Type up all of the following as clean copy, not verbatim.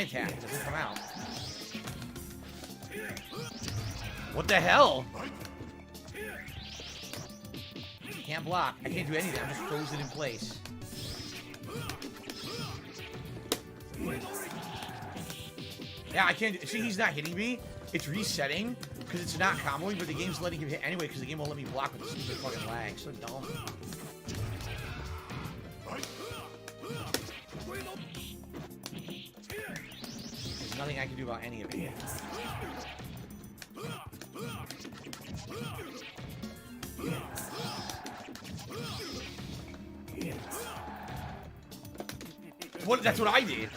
my attack. It doesn't come out. What the hell? Can't block. I can't do anything. I'm just frozen in place. Yeah, I can't. See, he's not hitting me. It's resetting because it's not comboing, but the game's letting him hit anyway because the game won't let me block with the stupid fucking lag. So dumb. There's nothing I can do about any of it. What? That's what I did.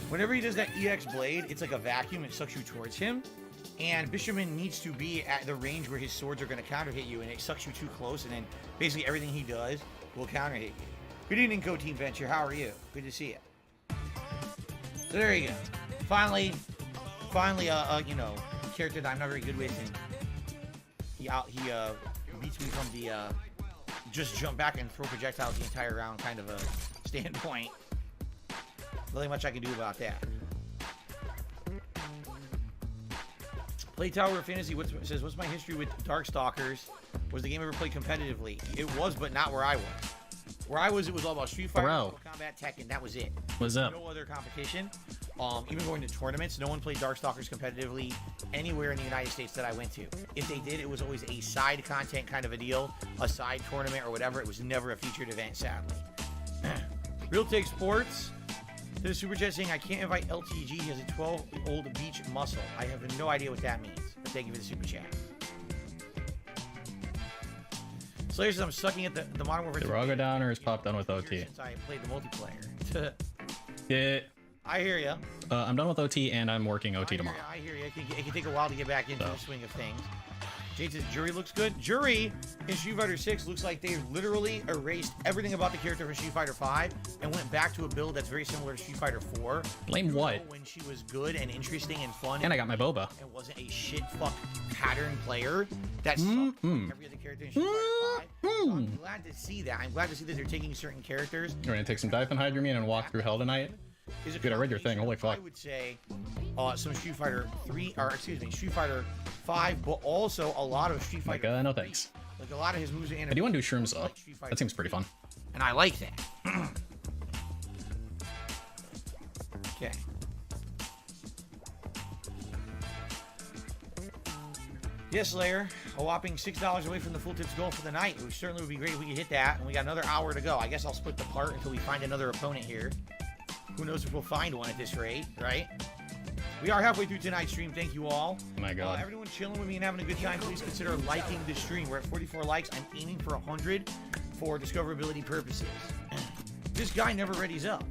Whenever he does that EX blade, it's like a vacuum. It sucks you towards him. And Bisherman needs to be at the range where his swords are going to counter hit you, and it sucks you too close, and then basically everything he does will counter hit you. Good evening, Go Team Venture. How are you? Good to see you. So there you go. Finally, you know, a character that I'm not very good with, and he beats me from the just jump back and throw projectiles the entire round kind of a standpoint. Nothing much I can do about that. Play Tower of Fantasy says, what's my history with Darkstalkers? Was the game ever played competitively? It was, but not where I was. Where I was, it was all about Street Fighter, Mortal Kombat, Tekken. That was it. What's up? No other competition. Even going to tournaments, no one played Darkstalkers competitively anywhere in the United States that I went to. If they did, it was always a side content kind of a deal, a side tournament or whatever. It was never a featured event, sadly. Real Take Sports. There's a super chat saying I can't invite LTG. He has a 12-old beach muscle. I have no idea what that means. But thank you for the super chat. Slayer says I'm sucking at the Modern Warfare. The Raga Downer is popped on with OT. Since I played the multiplayer. Yeah. I hear ya. I'm done with OT and I'm working OT tomorrow. I hear you. It can take a while to get back into the swing of things. Jade says Jury looks good. Jury in Street Fighter 6 looks like they literally erased everything about the character from Street Fighter 5 and went back to a build that's very similar to Street Fighter 4. Blame what? When she was good and interesting and fun. And I got my boba. And wasn't a shit fuck pattern player that sucked every other character in Street Fighter 5. So I'm glad to see that. I'm glad to see that they're taking certain characters. You're gonna take some diphenhydramine and walk through hell tonight? Dude, I read your thing. Holy fuck. I would say some Street Fighter 3, or excuse me, Street Fighter 5, but also a lot of Street Fighter. No thanks. Like a lot of his moves and I do want to do shrooms though. That seems pretty fun. And I like that. Okay. Yes, Slayer. A whopping $6 away from the full tips goal for the night. It certainly would be great if we could hit that. And we got another hour to go. I guess I'll split the part until we find another opponent here. Who knows if we'll find one at this rate, right? We are halfway through tonight's stream. Thank you all. Oh my god. Everyone chilling with me and having a good time, please consider liking the stream. We're at 44 likes. I'm aiming for 100 for discoverability purposes. This guy never readies up.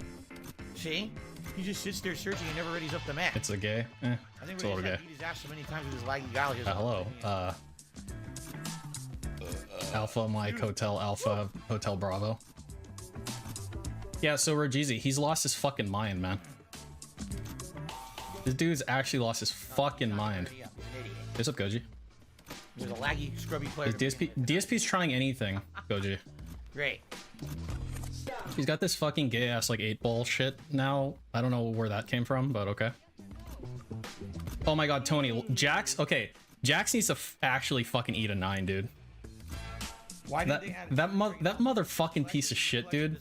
See? He just sits there searching and never readies up the map. It's a gay. I think it's a little gay. Beat his ass so many times with his laggy guy. Hello. Alpha Mike Hotel Alpha Hotel Bravo. Yeah, so Rogeezy, he's lost his fucking mind, man. This dude's actually lost his fucking mind. What's up, Goji? He's a laggy, scrubby player. DSP's trying anything, Goji. Great. He's got this fucking gay-ass, like, 8-ball shit now. I don't know where that came from, but okay. Oh my god, Tony. Jax? Okay. Jax needs to actually fucking eat a 9, dude. Why did that motherfucking piece of shit, dude.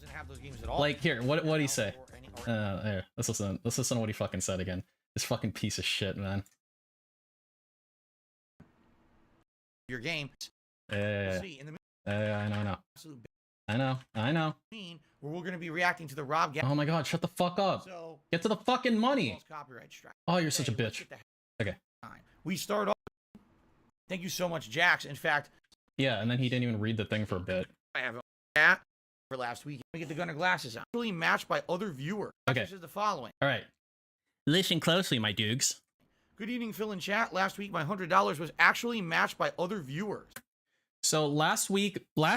Like, here, what'd he say? Here, let's listen to what he fucking said again. This fucking piece of shit, man. Your game. I know. Where we're gonna be reacting to the Rob. Oh my god, shut the fuck up. So, get to the fucking money. Oh, you're such a bitch. Okay. We start off. Thank you so much, Jax. In fact. Yeah, and then he didn't even read the thing for a bit. I have that for last week. We get the Gunner glasses on. Actually matched by other viewers. Okay. This is the following. All right. Listen closely, my dukes. Good evening, Phil in chat. Last week, my $100 was actually matched by other viewers. So last week, my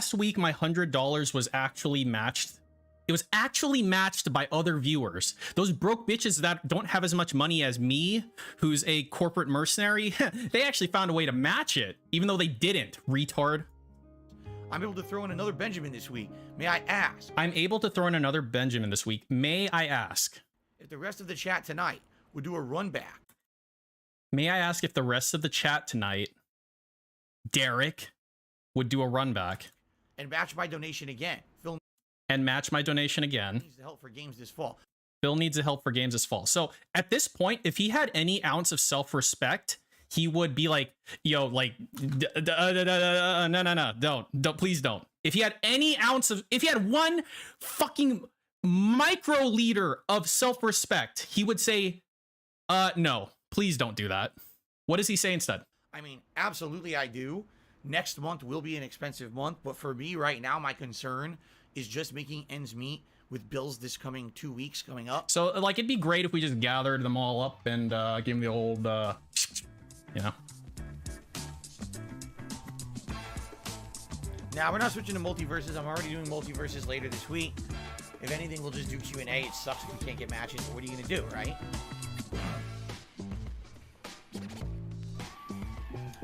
$100 was actually matched. It It was actually matched by other viewers. Those broke bitches that don't have as much money as me, who's a corporate mercenary, they actually found a way to match it, even though they didn't, retard. I'm able to throw in another Benjamin this week. May I ask? I'm able to throw in another Benjamin this week. May I ask? If the rest of the chat tonight would do a run back. May I ask if the rest of the chat tonight, Derek, would do a run back? And match my donation again. Phil And match my donation again. needs the help for games this fall. Phil needs the help for games this fall. So at this point, if he had any ounce of self-respect, he would be like, yo, like, no, don't, please don't. If he had any ounce of, if he had one fucking microliter of self-respect, he would say, no, please don't do that. What does he say instead? I mean, absolutely I do. Next month will be an expensive month, but for me right now, my concern is just making ends meet with bills this coming 2 weeks coming up. So, like, it'd be great if we just gathered them all up and gave them the old, you know. Now, we're not switching to multiverses. I'm already doing multiverses later this week. If anything, we'll just do Q&A. It sucks if we can't get matches, but what are you going to do, right?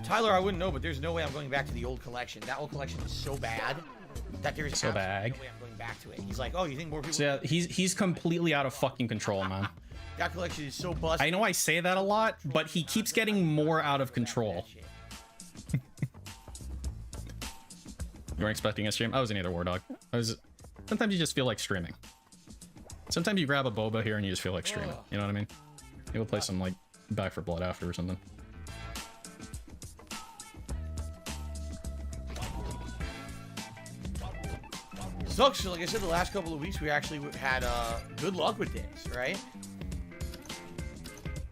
Tyler, I wouldn't know, but there's no way I'm going back to the old collection. That old collection is so bad that there's so bad. no way I'm going back to it. He's like, oh, you think more people... So yeah, he's completely out of fucking control, man. That collection is so busted. I know I say that a lot, but he keeps getting more out of control. You weren't expecting a stream? I wasn't either, War Dog. Sometimes you just feel like streaming. Sometimes you grab a boba here and you just feel like streaming. You know what I mean? You'll play some, like, Back for Blood after or something. Sucks. Like I said, the last couple of weeks we actually had good luck with this, right?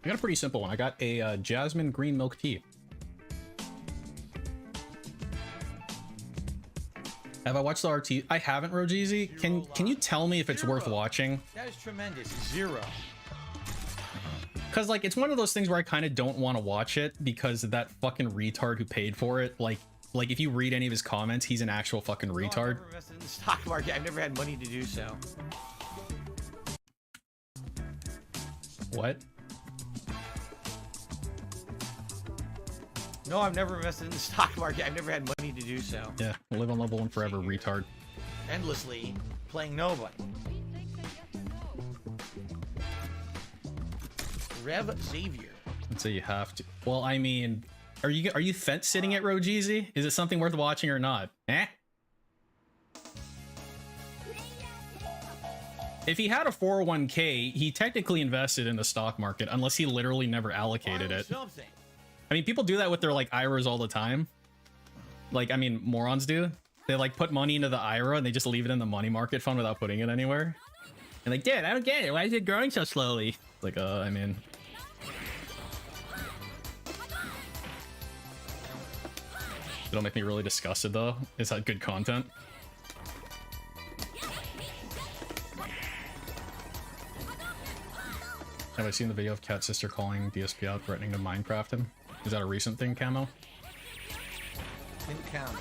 I got a pretty simple one. I got a jasmine green milk tea. Have I watched the RT? I haven't, Rojeezy. Can you tell me if it's worth watching? That is tremendous. 0. Because, like, it's one of those things where I kind of don't want to watch it because of that fucking retard who paid for it. Like, if you read any of his comments, he's an actual fucking retard. I've never invested in the stock market. I've never had money to do so. What? No, I've never invested in the stock market. I've never had money to do so. Yeah, live on level 1 forever, retard. Endlessly playing nobody. Rev Xavier. I'd say you have to. Well, I mean, are you fence sitting at Rojeezy? Is it something worth watching or not? Eh? If he had a 401k, he technically invested in the stock market, unless he literally never allocated it. Something. I mean, people do that with their, like, IRAs all the time. Like, I mean, morons do. They, like, put money into the IRA and they just leave it in the money market fund without putting it anywhere. And like, Dad, I don't get it. Why is it growing so slowly? Like, I mean... It'll make me really disgusted, though. Is that good content? Have I seen the video of Cat's sister calling DSP out, threatening to Minecraft him? Is that a recent thing, Camo? Didn't count.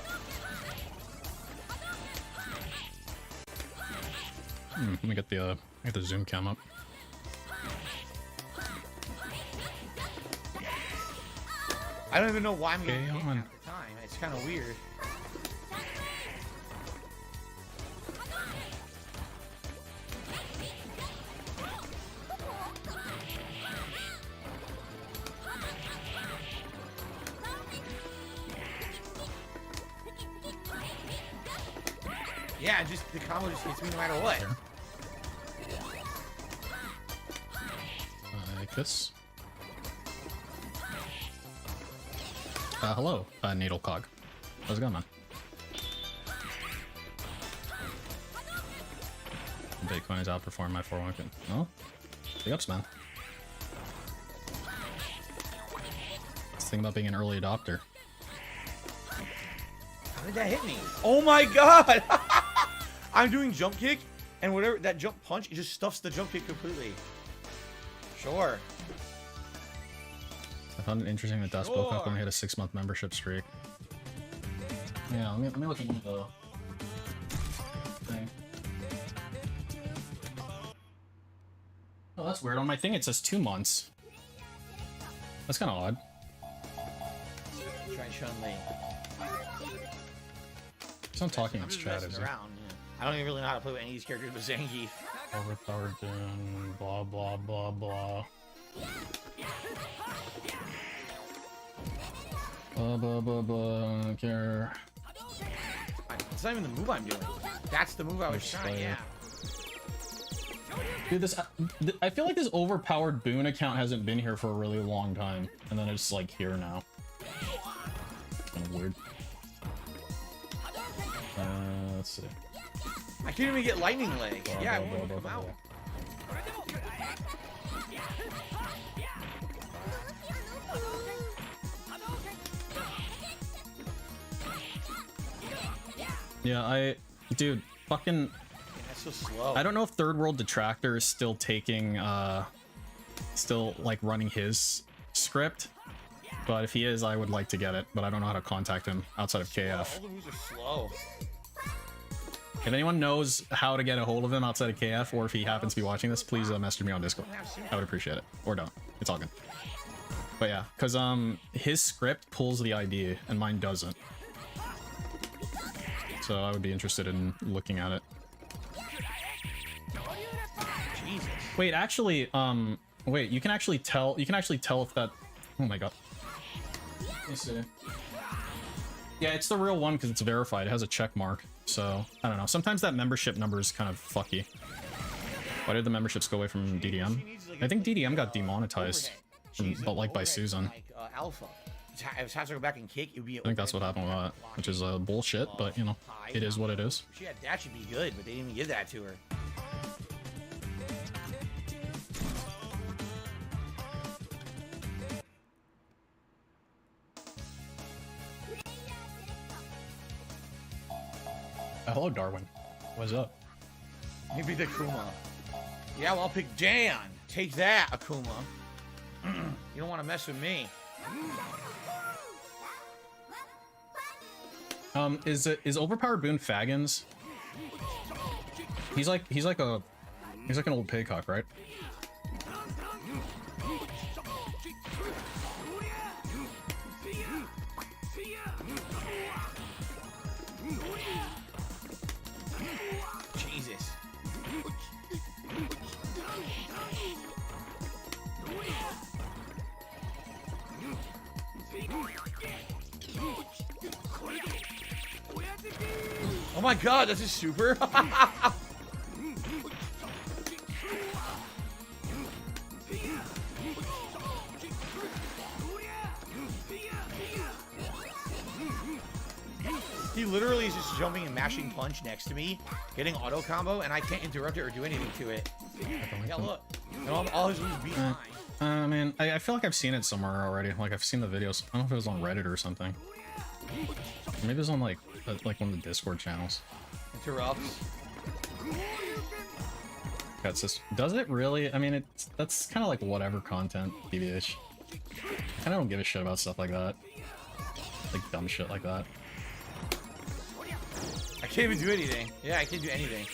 Let me get the zoom cam up. I don't even know why I'm getting Okay, half on. the time. It's kind of weird. Yeah, just the combo just hits me no matter what. Like this. Hello, Natal Cog. How's it going, man? Bitcoin has outperformed my 401k. Oh, big ups, man. Let's think about being an early adopter. How did that hit me? Oh my god! I'm doing jump kick, and whatever that jump punch, it just stuffs the jump kick completely. Sure. I found it interesting that Das Book only had a 6-month membership streak. Yeah, let me look at the thing. Oh, that's weird. On my thing, it says 2 months. That's kind of odd. Try Chun-Li. So I'm talking in I'm just chat, messing is it? around. Yeah. I don't even really know how to play with any of these characters but Zangief. Overpowered Dune, blah blah blah blah. Blah blah blah blah. I don't care. It's not even the move I'm doing. That's the move I was trying. Yeah. Dude, this I feel like this overpowered Boon account hasn't been here for a really long time, and then it's like here now. Kind of weird. Let's see. I can't even get lightning leg. Yeah, it won't come out. Yeah, dude, fucking. That's so slow. I don't know if Third World Detractor is still taking, still like running his script, but if he is, I would like to get it, but I don't know how to contact him outside of KF. All the moves are slow. If anyone knows how to get a hold of him outside of KF, or if he happens to be watching this, please message me on Discord. I would appreciate it. Or don't. It's all good. But yeah, because his script pulls the ID and mine doesn't. So I would be interested in looking at it. Jesus. Wait, actually, wait, you can actually tell if that, oh my god. Let me see. Yeah, it's the real one because it's verified. It has a check mark. So, I don't know. Sometimes that membership number is kind of fucky. Why did the memberships go away from DDM? I think DDM got demonetized, but like by Susan. Alpha. If has to go back and kick, it would be. I think that's what happened with that, which is bullshit, but you know, it is what it is. That should be good, but they didn't even give that to her. Hello, Darwin. What's up? Maybe the Akuma. Yeah, well, I'll pick Dan. Take that, Akuma. You don't want to mess with me. Is overpowered Boon Faggins? He's like an old pigcock, right? Jesus. Oh my god, that's a super. He literally is just jumping and mashing punch next to me, getting auto combo, and I can't interrupt it or do anything to it. Yeah, look. And all his moves beat mine. Man, I feel like I've seen it somewhere already. Like, I've seen the videos. I don't know if it was on Reddit or something. Maybe it was on, like one of the Discord channels. Interrupts. Does it really? I mean, that's kind of like whatever content, TBH. I kind of don't give a shit about stuff like that. Like, dumb shit like that. I can't even do anything. Yeah, I can't do anything.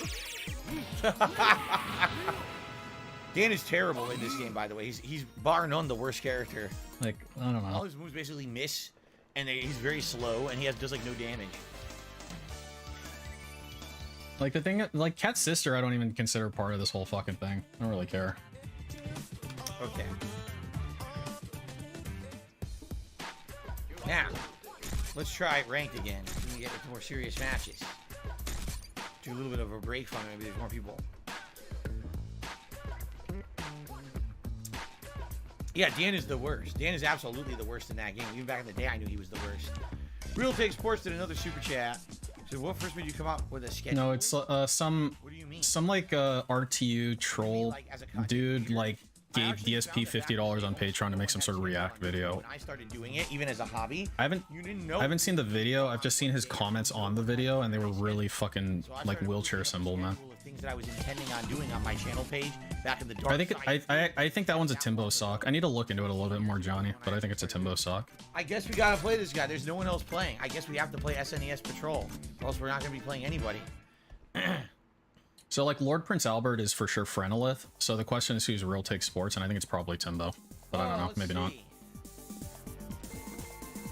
Dan is terrible in this game, by the way. He's bar none the worst character. Like, I don't know. All his moves basically miss, and he's very slow, and he does like no damage. Like, the thing, like, Cat's sister, I don't even consider part of this whole fucking thing. I don't really care. Okay. Now, let's try ranked again. We can get into more serious matches. Do a little bit of a break from it. Maybe there's more people. Yeah, Dan is the worst. Dan is absolutely the worst in that game. Even back in the day, I knew he was the worst. Real Take Sports did another super chat. So what first made you come up with a sketch? No, it's some What do you mean? some like RTU troll Like, as a content dude creator? like I gave actually DSP found that $50 on back in Patreon to make some sort of react video. When I started doing it, even as a hobby, I haven't seen the video. I've just seen his comments on the video, and they were really fucking like wheelchair symbol, man. Things that I was intending on doing on my channel page back in the dark I think side. I think that one's a Timbo sock. I need to look into it a little bit more, Johnny, but I think it's a Timbo sock. I guess we gotta play this guy. There's no one else playing. I guess we have to play SNES Patrol, or else we're not gonna be playing anybody. So like Lord Prince Albert is for sure Frenolith. So the question is who's real take sports, and I think it's probably Timbo. But I don't know, maybe not.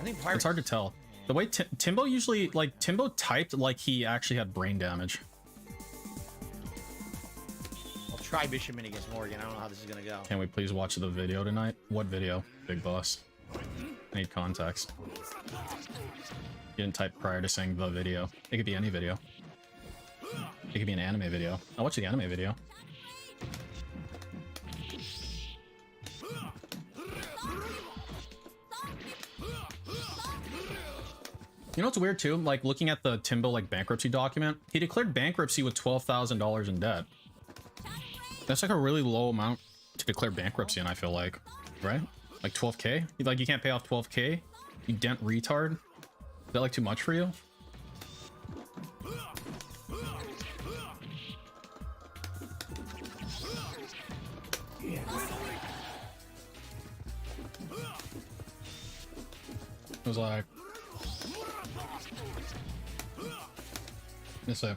I think Pirate... It's hard to tell. The way Timbo usually, like, Timbo typed like he actually had brain damage. I'll try Bishamon against Morgan. I don't know how this is gonna go. Can we please watch the video tonight? What video, Big Boss? I need context. You didn't type prior to saying the video. It could be any video. It could be an anime video. I'll watch the anime video. You know what's weird too? Like looking at the Timbo like bankruptcy document, he declared bankruptcy with $12,000 in debt. That's like a really low amount to declare bankruptcy in, I feel like, right? Like 12K? Like you can't pay off 12K? You dent retard? Is that like too much for you? It was like... This way.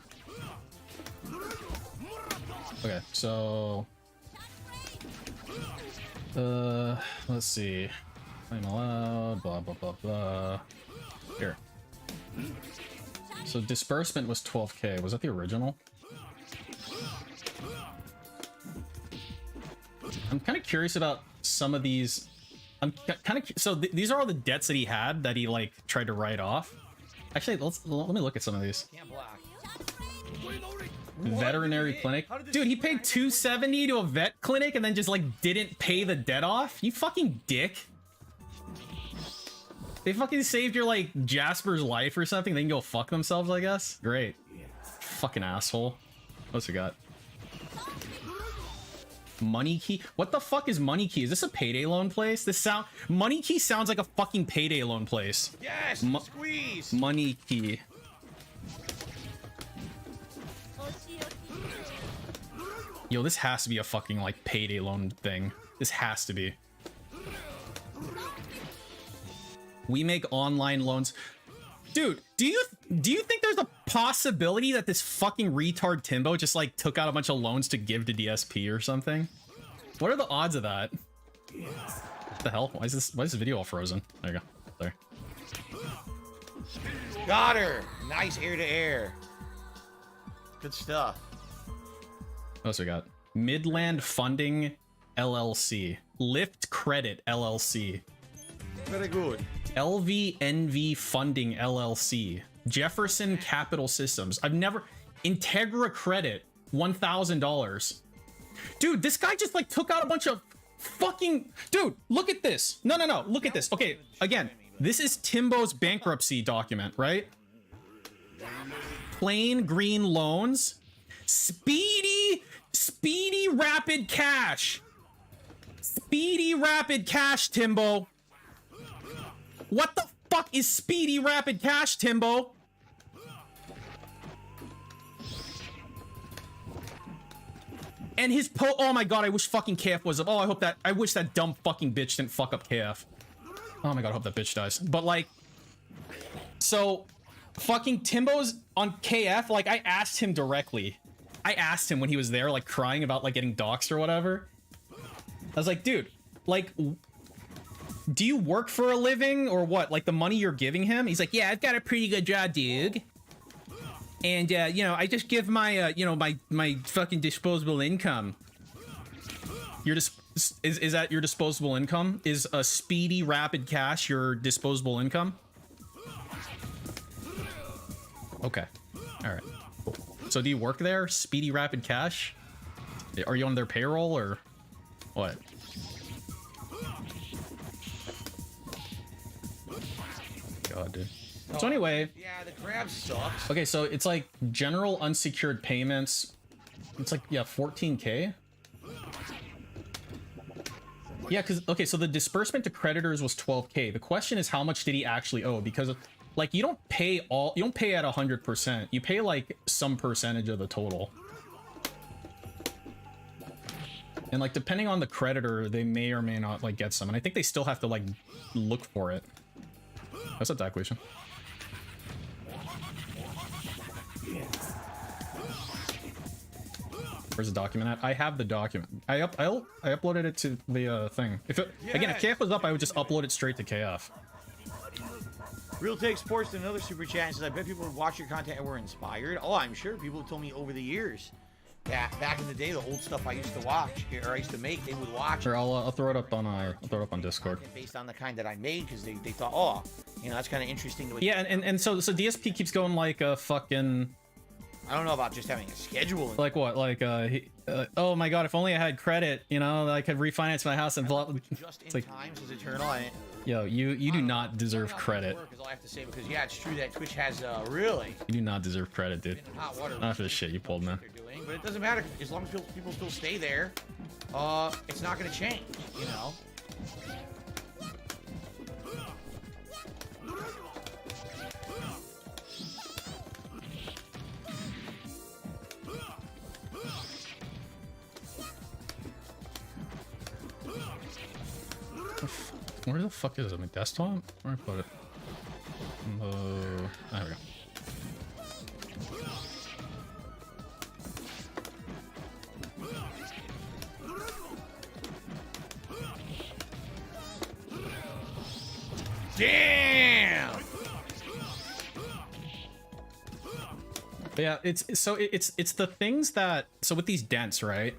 Okay, so... let's see. I'm allowed, blah, blah, blah, blah. Here. So disbursement was 12K. Was that the original? I'm kind of curious about some of these. I'm kind of so these are all the debts that he had that he like tried to write off. Actually, let me look at some of these. Can't block. Veterinary clinic. Dude, he paid $270 to a vet clinic and then just like didn't pay the debt off. You fucking dick. They fucking saved your like Jasper's life or something. They can go fuck themselves, I guess. Great. Fucking asshole. What's we got? Money Key? What the fuck is Money Key? Is this a payday loan place? Money Key sounds like a fucking payday loan place. Yes, squeeze. Money Key. Yo, this has to be a fucking like payday loan thing. This has to be. We make online loans. Dude, do you think there's a possibility that this fucking retard Timbo just like took out a bunch of loans to give to DSP or something? What are the odds of that? What the hell? Why is this video all frozen? There you go. There. Got her. Nice air to air. Good stuff. What else we got? Midland Funding LLC. Lift Credit LLC. Very good. LVNV Funding LLC. Jefferson Capital Systems. I've never... Integra Credit. $1,000. Dude, this guy just like took out a bunch of fucking... Dude, look at this. No. Look at this. Okay, again. This is Timbo's bankruptcy document, right? Plain green loans. Speedy rapid cash. Speedy rapid cash, Timbo. What the fuck is speedy rapid cash, Timbo? And his oh my god, I wish fucking KF was up. Oh, I wish that dumb fucking bitch didn't fuck up KF. Oh my god, I hope that bitch dies. But like, so fucking Timbo's on KF, like I asked him directly. I asked him when he was there, like crying about like getting doxxed or whatever. I was like, dude, like, do you work for a living or what? Like the money you're giving him? He's like, yeah, I've got a pretty good job, dude. And, you know, I just give my, you know, my fucking disposable income. Your is that your disposable income? Is a speedy rapid cash your disposable income? Okay. All right. Cool. So do you work there? Speedy rapid cash? Are you on their payroll or what? God, dude. So anyway, yeah, the crab sucks. Okay, so it's like general unsecured payments. It's like, yeah, 14K. Yeah, because okay, so the disbursement to creditors was 12K. The question is, how much did he actually owe? Because like you don't pay at 100%. You pay like some percentage of the total. And like depending on the creditor, they may or may not like get some. And I think they still have to like look for it. What's up, Daquisha? Where's the document at? I have the document. I uploaded it to the thing. If it, again, if KF was up, I would just upload it straight to KF. Real Take Sports did another super chat and says, I bet people would watch your content and were inspired. Oh, I'm sure people have told me over the years that back in the day, the old stuff I used to watch or I used to make, they would watch. Sure, I'll throw it up on Discord. Based on the kind that I made, because they thought, oh, you know, that's kind of interesting. Yeah, and so DSP keeps going like a fucking. I don't know about just having a schedule. Like what? Like oh my god, if only I had credit, you know, I could refinance my house and blah. Just in time is eternal. Yo, you do not deserve credit. Is all I have to say, because yeah, it's true that Twitch has really. You do not deserve credit, dude. Not for the shit you pulled, man. But it doesn't matter as long as people still stay there. It's not going to change, you know. Where the fuck is it? My desktop? Where I put it? There we go. Damn! But yeah, it's the things that, so with these dents, right?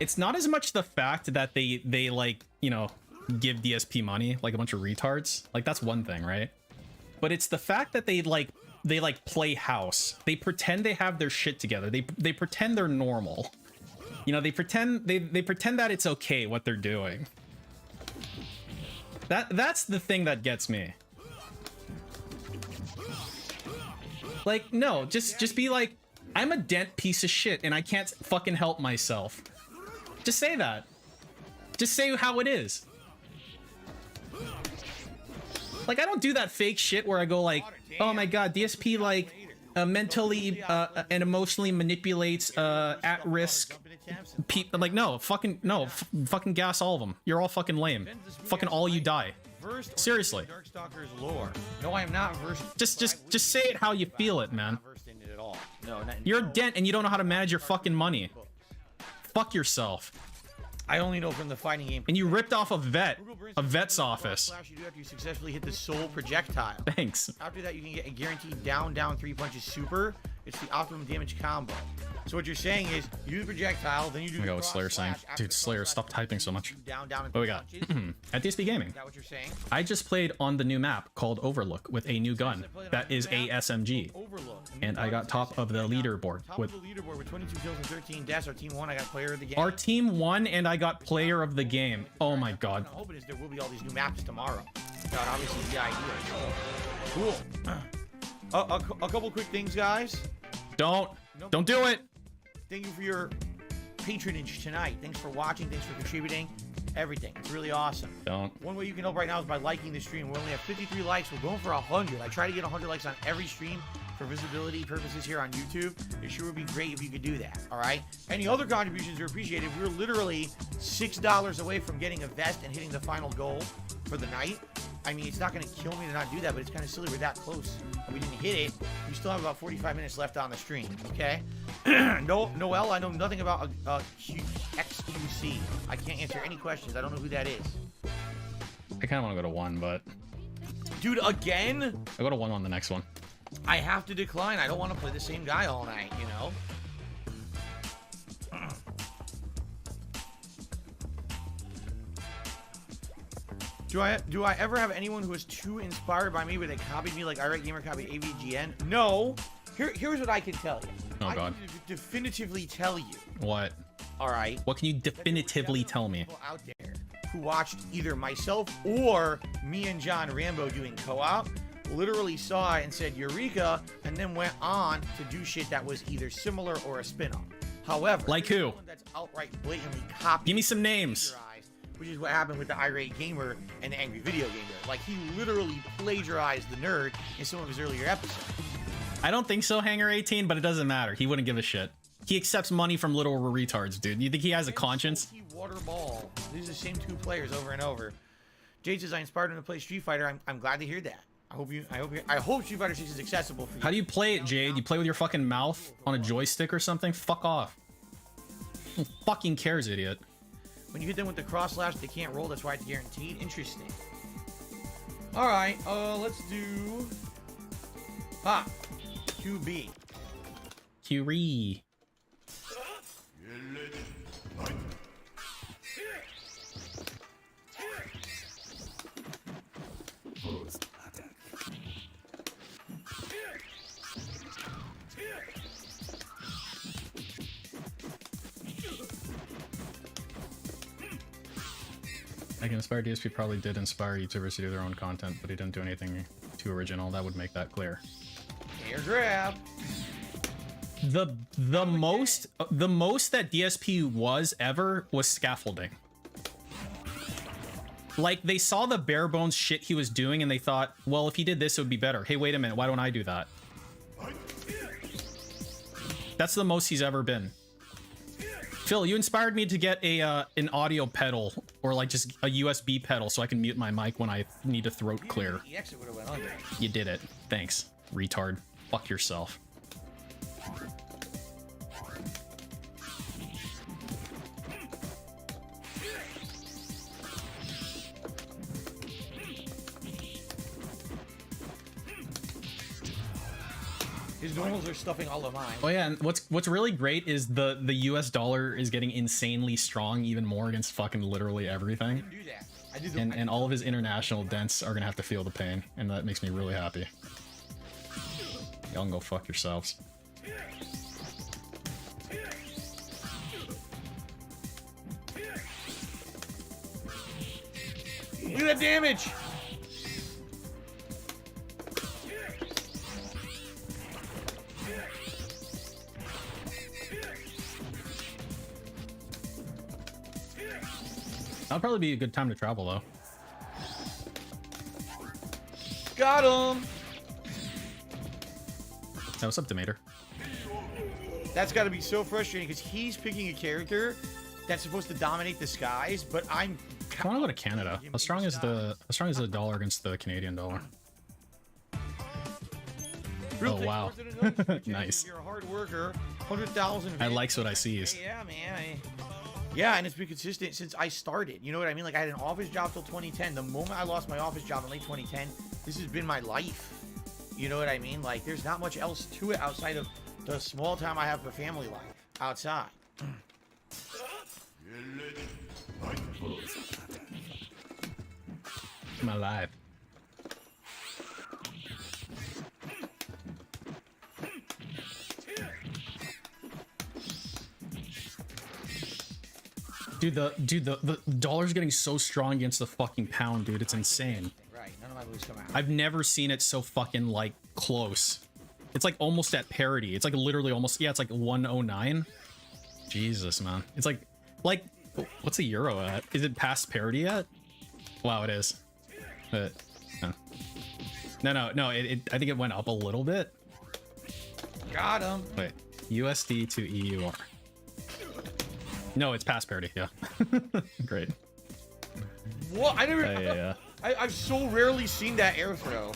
It's not as much the fact that they like, you know, give DSP money like a bunch of retards. Like that's one thing, right? But it's the fact that they play house. They pretend they have their shit together. They pretend they're normal. You know, they pretend that it's okay what they're doing. That's the thing that gets me. Like, no, just be like, I'm a dent piece of shit and I can't fucking help myself. Just say that. Just say how it is. Like, I don't do that fake shit where I go like, oh my god, DSP like mentally and emotionally manipulates at-risk people. Like, no, fucking no, fucking gas all of them. You're all fucking lame. Fucking all you die. Seriously. No, I am not versed. Just say it how you feel it, man. You're a dent and you don't know how to manage your fucking money. Fuck yourself. I only know from the fighting game. And you ripped off a vet's office. You do after you successfully hit the soul projectile. Thanks. After that, you can get a guaranteed down 3 punches super. It's the optimum damage combo. So what you're saying is, you do the projectile, then you do. Oh my god, what's Slayer saying? Dude, Slayer, stop typing so much. What we got? At DSP Gaming. Is that what you're saying? I just played on the new map called Overlook with a new gun that is a SMG. And I got top of the leaderboard with 22 kills and 13 deaths. Our team won. I got player of the game. our team won and I got player of the game. Oh my god. I'm hoping there will be all these new maps tomorrow. That obviously is the idea. Cool. A couple quick things, guys. Don't do it. Thank you for your patronage tonight. Thanks for watching. Thanks for contributing. Everything. It's really awesome. Don't. One way you can help right now is by liking the stream. We only have 53 likes. We're going for 100. I try to get 100 likes on every stream for visibility purposes here on YouTube. It sure would be great if you could do that. All right. Any other contributions are appreciated. We're literally $6 away from getting a vest and hitting the final goal for the night. I mean, it's not going to kill me to not do that, but it's kind of silly we're that close and we didn't hit it. We still have about 45 minutes left on the stream, okay? Noel, I know nothing about XQC. I can't answer any questions. I don't know who that is. I kind of want to go to 1, but... Dude, again? I'll go to 1 on the next one. I have to decline. I don't want to play the same guy all night, you know? Do I ever have anyone who is too inspired by me where they copied me like Irate Gamer copied AVGN? No. Here's what I can tell you. Oh god. I can definitively tell you. What? All right. What can you definitively tell me? People out there who watched either myself or me and John Rambo doing co-op literally saw it and said Eureka, and then went on to do shit that was either similar or a spin-off. However, like who? One that's outright blatantly copied. Give me some names. Which is what happened with the Irate Gamer and the Angry Video Gamer. Like, he literally plagiarized the nerd in some of his earlier episodes. I don't think so, Hanger 18, but it doesn't matter. He wouldn't give a shit. He accepts money from little retards, dude. You think he has a conscience? Water ball. These are the same 2 players over and over. Jade says I inspired him to play Street Fighter. I'm glad to hear that. I hope Street Fighter 6 is accessible for you. How do you play it, Jade? You play with your fucking mouth on a joystick or something? Fuck off. Who fucking cares, idiot? When you hit them with the cross slash, they can't roll. That's why it's guaranteed. Interesting. All right, let's do QB. Curie. I can inspire DSP probably did inspire YouTubers to do their own content, but he didn't do anything too original. That would make that clear. Air grab. The most that DSP was ever was scaffolding. Like, they saw the bare bones shit he was doing and they thought, well, if he did this, it would be better. Hey, wait a minute, why don't I do that? That's the most he's ever been. Phil, you inspired me to get a an audio pedal, or like just a USB pedal, so I can mute my mic when I need to throat clear. You did it. Thanks, retard. Fuck yourself. His normals are stuffing all of mine. Oh yeah, and what's really great is the US dollar is getting insanely strong even more against fucking literally everything. Do that. I did the, And all of his international dents are gonna have to feel the pain, and that makes me really happy. Y'all can go fuck yourselves. Look at that damage! That'll probably be a good time to travel, though. Got him! Hey, what's up, Demeter? That's got to be so frustrating because he's picking a character that's supposed to dominate the skies, but I'm. I want to go to Canada. How strong is the dollar against the Canadian dollar? Real Oh, thing, wow. Nice. You're a hard worker. 100,000. I likes what I sees. Yeah, man. Yeah, and it's been consistent since I started. You know what I mean? Like, I had an office job till 2010. The moment I lost my office job in late 2010, this has been my life. You know what I mean? Like, there's not much else to it outside of the small time I have for family life outside. My life. Dude, the dollar's getting so strong against the fucking pound, dude. It's insane. Right, none of my blues come out. I've never seen it so fucking, like, close. It's, like, almost at parity. It's, like, literally almost... Yeah, it's, like, 109. Jesus, man. It's, like... What's the euro at? Is it past parity yet? Wow, it is. But... No. I think it went up a little bit. Got him. Wait. USD to EUR. No, it's past parity, yeah. Great. What? I never... Yeah. I've so rarely seen that air throw.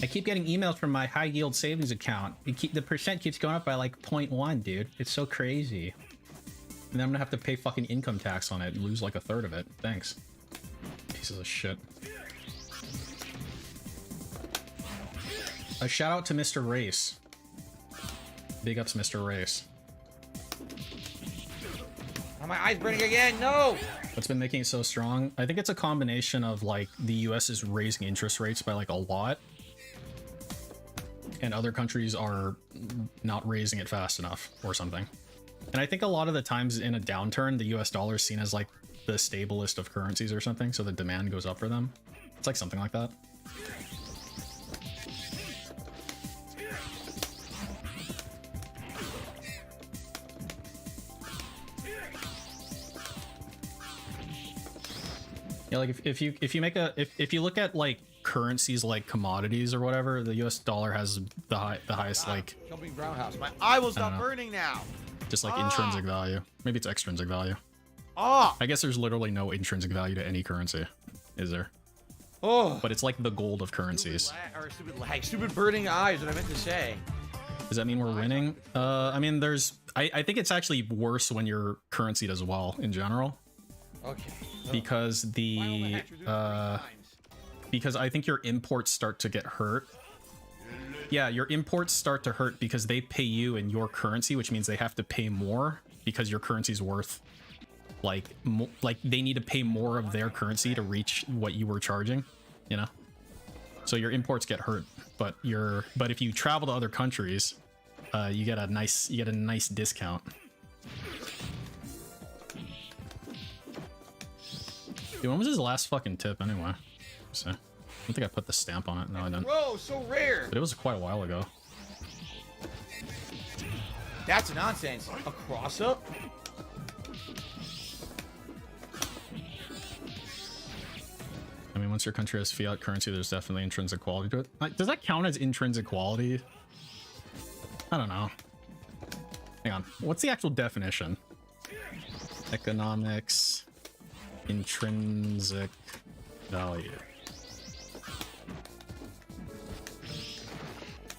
I keep getting emails from my high yield savings account. The percent keeps going up by like 0.1, dude. It's so crazy. And then I'm gonna have to pay fucking income tax on it and lose like a third of it. Thanks. Pieces of shit. A shout out to Mr. Race. Big ups, Mr. Race. Oh, my eyes burning again. No. What's been making it so strong? I think it's a combination of like the US is raising interest rates by like a lot, and other countries are not raising it fast enough or something. And I think a lot of the times in a downturn, the US dollar is seen as like the stablest of currencies or something, so the demand goes up for them. It's like something like that. Yeah, like if you look at like currencies like commodities or whatever, the US dollar has the highest like Jumping brown house. My eye will stop burning now. just like intrinsic value. Maybe it's extrinsic value. Ah! I guess there's literally no intrinsic value to any currency, is there? Oh! But it's like the gold of currencies. Stupid lag. Stupid burning eyes, what I meant to say. Does that mean we're winning? I mean, I think it's actually worse when your currency does well in general. Okay. Because because I think your imports start to get hurt. Yeah, your imports start to hurt because they pay you in your currency, which means they have to pay more because your currency's worth like they need to pay more of their currency to reach what you were charging, you know? So your imports get hurt, but if you travel to other countries, you get a nice discount. Dude, when was his last fucking tip anyway? So, I don't think I put the stamp on it. No, I didn't. Bro, so rare. But it was quite a while ago. That's nonsense. A cross up? I mean, once your country has fiat currency, there's definitely intrinsic quality to it. Like, does that count as intrinsic quality? I don't know. Hang on. What's the actual definition? Economics, intrinsic value.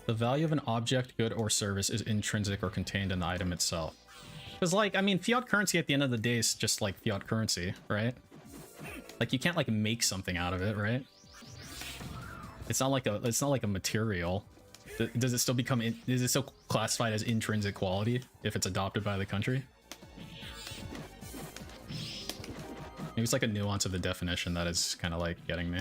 The value of an object, good, or service is intrinsic or contained in the item itself. Because, like, I mean, fiat currency at the end of the day is just like fiat currency, right? Like, you can't like make something out of it, right? It's not like a material. Does it still become is it still classified as intrinsic quality if it's adopted by the country? Maybe it's like a nuance of the definition that is kind of like getting me.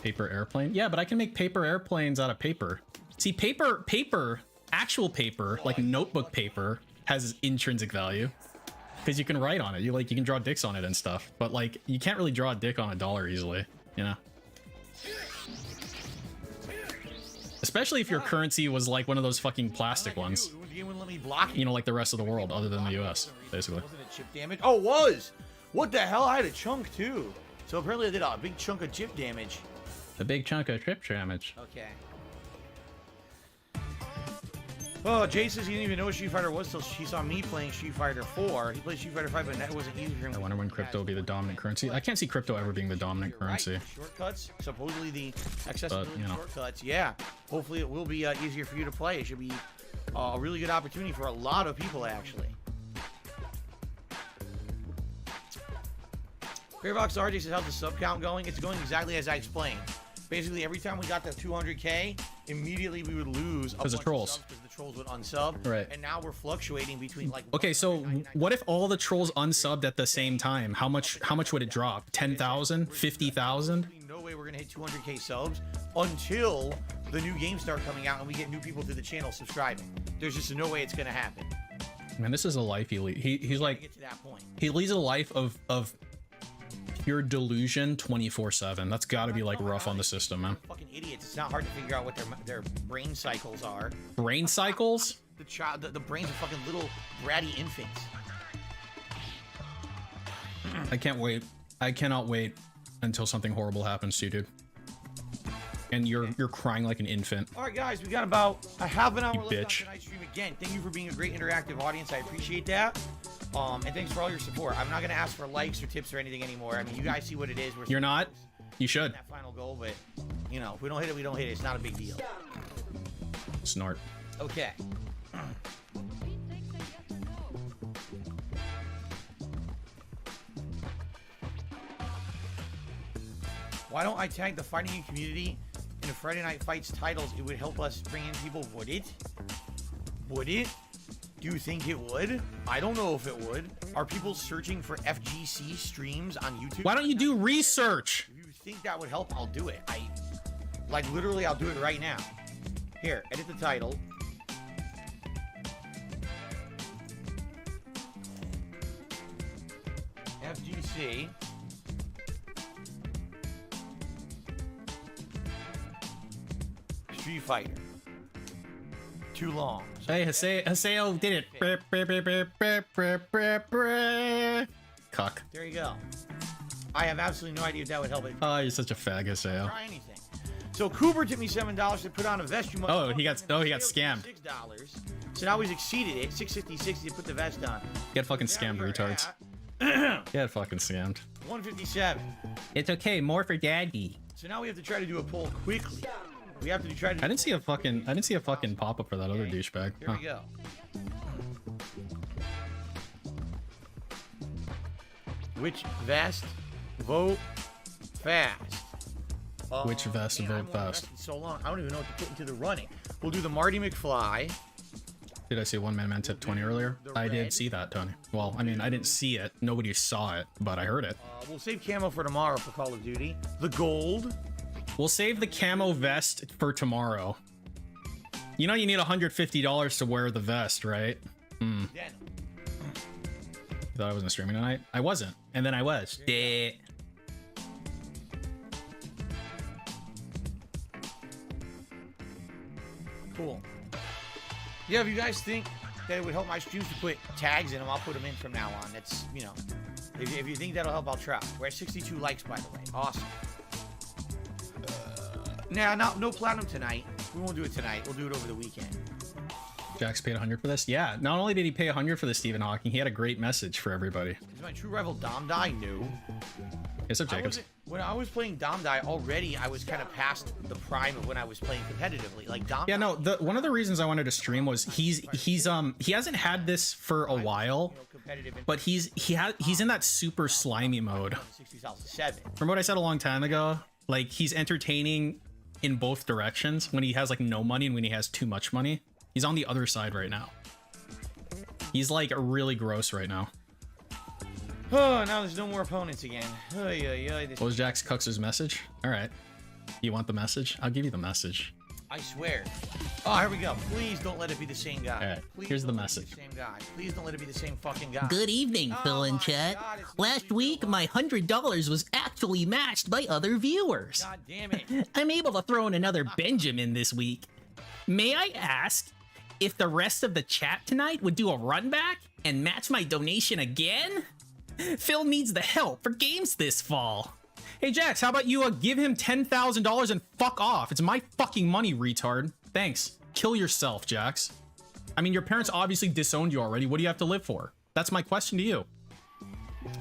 Paper airplane? Yeah, but I can make paper airplanes out of paper. See, actual paper, like notebook paper, has intrinsic value. Because you can write on it. You can draw dicks on it and stuff. But like, you can't really draw a dick on a dollar easily, you know? Especially if your currency was like one of those fucking plastic ones. You know, like the rest of the world, other than the US, basically. Wasn't it chip damage? Oh, it was! What the hell? I had a chunk too. So apparently I did a big chunk of chip damage. A big chunk of chip damage. Okay. Oh, Jay says he didn't even know what Street Fighter was till she saw me playing Street Fighter 4. He played Street Fighter 5, but that wasn't easy for him. I wonder when crypto will be the dominant currency. I can't see crypto ever being the dominant currency. Right. Shortcuts, supposedly the accessibility but, you know. shortcuts. Yeah, hopefully it will be easier for you to play. It should be a really good opportunity for a lot of people, actually. Fairbox RJ says, how's the sub count going? It's going exactly as I explained. Basically, every time we got to 200K, immediately we would lose because of trolls. Because the trolls would unsub. Right. And now we're fluctuating between like. Okay, so what if all the trolls unsubbed at the same time? How much would it drop? 10,000? 50,000? No way we're gonna hit 200K subs until the new games start coming out and we get new people to the channel subscribing. There's just no way it's gonna happen. Man, this is a life he leads. He's like, get to that point. He leads a life of pure delusion 24/7. That's got to be like rough on the system, man. Fucking idiots. It's not hard to figure out what their brain cycles are. Brain cycles? The brains of fucking little bratty infants. I can't wait. I cannot wait until something horrible happens to you, dude. And you're crying like an infant. All right, guys, we got about a half an hour you left bitch. on tonight's stream. Again, thank you for being a great interactive audience. I appreciate that. And thanks for all your support. I'm not gonna ask for likes or tips or anything anymore. I mean, you guys see what it is. We're You're not. You should. that final goal, but you know, if we don't hit it, we don't hit it. It's not a big deal. Snort. Okay. Why don't I tag the fighting community in the Friday Night Fights titles? It would help us bring in people. Would it? Would it? Do you think it would? I don't know if it would. Are people searching for FGC streams on YouTube? Why don't you do research? If you think that would help, I'll do it. Like literally, I'll do it right now. Here, edit the title. FGC. Street Fighter. Too long. Hey, Haseo did it. Cuck. There you go. I have absolutely no idea if that would help it. Oh, you're such a fag, Haseo. Try anything. So Cooper took me $7 to put on a vest. You must Oh, he got scammed. $6. So now he's exceeded it. $6.56 to put the vest on. Get fucking scammed, Now we're retards. Get fucking scammed. at $157. It's okay, more for daddy. So now we have to try to do a poll quickly. We have to try to. I didn't see a fucking pop up for that other douchebag. Here we go. Which vest? Vote fast. Which vest Man, vote I haven't fast? invested so long. I don't even know what to put into the running. We'll do the Marty McFly. Did I see one man tip 20 earlier? I did see that, Tony. Well, I mean, I didn't see it. Nobody saw it, but I heard it. We'll save camo for tomorrow for Call of Duty. The gold. We'll save the camo vest for tomorrow. You know you need $150 to wear the vest, right? Then You thought I wasn't streaming tonight? I wasn't. And then I was. cool. Yeah, if you guys think that it would help my streams to put tags in them, I'll put them in from now on. That's, you know, if you think that'll help, I'll try. We're at 62 likes, by the way. Awesome. Nah, no platinum tonight. We won't do it tonight. We'll do it over the weekend. Jax paid 100 for this? Yeah, not only did he pay 100 for the Stephen Hawking, he had a great message for everybody. Is my true rival Dom Die? No. Yes, up, Jacobs. When I was playing Dom Die already, I was kind of past the prime of when I was playing competitively. Like Dom. Yeah, no. One of the reasons I wanted to stream was he hasn't had this for a while, but he's in that super slimy mode. From what I said a long time ago, like he's entertaining in both directions when he has like no money and when he has too much money. He's on the other side right now. He's like really gross right now. Oh, now there's no more opponents again. What was Jax Cux's message? All right. You want the message? I'll give you the message. I swear. Oh, here we go. Please don't let it be the same guy. All right. Please Here's the don't let it be message. the same guy. Please don't let it be the same fucking guy. Good evening, Phil and my Chet. God, it's Last really week, Phil. my $100 was actually matched by other viewers. God damn it. I'm able to throw in another Benjamin this week. May I ask if the rest of the chat tonight would do a run back and match my donation again? Phil needs the help for games this fall. Hey, Jax, how about you give him $10,000 and fuck off? It's my fucking money, retard. Thanks. Kill yourself, Jax. I mean, your parents obviously disowned you already. What do you have to live for? That's my question to you.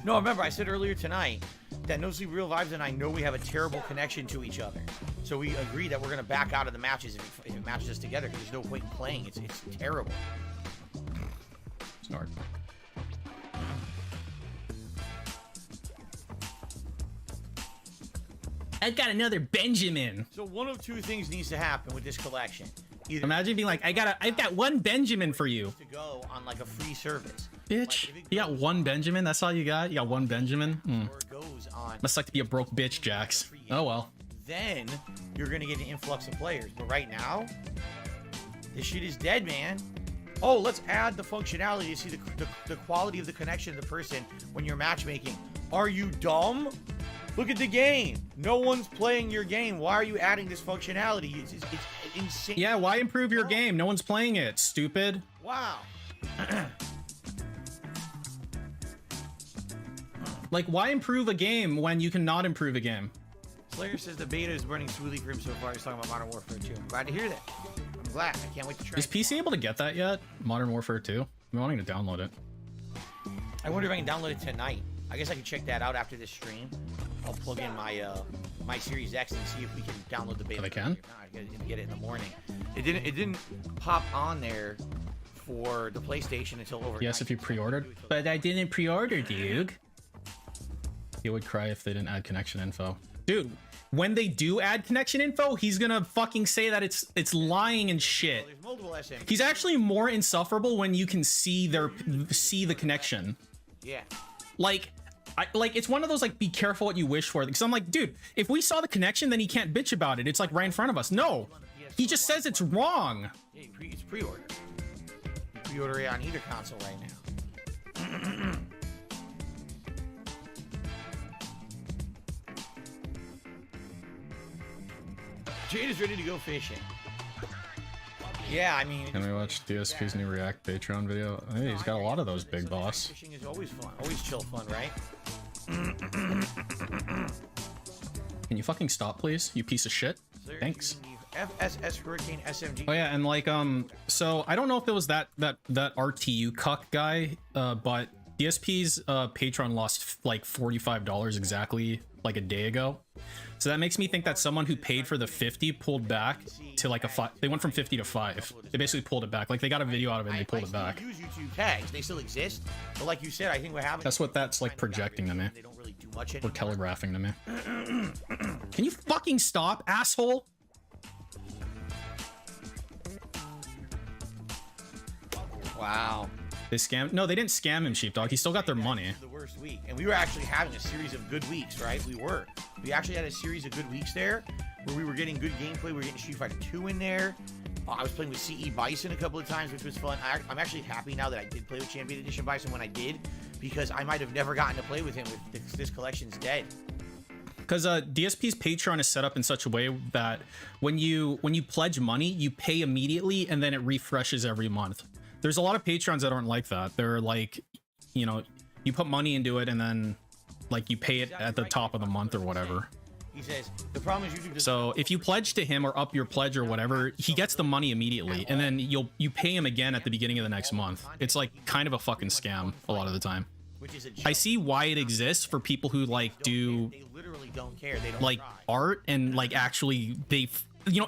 No, remember, I said earlier tonight that No Sleep Real Vibes and I know we have a terrible connection to each other. So we agree that we're going to back out of the matches if it matches us together because there's no point in playing. It's terrible. Snort. I've got another Benjamin. So one of two things needs to happen with this collection. Either Imagine being like, I've got one Benjamin for you. to go on like a free service. Bitch. Like, if it You got one Benjamin? That's all you got? You got one Benjamin? Or it goes on, Must suck to be a broke bitch, Jax. Oh well. then you're going to get an influx of players. But right now, this shit is dead, man. Oh, let's add the functionality to see the quality of the connection of the person when you're matchmaking. Are you dumb? Look at the game. No one's playing your game. Why are you adding this functionality? It's insane. Yeah, why improve your game? No one's playing it, stupid. Wow. Like, why improve a game when you cannot improve a game? Slayer says the beta is running smoothly for him so far. He's talking about Modern Warfare 2. I'm glad to hear that. I'm glad. I can't wait to try. Is PC able to get that yet? Modern Warfare 2? I'm wanting to download it. I wonder if I can download it tonight. I guess I can check that out after this stream. I'll plug in my my Series X and see if we can download the beta. Oh, they can? Get it in the morning. It didn't pop on there for the PlayStation until overnight. Yes, if you pre-ordered. But I didn't pre-order, Duke. He would cry if they didn't add connection info. Dude, when they do add connection info, he's gonna fucking say that it's lying and shit. There's multiple SM. He's actually more insufferable when you can see the connection. Yeah. Like, it's one of those like be careful what you wish for. Because I'm like, dude, if we saw the connection, then he can't bitch about it. It's like right in front of us. No, he just says it's wrong. Yeah, it's pre-order. You pre-order it on either console right now. Jade is ready to go fishing. Yeah, I mean. Can we watch DSP's new React Patreon video? Hey, he's got a lot of those, big boss. Fishing is always fun. Always chill fun, right? Can you fucking stop, please? You piece of shit. Thanks. FSS Hurricane SMG. Oh yeah, and like so I don't know if it was that RTU cuck guy, but DSP's Patreon lost like $45 exactly like a day ago. So that makes me think that someone who paid for the 50 pulled back to like a 5. They went from 50 to 5. They basically pulled it back. Like they got a video out of it and they pulled it back. Use YouTube tags. They still exist, but like you said, I think what happened. That's what that's like projecting to me. They don't really do much Or telegraphing to me. Can you fucking stop, asshole? Wow. They scammed? No, they didn't scam him, Sheepdog. He still got their money. The worst week, and we were actually having a series of good weeks, right? We actually had a series of good weeks there, where we were getting good gameplay. We were getting Street Fighter 2 in there. I was playing with CE Bison a couple of times, which was fun. I'm actually happy now that I did play with Champion Edition Bison when I did, because I might have never gotten to play with him if this collection's dead. Because DSP's Patreon is set up in such a way that when you pledge money, you pay immediately and then it refreshes every month. There's a lot of Patrons that aren't like that. They're like, you know, you put money into it and then like you pay it at the top of the month or whatever. He says the problem is YouTube. So if you pledge to him or up your pledge or whatever, he gets the money immediately, and then you pay him again at the beginning of the next month. It's like kind of a fucking scam a lot of the time. I see why it exists for people who like do like art and like actually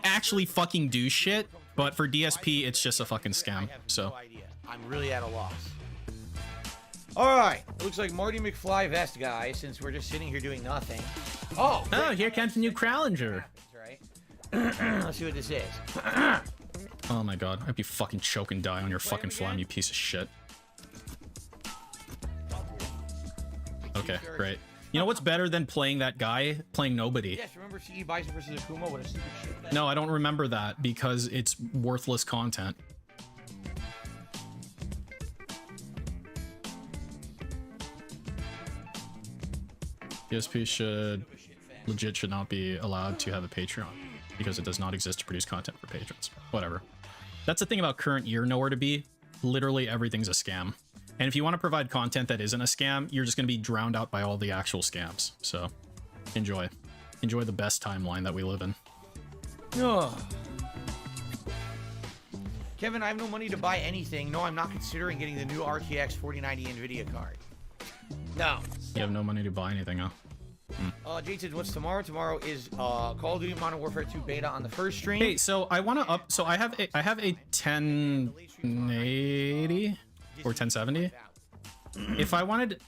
actually fucking do shit, but for DSP it's just a fucking scam. So I'm really at a loss. All right, it looks like Marty McFly vest guy, since we're just sitting here doing nothing. Oh, here comes the new Crowlinger. Right. Let's see what this is. Oh my god, I'd be fucking choke and die on your fucking flam, you piece of shit. Okay, great. You know what's better than playing that guy? Playing nobody. Yes, remember CE Bison versus Akuma? What a stupid shit. No, I don't remember that because it's worthless content. DSP should not be allowed to have a Patreon because it does not exist to produce content for patrons. Whatever. That's the thing about current year nowhere to be. Literally everything's a scam. And if you want to provide content that isn't a scam, you're just going to be drowned out by all the actual scams. So enjoy. Enjoy the best timeline that we live in. Oh. Kevin, I have no money to buy anything. No, I'm not considering getting the new RTX 4090 NVIDIA card. No. You have no money to buy anything, huh? Jade said, what's tomorrow? Tomorrow is Call of Duty Modern Warfare 2 beta on the first stream. Hey, so I want to up. So I have a 1080 or 1070. If I wanted,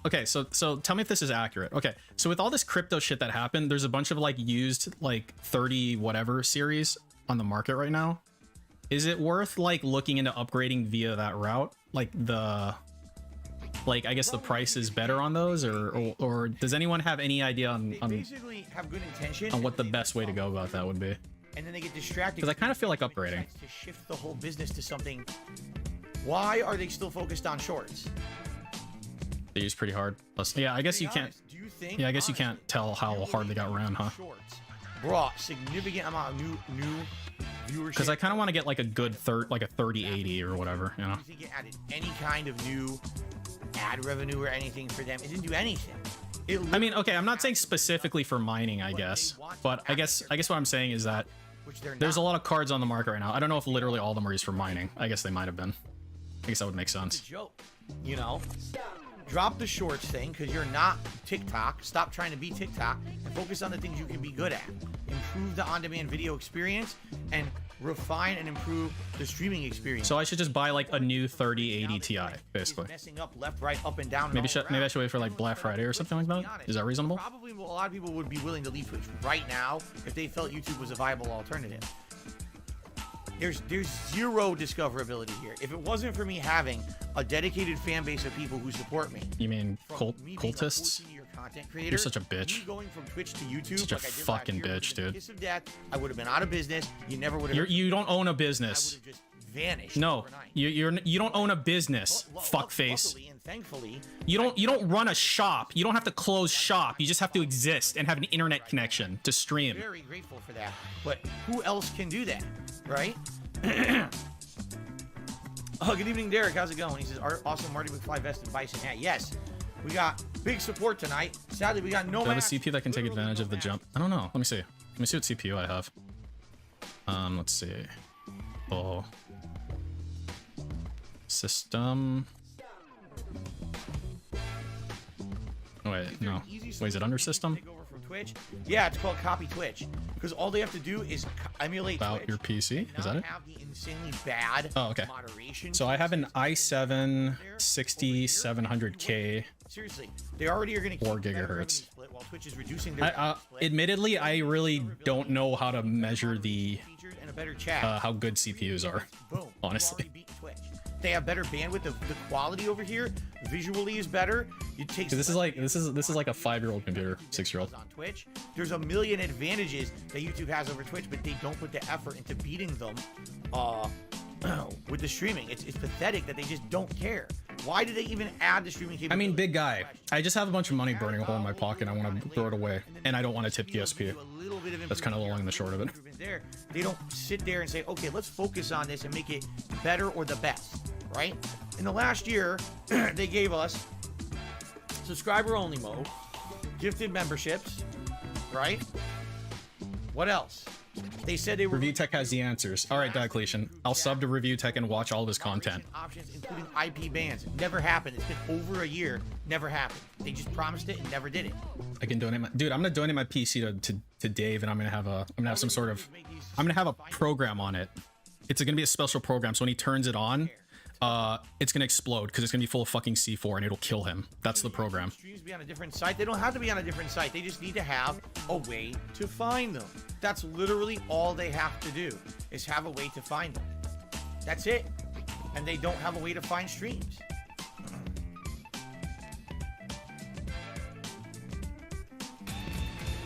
okay, so tell me if this is accurate. Okay, so with all this crypto shit that happened, there's a bunch of like used like 30 whatever series on the market right now. Is it worth like looking into upgrading via that route? Like I guess the price is better on those, or does anyone have any idea on basically have good intention on what the best way to go about that would be? And then they get distracted because I kind of feel like upgrading to shift the whole business to something. Why are they still focused on shorts? They use pretty hard. Plus, yeah, I guess you can't. Do you think? Yeah, I guess you can't tell how hard they got ran, huh? Shorts brought significant amount of new viewership. Because I kind of want to get like a good like a 3080 or whatever, you know. Do you think it added any kind of new ad revenue or anything for them? It didn't do anything. I mean, okay, I'm not saying specifically for mining, I guess, but I guess what I'm saying is that there's a lot of cards on the market right now. I don't know if literally all of them are used for mining. I guess they might have been. I guess that would make sense. It's a joke, you know. Drop the shorts thing because you're not TikTok. Stop trying to be TikTok and focus on the things you can be good at. Improve the on-demand video experience and refine and improve the streaming experience. So I should just buy like a new 3080 Ti, basically. Messing up left, right, up and down. Maybe I should wait for like Black Friday or something like that. Is that reasonable? Probably a lot of people would be willing to leave Twitch right now if they felt YouTube was a viable alternative. There's zero discoverability here. If it wasn't for me having a dedicated fan base of people who support me. You mean cultists? Creator, you're such a bitch. Going from Twitch to YouTube, such a fucking bitch, dude. Kiss of death, I would have been out of business. You never would have. You don't own a business. I would have just vanished. No, overnight. you don't own a business, fuckface. Luckily and thankfully, you don't run a shop. You don't have to close shop. You just have to exist and have an internet connection to stream. Very grateful for that. But who else can do that, right? Oh, good evening, Derek. How's it going? He says, awesome Marty McFly vest and Bison hat. Yes. We got big support tonight. Sadly, we got no. Do I have a CPU that can take advantage of the jump? I don't know. Let me see. Let me see what CPU I have. Let's see. Oh. System. Oh, wait, no. Wait, is it under system? Twitch. Yeah, it's called copy Twitch because all they have to do is emulate About Twitch. your PC? Is that it? Have the insanely bad moderation. So I have an i7 6700K. Seriously, they already are going to 4 gigahertz. While Twitch is reducing their admittedly, I really don't know how to measure the and a better chat. how good CPUs are. Boom. Honestly. They have better bandwidth. The quality over here visually is better. You take This is like a 5-year-old computer, 6-year-old. on Twitch. There's a million advantages that YouTube has over Twitch, but they don't put the effort into beating them with the streaming. It's pathetic that they just don't care. Why did they even add the streaming capability? I mean, big guy. I just have a bunch of money burning a hole in my pocket. I want to throw it away, and I don't want to tip DSP. That's kind of the long and the short of it. They don't sit there and say, okay, let's focus on this and make it better or the best, right? In the last year, they gave us subscriber only mode, gifted memberships, right? What else? They said they were Review Tech has the answers. All right, Diocletian. I'll sub to Review Tech and watch all of his content. Options, including IP bans. Never happened. It's been over a year. Never happened. They just promised it and never did it. I can donate my dude. I'm gonna donate my PC to Dave, and I'm gonna have some sort of a program on it. It's gonna be a special program. So when he turns it on, it's gonna explode because it's gonna be full of fucking C4 and it'll kill him. That's the program. Streams be on a different site. They don't have to be on a different site. They just need to have a way to find them. That's literally all they have to do is have a way to find them. That's it. And they don't have a way to find streams.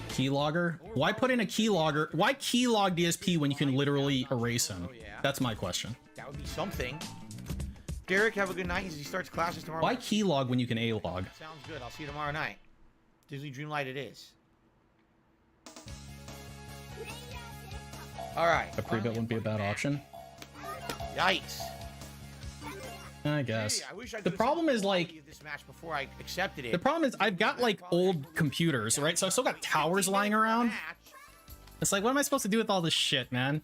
Keylogger? Why put in a keylogger? Why keylog DSP when you can literally erase him? That's my question. That would be something. Derek, have a good night as he starts classes tomorrow. Why keylog when you can A-log? Sounds good. I'll see you tomorrow night. Disney Dreamlight it is. All right. A pre-built wouldn't be a bad option. Yikes. I guess. Hey, I wish I the problem is like this match before I accepted it. the problem is I've got like old computers, right? So I've still got towers lying around. It's like, what am I supposed to do with all this shit, man?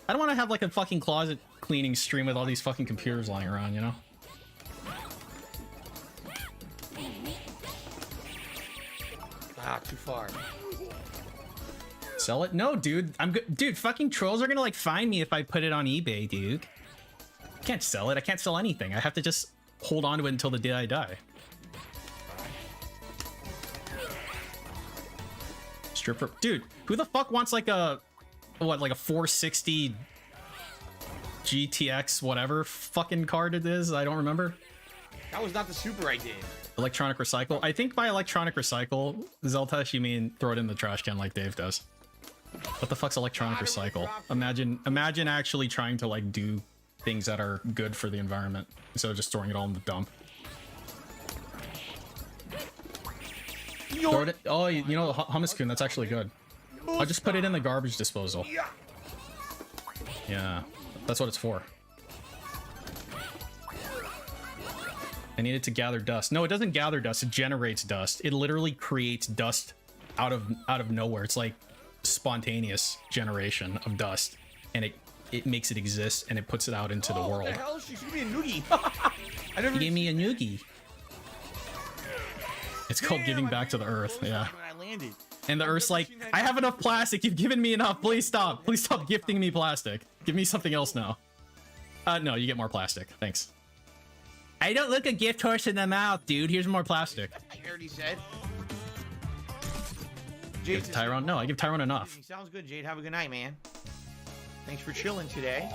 I don't want to have like a fucking closet cleaning stream with all these fucking computers lying around, you know? Ah, too far. Sell it? No, dude. I'm good. Dude, fucking trolls are gonna like find me if I put it on eBay, dude. I can't sell it. I can't sell anything. I have to just hold on to it until the day I die. Stripper. Dude, who the fuck wants like a, what, like a 460 GTX whatever fucking card it is? I don't remember. That was not the super I did. Electronic recycle. I think by electronic recycle, Zeltesh, you mean throw it in the trash can like Dave does. What the fuck's electronic recycle? Imagine actually trying to like do things that are good for the environment instead of just throwing it all in the dump. Throw it, oh, you know, hummus coon, that's actually good. I'll just put it in the garbage disposal. Yeah, that's what it's for. I need it to gather dust. No, it doesn't gather dust. It generates dust. It literally creates dust out of nowhere. It's like spontaneous generation of dust, and it makes it exist and it puts it out into the world. What the hell? She should be a noogie. He gave me a noogie. It's called giving back to the earth. Yeah. And the earth's like, I have enough plastic. You've given me enough. Please stop. Please stop gifting me plastic. Give me something else now. No, you get more plastic. Thanks. I don't look a gift horse in the mouth, dude. Here's more plastic. I already said. Give Tyrone? No, I give Tyrone enough. Sounds good, Jade. Have a good night, man. Thanks for chilling today.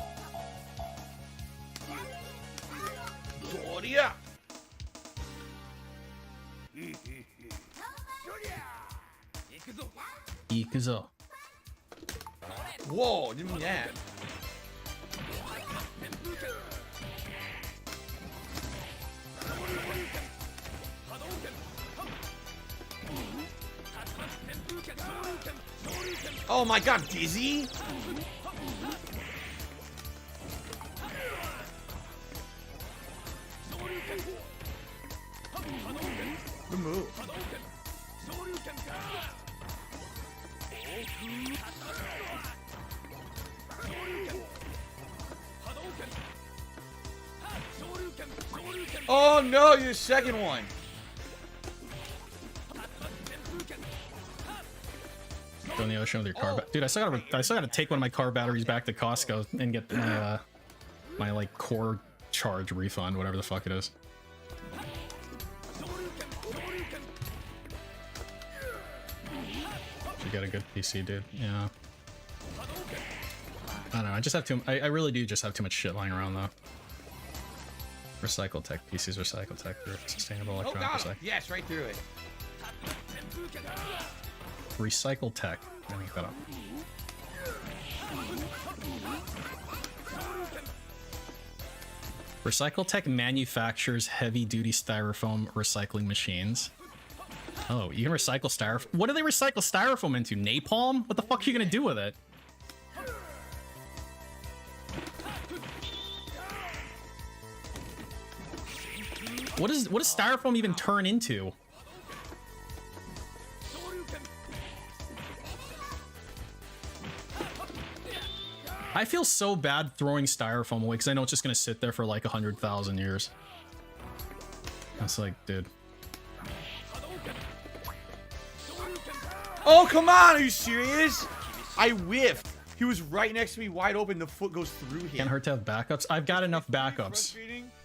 Gloria. Ikuzo. Whoa, didn't mean that. Oh my god, Dizzy? Oh no, you're the second one. Go in the ocean with your car. Dude, I still gotta take one of my car batteries back to Costco and get my my like core charge refund, whatever the fuck it is. Should get a good PC, dude. Yeah. I don't know. I just have I really do just have too much shit lying around though. Recycle tech PCs, recycle tech, sustainable electronic recycling. Yes, right through it. Recycle tech. Let me look that up. Recycle Tech manufactures heavy-duty styrofoam recycling machines. Oh, you can recycle styrofoam. What do they recycle styrofoam into? Napalm? What the fuck are you gonna do with it? What does styrofoam even turn into? I feel so bad throwing styrofoam away because I know it's just gonna sit there for like 100,000 years. That's like, dude. Oh, come on! Are you serious? I whiffed. He was right next to me, wide open. The foot goes through him. Can't hurt to have backups. I've got enough backups.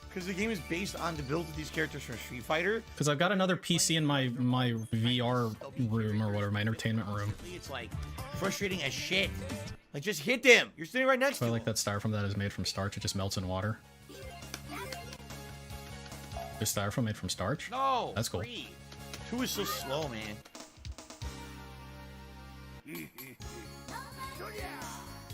Because the game is based on the build of these characters from Street Fighter. Because I've got another PC in my VR room or whatever, my entertainment room. It's like frustrating as shit. Like, just hit them. You're sitting right next to I them. like that styrofoam that is made from starch. It just melts in water. There's styrofoam made from starch? No. That's cool. 2 is so slow, man.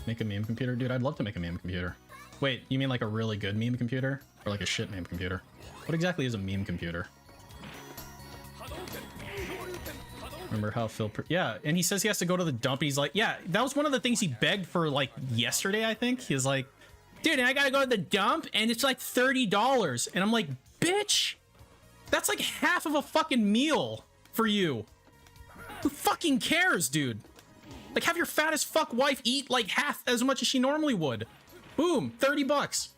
Make a meme computer? Dude, I'd love to make a meme computer. Wait, you mean like a really good meme computer? Or like a shit meme computer? What exactly is a meme computer? Remember how Phil... Yeah, and he says he has to go to the dump. He's like, yeah, that was one of the things he begged for like yesterday, I think. He was like, dude, I gotta go to the dump and it's like $30. And I'm like, bitch, that's like half of a fucking meal for you. Who fucking cares, dude? Like, have your fat as fuck wife eat like half as much as she normally would. Boom, 30 bucks.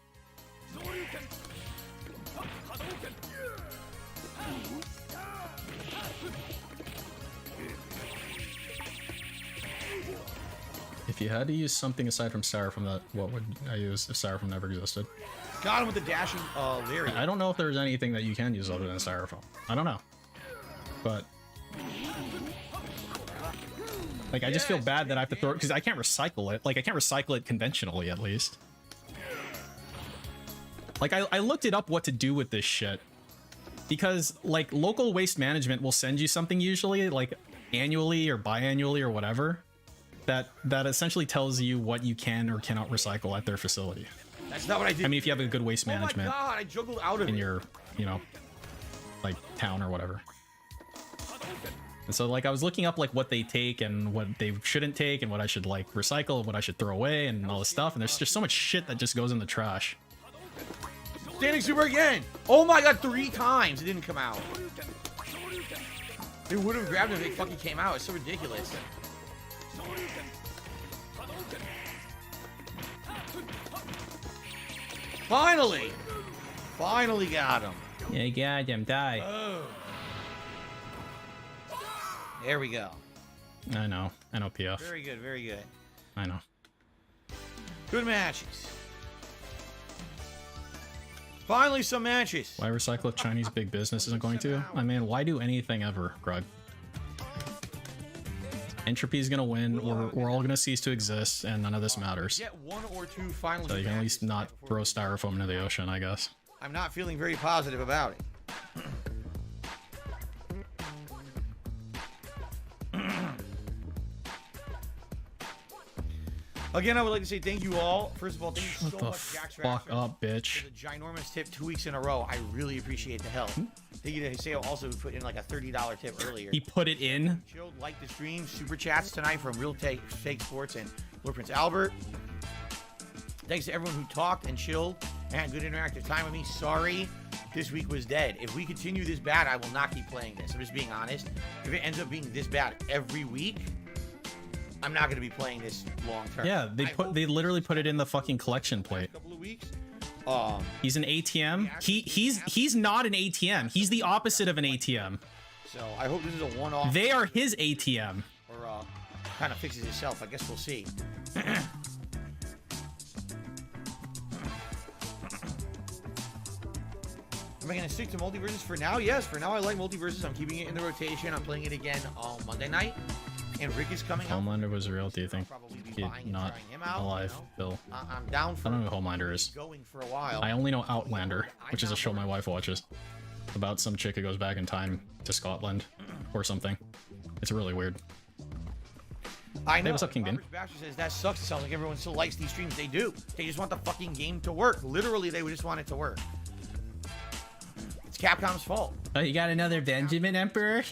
If you had to use something aside from styrofoam, what would I use if styrofoam never existed? Got him with the dashing Larry. I don't know if there's anything that you can use other than styrofoam. I don't know. But... like, I just feel bad that I have to throw it, because I can't recycle it. Like, I can't recycle it conventionally, at least. Like, I looked it up what to do with this shit. Because, like, local waste management will send you something usually, like, annually or biannually or whatever, that essentially tells you what you can or cannot recycle at their facility. That's not what I did. I mean, if you have a good waste management oh my God, I juggled out of in it. your, you know, like, town or whatever. And so, like, I was looking up, like, what they take and what they shouldn't take and what I should, like, recycle and what I should throw away and all this stuff. And there's just so much shit that just goes in the trash. Standing super again. Oh my God, 3 times it didn't come out. They would have grabbed him if it fucking came out. It's so ridiculous. Finally! Finally got him. Yeah, got him. Die. Oh. There we go. I know PF. Very good, very good. I know. Good matches. Finally, some matches. Why recycle if Chinese big business isn't going to? I mean, why do anything ever, Grug? Entropy's gonna win, we're all gonna cease to exist, and none of this matters. Get 1 or 2 finally. So you can at least not throw styrofoam into the ocean, I guess. I'm not feeling very positive about it. Again, I would like to say thank you all. First of all, thank you so much, Jax fuck up, bitch. for the ginormous tip 2 weeks in a row. I really appreciate the help. Thank you to Hiseo also, who put in like a $30 tip earlier. He put it in. Chilled, like the stream. Super chats tonight from Real Fake Sports and Lord Prince Albert. Thanks to everyone who talked and chilled and had good interactive time with me. Sorry, this week was dead. If we continue this bad, I will not keep playing this. I'm just being honest. If it ends up being this bad every week, I'm not going to be playing this long term. Yeah, they literally put it in the fucking collection plate. Couple of weeks. He's an ATM. He's not an ATM. He's the opposite of an ATM. So I hope this is a one-off. They are his ATM. Or kind of fixes itself. I guess we'll see. Am I going to stick to multiverses for now? Yes, for now I like multiverses. I'm keeping it in the rotation. I'm playing it again on Monday night. And Rick is coming out. Homelander was real, do you think? He's not alive, Bill. I'm down for I don't know who Homelander is. Going for a while. I only know Outlander, which is a show my wife watches. About some chick who goes back in time to Scotland or something. It's really weird. I know. Hey, what's up, King Bin? Robert Basher says that sucks. It sounds like everyone still likes these streams. They do. They just want the fucking game to work. Literally, they would just want it to work. It's Capcom's fault. Oh, you got another Benjamin Emperor?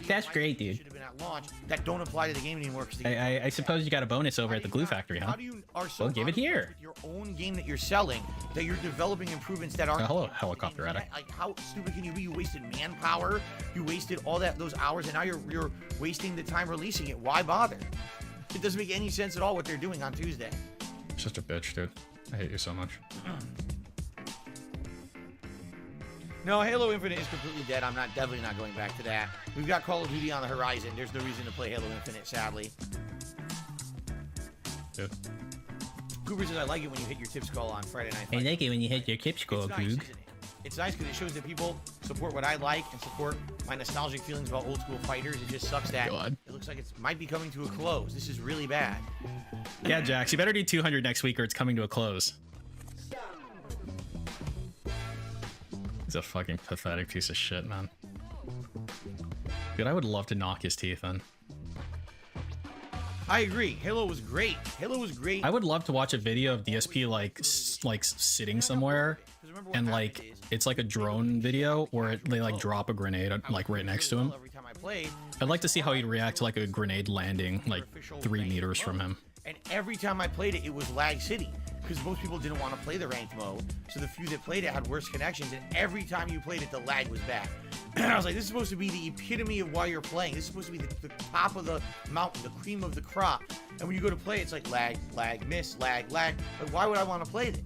That's great, dude. Should have been at launch. That don't apply to the game anymore. I suppose you got a bonus over at the Glue Factory, huh? How do you are so Well, give it here. with your own game that you're selling that you're developing improvements that aren't. Hello, helicopter addict. Like, how stupid can you be? You wasted manpower. You wasted all those hours, and now you're wasting the time releasing it. Why bother? It doesn't make any sense at all what they're doing on Tuesday. It's just a bitch, dude. I hate you so much. No, Halo Infinite is completely dead. I'm definitely not going back to that. We've got Call of Duty on the horizon. There's no reason to play Halo Infinite, sadly. Dude. Cooper says, I like it when you hit your tips call on Friday night. I like it when you hit your tips call, It's nice, isn't it? It's nice because it shows that people support what I like and support my nostalgic feelings about old school fighters. It just sucks that God. it looks like it might be coming to a close. This is really bad. Yeah, Jax, you better do 200 next week or it's coming to a close. He's a fucking pathetic piece of shit, man. Dude, I would love to knock his teeth in. I agree. Halo was great. Halo was great. I would love to watch a video of DSP like sitting somewhere and like it's like a drone video where they like drop a grenade like right next to him. Every time I played, I'd like to see how he'd react to like a grenade landing like 3 meters from him. and every time I played it, it was lag city because most people didn't want to play the ranked mode. So the few that played it had worse connections, and every time you played it, the lag was bad. I was like, this is supposed to be the epitome of why you're playing. This is supposed to be the top of the mountain, the cream of the crop. And when you go to play, it's like lag, lag, miss, lag, lag. Like, why would I want to play this?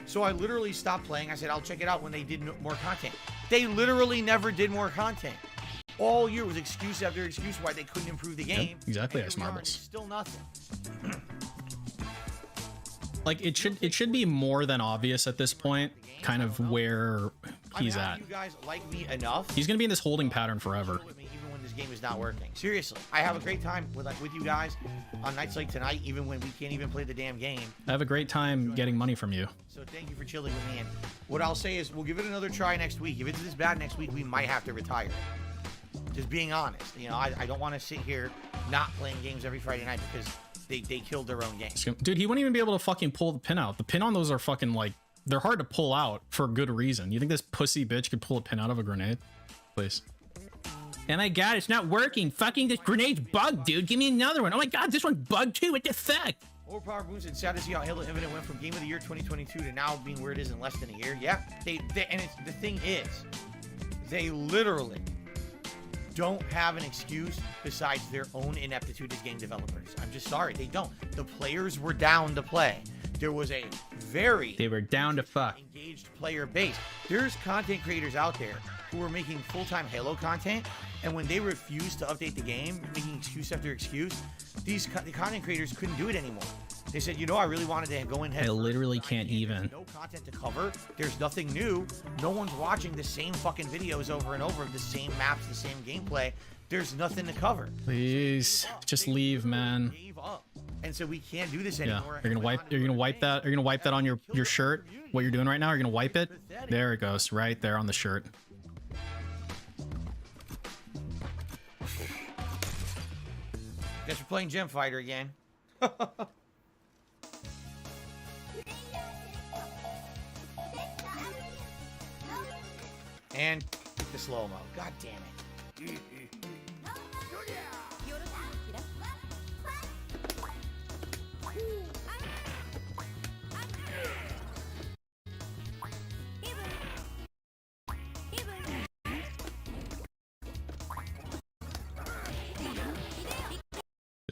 So I literally stopped playing. I said, I'll check it out when they did more content. They literally never did more content. All year was excuse after excuse why they couldn't improve the game. Yep, exactly, And Ice here we are, and Marbles. it's still nothing. Like it should be more than obvious at this point, kind of where he's how at. do you guys like me enough? He's gonna be in this holding pattern forever. With me even when this game is not working. Seriously, I have a great time with you guys on nights like tonight, even when we can't even play the damn game. I have a great time getting money from you. So thank you for chilling with me. And what I'll say is, we'll give it another try next week. If it's this bad next week, we might have to retire. Just being honest, you know, I don't want to sit here not playing games every Friday night because they killed their own game. Dude, he wouldn't even be able to fucking pull the pin out. The pin on those are fucking like, they're hard to pull out for a good reason. You think this pussy bitch could pull a pin out of a grenade? Please. Oh my god, it's not working. Fucking this grenade's bugged, dude. Give me another one. Oh my god, this one's bugged too. What the fuck? Overpower Boons, it's sad to see how Halo Infinite went from Game of the Year 2022 to now being where it is in less than a year. Yeah, and the thing is, they literally don't have an excuse besides their own ineptitude as game developers. I'm just sorry, they don't. The players were down to play. There was a They were down to fuck. engaged player base. There's content creators out there who are making full-time Halo content, and when they refuse to update the game, making excuse after excuse, the content creators couldn't do it anymore. They said, you know, I really wanted to go in head. I literally can't even. There's no content to cover. There's nothing new. No one's watching the same fucking videos over and over of the same maps, the same gameplay. There's nothing to cover. Please, just leave, man. Gave up. And so we can't do this Yeah, anymore. you're gonna wipe that. You're gonna wipe that on your shirt. What you're doing right now? You're gonna wipe it. There it goes, right there on the shirt. Guess we're playing Gem Fighter again. And the slow-mo. God damn it.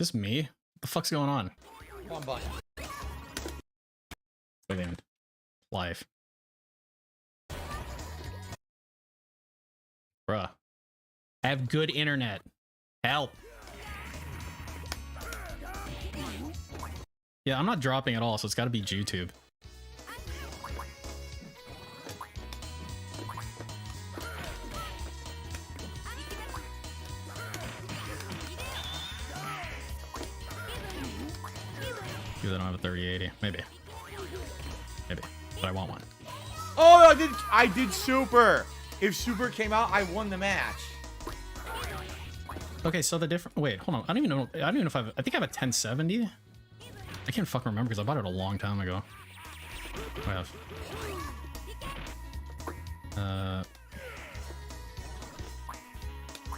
this me? What the fuck's going on? One button. Wait a minute. Live. Bruh. I have good internet. Help. Yeah, I'm not dropping at all, so it's gotta be YouTube. Because I don't have a 3080. Maybe. Maybe. But I want one. Oh, I did super. If super came out, I won the match. Okay, so the different. Wait, hold on. I don't even know. I don't even know if I think I have a 1070. I can't fucking remember because I bought it a long time ago. I have.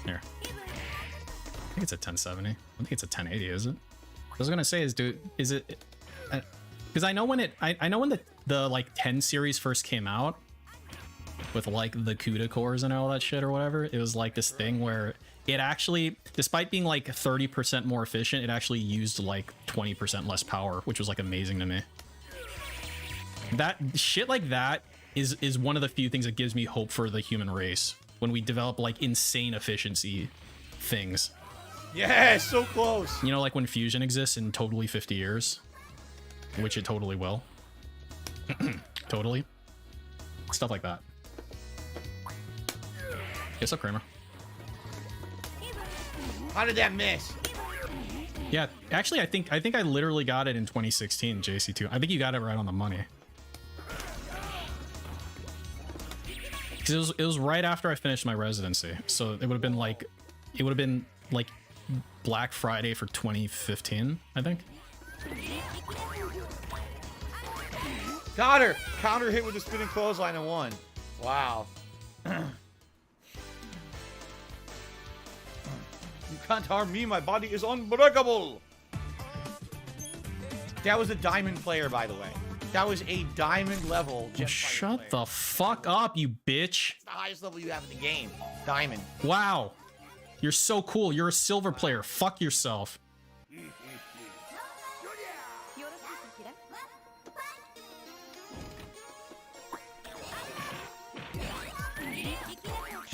Here. I think it's a 1070. I think it's a 1080, is it? I was gonna say is it? Because I know when I know when the like 10 series first came out with like the CUDA cores and all that shit or whatever. It was like this thing where it actually, despite being like 30% more efficient, it actually used like 20% less power, which was like amazing to me. That shit like that is one of the few things that gives me hope for the human race when we develop like insane efficiency things. Yeah, so close. You know, like when fusion exists in totally 50 years, which it totally will. Totally. Stuff like that. What's up, Kramer? How did that miss? Yeah, actually, I think I literally got it in 2016, JC2. I think you got it right on the money. Because it was right after I finished my residency, so it would have been like Black Friday for 2015, I think. Got her. Counter hit with a spinning clothesline and won. Wow. You can't harm me. My body is unbreakable. That was a diamond player, by the way. That was a diamond level. Shut the fuck up, you bitch. It's the highest level you have in the game. Diamond. Wow. You're so cool. You're a silver player. Fuck yourself. She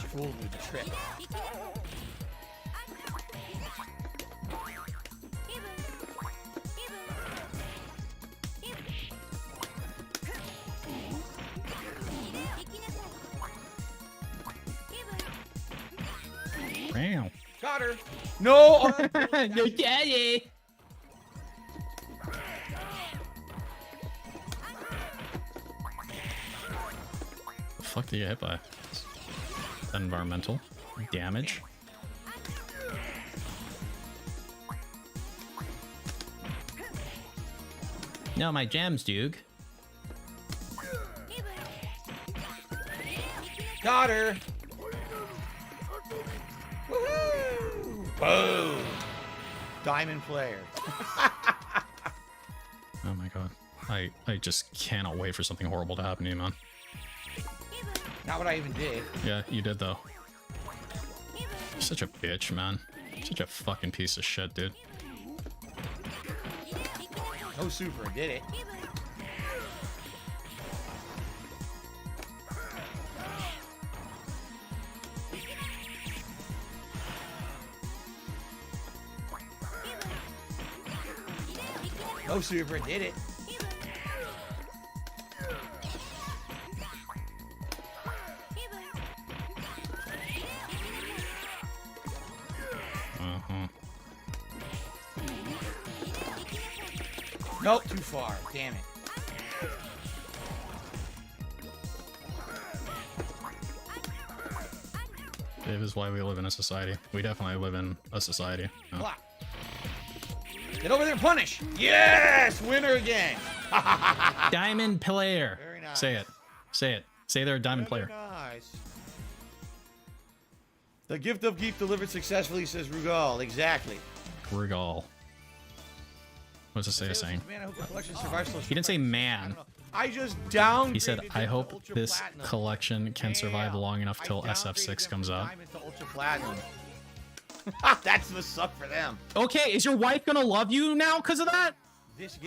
fooled me with the trick. Wow. Got her. No. No daddy. The fuck did you get hit by? Environmental damage. No, my gems, Duke. Got her. Woohoo! Boom. Diamond player. Oh my god. I just cannot wait for something horrible to happen to you, man. Not what I even did. Yeah, you did though. You're such a bitch, man. Such a fucking piece of shit, dude. No super. Did it. No super. Did it. Nope, too far. Damn it. It is why we live in a society. We definitely live in a society. Yeah. Block. Get over there and punish. Yes! Winner again. Diamond player. Very nice. Say it. Say it. Say they're a diamond player. Nice. The gift of geek delivered successfully, says Rugal. Exactly. Rugal. What's this say saying? Man, I hope the collection survives till He didn't say man. I just downgraded. He said, it I to hope Ultra this Platinum. collection can survive Damn. long enough till I downgraded SF6 it comes from out. Diamond to Ultra Platinum. That's the suck for them. Okay, is your wife gonna love you now because of that?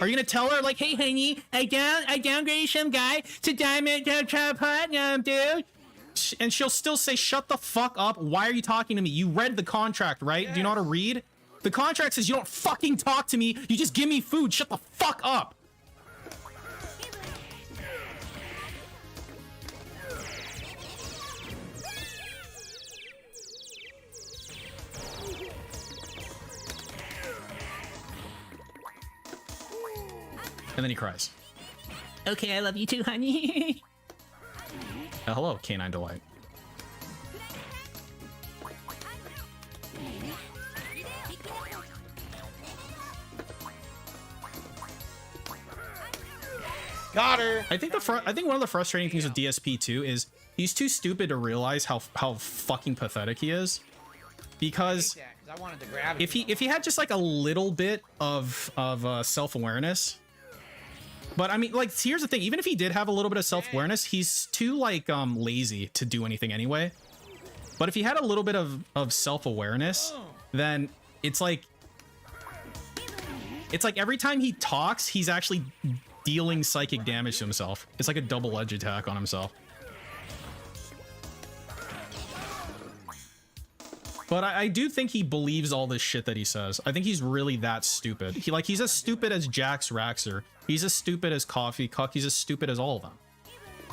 Are you gonna tell her like, hey, honey, I downgraded some guy to Diamond Platinum, dude? And she'll still say, shut the fuck up. Why are you talking to me? You read the contract, right? Yes. Do you know how to read? The contract says you don't fucking talk to me. You just give me food. Shut the fuck up. And then he cries. Okay, I love you too, honey. Hello, Canine Delight. Got her. I think one of the frustrating things with DSP too is he's too stupid to realize how fucking pathetic he is. Because I wanted to grab it. if he had just like a little bit of self-awareness. But I mean, like, here's the thing. Even if he did have a little bit of self-awareness, he's too, like, lazy to do anything anyway. But if he had a little bit of self-awareness, then it's like every time he talks, he's actually dealing psychic damage to himself. It's like a double-edged attack on himself. But I do think he believes all this shit that he says. I think he's really that stupid. He's as stupid as Jax Raxer. He's as stupid as Coffee Cuck. He's as stupid as all of them.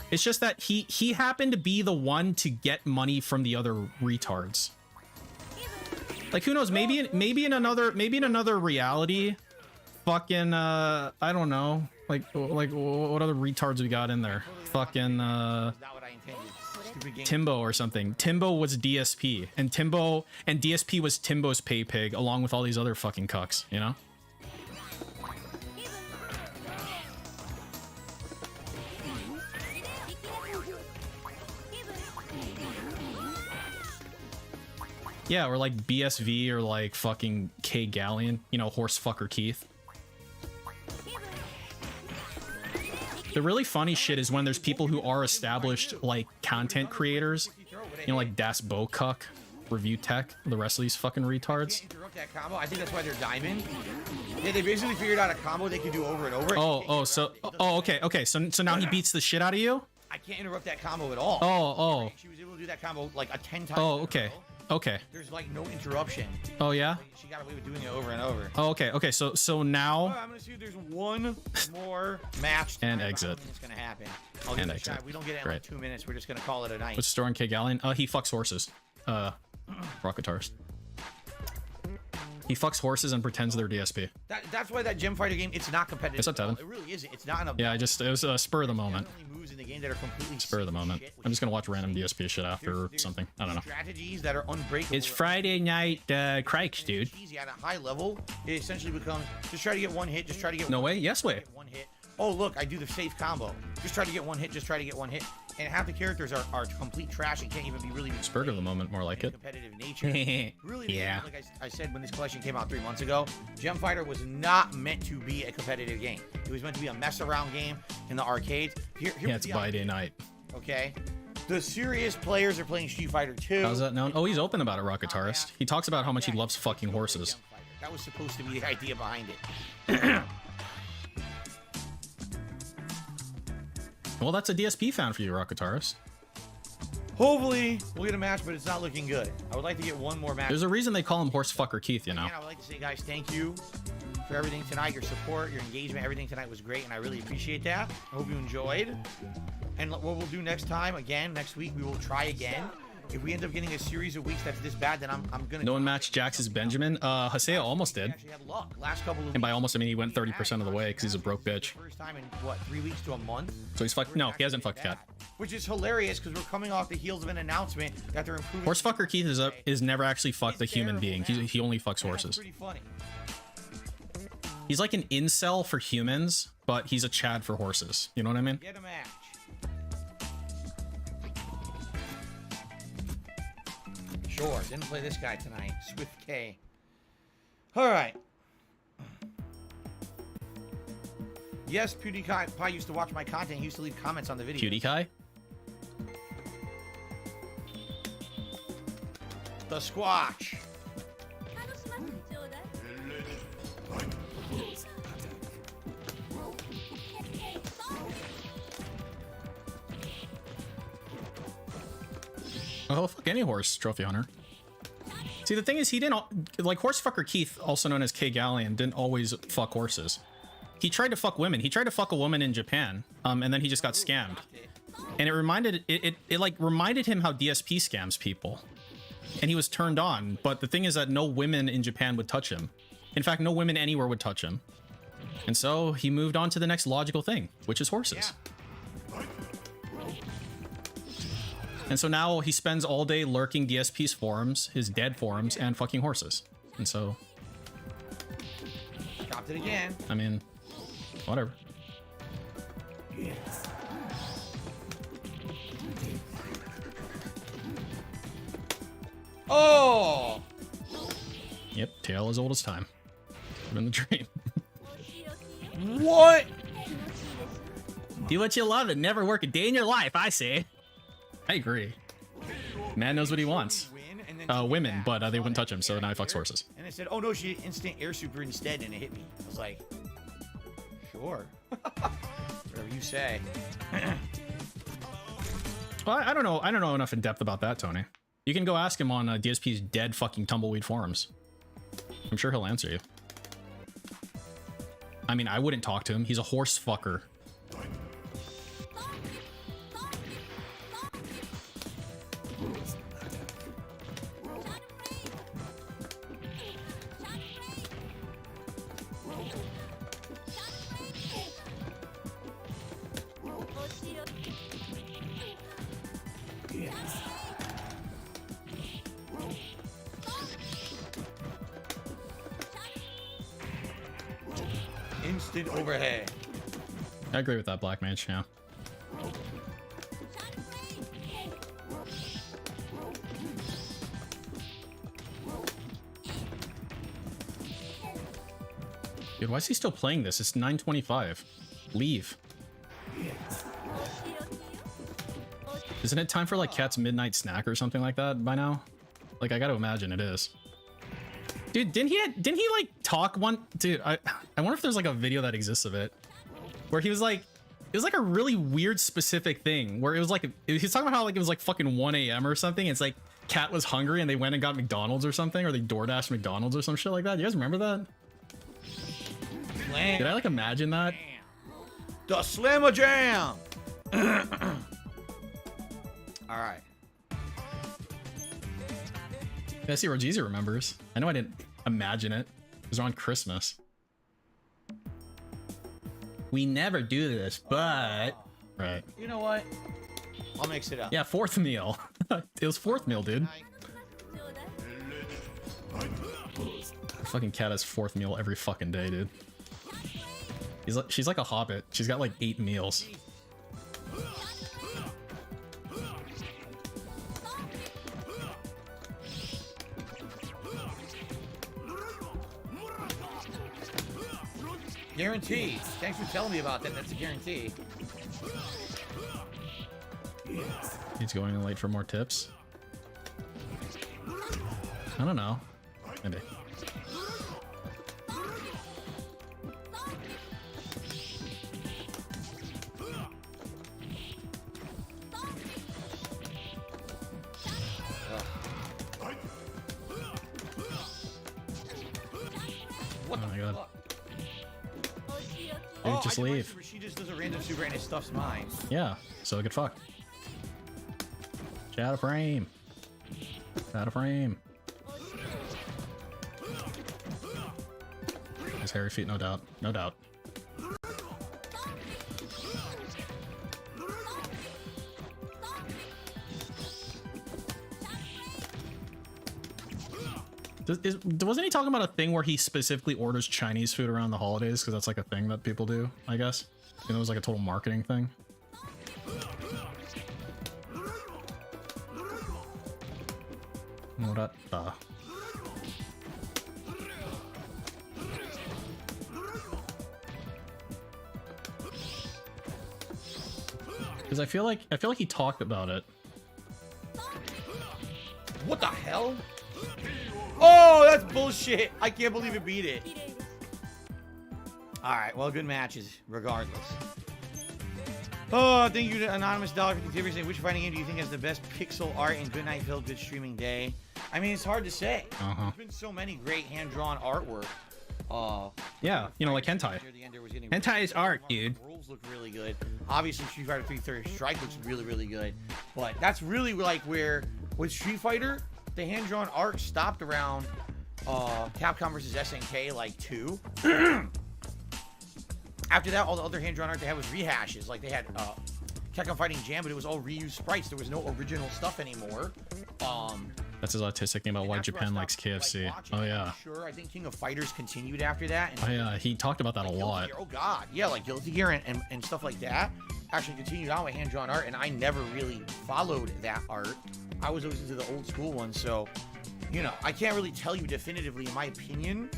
It's just that he happened to be the one to get money from the other retards. Like, who knows? Maybe in another reality, fucking I don't know. Like what other retards we got in there? Fucking Timbo or something. Timbo was DSP, and DSP was Timbo's pay pig, along with all these other fucking cucks, you know? Yeah, or like BSV or like fucking K Galleon, you know, horse fucker Keith. The really funny shit is when there's people who are established, like, content creators, you know, like Das Bocuck, Review Tech, the rest of these fucking retards. Interrupt that combo. I think that's why they're diamond. Yeah, they basically figured out a combo they can do over and over. Okay. So now he beats the shit out of you? I can't interrupt that combo at all. Oh. She was able to do that combo like 10 times. Oh, okay. Okay. There's like no interruption. Oh, yeah? She got away with doing it over and over. Oh, okay. So now... I'm gonna see if there's one more match. And exit. It's gonna happen. And exit. We don't get it in like 2 minutes. We're just gonna call it a night. What's the story on K Galleon? He fucks horses. Rocketars. He fucks horses and pretends they're DSP. That's why that gym fighter game, it's not competitive. It's up, Tevin. It really isn't. It's not an Yeah, it was a spur of the moment. moves in the game that are completely Spur of the moment. I'm just gonna watch random DSP shit after something. I don't know. Strategies that are unbreakable. It's Friday night crikes, dude. Easy at a high level. It essentially becomes just try to get one hit. Just try to get No way. Yes way. one hit. Oh look, I do the safe combo. Just try to get one hit. Just try to get one hit. And half the characters are complete trash and can't even be really Spur of the moment, more like it. competitive nature. Really, Yeah. like I said when this collection came out 3 months ago, Gem Fighter was not meant to be a competitive game. It was meant to be a mess around game in the arcades. Here Yeah, it's by day night. Okay. The serious players are playing Street Fighter 2. How's that known? Oh, he's open about it, Rocketarist. He talks about how much he loves fucking horses. That was supposed to be the idea behind it. Well, that's a DSP fan for you, Rocketarist. Hopefully, we'll get a match, but it's not looking good. I would like to get one more match. There's a reason they call him Horsefucker Keith, you know? And I would like to say, guys, thank you for everything tonight. Your support, your engagement, everything tonight was great, and I really appreciate that. I hope you enjoyed. And what we'll do next time, again, next week, we will try again. If we end up getting a series of weeks that's this bad, then I'm gonna. No one matched Jax's Benjamin. Hasea almost did. Actually had luck. Last couple of And by almost, I mean he went 30% of the way because he's a broke bitch. First time in what, 3 weeks to a month? So he's fucked. No, he hasn't fucked Cat. Which is hilarious because we're coming off the heels of an announcement that they're improving. Horsefucker Keith is never actually fucked a human being. He only fucks horses. Pretty funny. He's like an incel for humans, but he's a Chad for horses. You know what I mean? Get a match. Sure, didn't play this guy tonight. Swift K. All right. Yes, PewDiePie used to watch my content. He used to leave comments on the video. PewDiePie? The Squatch. Oh, fuck any horse, trophy hunter. See, the thing is, he didn't, like, horsefucker Keith, also known as K. Gallion, didn't always fuck horses. He tried to fuck women. He tried to fuck a woman in Japan, and then he just got scammed. And it reminded, like, reminded him how DSP scams people. And he was turned on, but the thing is that no women in Japan would touch him. In fact, no women anywhere would touch him. And so he moved on to the next logical thing, which is horses. Yeah. And so now he spends all day lurking DSP's forums, his dead forums, and fucking horses. And so... Dropped it again. I mean, whatever. Yes. Oh! Yep, tale as old as time. In the dream. What? Do what you love and never work a day in your life, I say. I agree. Man knows what he wants. Women, but they wouldn't touch him, so now he fucks horses. And I said, oh no, she instant air super instead, and it hit me. I was like, sure. Whatever you say. Well, I don't know. I don't know enough in depth about that, Tony. You can go ask him on DSP's dead fucking tumbleweed forums. I'm sure he'll answer you. I mean, I wouldn't talk to him. He's a horse fucker. Instant overhead. I agree with that, Black Mage, yeah. Dude, why is he still playing this? It's 9:25. Leave. Isn't it time for like Cat's midnight snack or something like that by now? Like, I gotta imagine it is. Dude, didn't he like talk one? Dude, I wonder if there's like a video that exists of it where he was like, it was like a really weird specific thing where it was like, he was talking about how like it was like fucking 1 a.m. or something. It's like Cat was hungry and they went and got McDonald's or something, or they DoorDash McDonald's or some shit like that. You guys remember that? Did I like imagine that? The Slammer Jam. All right. I see Rogeezy remembers. I know I didn't imagine it. It was on Christmas. We never do this, but... Right. You know what? I'll mix it up. Yeah, fourth meal. It was fourth meal, dude. Fucking Cat has fourth meal every fucking day, dude. She's like a hobbit. She's got like 8 meals. Guarantee. Thanks for telling me about that. That's a guarantee. He's going in late for more tips. I don't know. Maybe. What Oh my the god. fuck? Dude, just I did my leave. super- She just does a random super and it stuffs mine. Yeah, so good fuck. Get out of frame. Out of frame. His hairy feet, no doubt. No doubt. Wasn't he talking about a thing where he specifically orders Chinese food around the holidays? Because that's like a thing that people do, I guess. You know, it was like a total marketing thing. What the? Because I feel like he talked about it. What the hell? Oh, that's bullshit. I can't believe it beat it. All right, well, good matches, regardless. Oh, thank you to Anonymous Dollar 50 saying, which fighting game do you think has the best pixel art and good night, Phil, good streaming day? I mean, it's hard to say. There's been so many great hand-drawn artwork. Yeah, you know, like hentai. Hentai is art, dude. The rules look really good. Obviously, Street Fighter 3 Third Strike looks really, really good. But that's really like where, with Street Fighter, the hand-drawn art stopped around Capcom versus SNK like 2. After that, all the other hand-drawn art they had was rehashes. Like they had Capcom Fighting Jam, but it was all reused sprites. There was no original stuff anymore. That's his autistic thing about why Japan likes KFC. Oh yeah. Sure, I think King of Fighters continued after that. And Oh yeah, he talked about that a lot. Oh god, yeah, like Guilty Gear and stuff like that actually continued on with hand-drawn art, and I never really followed that art. I was always into the old school one, so you know, I can't really tell you definitively in my opinion.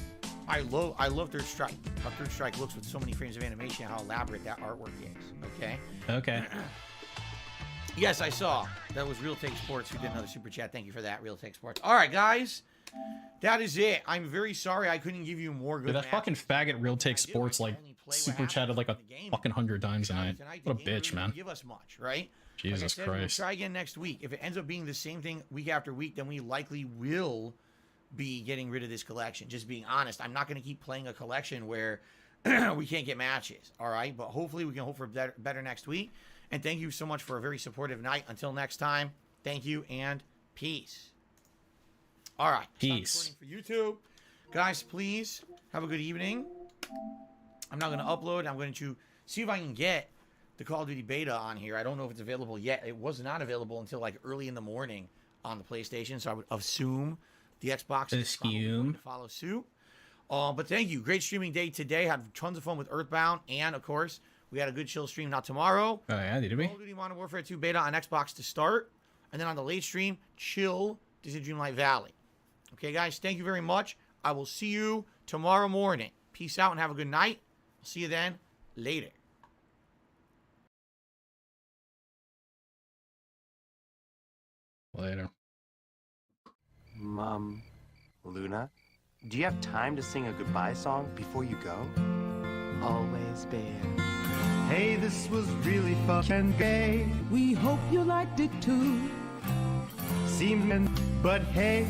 I love Third Strike. How Third Strike looks with so many frames of animation, how elaborate that artwork is. Okay. Okay. Yes, I saw. That was Real Take Sports who did another super chat. Thank you for that, Real Take Sports. All right, guys. That is it. I'm very sorry I couldn't give you more good Dude, that matches. fucking faggot Real Take Sports like super chatted like a fucking 100 times tonight. What a bitch, man. Give us much, right? Jesus like I said, Christ. We'll try again next week. If it ends up being the same thing week after week, then we likely will be getting rid of this collection. Just being honest, I'm not going to keep playing a collection where we can't get matches. All right, but hopefully we can hope for better next week. And thank you so much for a very supportive night. Until next time, thank you and peace. All right, peace. For YouTube, guys, please have a good evening. I'm not going to upload. I'm going to see if I can get the Call of Duty beta on here. I don't know if it's available yet. It was not available until like early in the morning on the PlayStation, so I would assume the Xbox is probably going to follow suit. But thank you. Great streaming day today. Had tons of fun with Earthbound, and of course, we had a good chill stream. Not tomorrow. Oh yeah, did we? Call of Duty Modern Warfare 2 beta on Xbox to start, and then on the late stream, chill Disney Dreamlight Valley. Okay, guys, thank you very much. I will see you tomorrow morning. Peace out and have a good night. I'll see you then. Later. Later. Luna, do you have time to sing a goodbye song before you go? Always Bear. Hey, this was really fun and gay. We hope you liked it too. Seemed, but hey,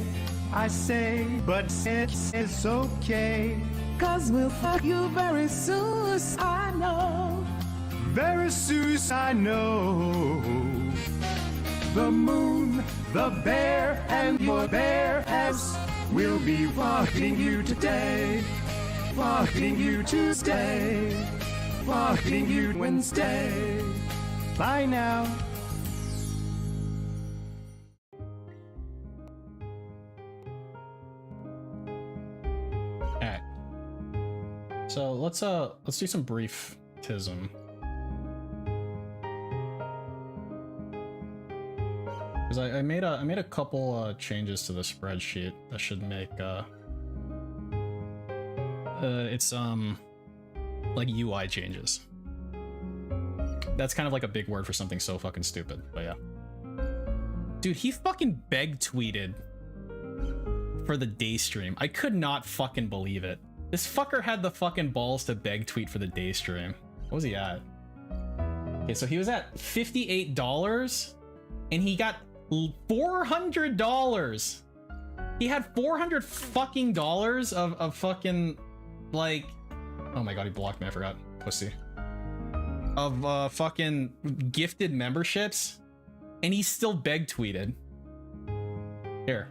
I say, but it's okay. 'Cause we'll fuck you very soon, I know. Very soon, I know. The moon, the bear, and your bear ass will be fucking you today. Fucking you Tuesday. Fucking you Wednesday. Bye now. Alright. So let's do some briefism. Because I made a couple changes to the spreadsheet that should make it's like UI changes. That's kind of like a big word for something so fucking stupid, but yeah. Dude, he fucking beg tweeted for the day stream. I could not fucking believe it. This fucker had the fucking balls to beg tweet for the day stream. What was he at? Okay, so he was at $58 and he got $400. He had $400 fucking dollars of fucking like, oh my god, he blocked me, I forgot. Pussy. Of fucking gifted memberships, and he still beg tweeted. Here.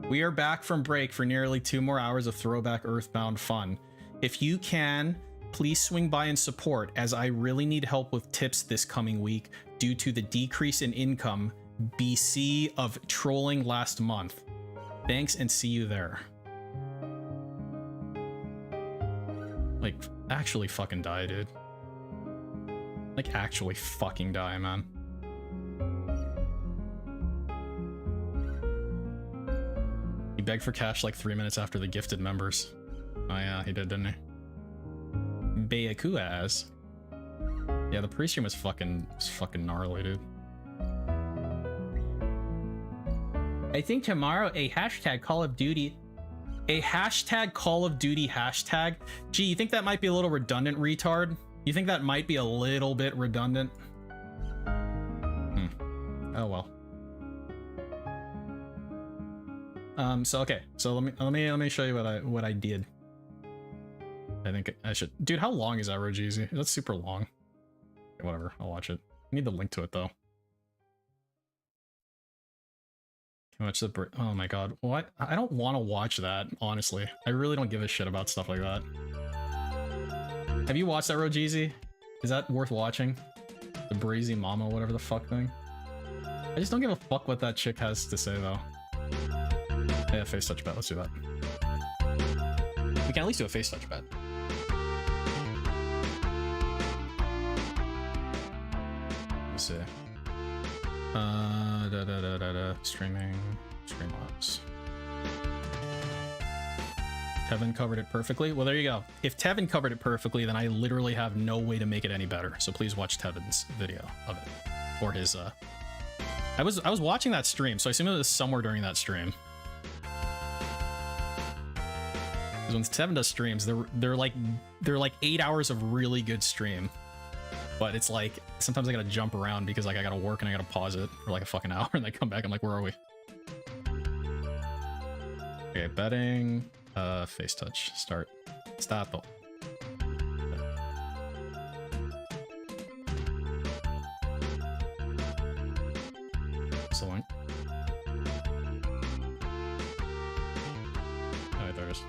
We are back from break for nearly 2 more hours of throwback Earthbound fun. If you can, please swing by and support, as I really need help with tips this coming week due to the decrease in income BC of trolling last month. Thanks and see you there. Like, actually fucking die, dude. Like, actually fucking die, man. He begged for cash like 3 minutes after the gifted members. Oh yeah, he did, didn't he? Bayakuaz. Yeah, the pre-stream was fucking gnarly, dude. I think tomorrow a hashtag Call of Duty hashtag. Gee, you think that might be a little redundant, retard? You think that might be a little bit redundant? Oh well. So okay, so let me show you what I did. I think I should. Dude, how long is that Rogeezy? That's super long. Okay, whatever, I'll watch it. I need the link to it though. Can watch the oh my god, what? I don't want to watch that, honestly. I really don't give a shit about stuff like that. Have you watched that Rogeezy? Is that worth watching? The Brazy Mama, whatever the fuck thing. I just don't give a fuck what that chick has to say though. Yeah, face touch bet. Let's do that. We can at least do a face touch bet. Let's see. Streaming. Streamlabs. Tevin covered it perfectly. Well, there you go. If Tevin covered it perfectly, then I literally have no way to make it any better. So please watch Tevin's video of it. Or his, I was watching that stream, so I assume it was somewhere during that stream. Because when Tevin does streams, they're like 8 hours of really good stream. But it's like, sometimes I gotta jump around because like I gotta work and I gotta pause it for like a fucking hour and then come back. I'm like, where are we? Okay, betting, face touch, start, stato. So long. Oh, there it is.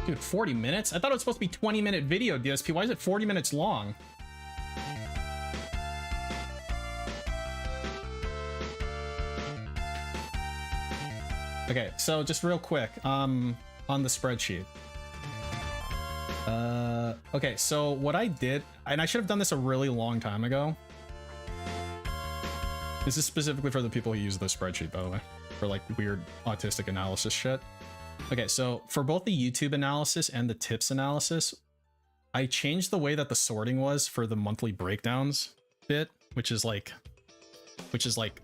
Dude, 40 minutes? I thought it was supposed to be 20-minute video, DSP. Why is it 40 minutes long? Okay, so just real quick, on the spreadsheet. Okay, so what I did, and I should have done this a really long time ago. This is specifically for the people who use the spreadsheet, by the way, for like weird autistic analysis shit. Okay, so for both the YouTube analysis and the tips analysis, I changed the way that the sorting was for the monthly breakdowns bit, which is like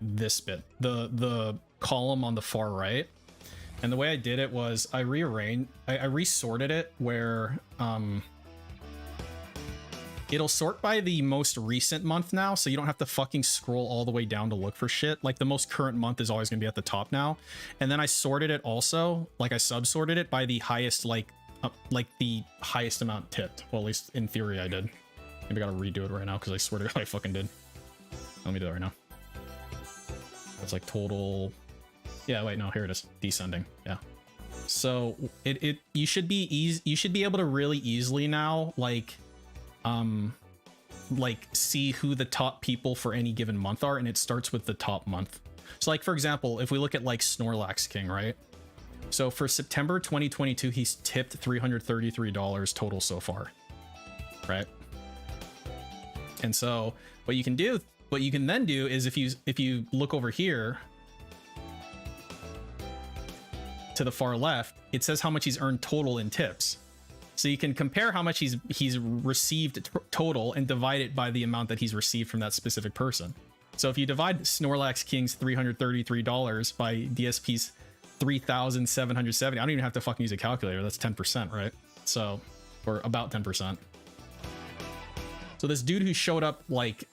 this bit, the column on the far right. And the way I did it was I resorted it where it'll sort by the most recent month now, so you don't have to fucking scroll all the way down to look for shit. Like the most current month is always gonna be at the top now. And then I sorted it also, like I sub-sorted it by the highest, like the highest amount tipped. Well, at least in theory I did. Maybe I gotta redo it right now because I swear to God I fucking did. Let me do it right now. That's like total. Yeah, wait, no, here it is. Descending. Yeah. So you should be able to really easily now like see who the top people for any given month are, and it starts with the top month. So like for example, if we look at like Snorlax King, right? So for September 2022, he's tipped $333 total so far, right? And so what you can then do is if you look over here to the far left, it says how much he's earned total in tips. So you can compare how much he's received total and divide it by the amount that he's received from that specific person. So if you divide Snorlax King's $333 by DSP's 3,770, I don't even have to fucking use a calculator. That's 10%, right? So, or about 10%. So this dude who showed up like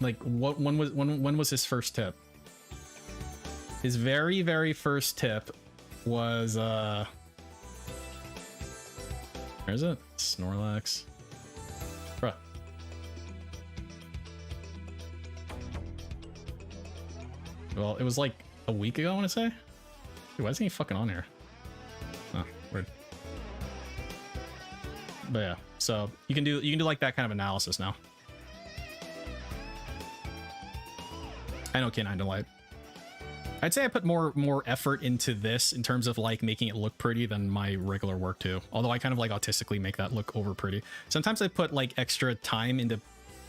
when was his first tip? His very first tip was where is it? Snorlax. Bruh. Well, it was like a week ago, I want to say. Dude, why isn't he fucking on here? Oh, weird. But yeah, so you can do like that kind of analysis now. I know K9 Delight. I'd say I put more effort into this in terms of like making it look pretty than my regular work too. Although I kind of like autistically make that look over pretty. Sometimes I put like extra time into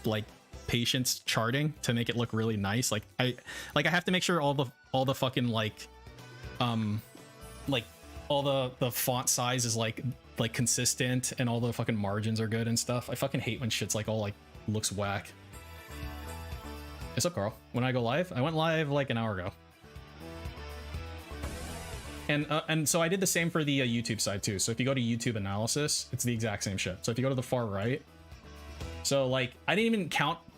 like patience charting to make it look really nice. Like I have to make sure all the fucking like all the font size is like consistent and all the fucking margins are good and stuff. I fucking hate when shit's like all like looks whack. What's up, Carl? When I go live? I went live like an hour ago. And so I did the same for the YouTube side too. So if you go to YouTube analysis, it's the exact same shit. So if you go to the far right, so like I didn't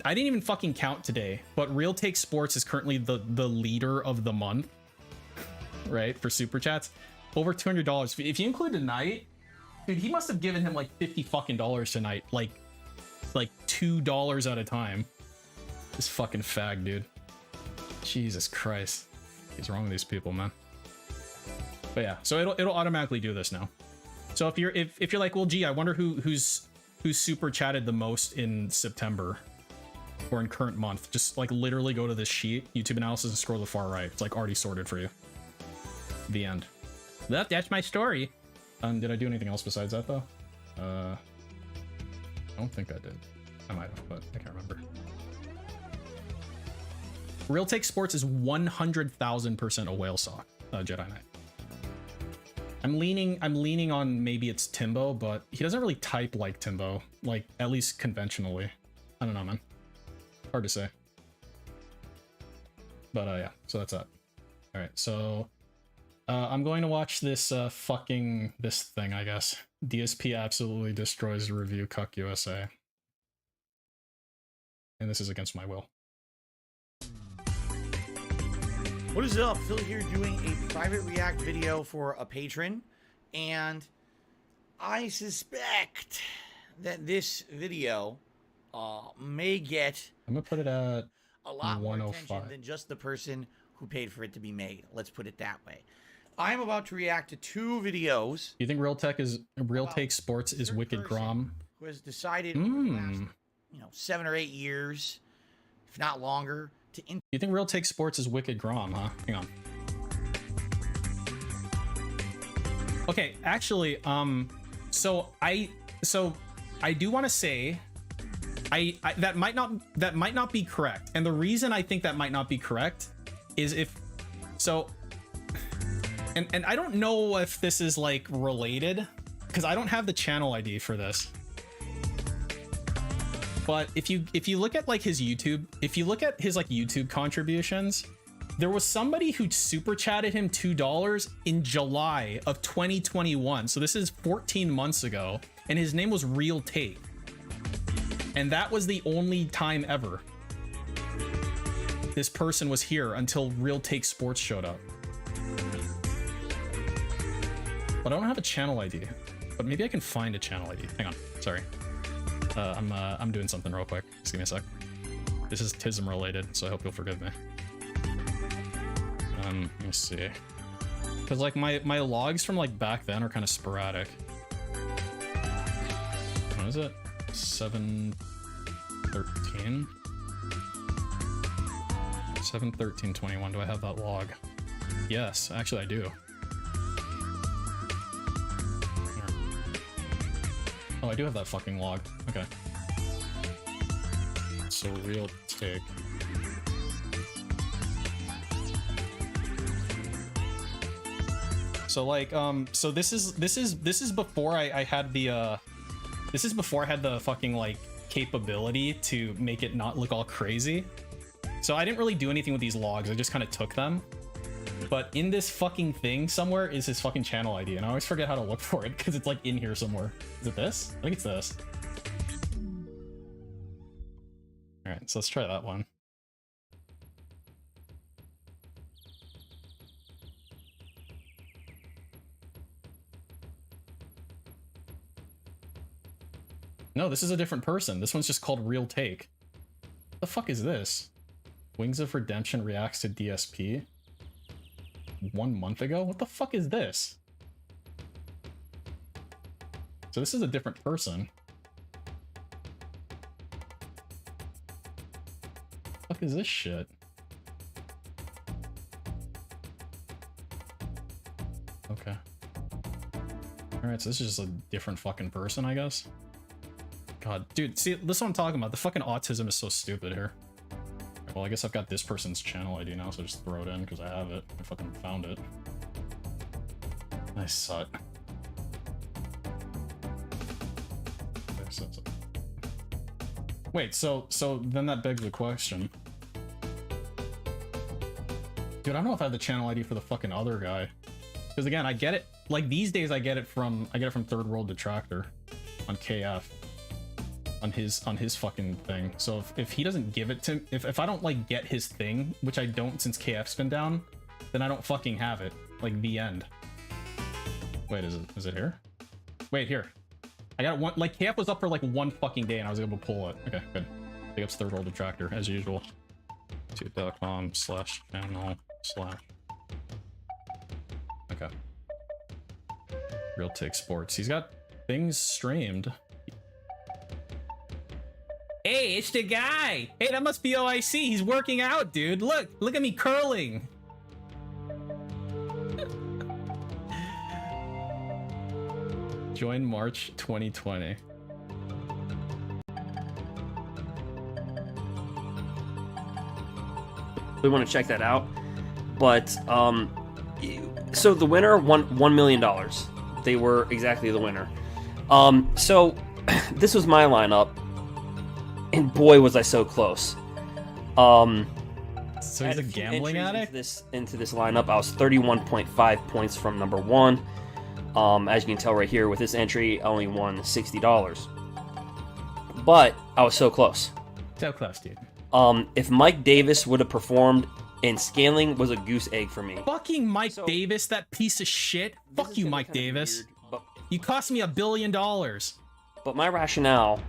even fucking count today, but Real Take Sports is currently the leader of the month, right, for super chats. Over $200. If you include tonight, dude, he must have given him like $50 fucking tonight, like $2 at a time. This fucking fag, dude. Jesus Christ, what's wrong with these people, man? But yeah, so it'll automatically do this now. So if you're like, well, gee, I wonder who's super chatted the most in September or in current month, just like literally go to this sheet, YouTube analysis, and scroll to the far right. It's like already sorted for you. The end. That's my story. Did I do anything else besides that though? I don't think I did. I might have, but I can't remember. Real Take Sports is 100,000% a whale sock, Jedi Knight. I'm leaning on maybe it's Timbo, but he doesn't really type like Timbo, like at least conventionally. I don't know, man. Hard to say. But yeah, so that's that. All right, so I'm going to watch this this thing, I guess. DSP absolutely destroys review cuck USA. And this is against my will. What is up? Phil here doing a private react video for a patron, and I suspect that this video may get I'm gonna put it at a lot more attention 105 than just the person who paid for it to be made. Let's put it that way. I'm about to react to two videos. You think Real Take Sports is Wicked Grom? Who has decided over the last, 7 or 8 years, if not longer, to You think Real Take Sports is Wicked Grom, huh? Hang on. Okay, actually, so I do want to say that might not be correct. And the reason I think that might not be correct is and I don't know if this is like related because I don't have the channel ID for this. But if you look at like his YouTube, if you look at his like YouTube contributions, there was somebody who super chatted him $2 in July of 2021. So this is 14 months ago, and his name was Real Take. And that was the only time ever this person was here until Real Take Sports showed up. But I don't have a channel ID. But maybe I can find a channel ID. Hang on, sorry. I'm doing something real quick. Just give me a sec. This is TISM related, so I hope you'll forgive me. Let me see. Because like my logs from like back then are kind of sporadic. What is it? 7/13? 7/13/21. Do I have that log? Yes, actually I do. Oh, I do have that fucking log. Okay. So Real Take. So like so this is before I had the this is before I had the fucking like capability to make it not look all crazy. So I didn't really do anything with these logs. I just kind of took them. But in this fucking thing somewhere is his fucking channel ID, and I always forget how to look for it because it's like in here somewhere. Is it this? I think it's this. All right, so let's try that one. No, this is a different person. This one's just called Real Take. What the fuck is this? Wings of Redemption reacts to DSP. 1 month ago? What the fuck is this? So this is a different person. What the fuck is this shit? Okay. Alright, so this is just a different fucking person, I guess. God, dude, see, this is what I'm talking about. The fucking autism is so stupid here. Well, I guess I've got this person's channel ID now, so just throw it in because I have it. I fucking found it. Nice suck. Wait, so then that begs the question. Dude, I don't know if I have the channel ID for the fucking other guy. Because again, I get it. Like these days, I get it from Third World Detractor on KF. On his fucking thing. So if he doesn't give it to, if I don't like get his thing, which I don't since KF's been down, then I don't fucking have it. Like the end. Wait, is it here? Wait, here. I got one. Like KF was up for like 1 fucking day and I was able to pull it. Okay, good. Big ups Third World Detractor as usual. YouTube.com/channel/ Okay. Real Take Sports. He's got things streamed. Hey, it's the guy. Hey, that must be OIC. He's working out, dude. Look at me curling. Join March 2020. We want to check that out. But so the winner won $1 million. They were exactly the winner. So this was my lineup, and boy was I so close. So he's had a few gambling entries addict? into this lineup. I was 31.5 points from number one. As you can tell right here, with this entry, I only won $60. But I was so close. So close, dude. If Mike Davis would have performed, and scaling was a goose egg for me. Fucking Mike So- Davis, that piece of shit. This Fuck is you, gonna be Mike kinda Davis. weird, but You cost me $1 billion. But my rationale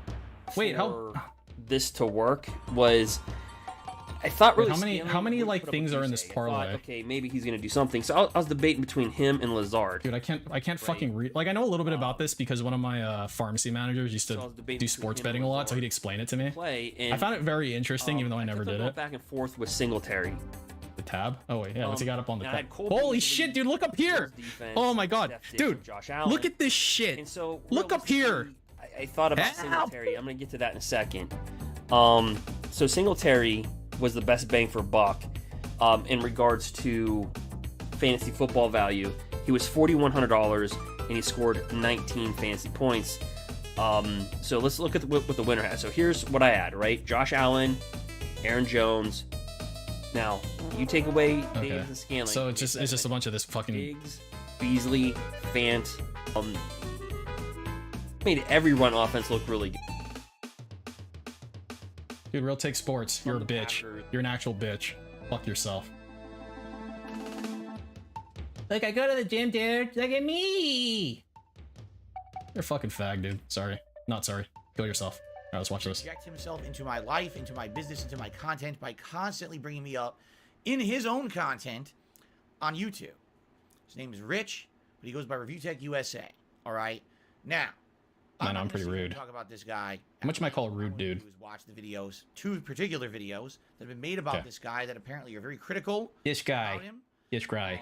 Wait, for this to work was, I thought Wait, really how many would like put up a things are in goose this egg. I thought, parlay? okay, maybe he's gonna do something. So I was debating between him and Lazard. Dude, I can't fucking read. Like I know a little bit about this because one of my pharmacy managers used So I to was debating do between sports him betting and a lot, so Lazard. he'd explain it to me. Play and I found it very interesting, even though I never kept on did going it. back and forth with Singletary. The tab? Oh wait, yeah. What's he got up on the and I tab? had Cole Holy Beasley, shit, dude! Look up here. Bills defense, Oh my god, Steph Diggs, dude! and Josh Allen. Look at this shit. And so Look up here. realistically, I thought about Help. Singletary. I'm gonna get to that in a second. So Singletary was the best bang for buck in regards to fantasy football value. He was $4,100 and he scored 19 fantasy points. So let's look at what the winner has. So here's what I had, right? Josh Allen, Aaron Jones. Now you take away Okay. Davis and Scanlon. So it's just a bunch of this fucking. Diggs, Beasley, Fant, made every run offense look really good. Dude, Real Take Sports. You're a the bitch. Packers. You're an actual bitch. Fuck yourself. Look, I go to the gym, dude. Look at me. You're a fucking fag, dude. Sorry. Not sorry. Kill yourself. Alright, let's watch this. Inject himself into my life, into my business, into my content by constantly bringing me up in his own content on YouTube. His name is Rich, but he goes by Review Tech USA. All right. Now, Man, not I'm gonna pretty sit here rude. and talk about this guy. How much am I called What rude, wanna dude? do is watch the videos, 2 particular videos that have been made about Okay. this guy that apparently are very critical This guy. about him. This guy.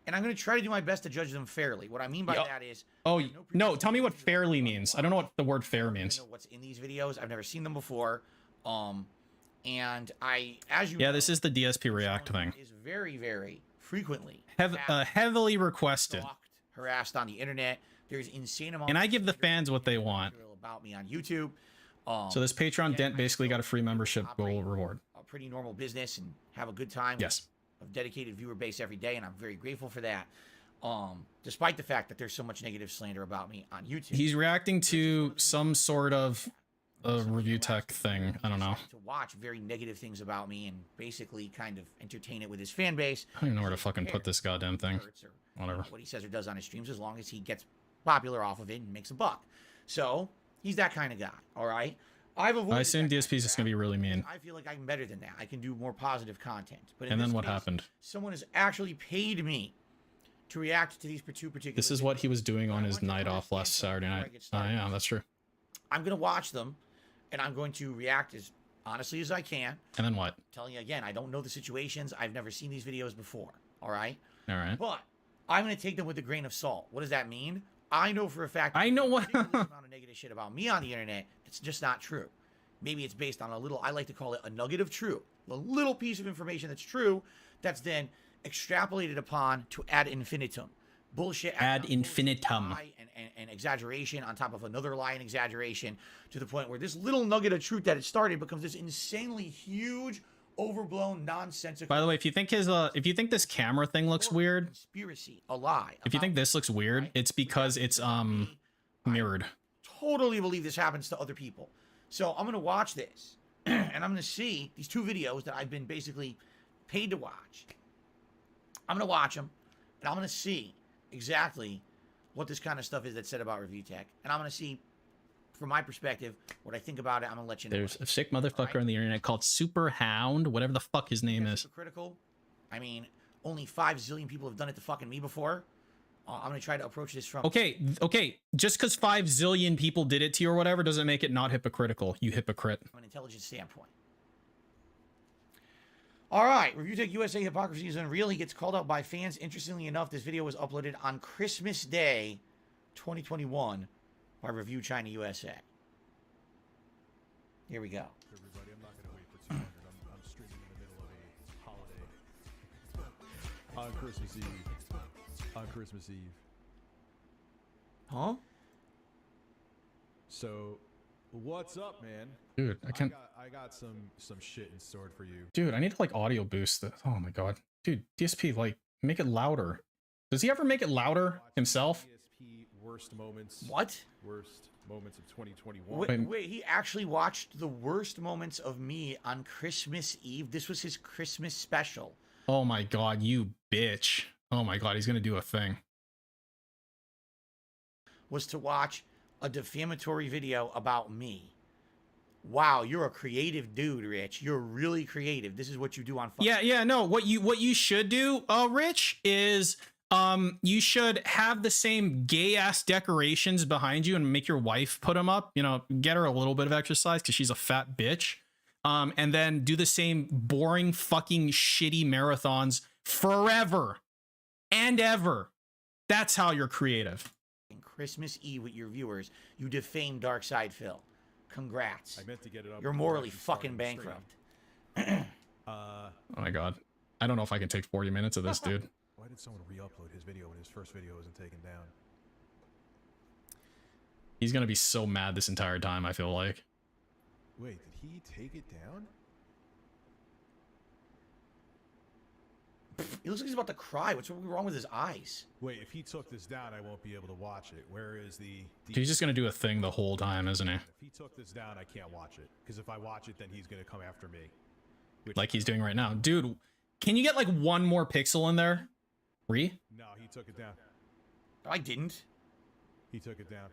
And I'm going to try to do my best to judge them fairly. What I mean by Yup. that is, Oh, there's no, tell me what preconceived fairly notions means. about I don't know what the word I fair don't means. know what's in these videos. I've never seen them before. And I, as you Yeah, know, this is the DSP React someone thing. who is very, very frequently Heavily requested. stalked, harassed on the internet. There's insane amounts. And I of give the slander fans what they want. about me on YouTube. So this Patreon again, dent I basically got a free still membership operate goal reward. a pretty normal business and have a good time. Yes. With a dedicated viewer base every day, and I'm very grateful for that. Despite the fact that there's so much negative slander about me on YouTube. He's reacting to some sort of review tech thing. I don't know. To watch very negative things about me and basically kind of entertain it with his fan base. I don't even know where to fucking put this goddamn thing. Hurts or Whatever. what he says or does on his streams, as long as he gets popular off of it and makes a buck. So he's that kind of guy. All right. I've avoided I assume that DSP is kind of just gonna be crap really mean. because I feel like I'm better than that. I can do more positive content. But in And then this what case, happened? Someone has actually paid me to react to these 2 particular. This is what he was doing videos. on I his want to night off understand last something Saturday before I night. get Oh started. yeah, that's true. I'm gonna watch them, and I'm going to react as honestly as I can. And then what? Telling you again, I don't know the situations. I've never seen these videos before. All right. All right. But I'm going to take them with a grain of salt. What does that mean? I know for a fact. I know what- there's a ridiculous amount of negative shit about me on the internet. It's just not true. Maybe it's based on a little. I like to call it a nugget of true. A little piece of information that's true. That's then extrapolated upon to ad infinitum. Bullshit. Ad infinitum. Lie and exaggeration on top of another lie and exaggeration to the point where this little nugget of truth that it started becomes this insanely huge overblown, nonsensical. By the way, if you think this camera thing looks weird, conspiracy, a lie. if you think this looks weird, it's because it's mirrored. Totally believe this happens to other people. So I'm gonna watch this, and I'm gonna see these 2 videos that I've been basically paid to watch. I'm gonna watch them, and I'm gonna see exactly what this kind of stuff is that's said about Review Tech, and I'm gonna see, from my perspective, what I think about it. I'm gonna let you know. There's a sick motherfucker on the internet called Super Hound, whatever the fuck his name is. Critical. I mean, only 5 zillion people have done it to fucking me before. I'm gonna try to approach this from. Okay. Just because 5 zillion people did it to you or whatever doesn't make it not hypocritical. You hypocrite. From an intelligence standpoint. All right, Review Tech USA hypocrisy is unreal. He gets called out by fans. Interestingly enough, this video was uploaded on Christmas Day, 2021, by Review China USA. Here we go. Everybody, I'm not gonna wait for 200. I'm streaming in the middle of a holiday on Christmas Eve. On Christmas Eve. Huh? So, what's up, man? Dude, I got some shit in store for you. Dude, I need to like audio boost this. Oh my god. Dude, DSP, like, make it louder. Does he ever make it louder himself? DSP worst moments. What? Worst moments of 2021. Wait, he actually watched the worst moments of me on Christmas Eve. This was his Christmas special. Oh my god, you bitch. Oh my god, he's gonna do a thing. Was to watch a defamatory video about me. Wow, you're a creative dude, Rich. You're really creative. This is what you do on. Yeah. No, what you should do, Rich, is you should have the same gay ass decorations behind you and make your wife put them up. You know, get her a little bit of exercise because she's a fat bitch. And then do the same boring fucking shitty marathons forever and ever. That's how you're creative. Christmas Eve with your viewers, you defame Dark Side Phil. Congrats. I meant to get it up. You're morally fucking bankrupt. Oh my god. I don't know if I can take 40 minutes of this, dude. Why did someone re-upload his video when his first video wasn't taken down? He's gonna be so mad this entire time, I feel like. Wait, did he take it down? He looks like he's about to cry. What's wrong with his eyes? Wait, if he took this down, I won't be able to watch it. Where is the... He's just gonna do a thing the whole time, isn't he? If he took this down, I can't watch it. Because if I watch it, then he's gonna come after me. Like he's doing right now. Dude, can you get like one more pixel in there? Re? No, he took it down. I didn't. He took it down.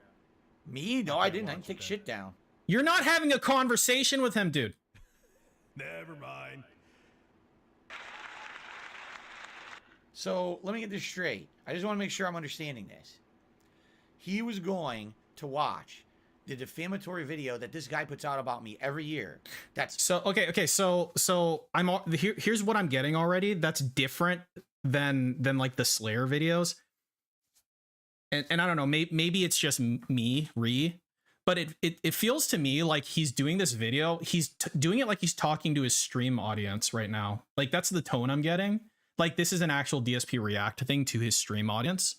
Me? No, I didn't. I didn't take shit down. You're not having a conversation with him, dude. Never mind. So let me get this straight. I just want to make sure I'm understanding this. He was going to watch the defamatory video that this guy puts out about me every year. That's so okay. So here's what I'm getting already. That's different than like the Slayer videos. And I don't know. Maybe it's just me, but it feels to me like he's doing this video. He's doing it like he's talking to his stream audience right now. Like that's the tone I'm getting. Like this is an actual DSP react thing to his stream audience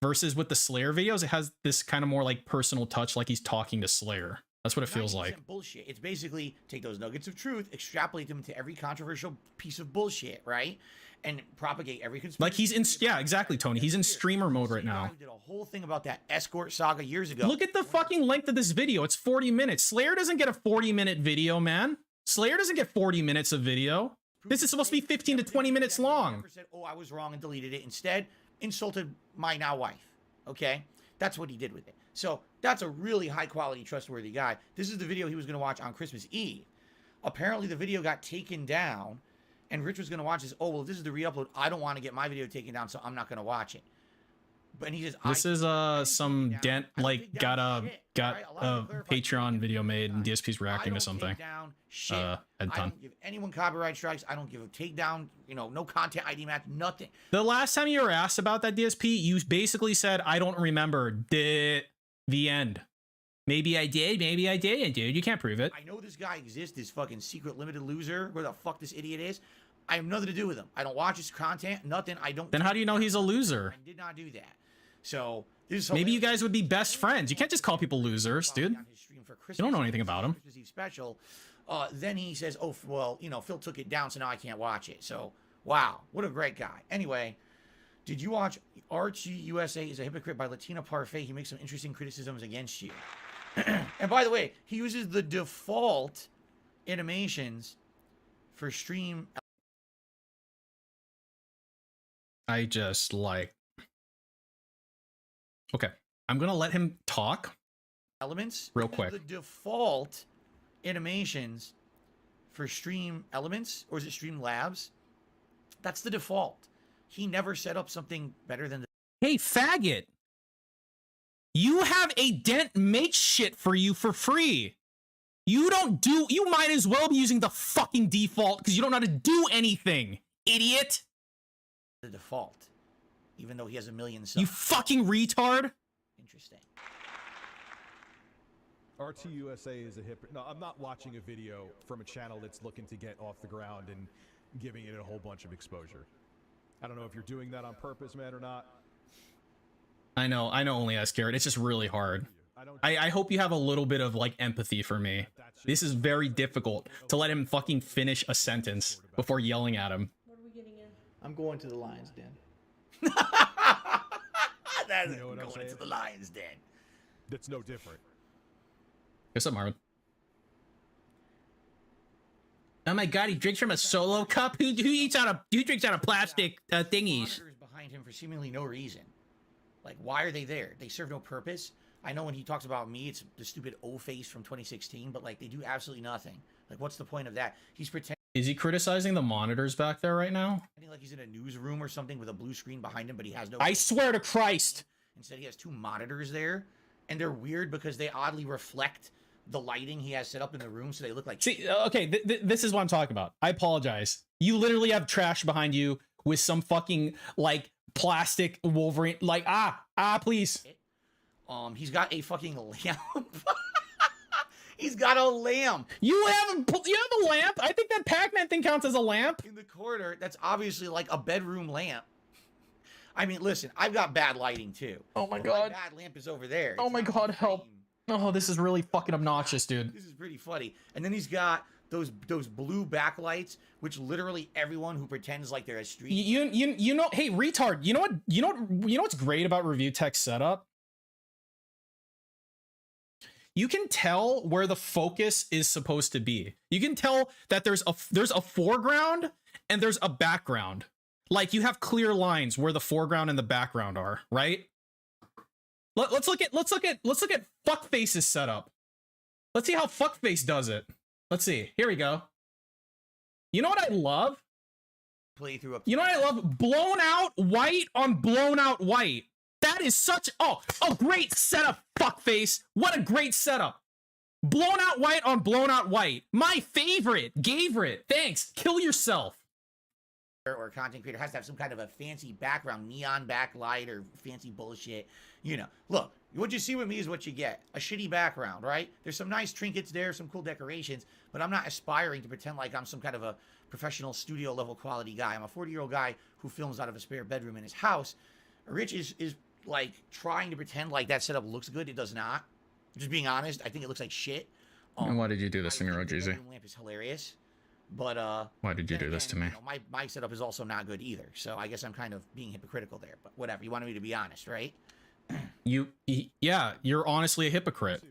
versus with the Slayer videos. It has this kind of more like personal touch, like he's talking to Slayer. That's what it feels like. Bullshit. It's basically take those nuggets of truth, extrapolate them to every controversial piece of bullshit, right? And propagate every conspiracy. Like he's in, yeah, exactly, Tony. He's in streamer mode right now. Did a whole thing about that escort saga years ago. Look at the fucking length of this video. It's 40 minutes. Slayer doesn't get a 40-minute video, man. Slayer doesn't get 40 minutes of video. This is supposed to be 15 to 20 minutes long. Said, oh, I was wrong and deleted it. Instead, insulted my now wife. Okay? That's what he did with it. So that's a really high quality, trustworthy guy. This is the video he was going to watch on Christmas Eve. Apparently, the video got taken down, and Rich was going to watch this. Oh, well, this is the re-upload. I don't want to get my video taken down, so I'm not going to watch it. But he says, this is some dent like got a Patreon video made and DSP's reacting to something. I don't give anyone copyright strikes. I don't give a takedown, no content ID match, nothing. The last time you were asked about that DSP, you basically said, I don't remember. The end. Maybe I did, maybe I didn't, dude. You can't prove it. I know this guy exists, this fucking secret limited loser, where the fuck this idiot is. I have nothing to do with him. I don't watch his content, nothing. I don't. Then how do you know he's a loser? I did not do that. So this is maybe you guys would be best friends. You can't just call people losers, dude. You don't know anything about him. Special. Then he says, oh, well, you know, Phil took it down, so now I can't watch it. So, wow, what a great guy. Anyway, did you watch Archie USA is a Hypocrite by Latina Parfait? He makes some interesting criticisms against you. And by the way, he uses the default animations for stream. I just like... Okay, I'm gonna let him talk. Elements real quick. The default animations for Stream Elements, or is it Stream Labs? That's the default. He never set up something better than the... Hey, faggot. You have a dent makes shit for you for free. You might as well be using the fucking default because you don't know how to do anything, idiot. The default, even though he has a million subs. You fucking retard. Interesting. RTUSA is a hypocrite. No, I'm not watching a video from a channel that's looking to get off the ground and giving it a whole bunch of exposure. I don't know if you're doing that on purpose, man, or not. I know only as Garrett. It's just really hard. I hope you have a little bit of like empathy for me. This is very difficult to let him fucking finish a sentence before yelling at him. What are we getting in? I'm going to the Lions Den. That's You know what I'm going saying? into the Lions Den. That's no different. What's up, Marvin? Oh my god, he drinks from a solo cup? Who drinks out of plastic thingies? Monitors behind him for seemingly no reason. Like, why are they there? They serve no purpose. I know when he talks about me, it's the stupid O face from 2016, but like they do absolutely nothing. Like, what's the point of that? He's pretending Is he criticizing the monitors back there right now? like he's in a newsroom or something with a blue screen behind him, but he has no... I swear to Christ. Instead, he has two monitors there, and they're weird because they oddly reflect the lighting he has set up in the room, so they look like... See, okay, this is what I'm talking about. I apologize. You literally have trash behind you with some fucking, like, plastic Wolverine. Like, please. He's got a fucking lamp. He's got a lamp. You have a lamp? I think that Pac-Man thing counts as a lamp. In the corner, that's obviously like a bedroom lamp. I mean, listen, I've got bad lighting, too. Oh my My god. bad lamp is over there. Oh It's my not god, in the help. frame. Oh, this is really fucking obnoxious, dude. This is pretty funny. And then he's got those blue backlights, which literally everyone who pretends like they're a street... You know, hey, retard, you know what's great about Review Tech's setup? You can tell where the focus is supposed to be. You can tell that there's a foreground and there's a background. Like, you have clear lines where the foreground and the background are, right? Let's look at Fuckface's setup. Let's see how Fuckface does it. Let's see. Here we go. You know what I love? Playthrough up... You know what I love? Blown out white on blown out white. That is such great setup, Fuckface. What a great setup. Blown out white on blown out white. My favorite. Favorite. Thanks. Kill yourself. Or a content creator has to have some kind of a fancy background, neon backlight or fancy bullshit. You know, look, what you see with me is what you get. A shitty background, right? There's some nice trinkets there, some cool decorations, but I'm not aspiring to pretend like I'm some kind of a professional studio level quality guy. I'm a 40-year-old guy who films out of a spare bedroom in his house. Rich is like trying to pretend like that setup looks good. It does not. Just being honest, I think it looks like shit. And why did you do this to me, The Rogeezy? bedroom lamp is hilarious. But Why did you then do this to again, me? you know, my setup is also not good either. So I guess I'm kind of being hypocritical there. But whatever. You wanted me to be honest, right? Yeah, you're honestly a hypocrite.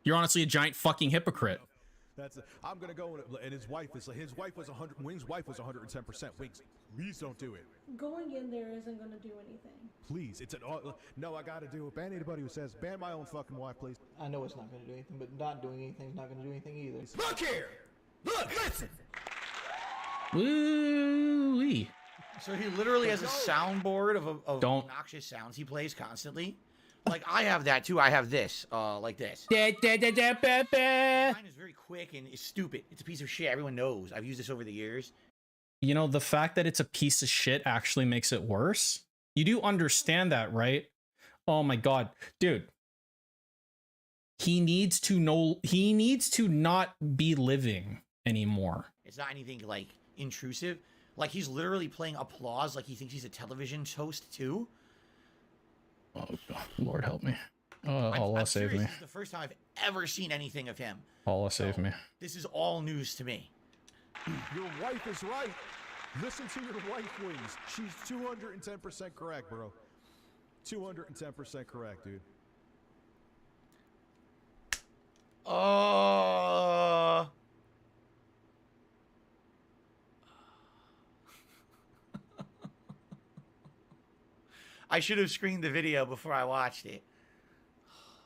You're honestly a giant fucking hypocrite. I'm gonna go and his wife was 100. Wing's wife was 110%. Wings, please don't do it. Going in there isn't gonna do anything. Please, it's an no. I gotta do it. Ban anybody who says ban my own fucking wife, please. I know it's not going to do anything, but not doing anything is not going to do anything either. Look here! Look, listen! Woo-wee. So he literally has a soundboard of Don't. obnoxious sounds he plays constantly. Like, I have that too. I have this, like this. Mine Mine is very quick and it's stupid. It's a piece of shit. Everyone knows. I've used this over the years. You know, the fact that it's a piece of shit actually makes it worse. You do understand that, right? Oh my god. Dude. He needs to not be living anymore. It's not anything, like, intrusive. Like, he's literally playing applause like he thinks he's a television host too. Oh, God, Lord help me. Allah save serious. me. This is the first time I've ever seen anything of him. Allah save me. This is all news to me. Your wife is right. Listen to your wife, Wings. She's 210% correct, bro. 210% correct, dude. I should have screened the video before I watched it.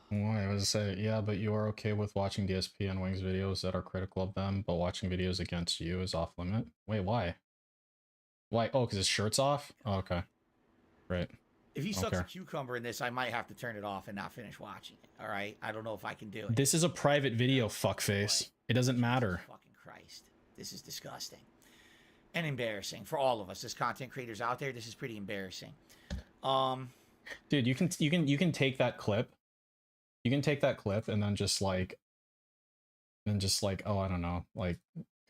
Why? I was say, yeah, but you are okay with watching DSP and Wings videos that are critical of them, but watching videos against you is off limit. Wait, why? Why? Oh, because his shirt's off? Oh, okay. Right. If he sucks Okay. a cucumber in this, I might have to turn it off and not finish watching it. All right? I don't know if I can do it. This is a private video, fuckface. It doesn't matter. Fucking Christ. This is disgusting. And embarrassing for all of us as content creators out there. This is pretty embarrassing. Dude, you can take that clip. You can take that clip and then just like, oh, I don't know, like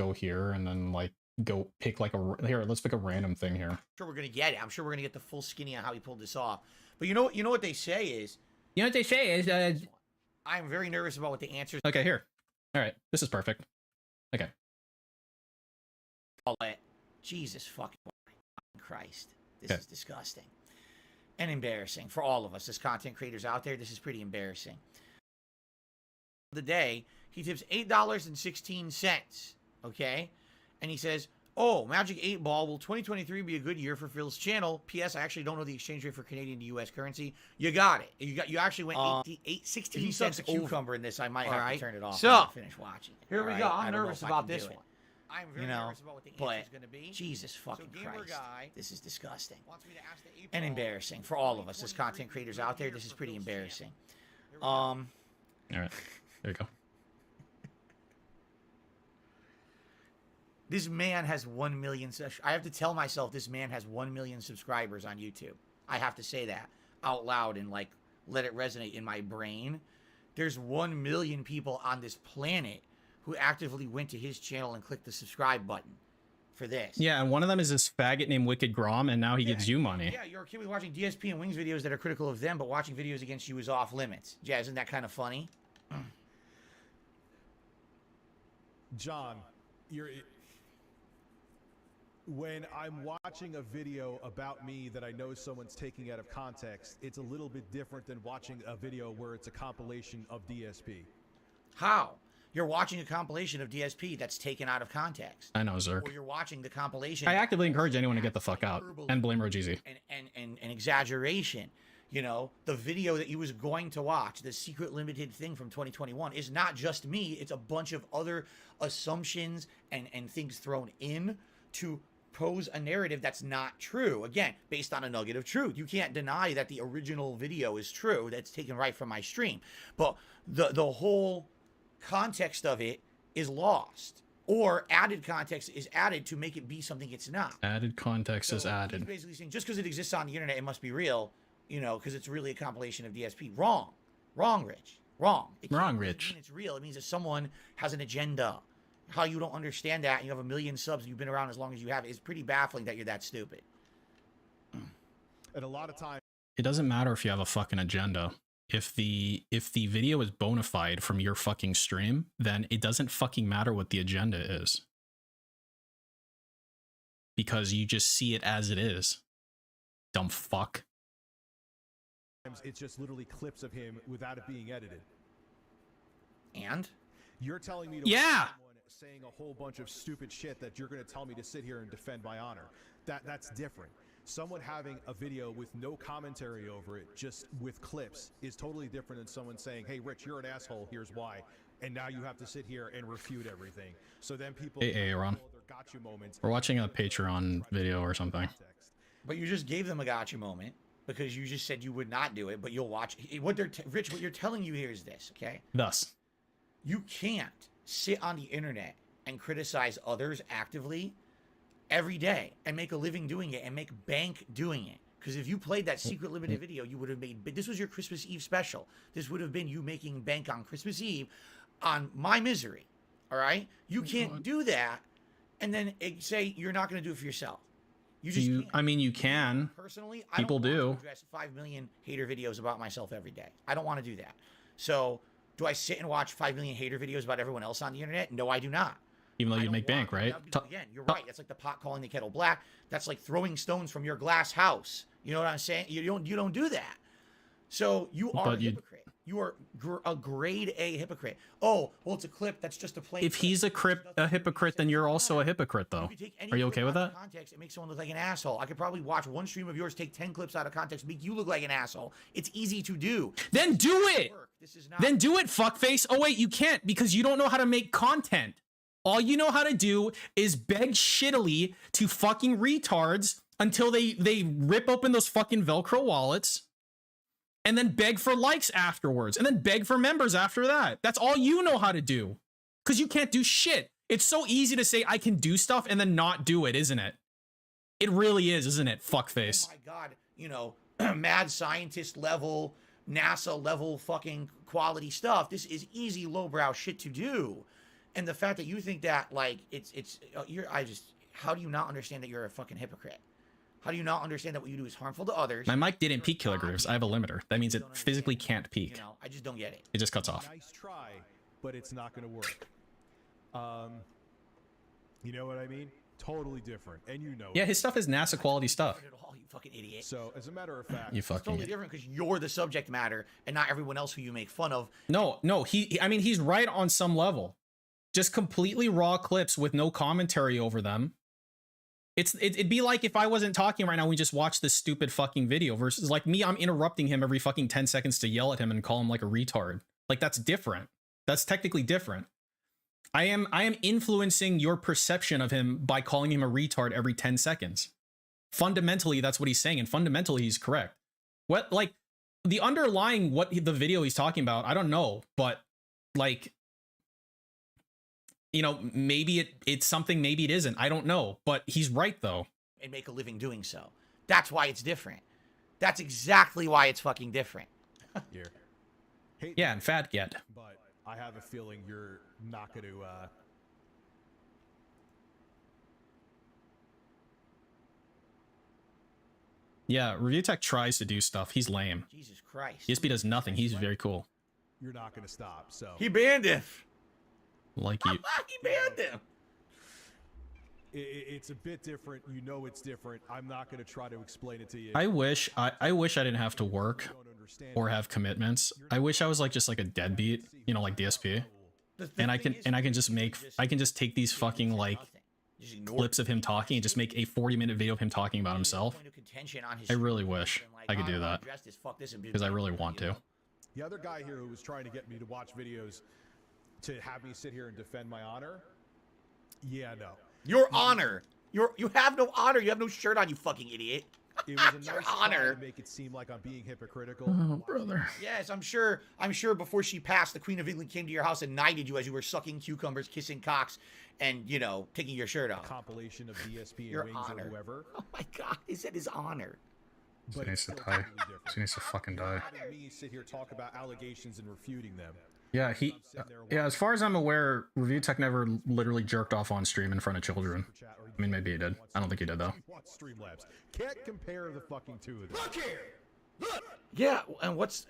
go here and then like go pick like here, let's pick a random thing here. I'm sure we're gonna get it. I'm sure we're gonna get the full skinny on how he pulled this off. But you know what they say is, I'm very nervous about what the answers. Okay, here. All right, this is perfect. Okay. Jesus fucking Christ. This is disgusting. And embarrassing for all of us as content creators out there. This is pretty embarrassing. The day, he tips $8.16, okay? And he says, oh, Magic 8 Ball, will 2023 be a good year for Phil's channel? P.S. I actually don't know the exchange rate for Canadian to U.S. currency. You got it. You actually went 16 cents a cucumber in this. I might have to turn it off and finish watching it. Here we go. I'm nervous about this one. I'm very nervous about what the answer is going to be. Jesus fucking Christ. This is disgusting. And embarrassing for all of us as content creators out there. This is pretty embarrassing. All right. There you go. This man has 1 million. I have to tell myself this man has 1 million subscribers on YouTube. I have to say that out loud and like let it resonate in my brain. There's 1 million people on this planet who actively went to his channel and clicked the subscribe button for this. Yeah, and one of them is this faggot named Wicked Grom, and now he gives you money. Yeah, you're okay with watching DSP and Wings videos that are critical of them, but watching videos against you is off limits. Yeah, isn't that kind of funny? John, when I'm watching a video about me that I know someone's taking out of context, it's a little bit different than watching a video where it's a compilation of DSP. How? You're watching a compilation of DSP that's taken out of context. I know, Zerk. Or you're watching the compilation. I actively encourage anyone to get the fuck out and blame Rogeezy. And exaggeration. You know, the video that you was going to watch, the secret limited thing from 2021, is not just me. It's a bunch of other assumptions and things thrown in to pose a narrative that's not true. Again, based on a nugget of truth. You can't deny that the original video is true. That's taken right from my stream. But the whole context of it is lost. Or added context is added to make it be something it's not. Added context is added. He's basically saying just because it exists on the internet, it must be real. You know, because it's really a compilation of DSP. Wrong, Rich. Wrong, Rich. It's real. It means that someone has an agenda. How you don't understand that, and you have 1 million subs, and you've been around as long as you have, is pretty baffling that you're that stupid. And a lot of times, it doesn't matter if you have a fucking agenda. If the video is bona fide from your fucking stream, then it doesn't fucking matter what the agenda is. Because you just see it as it is. Dumb fuck. it's just literally clips of him without it being edited. And? You're telling me to watch someone saying a whole bunch of stupid shit that you're going to tell me to sit here and defend my honor. That's different. Someone having a video with no commentary over it, just with clips, is totally different than someone saying, hey, Rich, you're an asshole, here's why. And now you have to sit here and refute everything. So then people... Hey, Aaron. Gotcha moments. We're watching a Patreon video or something. But you just gave them a gotcha moment because you just said you would not do it, but you'll watch. Rich, what you're telling you here is this, okay? Thus. You can't sit on the internet and criticize others actively every day and make a living doing it and make bank doing it. Because if you played that secret limited video, you would have made... This was your Christmas Eve special. This would have been you making bank on Christmas Eve on my misery, all right? You can't do that and then say you're not going to do it for yourself. You just can't. I mean, you can. Personally, I People don't do. want to address 5 million hater videos about myself every day. I don't want to do that. So, do I sit and watch 5 million hater videos about everyone else on the internet? No, I do not. Even though you make bank, right? Again, you're right. That's like the pot calling the kettle black. That's like throwing stones from your glass house. You know what I'm saying? You don't do that. So you are a hypocrite. You are a grade A hypocrite. Oh, well, it's a clip. That's just a plain. If he's a hypocrite, then you're also a hypocrite, though. Are you okay with that? Context, it makes someone look like an asshole. I could probably watch one stream of yours, take 10 clips out of context, make you look like an asshole. It's easy to do. Then do it. Then do it, fuckface. Oh wait, you can't because you don't know how to make content. All you know how to do is beg shittily to fucking retards until they rip open those fucking Velcro wallets. And then beg for likes afterwards. And then beg for members after that. That's all you know how to do. Because you can't do shit. It's so easy to say I can do stuff and then not do it, isn't it? It really is, isn't it? Fuckface. Oh my God. You know, mad scientist level, NASA level fucking quality stuff. This is easy lowbrow shit to do. And the fact that you think that, like, how do you not understand that you're a fucking hypocrite? How do you not understand that what you do is harmful to others? My mic didn't peak kilograms. I have a limiter. That means it physically can't peak. You know, I just don't get it. It just cuts off. Nice try, but it's not going to work. You know what I mean? Totally different, and you know. Yeah, his stuff is NASA quality stuff. You fucking idiot. So, as a matter of fact, You fucking it's totally different because you're the subject matter and not everyone else who you make fun of. No, I mean, he's right on some level. Just completely raw clips with no commentary over them. It'd be like if I wasn't talking right now, we just watched this stupid fucking video versus like me, I'm interrupting him every fucking 10 seconds to yell at him and call him like a retard. Like that's different. That's technically different. I am influencing your perception of him by calling him a retard every 10 seconds. Fundamentally, that's what he's saying, and fundamentally he's correct. What, like, the underlying the video he's talking about, I don't know, but like, you know, maybe it's something, maybe it isn't. I don't know, but he's right though. And make a living doing so. That's why it's different. That's exactly why it's fucking different. Yeah, and fat get. But I have a feeling you're not going to. Yeah, Review Tech tries to do stuff. He's lame. Jesus Christ. ESP does nothing. He's very cool. You're not going to stop. So he banned him. Like you. He banned him. It's a bit different. You know it's different. I'm not going to try to explain it to you. I wish I didn't have to work or have commitments. I wish I was like just like a deadbeat, you know, like DSP. And I can just take these fucking like clips of him talking and just make a 40-minute video of him talking about himself. I really wish I could do that because I really want to. The other guy here who was trying to get me to watch videos to have me sit here and defend my honor. Yeah, no. Your honor. You have no honor. You have no shirt on, you fucking idiot. It was a nice honor to make it seem like I'm being hypocritical. Oh, brother. Yes, I'm sure before she passed, the Queen of England came to your house and knighted you as you were sucking cucumbers, kissing cocks, and, you know, taking your shirt off. Compilation of DSP and Your Wings honor. or whoever. Oh my God, he said his honor. He needs to die. He needs to fucking die. Having me sit here talk about allegations and refuting them. Yeah, as far as I'm aware, Review Tech never literally jerked off on stream in front of children. I mean, maybe he did. I don't think he did, though. Streamlabs. Can't compare the fucking two of them. Look here! Look! Yeah, and what's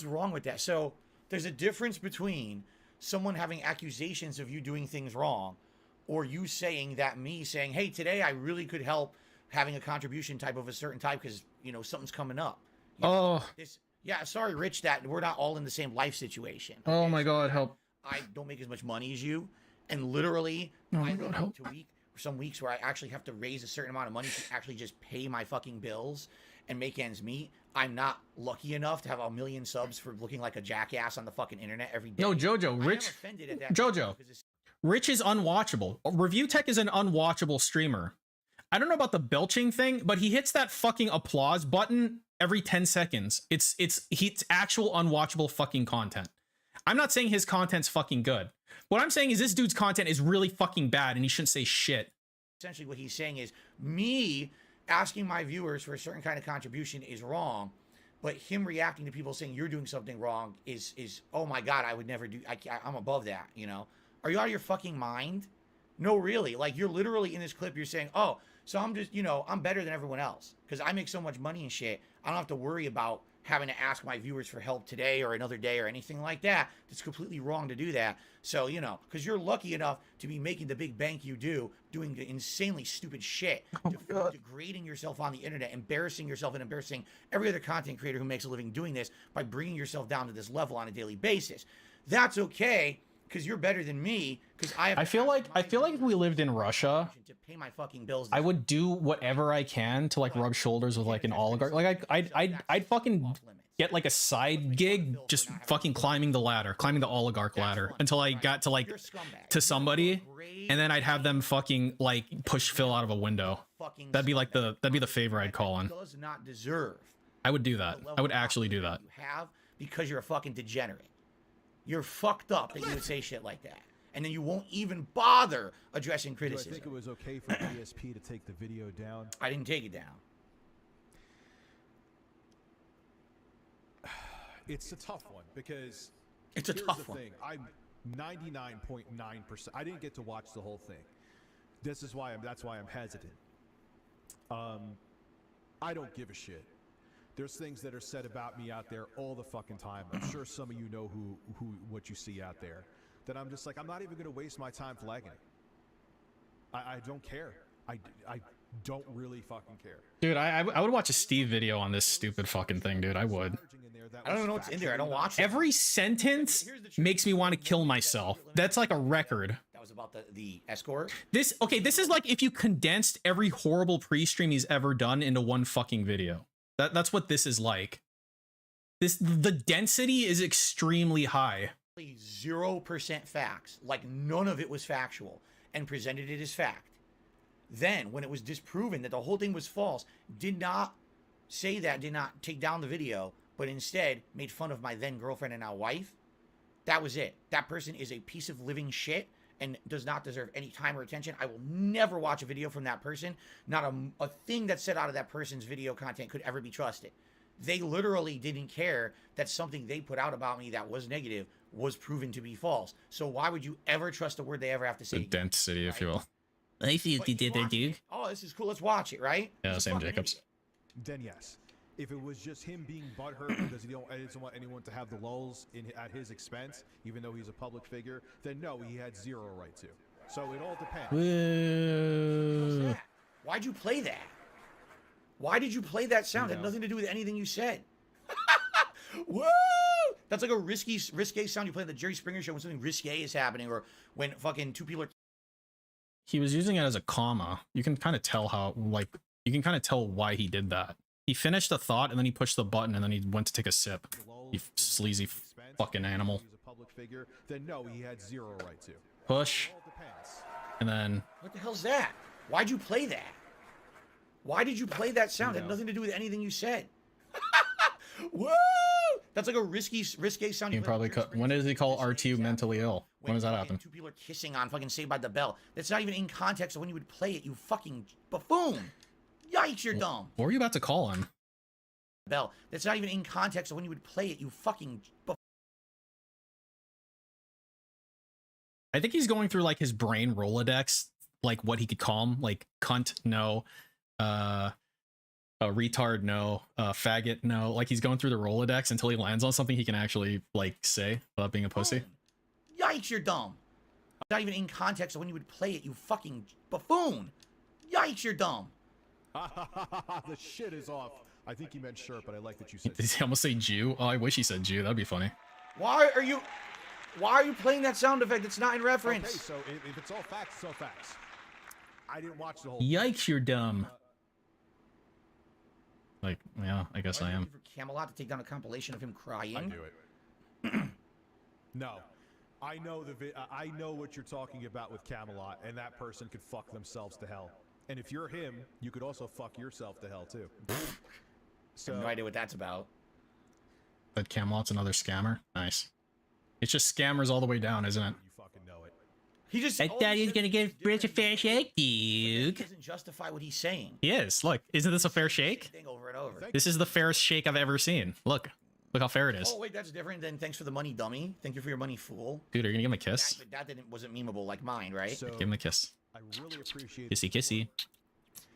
wrong with that? So, there's a difference between someone having accusations of you doing things wrong, or you saying that me saying, hey, today I really could help having a contribution type of a certain type because, you know, something's coming up. You know, yeah, sorry, Rich, that we're not all in the same life situation. Oh my God, help. I don't make as much money as you, and literally, some weeks where I actually have to raise a certain amount of money to actually just pay my fucking bills and make ends meet. I'm not lucky enough to have 1 million subs for looking like a jackass on the fucking internet every day. No, Jojo, Rich is unwatchable. Review Tech is an unwatchable streamer. I don't know about the belching thing, but he hits that fucking applause button every 10 seconds. It's actual unwatchable fucking content. I'm not saying his content's fucking good. What I'm saying is this dude's content is really fucking bad and he shouldn't say shit. Essentially what he's saying is me asking my viewers for a certain kind of contribution is wrong, but him reacting to people saying you're doing something wrong is oh my God, I would never do, I'm above that, you know? Are you out of your fucking mind? No, really. Like, you're literally in this clip, you're saying, oh, So I'm just, you know, I'm better than everyone else because I make so much money and shit. I don't have to worry about having to ask my viewers for help today or another day or anything like that. It's completely wrong to do that. So, you know, because you're lucky enough to be making the big bank you do, doing insanely stupid shit, degrading yourself on the internet, embarrassing yourself and embarrassing every other content creator who makes a living doing this by bringing yourself down to this level on a daily basis. That's okay because you're better than me because I feel like if we lived in Russia, to pay my fucking bills. I would do whatever I can to like rub shoulders with like an oligarch. Like I'd fucking get like a side gig just fucking climbing the oligarch ladder until I got to like to somebody, and then I'd have them fucking like push Phil out of a window. That'd be the favor I'd call on. Does not deserve. I would do that. I would actually do that. You have because you're a fucking degenerate. You're fucked up that you would say shit like that. And then you won't even bother addressing criticism. Do I think it was okay for ESP to take the video down? I didn't take it down. It's a tough one because it's a here's tough the one. Thing. I'm 99.9%. I didn't get to watch the whole thing. That's why I'm hesitant. I don't give a shit. There's things that are said about me out there all the fucking time. I'm sure some of you know what you see out there. That I'm just like, I'm not even going to waste my time flagging it. I don't care. I don't really fucking care. Dude, I would watch a Steve video on this stupid fucking thing, dude. I would. I don't even know what's in there. I don't watch it. Every sentence makes me want to kill myself. That's like a record. That was about the escort. This is like if you condensed every horrible pre-stream he's ever done into one fucking video. That's what this is like. The density is extremely high. 0% facts, like none of it was factual, and presented it as fact. Then, when it was disproven that the whole thing was false, did not say that, did not take down the video, but instead made fun of my then girlfriend and now wife. That was it. That person is a piece of living shit and does not deserve any time or attention. I will never watch a video from that person. Not a thing that's said out of that person's video content could ever be trusted. They literally didn't care that something they put out about me that was negative was proven to be false. So why would you ever trust a word they ever have to say? The density, if you will. I see what you did there, dude. Oh, this is cool. Let's watch it, right? Yeah, Sam Jacobs. Then yes. If it was just him being butthurt because he doesn't want anyone to have the lulls at his expense, even though he's a public figure, then no, he had zero right to. So it all depends. Whoa. Why'd you play that? Why did you play that sound? It had nothing to do with anything you said. Woo! That's like a risque sound you play on the Jerry Springer show when something risque is happening, or when fucking two people are. He was using it as a comma. You can kind of tell you can kind of tell why he did that. He finished a thought and then he pushed the button and then he went to take a sip. You sleazy fucking animal. He's a public figure, then no, he had zero right to. Push. And then. What the hell's that? Why'd you play that? Why did you play that sound? It had nothing to do with anything you said. Woo! That's like a risque sound. You probably cut. When did he call RTU mentally ill? When does that happen? Two people are kissing on fucking Saved by the Bell. That's not even in context of when you would play it, you fucking buffoon. Yikes, you're dumb. What were you about to call him? Bell. That's not even in context of when you would play it, you fucking buffoon. I think he's going through like his brain Rolodex, like what he could call him, like cunt, no, retard, no, faggot, no. Like he's going through the Rolodex until he lands on something he can actually like say without being a pussy. Yikes, you're dumb. Not even in context of when you would play it, you fucking buffoon. Yikes, you're dumb. The shit is off. I think he meant shirt, but I like that you said. Did he almost say Jew? Oh, I wish he said Jew. That'd be funny. Why are you playing that sound effect? It's not in reference. Okay, so if it's all facts, it's all facts. I didn't watch the whole. Yikes, you're dumb. Like, yeah, I guess I am. For Camelot to take down a compilation of him crying. I do it. No, I know I know what you're talking about with Camelot, and that person could fuck themselves to hell. And if you're him, you could also fuck yourself to hell too. So I have no idea what that's about. But Camelot's another scammer. Nice. It's just scammers all the way down, isn't it? You fucking know it. He just. I thought he was gonna give Rich a fair shake, dude. He doesn't justify what he's saying. He is. Look, isn't this a fair shake? Thing over and over. This is the fairest shake I've ever seen. Look how fair it is. Oh wait, that's different than thanks for the money, dummy. Thank you for your money, fool. Dude, are you gonna give him a kiss? That wasn't memeable like mine, right? So, give him a kiss. I really appreciate Kissy, kissy.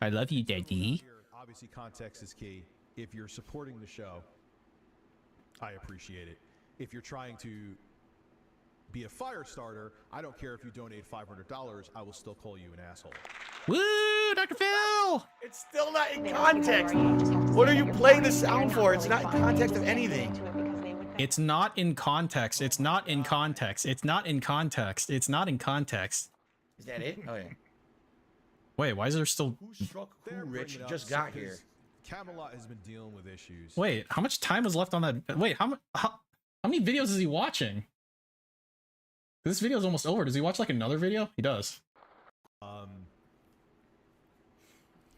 I love you, Daddy. Here, obviously, context is key. If you're supporting the show, I appreciate it. If you're trying to be a fire starter, I don't care if you donate $500. I will still call you an asshole. Woo, Dr. Phil! It's still not in context. What are you playing the sound for? It's not in context of anything. It's not in context. It's not in context. It's not in context. It's not in context. Is that it? Oh yeah. Wait, why is there still... Who struck who, They're Rich? bringing it Just up got because here. Camelot has been dealing with issues. Wait, how much time was left on that? Wait, how many videos is he watching? This video is almost over. Does he watch like another video? He does.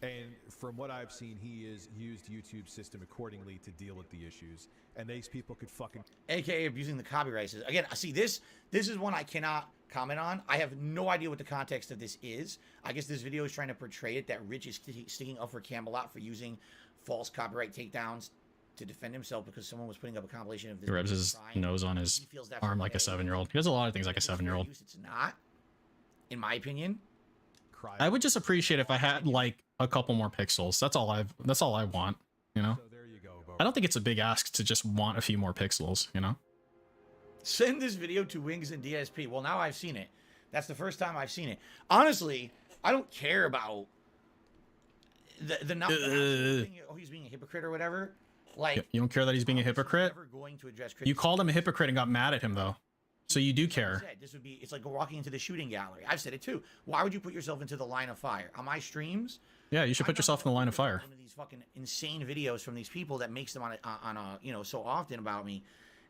And from what I've seen, he has used YouTube's system accordingly to deal with the issues. And these people could fucking... AKA abusing the copyright system. Again, see, this is one I cannot comment on. I have no idea what the context of this is. I guess this video is trying to portray it that Rich is sticking up for Camelot for using false copyright takedowns to defend himself because someone was putting up a compilation of this. He rubs his nose on his arm like a 7-year-old. He does a lot of things like a 7-year-old. It's not, in my opinion. I would just appreciate if I had like a couple more pixels. That's all I want, you know? So there you go, Bo. I don't think it's a big ask to just want a few more pixels, you know? Send this video to Wings and DSP. Well, now I've seen it. That's the first time I've seen it. Honestly, I don't care about the number. Oh, he's being a hypocrite or whatever. Like, You don't care that he's being a hypocrite? never going to address You called him a hypocrite and got mad at him though. So you do care. This would be, it's like walking into the shooting gallery. I've said it too. Why would you put yourself into the line of fire? On my streams, Yeah, you should put yourself in the line of fire. one of these fucking insane videos from these people that makes them on a you know, so often about me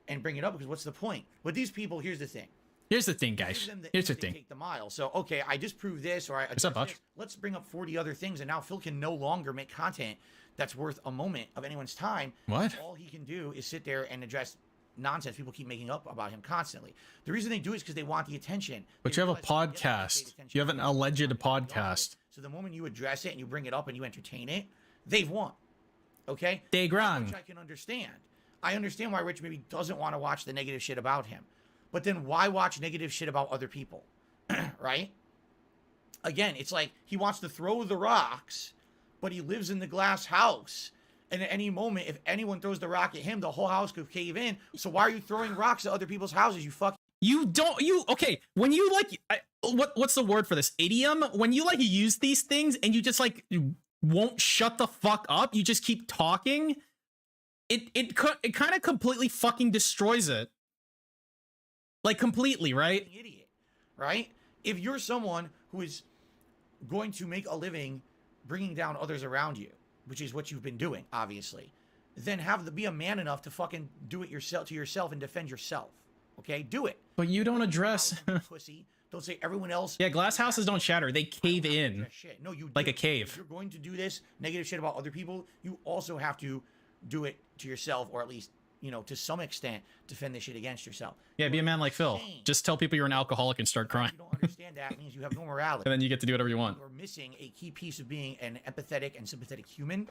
and bring it up because what's the point? With these people, here's the thing. Here's the thing, guys. Give them Here's the they thing. Take the mile. So, okay, I disproved this or I What's up, addressed Butch? this. Let's bring up 40 other things and now Phil can no longer make content that's worth a moment of anyone's time. What? All he can do is sit there and address nonsense people keep making up about him constantly. The reason they do it is because they want the attention. But They you have a realize they get paid podcast. attention. You have an alleged podcast. So the moment you address it and you bring it up and you entertain it, they've won. Okay? They Which grung. I can understand. I understand why Rich maybe doesn't want to watch the negative shit about him. But then why watch negative shit about other people? Right? Again, it's like he wants to throw the rocks, but he lives in the glass house. And at any moment, if anyone throws the rock at him, the whole house could cave in. So why are you throwing rocks at other people's houses, you fuck? Okay, when you like, what's the word for this? Idiom? When you like use these things and you just like won't shut the fuck up, you just keep talking, it kind of completely fucking destroys it. Like completely, right? Idiot, right? If you're someone who is going to make a living bringing down others around you, which is what you've been doing, obviously, then be a man enough to fucking do it yourself to yourself and defend yourself. Okay, do it. But you don't address. Pussy. Don't say everyone else. Yeah, glass houses don't shatter. They cave in. Shit. No, you like do. a cave. If you're going to do this negative shit about other people, you also have to do it to yourself, or at least, you know, to some extent, defend this shit against yourself. Yeah, be a man like Phil. Just tell people you're an alcoholic and start crying. You don't understand that means you have no morality. And then you get to do whatever you want. You're missing a key piece of being an empathetic and sympathetic human,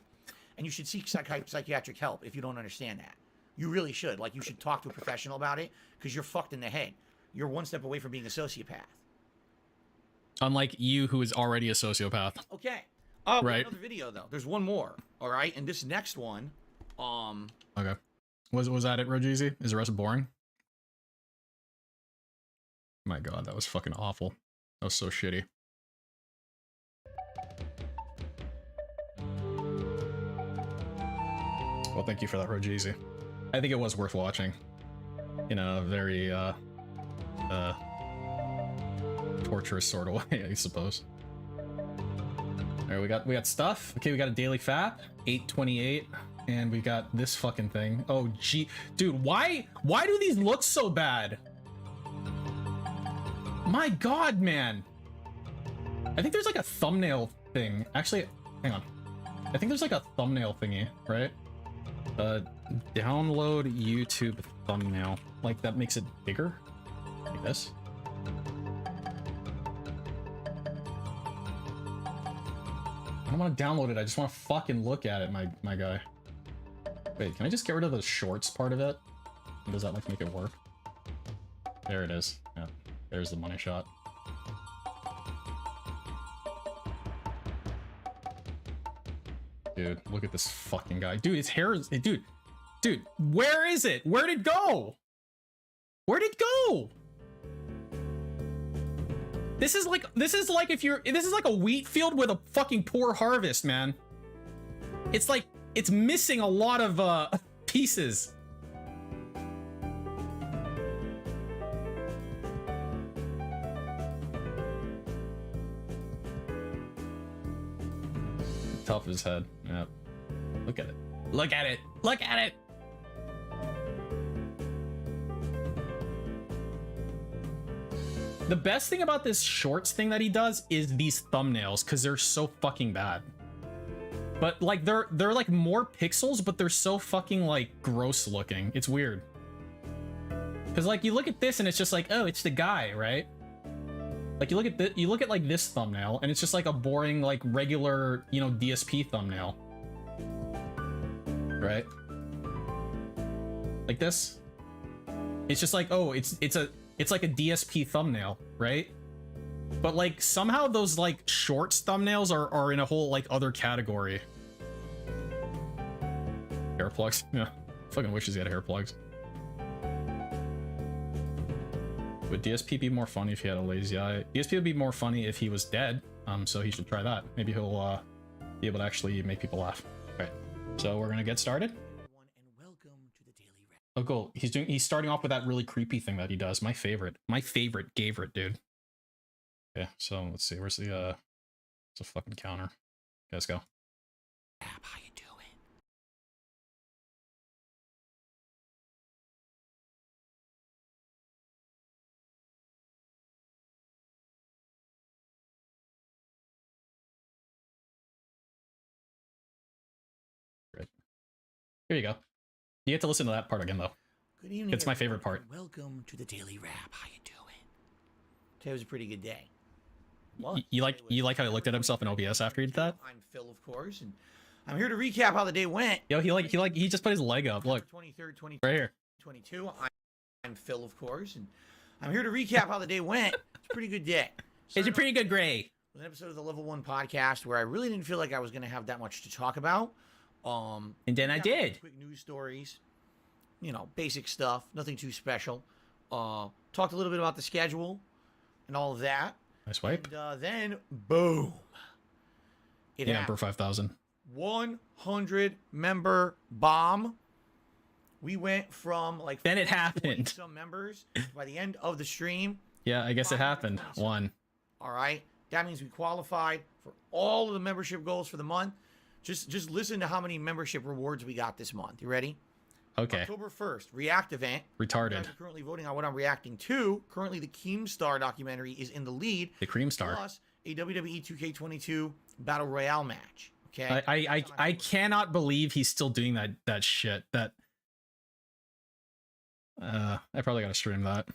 and you should seek psychiatric help if you don't understand that. You really should. Like, you should talk to a professional about it because you're fucked in the head. You're one step away from being a sociopath. Unlike you, who is already a sociopath. Okay. Right. Another video though. There's one more. All right, and this next one, Okay. Was that it, Rogeezy? Is the rest boring? My God, that was fucking awful. That was so shitty. Well, thank you for that, Rogeezy. I think it was worth watching. In a very, torturous sort of way, I suppose. Alright, we got stuff. Okay, we got a daily fat, 828, and we got this fucking thing. Oh, gee. Dude, why do these look so bad? My God, man. I think there's like a thumbnail thing. Actually, hang on. I think there's like a thumbnail thingy, right? Download YouTube thumbnail. Like, that makes it bigger? Like this? I don't want to download it, I just want to fucking look at it, my guy. Wait, can I just get rid of the shorts part of it? Does that, like, make it work? There it is. Yeah, there's the money shot. Dude, look at this fucking guy. Dude, his hair is... Dude, where is it? Where'd it go? Where'd it go? This is like if you're... This is like a wheat field with a fucking poor harvest, man. It's like... It's missing a lot of pieces. Top of his head. Yeah. Look at it. Look at it. Look at it. The best thing about this shorts thing that he does is these thumbnails, because they're so fucking bad. But like they're like more pixels, but they're so fucking like gross looking. It's weird. Cause like you look at this and it's just like, oh, it's the guy, right? Like you look at like this thumbnail and it's just like a boring, like regular, you know, DSP thumbnail. Right? Like this. It's just like, oh, it's like a DSP thumbnail, right? But like somehow those like shorts thumbnails are in a whole like other category. Hair plugs. Yeah. Fucking wishes he had hair plugs. Would DSP be more funny if he had a lazy eye? DSP would be more funny if he was dead. So he should try that. Maybe he'll be able to actually make people laugh. Okay. So we're gonna get started. Oh, cool. He's starting off with that really creepy thing that he does. My favorite, dude. Okay, so let's see. Where's the it's a fucking counter. Let's go. How you doing? Great. Here you go. You get to listen to that part again though. Good evening. It's my favorite part. Welcome to the Daily Wrap. How you doing? Today was a pretty good day. What? You like how he looked at himself in OBS after he did that? I'm Phil, of course, and I'm here to recap how the day went. Yo, he just put his leg up. Look. 23rd, 20, right here. 22. I'm Phil, of course, and I'm here to recap how the day went. It's a pretty good day. It's a pretty good gray. An episode of the Level 1 podcast where I really didn't feel like I was going to have that much to talk about. And then I did. Quick news stories, you know, basic stuff, nothing too special. Talked a little bit about the schedule and all of that. Nice wipe. And then, boom. It yeah, Emperor 5000. 100 member bomb. We went from like... Then it happened. Some members by the end of the stream. Yeah, I guess it happened. One. All right. That means we qualified for all of the membership goals for the month. Just listen to how many membership rewards we got this month. You ready? Okay. October 1st, React event. Retarded. I'm currently voting on what I'm reacting to. Currently, the Keemstar documentary is in the lead. The Creamstar. Plus a WWE 2K22 Battle Royale match. Okay. I cannot believe he's still doing that shit. That. I probably gotta stream that.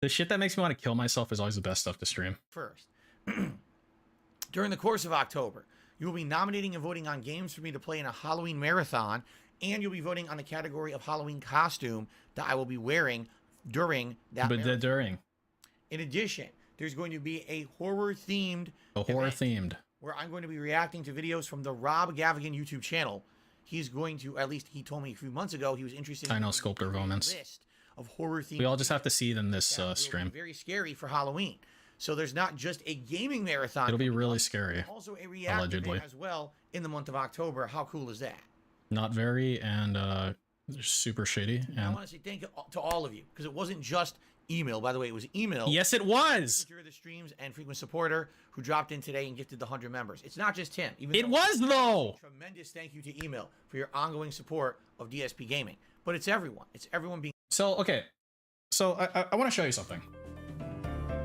The shit that makes me want to kill myself is always the best stuff to stream. First, during the course of October, you will be nominating and voting on games for me to play in a Halloween marathon, and you'll be voting on the category of Halloween costume that I will be wearing during that marathon. In addition, there's going to be a horror-themed where I'm going to be reacting to videos from the Rob Gavigan YouTube channel. He's going to, at least he told me a few months ago, he was interested in... I know, Sculptor of Omens. ...list of horror-themed... We all just have to see it in this stream. Very scary for Halloween. So there's not just a gaming marathon. It'll be really scary. Also a reaction as well in the month of October. How cool is that? Not very, and super shitty. And I want to say thank you to all of you, because it wasn't just email. By the way, it was email. Yes, it was. The streams and frequent supporter who dropped in today and gifted the 100 members. It's not just him. It was though. Tremendous thank you to email for your ongoing support of DSP Gaming. But it's everyone. It's everyone being. So okay, so I want to show you something.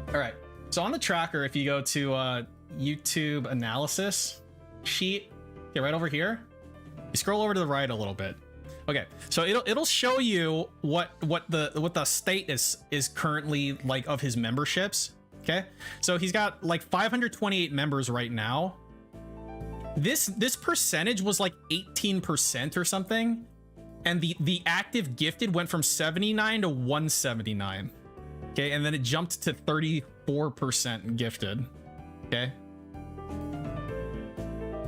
All right. So on the tracker, if you go to YouTube analysis sheet, okay, right over here, you scroll over to the right a little bit. Okay, so it'll show you what the status is currently like of his memberships. Okay, so he's got like 528 members right now. This percentage was like 18% or something, and the active gifted went from 79 to 179. Okay, and then it jumped to 34% gifted. Okay.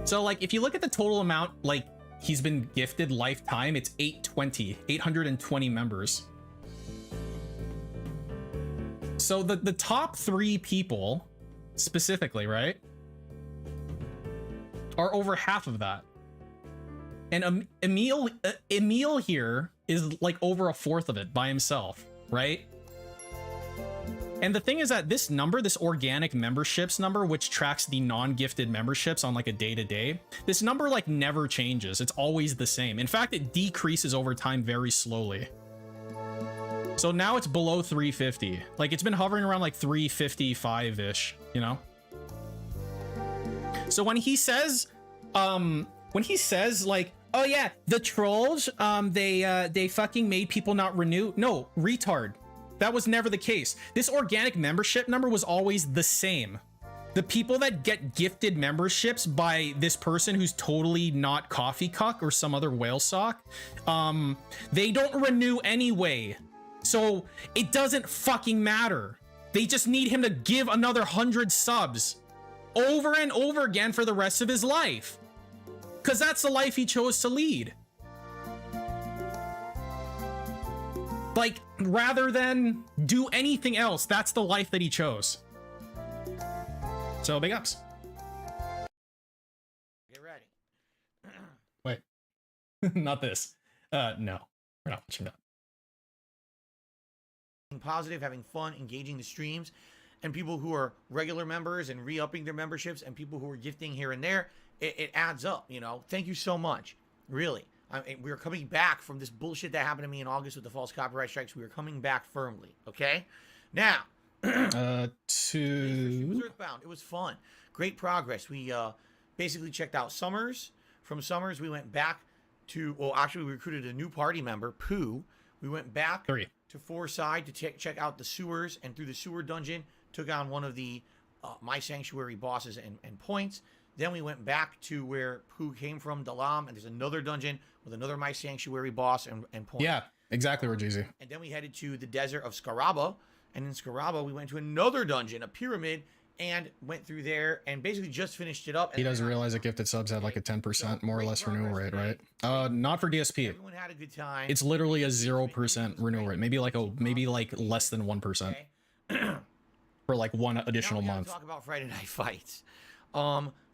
So like if you look at the total amount like he's been gifted lifetime, it's 820 members. So the top 3 people specifically, right, are over half of that. And Emil here is like over a fourth of it by himself, right? And the thing is that this number, this organic memberships number, which tracks the non-gifted memberships on like a day-to-day, this number like never changes. It's always the same. In fact, it decreases over time very slowly. So now it's below 350. Like it's been hovering around like 355-ish, you know? So when he says like, oh yeah, the trolls, they fucking made people not renew. No, retard. That was never the case. This organic membership number was always the same. The people that get gifted memberships by this person who's totally not Coffee Cuck or some other whale sock, they don't renew anyway. So it doesn't fucking matter. They just need him to give another 100 subs over and over again for the rest of his life. Because that's the life he chose to lead. Like, rather than do anything else, that's the life that he chose. So, big ups. Get ready. Wait. Not this. No. We're not watching that. Being positive, having fun, engaging the streams, and people who are regular members and re-upping their memberships, and people who are gifting here and there, it adds up, you know? Thank you so much. Really. We're coming back from this bullshit that happened to me in August with the false copyright strikes. We are coming back firmly, okay? Now, to Earthbound, it was fun. Great progress. We basically checked out Summers. From Summers, we went back to, well, actually, we recruited a new party member, Pooh. We went back to Foreside to check out the sewers, and through the sewer dungeon, took on one of the My Sanctuary bosses and points. Then we went back to where Pooh came from, Dalam, and there's another dungeon with another My Sanctuary boss and point. Yeah, exactly where Jeezy. And then we headed to the desert of Scaraba, and in Scaraba we went to another dungeon, a pyramid, and went through there and basically just finished it up. He doesn't realize that gifted subs had like a 10% more or less renewal rate, right? Not for DSP. Everyone had a good time. It's literally a 0% renewal rate. Maybe like less than 1%. For like one additional month. Talk about Friday Night Fights.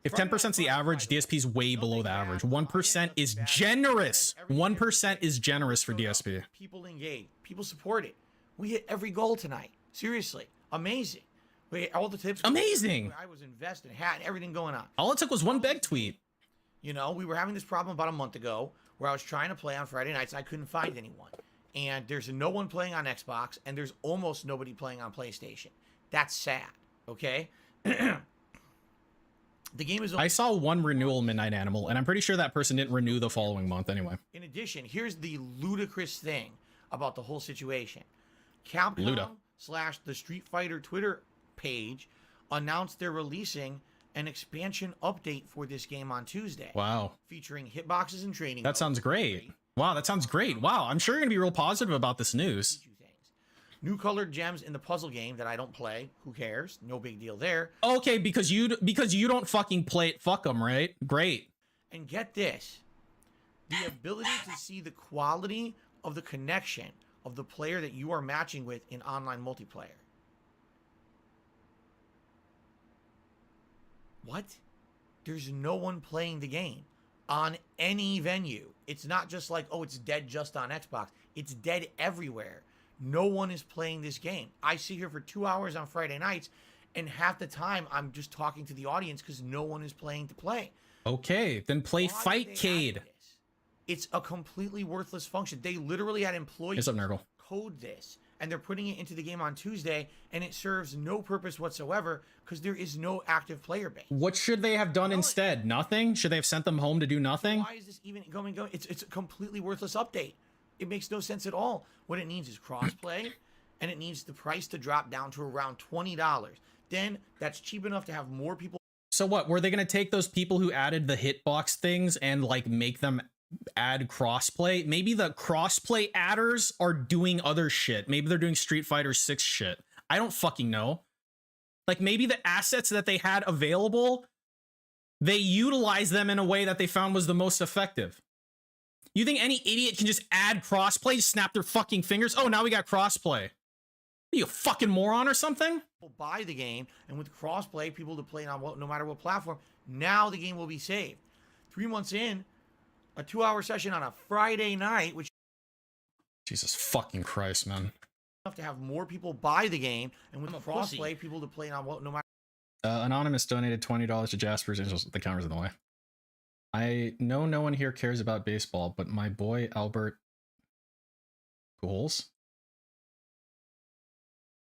If 10% is the average, DSP is way below the average. 1% is generous. 1% is generous for DSP. People engage. People support it. We hit every goal tonight. Seriously. Amazing. We hit all the tips. Amazing. I was invested, had everything going on. All it took was one beg tweet. You know, we were having this problem about a month ago where I was trying to play on Friday nights and I couldn't find anyone. And there's no one playing on Xbox and there's almost nobody playing on PlayStation. That's sad. Okay? The game is. I saw one renewal Midnight Animal, and I'm pretty sure that person didn't renew the following month anyway. In addition, here's the ludicrous thing about the whole situation. Capcom / the Street Fighter Twitter page announced they're releasing an expansion update for this game on Tuesday. Wow. Featuring hitboxes and training. That sounds great. Wow, that sounds great. Wow, I'm sure you're gonna be real positive about this news. New colored gems in the puzzle game that I don't play. Who cares? No big deal there. Okay, because you don't fucking play it. Fuck them, right? Great. And get this. The ability to see the quality of the connection of the player that you are matching with in online multiplayer. What? There's no one playing the game on any venue. It's not just like, oh, it's dead just on Xbox. It's dead everywhere. No one is playing this game. I sit here for 2 hours on Friday nights, and half the time I'm just talking to the audience because no one is playing to play. Okay, then play Fightcade. It's a completely worthless function. They literally had employees code this, and they're putting it into the game on Tuesday, and it serves no purpose whatsoever because there is no active player base. What should they have done instead? Nothing? Should they have sent them home to do nothing? Why is this even going? It's a completely worthless update. It makes no sense at all. What it needs is crossplay, and it needs the price to drop down to around $20. Then that's cheap enough to have more people. So what? Were they going to take those people who added the hitbox things and like make them add crossplay? Maybe the crossplay adders are doing other shit. Maybe they're doing Street Fighter 6 shit. I don't fucking know. Like maybe the assets that they had available They utilize them in a way that they found was the most effective. You think any idiot can just add crossplay, snap their fucking fingers? Oh, now we got crossplay. Are you a fucking moron or something? People buy the game, and with crossplay, people to play it on no matter what platform. Now the game will be saved. 3 months in, a 2-hour session on a Friday night, which Jesus fucking Christ, man. enough to have more people buy the game, and with crossplay, people to play it on no matter. Anonymous donated $20 to Jasper's Angels. The camera's in the way. I know no one here cares about baseball, but my boy Albert Pujols.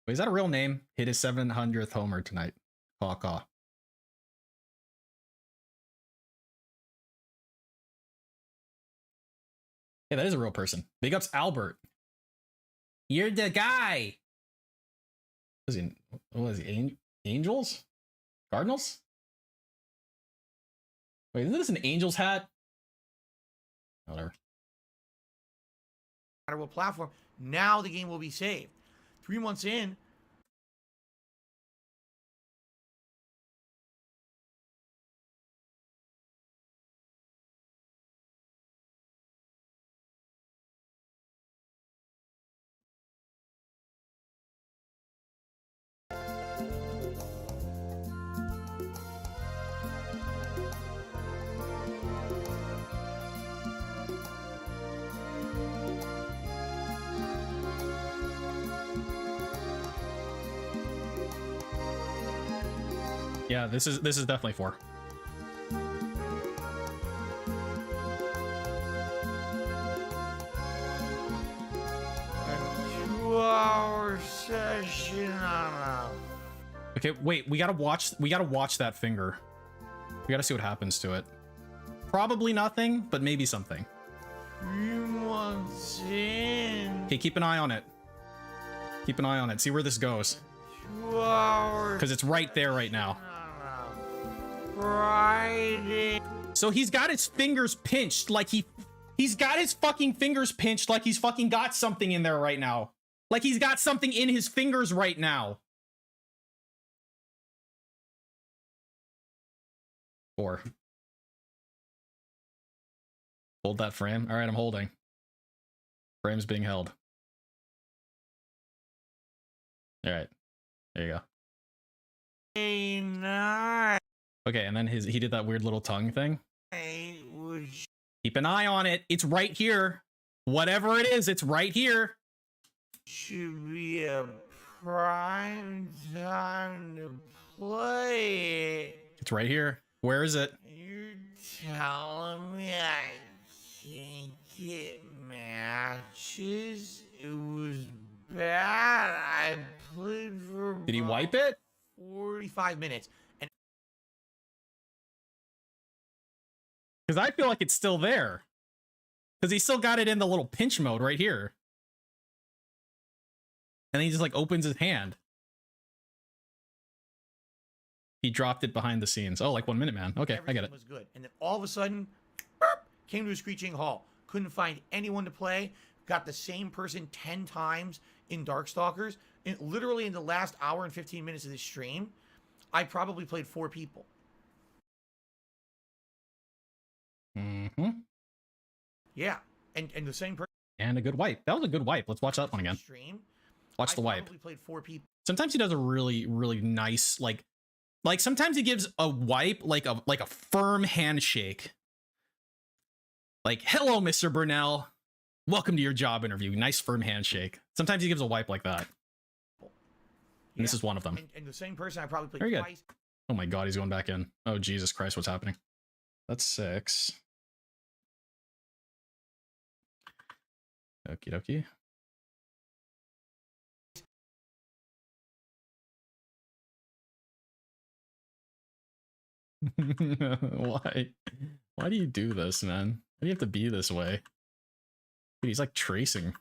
Wait, is that a real name? Hit his 700th homer tonight. Caw caw. Yeah, that is a real person. Big ups Albert. You're the guy. What was he? Angels? Cardinals? Wait, isn't this an Angels hat? Whatever. No matter what platform, now the game will be saved. 3 months in. Yeah, this is definitely 4. A 2-hour session on a. Okay, wait, we gotta watch that finger. We gotta see what happens to it. Probably nothing, but maybe something. 3 months in. Okay, keep an eye on it. Keep an eye on it. See where this goes. 2 hours. Because it's right there right now. Friday. So he's got his fingers pinched like he's got his fucking fingers pinched like he's fucking got something in there right now. Like he's got something in his fingers right now. 4. Hold that frame. All right, I'm holding. Frame's being held. All right, there you go. Hey, night. Okay, and then he did that weird little tongue thing. Would Keep an eye on it. It's right here. Whatever it is, it's right here. should be a prime time to play. It's right here. Where is it? You're telling me I can't get matches? It was bad. I played for. Did he wipe it? 45 minutes. And Because I feel like it's still there. Because he still got it in the little pinch mode right here. And then he just like opens his hand. He dropped it behind the scenes. Oh, like 1 minute, man. Okay, I get it. Was good. And then all of a sudden, burp, came to a screeching halt. Couldn't find anyone to play. Got the same person 10 times in Darkstalkers. And literally in the last hour and 15 minutes of this stream, I probably played 4 people. Mm-hmm. Yeah. And the same person. And a good wipe. That was a good wipe. Let's watch that one again. Stream. Watch the wipe. I probably played 4 people. Sometimes he does a really, really nice, like sometimes he gives a wipe like a firm handshake. Like, hello, Mr. Burnell. Welcome to your job interview. Nice firm handshake. Sometimes he gives a wipe like that. And this is one of them. And the same person I probably played Very good. twice. Oh my god, he's going back in. Oh, Jesus Christ, what's happening? That's 6. Okie dokie. Why? Why do you do this, man? Why do you have to be this way? Dude, he's like tracing.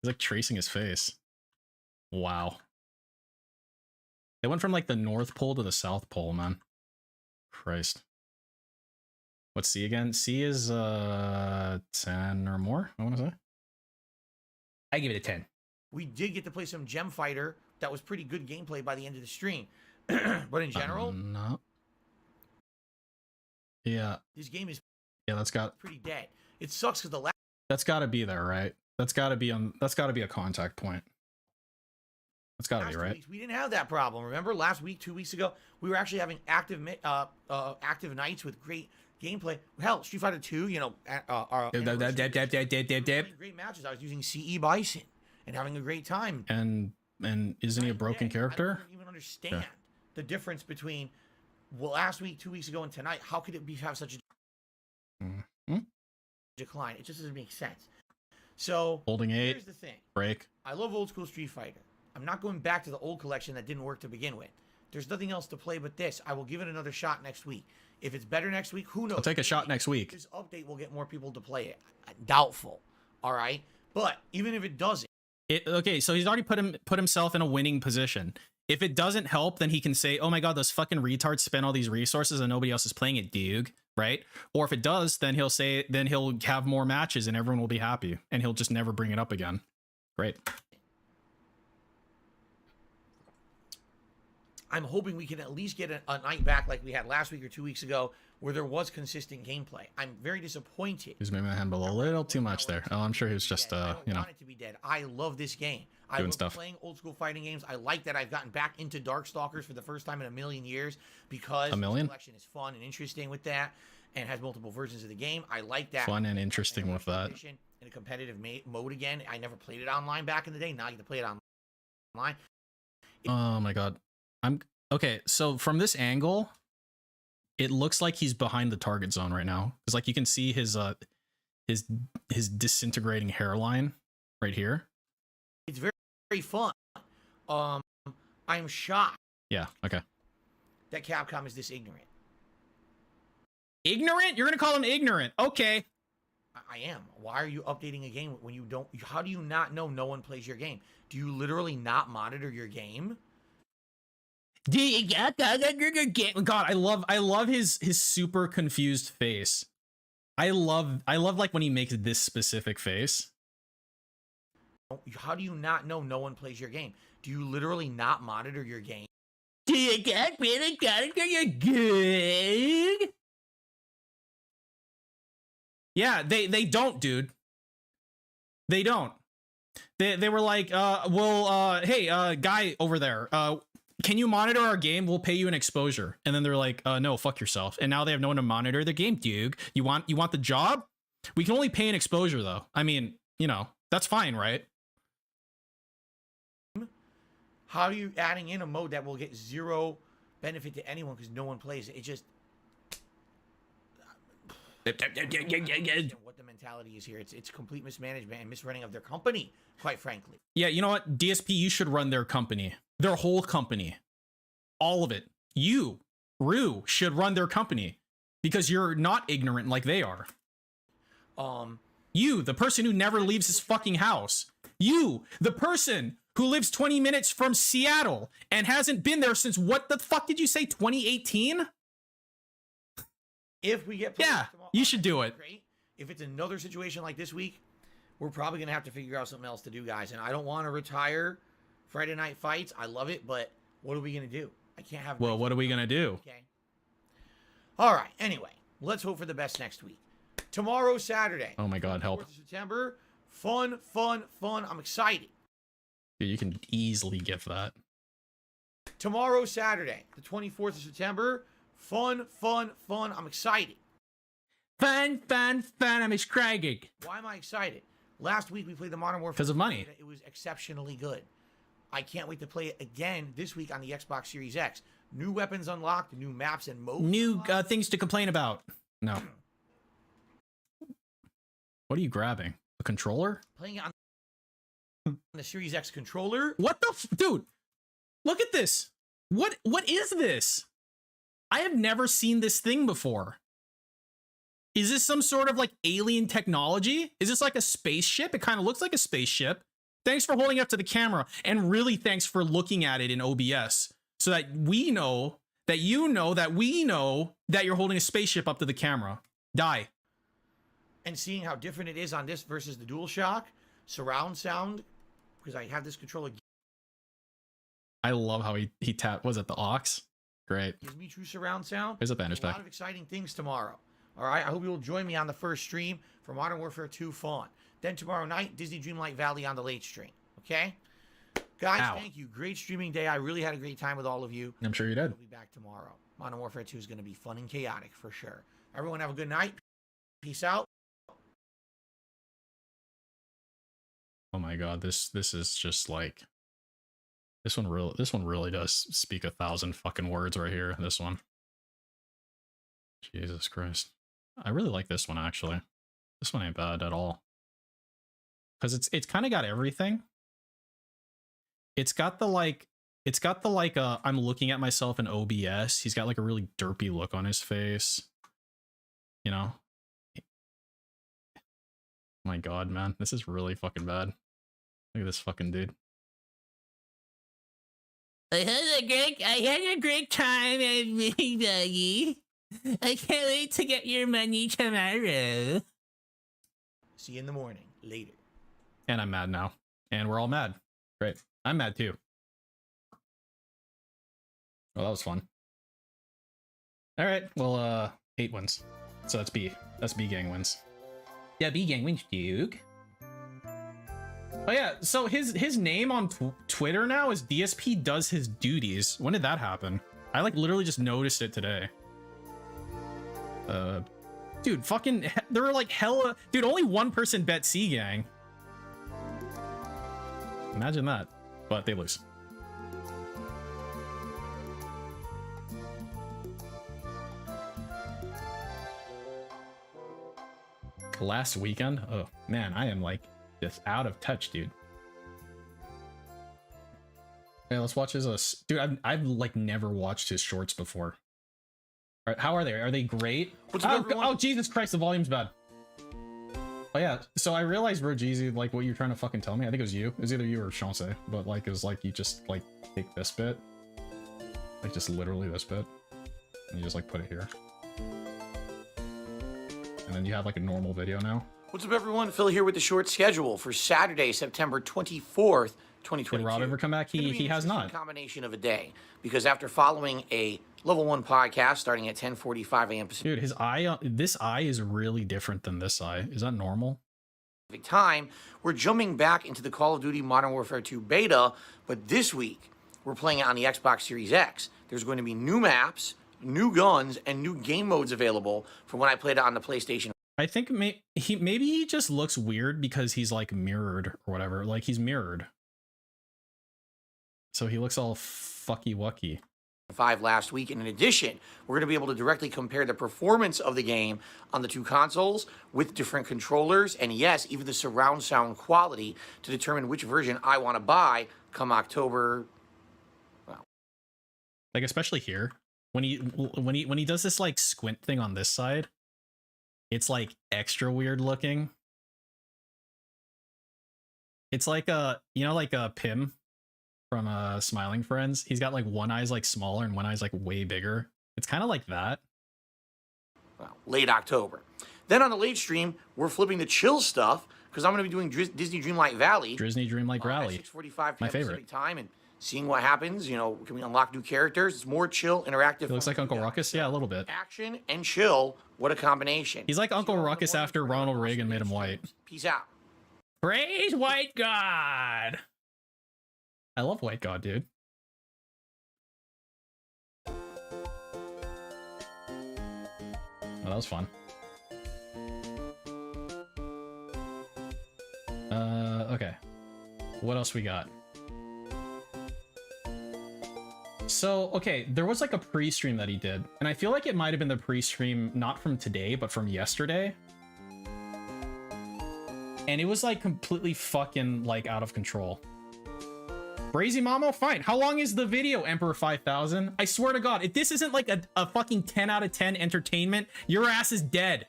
He's like tracing his face. Wow. They went from like the North Pole to the South Pole, man. Christ. What's C again? C is 10 or more, I want to say. I give it a 10. We did get to play some Gem Fighter. That was pretty good gameplay by the end of the stream. But in general, No. Yeah. This game is That's pretty dead. It sucks because the last got to be there, right? That's got to be a contact point. That's got to be 2 right. weeks, we didn't have that problem. Remember last week, 2 weeks ago, we were actually having active nights with great gameplay. Hell, Street Fighter 2, you know, great matches. I was using CE Bison and having a great time. And isn't he a broken character? I don't even understand the difference between last week, 2 weeks ago, and tonight. How could it have such a decline? It just doesn't make sense. So Holding 8. Here's the thing. Break. I love old school Street Fighter. I'm not going back to the old collection that didn't work to begin with. There's nothing else to play but this. I will give it another shot next week. If it's better next week, who knows? I'll take a shot next week. This update will get more people to play it. Doubtful. All right? But even if it doesn't. Okay, so he's already put himself in a winning position. If it doesn't help, then he can say, oh my god, those fucking retards spent all these resources and nobody else is playing it, dude. Right? Or if it does, then he'll have more matches and everyone will be happy. And he'll just never bring it up again. Great. I'm hoping we can at least get a night back like we had last week or 2 weeks ago where there was consistent gameplay. I'm very disappointed. He's maybe my handle a little too much there. Oh, I'm sure he was just, I you know. want it to be dead. I love this game. I love playing old school fighting games. I like that I've gotten back into Darkstalkers for the first time in a million years because the collection is fun and interesting with that and has multiple versions of the game. I like that. Fun and interesting with that. In a competitive mode again. I never played it online back in the day. Now you get to play it online. Oh my god. Okay, so from this angle, it looks like he's behind the target zone right now. It's like you can see his disintegrating hairline right here. It's very, very fun. I'm shocked. Yeah, okay. That Capcom is this ignorant. Ignorant? You're gonna call him ignorant. Okay. I am. Why are you updating a game when you don't? How do you not know no one plays your game? Do you literally not monitor your game? God, I love his super confused face. I love like when he makes this specific face. How do you not know no one plays your game? Do you literally not monitor your game? Yeah, they don't, dude. They don't. They were like, hey, guy over there, can you monitor our game? We'll pay you an exposure. And then they're like, no, fuck yourself. And now they have no one to monitor their game, dude. You want the job? We can only pay an exposure though. I mean, you know, that's fine, right? How are you adding in a mode that will get zero benefit to anyone because no one plays it? It just what the mentality is here. It's complete mismanagement and misrunning of their company, quite frankly. Yeah, you know what? DSP, you should run their company. Their whole company. All of it. You, Rue, should run their company. Because you're not ignorant like they are. You, the person who never leaves his fucking house. You, the person who lives 20 minutes from Seattle and hasn't been there since what the fuck did you say, 2018? If we get tomorrow, you should do it. Great. If it's another situation like this week, we're probably going to have to figure out something else to do, guys. And I don't want to retire Friday Night Fights. I love it, but what are we going to do? I can't have... Well, what are we going to do? Okay. All right. Anyway, let's hope for the best next week. Tomorrow, Saturday. Oh my God, help. 4th of September. Fun, fun, fun. I'm excited. Dude, you can easily give that. Tomorrow, Saturday, the 24th of September. Fun, fun, fun. I'm excited. Fun, fun, fun. I'm excited. Why am I excited? Last week we played the Modern Warfare. Because of money. It was exceptionally good. I can't wait to play it again this week on the Xbox Series X. New weapons unlocked, new maps and modes. New things to complain about. No. What are you grabbing? A controller? Playing it on the Series X controller. What the dude? Look at this. What is this? I have never seen this thing before. Is this some sort of like alien technology? Is this like a spaceship? It kind of looks like a spaceship. Thanks for holding it up to the camera, and really thanks for looking at it in OBS so that we know that you know that we know that you're holding a spaceship up to the camera. Die. And seeing how different it is on this versus the DualShock surround sound, because I have this controller. I love how he tapped. Was it the aux? Great. Gives me true surround sound. Here's a bandage A lot pack. of exciting things tomorrow. All right, I hope you will join me on the first stream for Modern Warfare 2 Fawn. Then tomorrow night, Disney Dreamlight Valley on the late stream. Okay? Guys, Ow. thank you. Great streaming day. I really had a great time with all of you. I'm sure you did. We'll be back tomorrow. Modern Warfare 2 is going to be fun and chaotic for sure. Everyone have a good night. Peace out. Oh my god, this is just like this one really does speak 1,000 fucking words right here. This one. Jesus Christ. I really like this one actually. This one ain't bad at all. Cuz it's kind of got everything. It's got the I'm looking at myself in OBS. He's got like a really derpy look on his face. You know? My god, man. This is really fucking bad. Look at this fucking dude. I had a great time, everybody. I can't wait to get your money tomorrow. See you in the morning. Later. And I'm mad now. And we're all mad. Great. I'm mad too. Well, that was fun. All right. Well, 8 wins. So that's B. That's B gang wins. Yeah, B gang wins, Duke. Oh yeah. So his name on Twitter now is DSP Does His Duties. When did that happen? I like literally just noticed it today. Dude, fucking, there were like hella, dude, only one person bet C gang. Imagine that, but they lose. Last weekend? Oh man, I am like just out of touch, dude. Yeah, let's watch his dude. I've like never watched his shorts before. All right, how are they? Are they great? What's up, everyone? Oh Jesus Christ, the volume's bad. Oh yeah, so I realized, bro, Jeezy, like what you're trying to fucking tell me. I think it was you. It was either you or Chance, but like it was like you just like take this bit, like just literally this bit, and you just like put it here, and then you have like a normal video now. What's up, everyone? Phil here with the short schedule for Saturday, September 24th, 2022. Did Rob ever come back? He has not. Combination of a day, because after following a level 1 podcast starting at 10:45 a.m. Pacific Dude, his eye, this eye is really different than this eye. Is that normal? time, we're jumping back into the Call of Duty Modern Warfare 2 beta, but this week we're playing it on the Xbox Series X. There's going to be new maps, new guns, and new game modes available from when I played it on the PlayStation. I think maybe he just looks weird because he's like mirrored or whatever. Like he's mirrored, so he looks all fucky wucky. 5 last week, and in addition, we're going to be able to directly compare the performance of the game on the 2 consoles with different controllers, and yes, even the surround sound quality to determine which version I want to buy come October. Well, like especially here when he does this like squint thing on this side, it's like extra weird looking. It's like like a Pim from Smiling Friends. He's got like one eye's like smaller and one eye's like way bigger. It's kind of like that. Well, late October. Then on the late stream, we're flipping the chill stuff because I'm going to be doing Disney Dreamlight Valley. Disney Dreamlight Valley. At 6:45 p.m. My favorite. Pacific time, and seeing what happens. You know, can we unlock new characters? It's more chill, interactive. He looks like Uncle Ruckus. Yeah, a little bit. Action and chill. What a combination. He's like Uncle Ruckus after Ronald Reagan made him white. Peace out. Praise White God. I love White God, dude. Oh, that was fun. Okay. What else we got? So, okay, there was like a pre-stream that he did, and I feel like it might have been the pre-stream not from today, but from yesterday. And it was like completely fucking like out of control. Brazy Mamo, fine. How long is the video, Emperor 5000? I swear to God, if this isn't like a fucking 10 out of 10 entertainment, your ass is dead.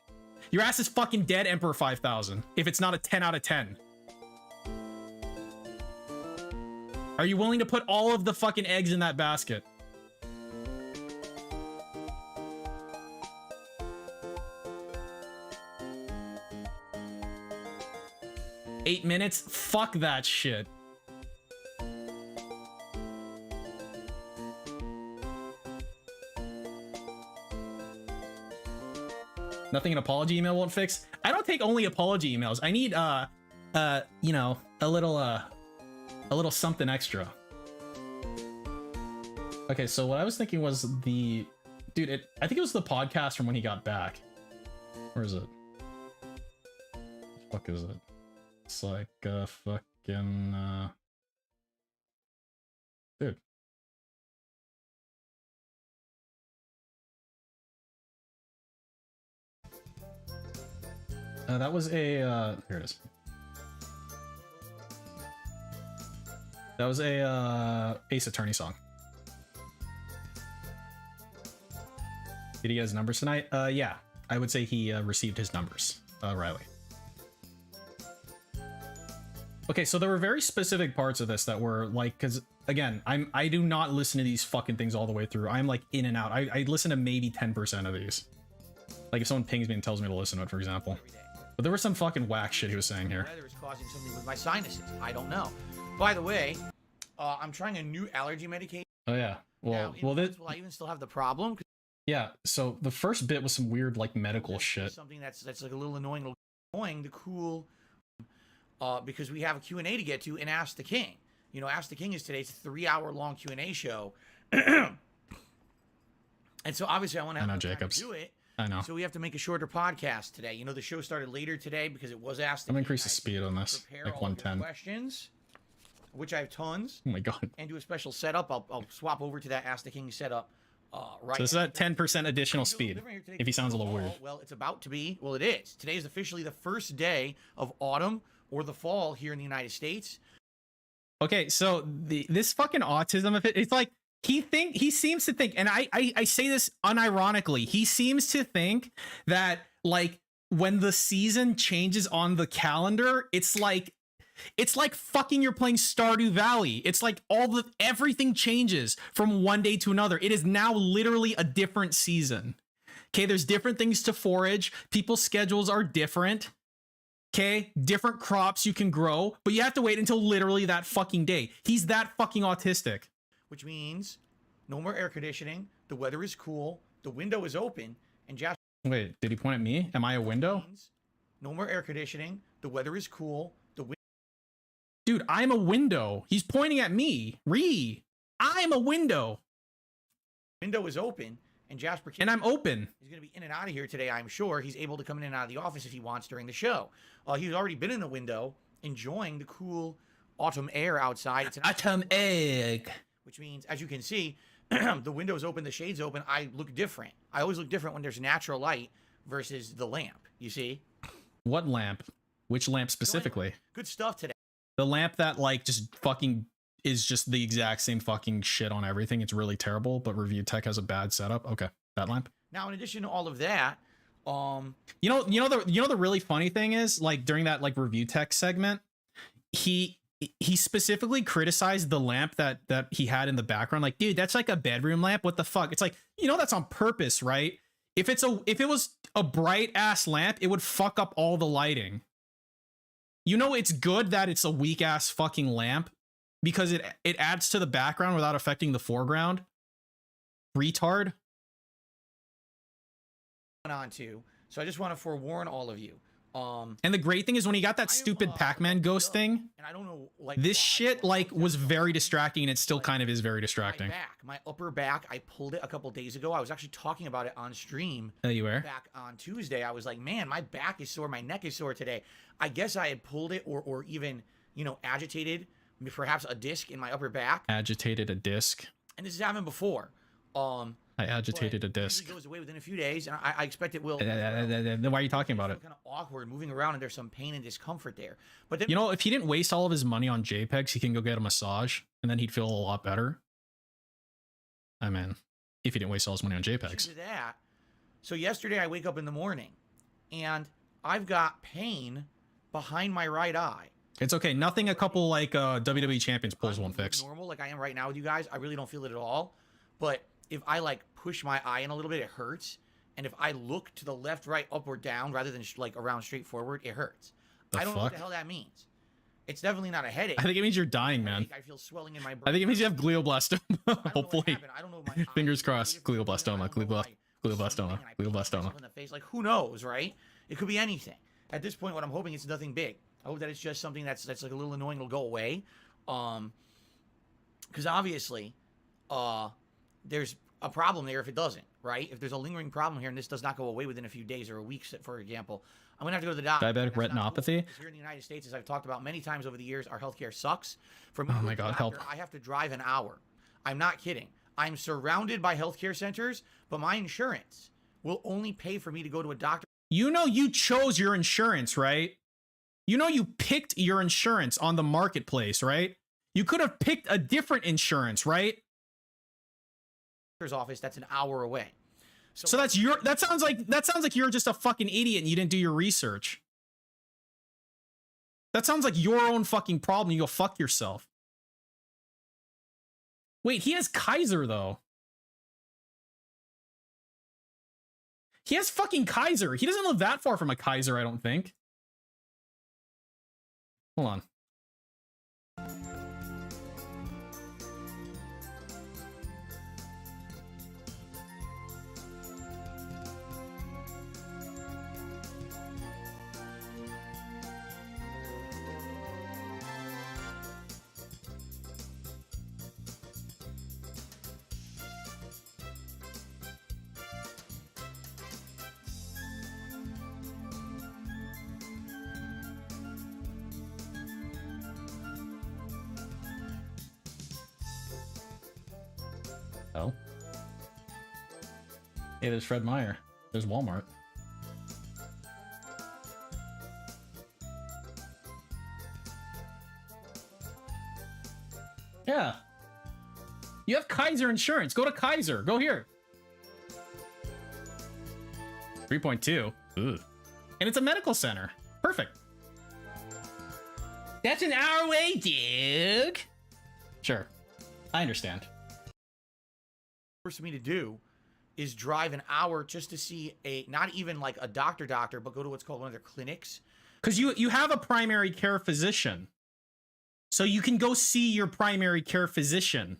Your ass is fucking dead, Emperor 5000. If it's not a 10 out of 10. Are you willing to put all of the fucking eggs in that basket? Eight minutes? Fuck that shit. Nothing an apology email won't fix. I don't take only apology emails. I need you know, a little something extra. Okay, so what I was thinking was the dude, I think it was the podcast from when he got back. Where is it? What the fuck is it? It's like fucking dude. That was a here it is. That was a Ace Attorney song. Did he get his numbers tonight? Yeah, I would say he received his numbers, Riley. Okay, so there were very specific parts of this that were like, because again, I do not listen to these fucking things all the way through. I'm like in and out. I listen to maybe 10% of these. Like if someone pings me and tells me to listen to it, for example. But there was some fucking whack shit he was saying here. Weather is causing something with my sinuses. I don't know. By the way, I'm trying a new allergy medication. Oh yeah. Well, now, will I even still have the problem? Yeah. So the first bit was some weird like medical shit. Something that's like a little annoying, the cool. Because we have a Q&A to get to and Ask the King. You know, Ask the King is today's 3-hour long Q&A show. And so obviously I want to have time to do it. I know. So we have to make a shorter podcast today. You know, the show started later today because it was Asked. I'm gonna increase the speed on this, like 110. Questions, which I have tons. Oh my god. And do a special setup. I'll swap over to that Ask the King setup right. So this is at 10% additional speed. If he sounds a little weird. Well, it's about to be. Well, it is. Today is officially the first day of autumn or the fall here in the United States. Okay, so this fucking autism of it's like he seems to think, and I say this unironically, he seems to think that like when the season changes on the calendar, it's like fucking you're playing Stardew Valley. It's like everything changes from one day to another. It is now literally a different season. Okay, there's different things to forage. People's schedules are different. Okay, different crops you can grow, but you have to wait until literally that fucking day. He's that fucking autistic. Which means no more air conditioning. The weather is cool. The window is open. And Jasper. Wait, did he point at me? Am I a window? No more air conditioning. The weather is cool. Dude, I'm a window. He's pointing at me. I'm a window. Window is open. And Jasper. And I'm open. He's going to be in and out of here today, I'm sure. He's able to come in and out of the office if he wants during the show. He's already been in the window, enjoying the cool autumn air outside. It's an autumn egg. Which means, as you can see, the window's open, the shade's open. I look different. I always look different when there's natural light versus the lamp, you see? What lamp? Which lamp specifically? Good stuff today. The lamp that, like, just fucking is just the exact same fucking shit on everything. It's really terrible, but Review Tech has a bad setup. Okay, that lamp. Now, in addition to all of that, you know the really funny thing is, like, during that like Review Tech segment, he specifically criticized the lamp that he had in the background. Like, dude, that's like a bedroom lamp. What the fuck? It's like, you know, that's on purpose, right? If it was a bright ass lamp, it would fuck up all the lighting. You know, it's good that it's a weak ass fucking lamp because it adds to the background without affecting the foreground. Retard. On to, so I just want to forewarn all of you. And the great thing is when he got that stupid Pac-Man ghost thing, and I don't know, like, this shit like was very distracting, and it still kind of is very distracting. My upper back, I pulled it a couple days ago. I was actually talking about it on stream. Oh, you were? Back on Tuesday, I was like, man, my back is sore, my neck is sore today. I guess I had pulled it or even, you know, agitated perhaps a disc in my upper back. Agitated a disc. And this has happened before. I agitated a disc. It goes away within a few days, and I expect it will. Then why are you talking about it? Kind of awkward moving around, and there's some pain and discomfort there. But then, you know, if he didn't waste all of his money on JPEGs, he can go get a massage, and then he'd feel a lot better. I mean, if he didn't waste all his money on JPEGs. That. So yesterday, I wake up in the morning, and I've got pain behind my right eye. It's okay. Nothing a couple like WWE champions pulls won't fix. Normal, like I am right now with you guys. I really don't feel it at all. But if I like push my eye in a little bit, it hurts. And if I look to the left, right, up, or down rather than like around straight forward, it hurts. I don't know what the hell that means. It's definitely not a headache. I think it means you're dying, man. I feel swelling in my brain. I think it means you have glioblastoma. Hopefully. I don't know. Fingers crossed. Glioblastoma. Glioblastoma. and I punch Glioblastoma. myself in the face. Like, who knows, right? It could be anything. At this point, what I'm hoping is nothing big. I hope that it's just something that's like a little annoying. It'll go away. Because obviously, there's a problem there if it doesn't, right? If there's a lingering problem here and this does not go away within a few days or a week, for example, I'm gonna have to go to the doctor. Diabetic retinopathy. Here in the United States, as I've talked about many times over the years, our healthcare sucks. For me, Oh my God, help! I have to drive an hour. I'm not kidding. I'm surrounded by healthcare centers, but my insurance will only pay for me to go to a doctor. You know you chose your insurance, right? You know you picked your insurance on the marketplace, right? You could have picked a different insurance, right? Office that's an hour away. So that's your that sounds like you're just a fucking idiot and you didn't do your research. That sounds like your own fucking problem. You go fuck yourself. Wait, he has Kaiser though. He has fucking Kaiser. He doesn't live that far from a Kaiser, I don't think. Hold on. Oh. Hey, there's Fred Meyer. There's Walmart. Yeah. You have Kaiser insurance. Go to Kaiser. Go here. 3.2. Ugh. And it's a medical center. Perfect. That's an hour away, dude. Sure. I understand. For me to do is drive an hour just to see not even like a doctor, but go to what's called one of their clinics. Because you have a primary care physician. So you can go see your primary care physician.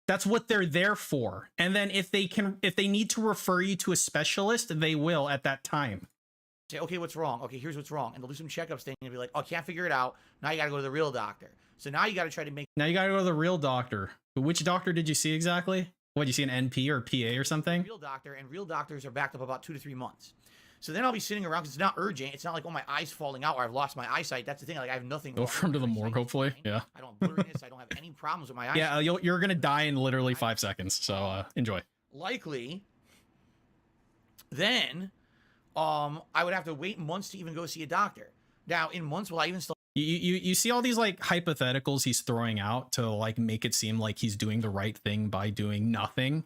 That's what they're there for. And then if they need to refer you to a specialist, they will at that time. Say, okay, what's wrong? Okay, here's what's wrong. And they'll do some checkups thing and be like, oh, can't figure it out. Now you got to go to the real doctor. So now you got to try to make... Now you got to go to the real doctor. Which doctor did you see exactly? What, did you see an NP or a PA or something? Real doctor, and real doctors are backed up about 2 to 3 months. So then I'll be sitting around because it's not urgent. It's not like, oh, my eye's falling out or I've lost my eyesight. That's the thing. Like, I have nothing. Go from to the morgue, hopefully. Yeah. I don't have blurriness. I don't have any problems with my eyesight. Yeah, you're going to die in literally 5 seconds. So enjoy. Likely, then I would have to wait months to even go see a doctor. Now, in months, will I even still... You see all these like hypotheticals he's throwing out to like make it seem like he's doing the right thing by doing nothing.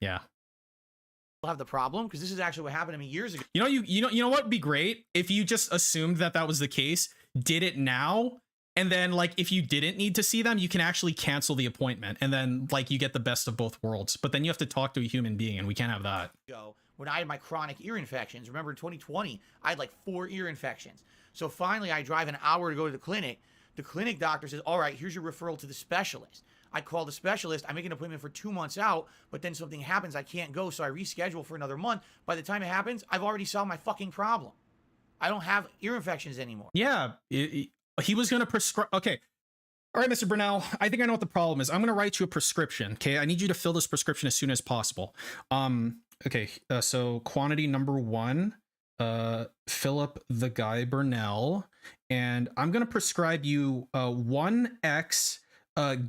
Yeah. have the problem? Because this is actually what happened to me years ago. You know what would be great if you just assumed that was the case, did it now, and then like if you didn't need to see them, you can actually cancel the appointment, and then like you get the best of both worlds. But then you have to talk to a human being, and we can't have that. When I had my chronic ear infections, remember in 2020, I had like 4 ear infections. So finally, I drive an hour to go to the clinic. The clinic doctor says, all right, here's your referral to the specialist. I call the specialist. I make an appointment for 2 months out, but then something happens. I can't go, so I reschedule for another month. By the time it happens, I've already solved my fucking problem. I don't have ear infections anymore. Yeah, he was going to prescribe. Okay. All right, Mr. Brunel, I think I know what the problem is. I'm going to write you a prescription, okay? I need you to fill this prescription as soon as possible. Okay, so quantity number 1, Philip the Guy Burnell, and I'm going to prescribe you 1X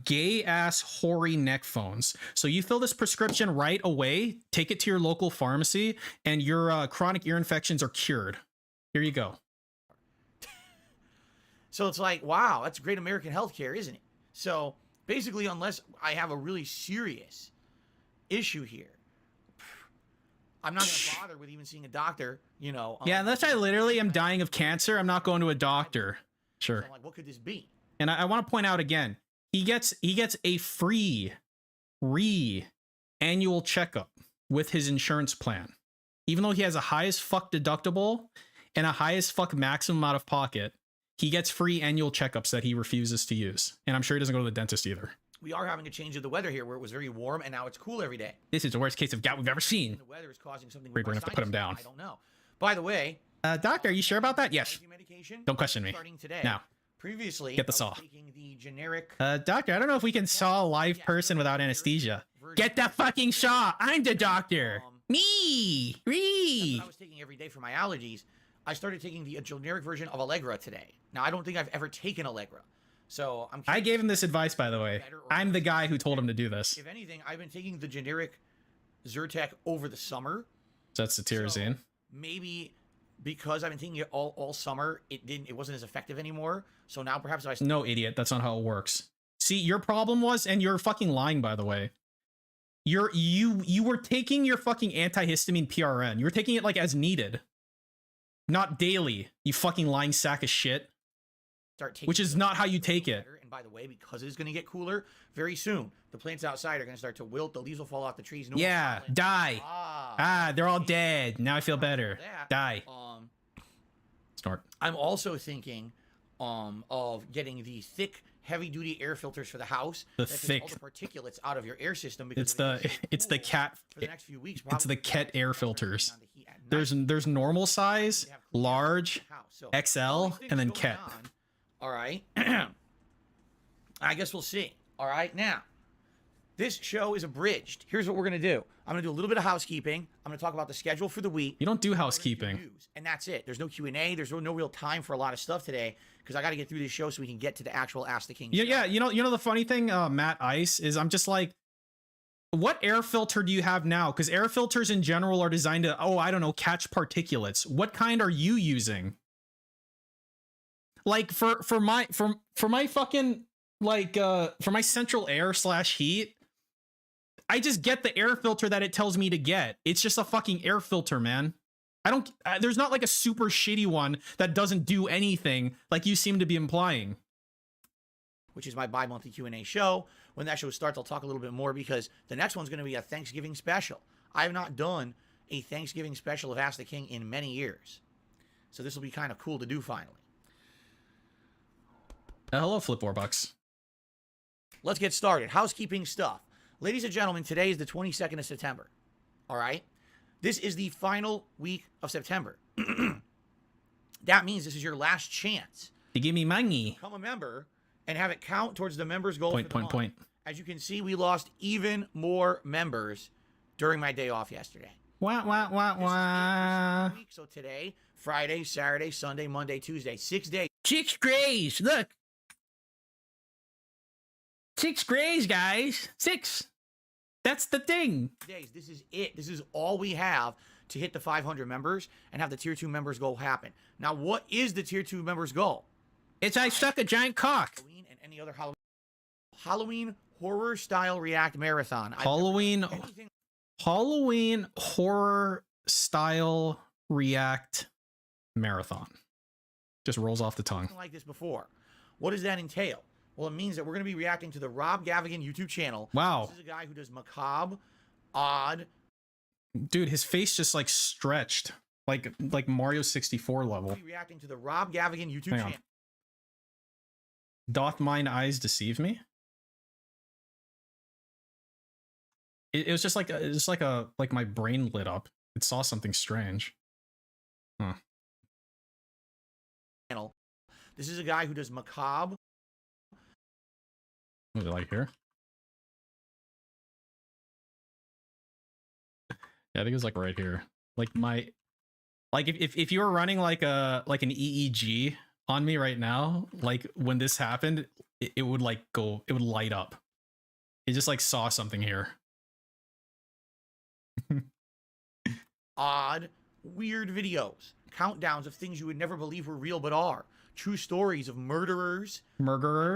gay-ass hoary neck phones. So you fill this prescription right away, take it to your local pharmacy, and your chronic ear infections are cured. Here you go. So it's like, wow, that's great American healthcare, isn't it? So basically, unless I have a really serious issue here, I'm not going to bother with even seeing a doctor, you know. Yeah, unless I literally am dying of cancer, I'm not going to a doctor. Sure. So I'm like, what could this be? And I want to point out again, he gets a free annual checkup with his insurance plan. Even though he has a high as fuck deductible and a high as fuck maximum out of pocket, he gets free annual checkups that he refuses to use. And I'm sure he doesn't go to the dentist either. we are having a change of the weather here, where it was very warm and now it's cool every day. This is the worst case of gout we've ever seen. The weather is causing something. We're gonna have to put him down. I don't know. By the way, Doctor, are you sure about that? Yes. medication Don't question me. starting today. Now. Previously, Get the I saw. was taking the generic. Doctor, I don't know if we can saw a live person without anesthesia. Get the fucking saw. I'm the doctor. Me. That's what I was taking every day for my allergies. I started taking the generic version of Allegra today. Now, I don't think I've ever taken Allegra. So I gave him this advice, by the way. I'm the guy who told him to do this. If anything, I've been taking the generic Zyrtec over the summer. So that's the tyrosine. So maybe because I've been taking it all summer, it wasn't as effective anymore. So now perhaps if I No, idiot. That's not how it works. See, your problem was, and you're fucking lying, by the way. You were taking your fucking antihistamine PRN. You were taking it like as needed, not daily. You fucking lying sack of shit. Which is not how you take it. And by the way, because it's going to get cooler very soon, the plants outside are going to start to wilt. The leaves will fall off the trees. No Yeah, die. They're all dead. Now I feel better. Die. Snort. I'm also thinking of getting the thick, heavy-duty air filters for the house. The that takes thick. all the particulates out of your air system. Because It's the cat. for the next few weeks. It's the probably Ket air filters. There's normal size, large, XL, and then Ket. All right. I guess we'll see. All right. Now, this show is abridged. Here's what we're going to do. I'm going to do a little bit of housekeeping. I'm going to talk about the schedule for the week. You don't do housekeeping. And that's it. There's no Q&A. There's no real time for a lot of stuff today because I got to get through this show so we can get to the actual Ask the King show. Yeah. You know the funny thing, Matt Ice, is I'm just like, what air filter do you have now? Because air filters in general are designed to, I don't know, catch particulates. What kind are you using? Like for my fucking for my central air / heat, I just get the air filter that it tells me to get. It's just a fucking air filter, man. There's not like a super shitty one that doesn't do anything like you seem to be implying. Which is my bi-monthly Q&A show. When that show starts, I'll talk a little bit more because the next one's going to be a Thanksgiving special. I have not done a Thanksgiving special of Ask the King in many years. So this will be kind of cool to do finally. Hello, Flip Warbucks. Let's get started. Housekeeping stuff. Ladies and gentlemen, today is the 22nd of September. All right? This is the final week of September. That means this is your last chance to give me money. Become a member and have it count towards the members' goal. Point. As you can see, we lost even more members during my day off yesterday. Wah. So today, Friday, Saturday, Sunday, Monday, Tuesday, 6 days. 6 grays. Look. 6 grays, guys. 6. That's the thing. Days. This is it. This is all we have to hit the 500 members and have the tier 2 members goal happen. Now, what is the tier 2 members goal? It's I suck a giant cock. Halloween and any other Halloween horror style react marathon. Halloween horror style react marathon. Just rolls off the tongue. Like this before. What does that entail? Well, it means that we're going to be reacting to the Rob Gavigan YouTube channel. Wow. This is a guy who does macabre, odd. Dude, his face just like stretched like Mario 64 level. We'll be reacting to the Rob Gavigan YouTube Hang on. channel. Doth mine eyes deceive me? It was just like my brain lit up. It saw something strange. Huh. This is a guy who does macabre. Was it like here? Yeah, I think it was like right here. Like if you were running like an EEG on me right now, like when this happened, it would like go, it would light up. It just like saw something here. Odd, weird videos, countdowns of things you would never believe were real but are. True stories of murderers,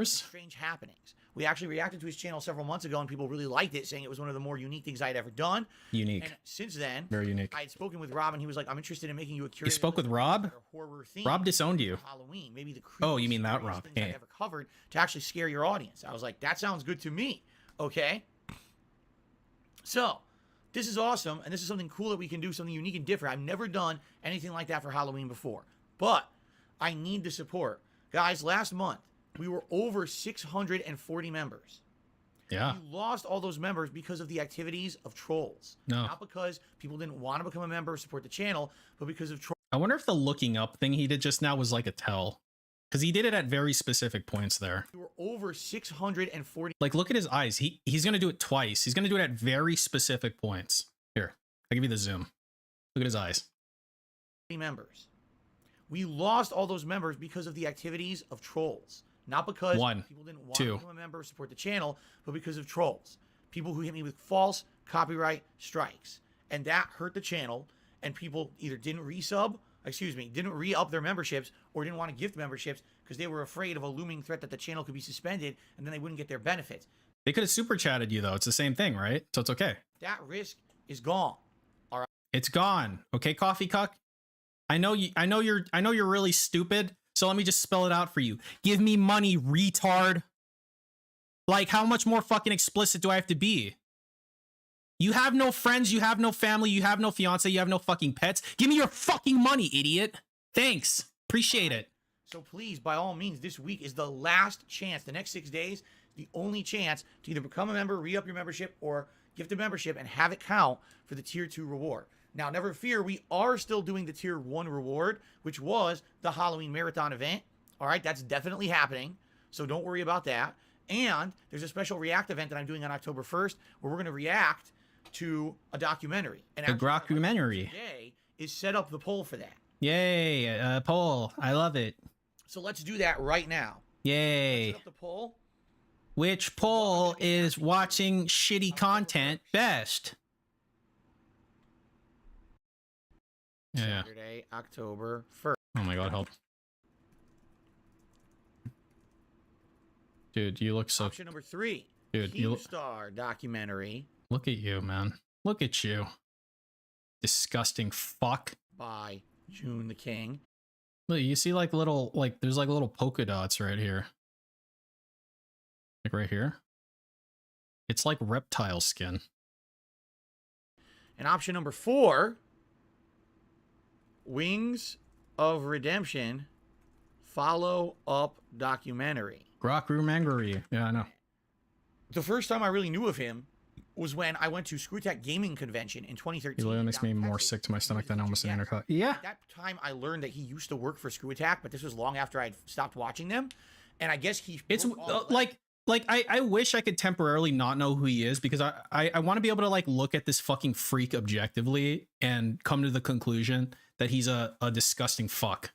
strange happenings. We actually reacted to his channel several months ago and people really liked it, saying it was one of the more unique things I had ever done. Unique. And since then, very unique. I had spoken with Rob and he was like, I'm interested in making you a curated. You spoke with Rob? Rob disowned you. Halloween, maybe the oh, you mean that Rob? Things I ever covered to actually scare your audience. I was like, that sounds good to me. Okay. So, this is awesome, and this is something cool that we can do, something unique and different. I've never done anything like that for Halloween before, but I need the support. Guys, last month, we were over 640 members. Yeah. You lost all those members because of the activities of trolls. No. Not because people didn't want to become a member or support the channel, but because of trolls. I wonder if the looking up thing he did just now was like a tell. Because he did it at very specific points there. There were over 640 Like, look at his eyes. He's going to do it twice. He's going to do it at very specific points. Here, I'll give you the zoom. Look at his eyes. members. We lost all those members because of the activities of trolls. Not because people didn't want to become a member or support the channel, but because of trolls. People who hit me with false copyright strikes. And that hurt the channel, and people either didn't didn't re-up their memberships or didn't want to gift memberships because they were afraid of a looming threat that the channel could be suspended and then they wouldn't get their benefits. They could have super chatted you though. It's the same thing, right? So it's okay. That risk is gone. All right. It's gone. Okay, coffee cuck. I know you're really stupid. So let me just spell it out for you. Give me money, retard. Like, how much more fucking explicit do I have to be? You have no friends, you have no family, you have no fiance, you have no fucking pets. Give me your fucking money, idiot. Thanks. Appreciate it. So please, by all means, this week is the last chance. The next 6 days, the only chance to either become a member, re-up your membership, or gift a membership and have it count for the tier 2 reward. Now, never fear, we are still doing the tier 1 reward, which was the Halloween Marathon event. All right, that's definitely happening, so don't worry about that. And there's a special React event that I'm doing on October 1st where we're going to react to a documentary. And a documentary. Today is set up the poll for that. Yay, poll. I love it. So let's do that right now. Yay. Let's set up the poll. Which poll is watching shitty content best? Yeah. Saturday, October 1st. Oh my god, help. Dude, you look so... Option number 3. Dude, you Star documentary. Look at you, man. Look at you. Disgusting fuck. By June the King. Look, you see like little, there's like little polka dots right here. Like right here. It's like reptile skin. And option number 4. Wings of Redemption follow-up documentary. Grokrumangery. Yeah, I know. The first time I really knew of him was when I went to Screwtack Gaming Convention in 2013. He literally makes me more sick to my stomach than almost an intercut. Yeah. At that time, I learned that he used to work for Screwtack, but this was long after I'd stopped watching them. And I guess he... It's I wish I could temporarily not know who he is because I want to be able to like look at this fucking freak objectively and come to the conclusion that he's a disgusting fuck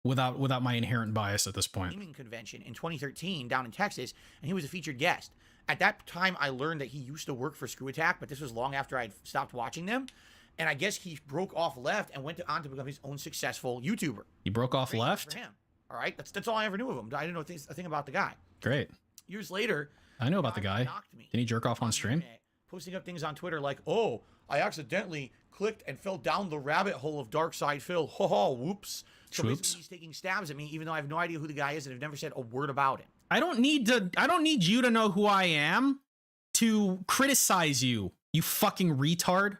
without my inherent bias at this point. Gaming Convention in 2013 down in Texas, and he was a featured guest. At that time, I learned that he used to work for Screwtack, but this was long after I'd stopped watching them. And I guess he broke off left and went on to become his own successful YouTuber. He broke off left? For him. All right, that's all I ever knew of him. I didn't know a thing about the guy. Great. Years later, I know about the guy. Did he jerk off on stream? Posting up things on Twitter like, "Oh, I accidentally clicked and fell down the rabbit hole of Dark Side Phil. Ha ha, whoops." So basically he's taking stabs at me, even though I have no idea who the guy is and have never said a word about him. I don't need you to know who I am to criticize you, you fucking retard.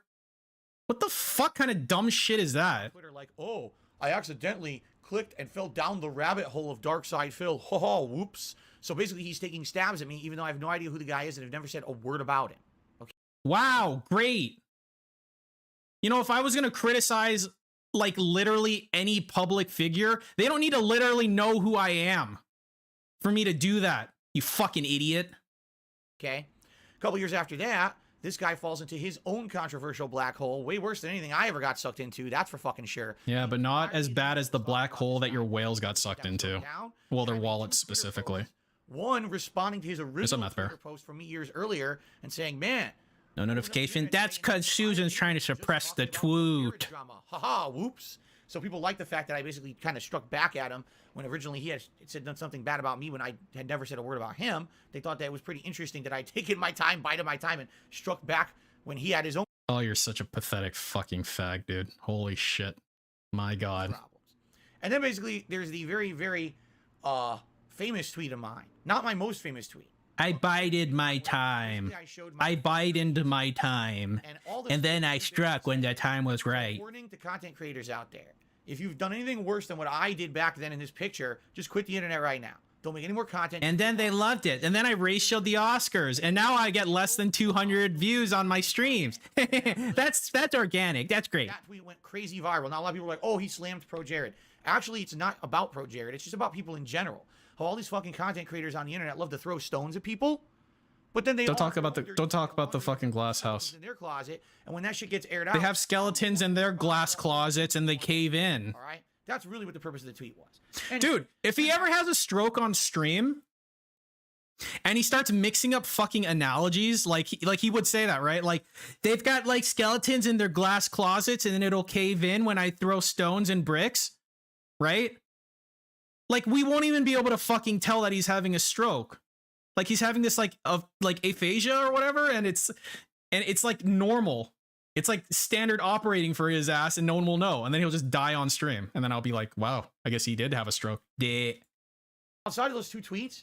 What the fuck kind of dumb shit is that? Twitter like, "Oh, I accidentally clicked and fell down the rabbit hole of Dark Side Phil. Ha ha, whoops." So basically he's taking stabs at me, even though I have no idea who the guy is and have never said a word about him. Okay. Wow, great. You know, if I was going to criticize like literally any public figure, they don't need to literally know who I am for me to do that, you fucking idiot. Okay. A couple years after that, this guy falls into his own controversial black hole, way worse than anything I ever got sucked into. That's for fucking sure. Yeah, but not as bad as the black hole that your whales got sucked into. Well, their wallets specifically. One responding to his original Twitter post from me years earlier and saying, "Man, no notification. That's because Susan's trying to suppress the tweet." Haha, whoops. So people like the fact that I basically kind of struck back at him when originally he had done something bad about me when I had never said a word about him. They thought that it was pretty interesting that I'd taken my time, bided my time, and struck back when he had his own. Oh, you're such a pathetic fucking fag, dude. Holy shit. My God. Problems. And then basically there's the very, very famous tweet of mine. Not my most famous tweet. I bided my time. I bided my time. And then I struck when the time was right. Warning to content creators out there. If you've done anything worse than what I did back then in this picture, just quit the internet right now. Don't make any more content. And then they loved it. And then I ratioed the Oscars. And now I get less than 200 views on my streams. That's organic. That's great. That tweet went crazy viral. Now a lot of people are like, oh, he slammed Pro Jared. Actually, it's not about Pro Jared. It's just about people in general. How all these fucking content creators on the internet love to throw stones at people. But then they Don't talk about the fucking glass house. In their closet, and when that shit gets aired out, They have skeletons in their glass closets and they cave in. all right, that's really what the purpose of the tweet was. And Dude, if he ever has a stroke on stream and he starts mixing up fucking analogies, like he would say that, right? Like they've got like skeletons in their glass closets and then it'll cave in when I throw stones and bricks, right? Like we won't even be able to fucking tell that he's having a stroke. Like he's having this like aphasia or whatever, and it's like normal. It's like standard operating for his ass, and no one will know. And then he'll just die on stream, and then I'll be like, "Wow, I guess he did have a stroke." outside of those two tweets,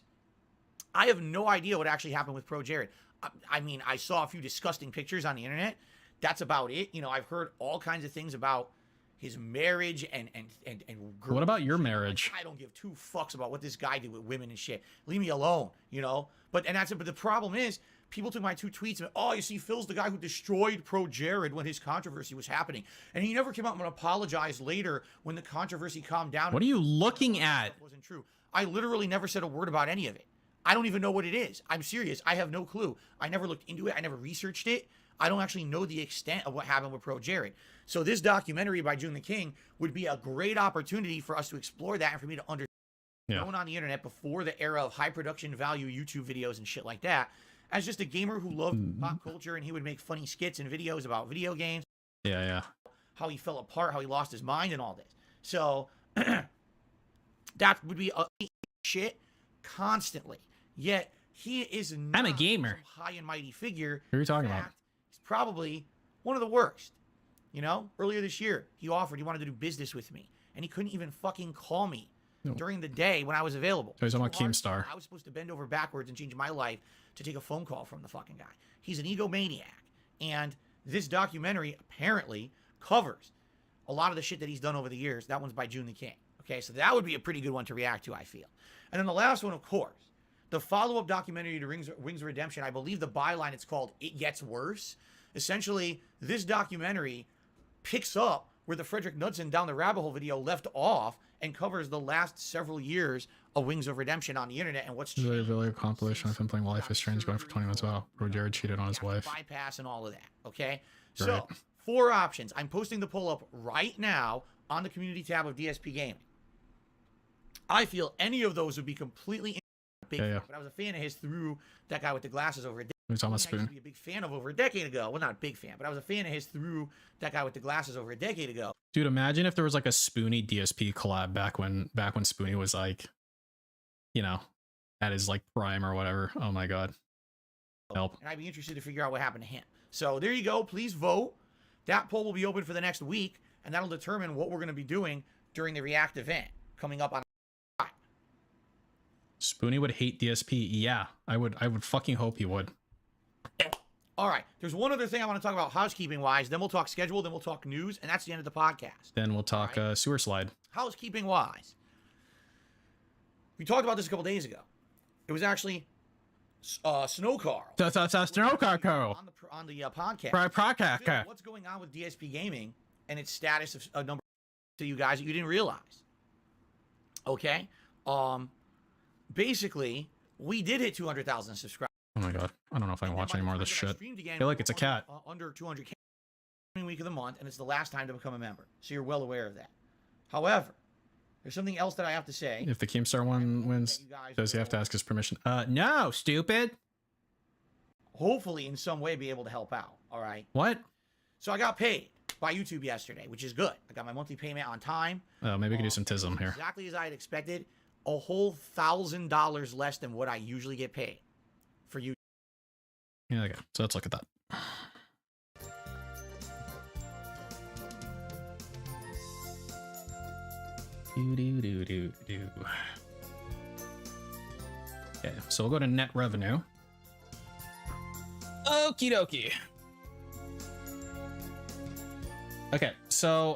I have no idea what actually happened with Pro Jared. I mean, I saw a few disgusting pictures on the internet. That's about it. You know, I've heard all kinds of things about his marriage and girls. What about your marriage? I don't give two fucks about what this guy did with women and shit. Leave me alone, you know? But that's it. But the problem is, people took my two tweets and, oh, you see, Phil's the guy who destroyed Pro Jared when his controversy was happening. And he never came out and apologized later when the controversy calmed down. What are you looking at? Wasn't true. I literally never said a word about any of it. I don't even know what it is. I'm serious. I have no clue. I never looked into it. I never researched it. I don't actually know the extent of what happened with Pro Jared. So this documentary by June the King would be a great opportunity for us to explore that and for me to understand what's going on the internet before the era of high production value YouTube videos and shit like that. As just a gamer who loved pop culture, and he would make funny skits and videos about video games. Yeah. How he fell apart, how he lost his mind and all this. So that would be a shit constantly. Yet he is not I'm a gamer. some high and mighty figure. Who are you talking about? He's probably one of the worst. You know, earlier this year, he offered he wanted to do business with me, and he couldn't even fucking call me during the day when I was available. So he's on my Keemstar. I was supposed to bend over backwards and change my life to take a phone call from the fucking guy. He's an egomaniac, and this documentary apparently covers a lot of the shit that he's done over the years. That one's by June the King. Okay, so that would be a pretty good one to react to, I feel. And then the last one, of course, the follow-up documentary to Wings of Redemption, I believe the byline, it's called It Gets Worse. Essentially, this documentary picks up where the Frederick Knudsen Down the Rabbit Hole video left off and covers the last several years of Wings of Redemption on the internet and what's changed. Really compilation of him playing Life is Strange going for 20 minutes. Wow, Pro Jared cheated on his wife. Bypass and all of that, okay? Right. So, 4 options. I'm posting the poll up right now on the community tab of DSP Gaming. I feel any of those would be completely big, but I was a fan of his through that guy with the glasses over a decade. We're talking about I used Spoon. to be a big fan of over a decade ago. Well, not a big fan, but I was a fan of his through that guy with the glasses over a decade ago. Dude, imagine if there was like a Spoonie DSP collab back when Spoonie was like, you know, at his like prime or whatever. Oh my god. Help. And I'd be interested to figure out what happened to him. So there you go. Please vote. That poll will be open for the next week, and that'll determine what we're going to be doing during the React event coming up on. Spoonie would hate DSP. Yeah, I would fucking hope he would. All right. There's one other thing I want to talk about housekeeping-wise. Then we'll talk schedule. Then we'll talk news. And that's the end of the podcast. Then we'll talk sewer slide. Housekeeping-wise. We talked about this a couple days ago. It was actually Snow Carl. Snow Carl. On the podcast. Podcast. Phil, what's going on with DSP Gaming and its status of a number to you guys that you didn't realize? Okay. Basically, we did hit 200,000 subscribers. Oh my god. I don't know if I can watch any more of this shit. I feel like it's a cat. Under 200K week of the month, and it's the last time to become a member. So you're well aware of that. However, there's something else that I have to say. If the Keemstar one wins, does he have to ask his permission? No, stupid. Hopefully, in some way, be able to help out. All right. What? So I got paid by YouTube yesterday, which is good. I got my monthly payment on time. Oh, maybe we can do some tism here. Exactly as I had expected. A whole $1,000 less than what I usually get paid for YouTube. Yeah, okay. So let's look at that. Okay, so we'll go to net revenue. Okie dokie. Okay, so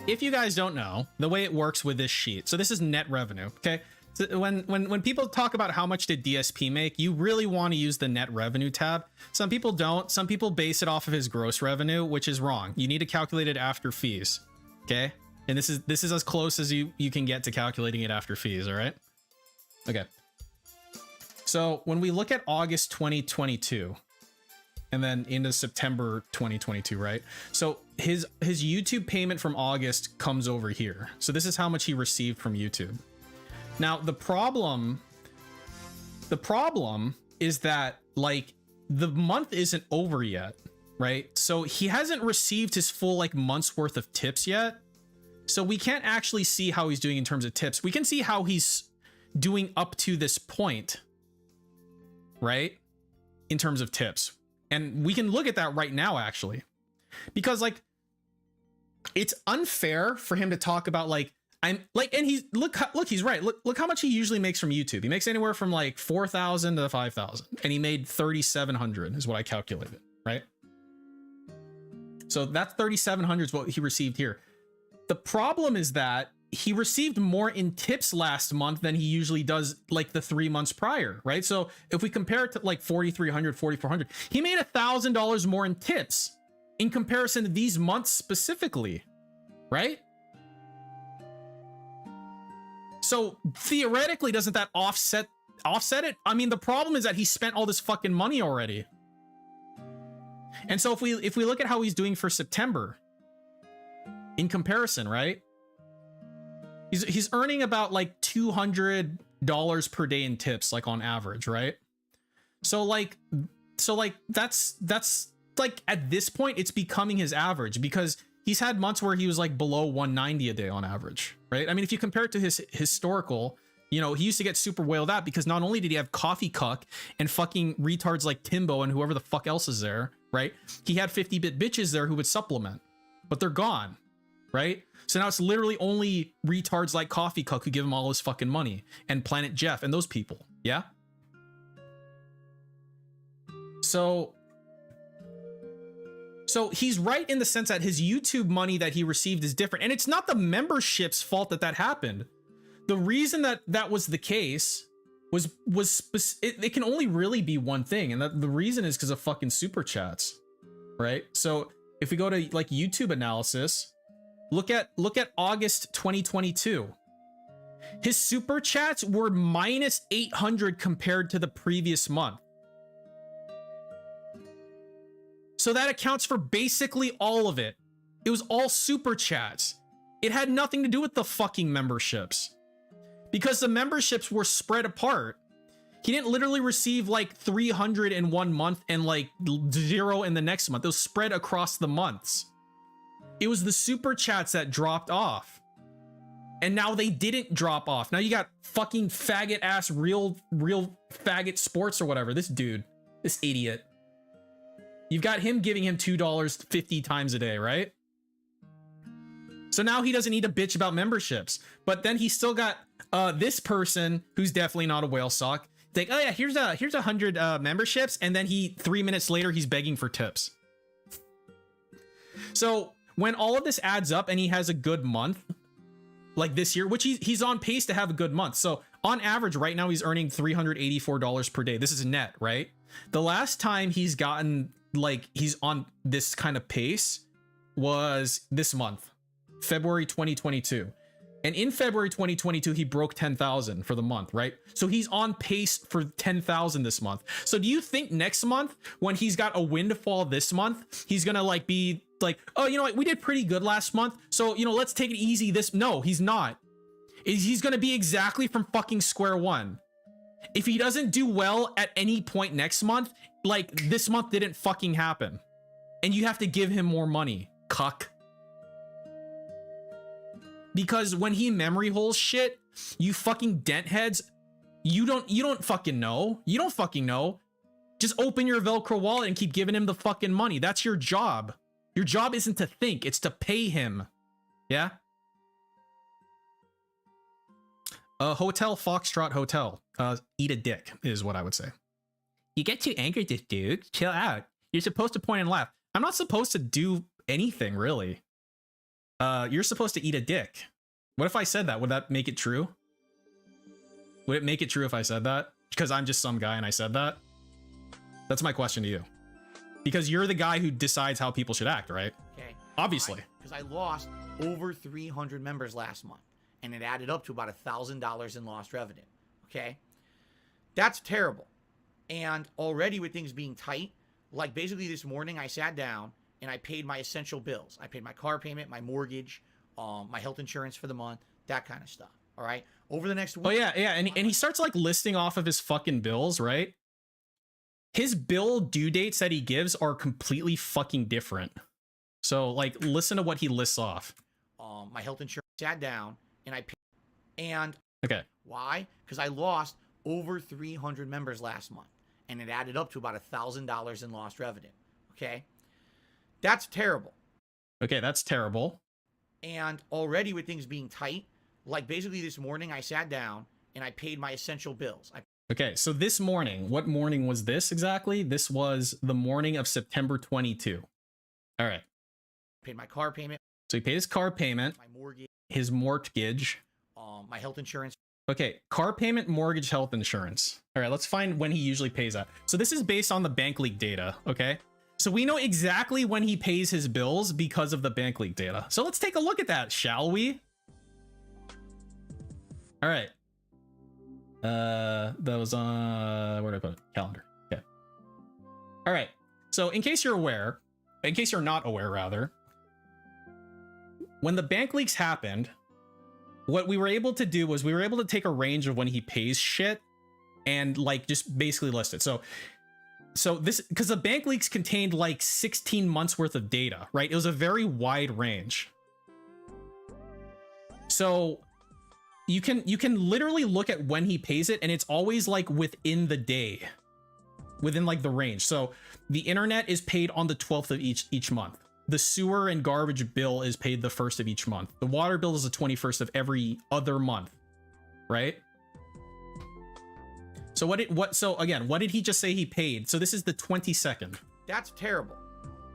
if you guys don't know, the way it works with this sheet, so this is net revenue, okay? So when people talk about how much did DSP make, you really want to use the net revenue tab. Some people don't. Some people base it off of his gross revenue, which is wrong. You need to calculate it after fees, okay? And this is as close as you can get to calculating it after fees, all right? Okay. So when we look at August 2022, and then into September 2022, right? So his YouTube payment from August comes over here. So this is how much he received from YouTube. Now, the problem is that, like, the month isn't over yet, right? So he hasn't received his full, like, month's worth of tips yet. So we can't actually see how he's doing in terms of tips. We can see how he's doing up to this point, right? In terms of tips. And we can look at that right now, actually. Because, like, it's unfair for him to talk about, like, and he's look, he's right. Look how much he usually makes from YouTube. He makes anywhere from like 4,000 to 5,000, and he made 3,700 is what I calculated, right? So that's 3,700 is what he received here. The problem is that he received more in tips last month than he usually does, like the 3 months prior, right? So if we compare it to like 4,300, 4,400, he made $1,000 more in tips in comparison to these months specifically, right? So theoretically, doesn't that offset it? I mean, the problem is that he spent all this fucking money already. And so if we look at how he's doing for September in comparison, right? He's earning about like $200 per day in tips, like on average, right? So like that's like at this point it's becoming his average, because he's had months where he was like below 190 a day on average, right? I mean, if you compare it to his historical, you know, he used to get super whaled out because not only did he have Coffee Cuck and fucking retards like Timbo and whoever the fuck else is there, right? He had 50-bit bitches there who would supplement, but they're gone, right? So now it's literally only retards like Coffee Cuck who give him all his fucking money, and Planet Jeff and those people, yeah? So he's right in the sense that his YouTube money that he received is different. And it's not the membership's fault that happened. The reason that was the case was it can only really be one thing. And the reason is because of fucking super chats, right? So if we go to like YouTube analysis, look at August 2022. His super chats were minus 800 compared to the previous month. So that accounts for basically all of it. It was all super chats. It had nothing to do with the fucking memberships, because the memberships were spread apart. He didn't literally receive like 300 in 1 month and like 0 in the next month. It was spread across the months. It was the super chats that dropped off. And now they didn't drop off. Now you got fucking faggot ass real faggot sports or whatever. This dude, this idiot. You've got him giving him $2 50 times a day, right? So now he doesn't need to bitch about memberships. But then he still got this person who's definitely not a whale sock. Like, oh yeah, here's 100 memberships, and then 3 minutes later he's begging for tips. So when all of this adds up and he has a good month, like this year, which he's on pace to have a good month. So on average right now he's earning $384 per day. This is net, right? The last time he's gotten, like, he's on this kind of pace was this month, February 2022. And in February 2022, he broke 10,000 for the month, right? So he's on pace for 10,000 this month. So do you think next month, when he's got a windfall this month, he's gonna like be like, oh, you know what, we did pretty good last month, so, you know, let's take it easy this? No, he's not. He's gonna be exactly from fucking square one. If he doesn't do well at any point next month, like this month didn't fucking happen, and you have to give him more money, cuck. Because when he memory holes shit, you fucking dent heads, you don't fucking know. You don't fucking know. Just open your Velcro wallet and keep giving him the fucking money. That's your job. Your job isn't to think, it's to pay him. Yeah? Hotel Foxtrot Hotel. Eat a dick is what I would say. You get too angry at this dude. Chill out. You're supposed to point and laugh. I'm not supposed to do anything, really. You're supposed to eat a dick. What if I said that? Would that make it true? Would it make it true if I said that? Because I'm just some guy and I said that? That's my question to you. Because you're the guy who decides how people should act, right? Okay. Obviously. Because I lost over 300 members last month, and it added up to about $1,000 in lost revenue. Okay. That's terrible. And already with things being tight, like basically this morning I sat down and I paid my essential bills. I paid my car payment, my mortgage, my health insurance for the month, that kind of stuff. All right. Over the next week. Oh yeah, yeah. And he starts like listing off of his fucking bills, right? His bill due dates that he gives are completely fucking different. So like listen to what he lists off. My health insurance, sat down and I paid. And okay. Why? Because I lost over 300 members last month, and it added up to about $1,000 in lost revenue. Okay. That's terrible. Okay, that's terrible. And already with things being tight, like basically this morning I sat down and I paid my essential bills. Okay, so this morning, what morning was this exactly? This was the morning of September 22. All right. Paid my car payment. So he paid his car payment, my mortgage, his mortgage, my health insurance. Okay, car payment, mortgage, health insurance. All right, let's find when he usually pays that. So this is based on the bank leak data, okay? So we know exactly when he pays his bills because of the bank leak data. So let's take a look at that, shall we? All right. That was on, where did I put it? Calendar. Okay. All right. So in case you're aware, in case you're not aware rather, when the bank leaks happened, what we were able to do was we were able to take a range of when he pays shit and like just basically list it. So this, because the bank leaks contained like 16 months worth of data, right? It was a very wide range. So you can literally look at when he pays it and it's always like within the day, within like the range. So the internet is paid on the 12th of each month. The sewer and garbage bill is paid the 1st of each month. The water bill is the 21st of every other month, right? So so again, what did he just say he paid? So this is the 22nd. That's terrible.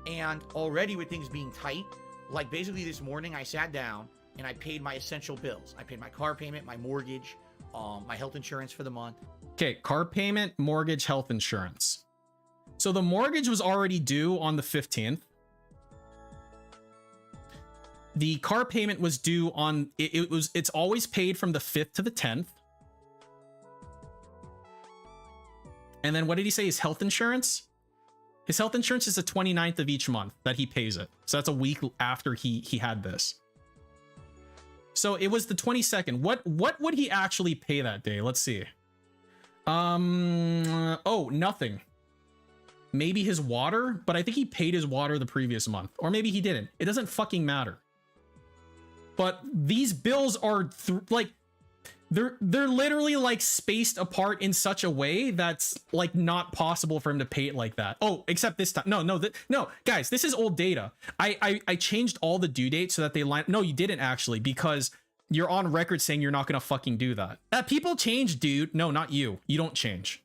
And already with things being tight, like basically this morning I sat down and I paid my essential bills. I paid my car payment, my mortgage, my health insurance for the month. Okay, car payment, mortgage, health insurance. So the mortgage was already due on the 15th. The car payment was due on, it's always paid from the 5th to the 10th. And then what did he say? His health insurance? His health insurance is the 29th of each month that he pays it. So that's a week after he had this. So it was the 22nd. What would he actually pay that day? Let's see. Oh, nothing. Maybe his water, but I think he paid his water the previous month. Or maybe he didn't. It doesn't fucking matter. But these bills are like they're literally like spaced apart in such a way that's like not possible for him to pay it like that. Oh, except this time. No, guys, this is old data. I changed all the due dates so that they line. No, you didn't actually, because you're on record saying you're not gonna fucking do that. People change, dude. No, not you. You don't change.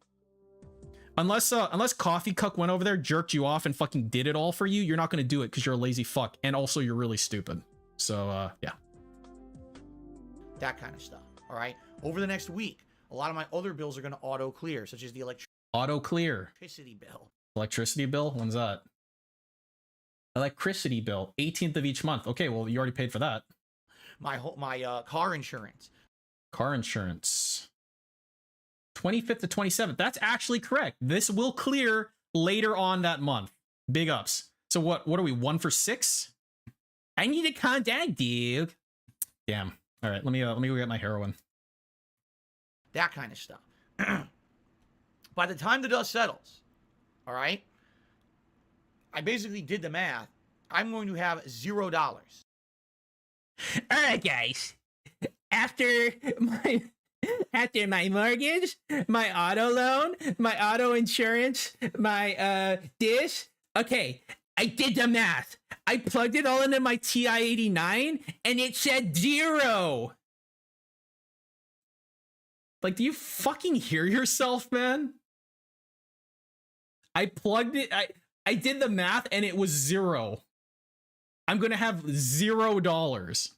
Unless Coffee Cuck went over there, jerked you off, and fucking did it all for you, you're not gonna do it because you're a lazy fuck, and also you're really stupid. So, yeah. That kind of stuff, all right? Over the next week, a lot of my other bills are going to auto clear, such as the electricity bill. Electricity bill? When's that? Electricity bill, 18th of each month. Okay, well, you already paid for that. My car insurance. Car insurance. 25th to 27th. That's actually correct. This will clear later on that month. Big ups. So what are we, 1 for 6? I need to contact dude. Damn. All right, let me go get my heroin. That kind of stuff. By the time the dust settles, all right, I basically did the math. I'm going to have $0. All right, guys. After my mortgage, my auto loan, my auto insurance, my dish. Okay, I did the math. I plugged it all into my TI-89 and it said 0. Like, do you fucking hear yourself, man? I plugged it. I did the math and it was 0. I'm gonna have $0.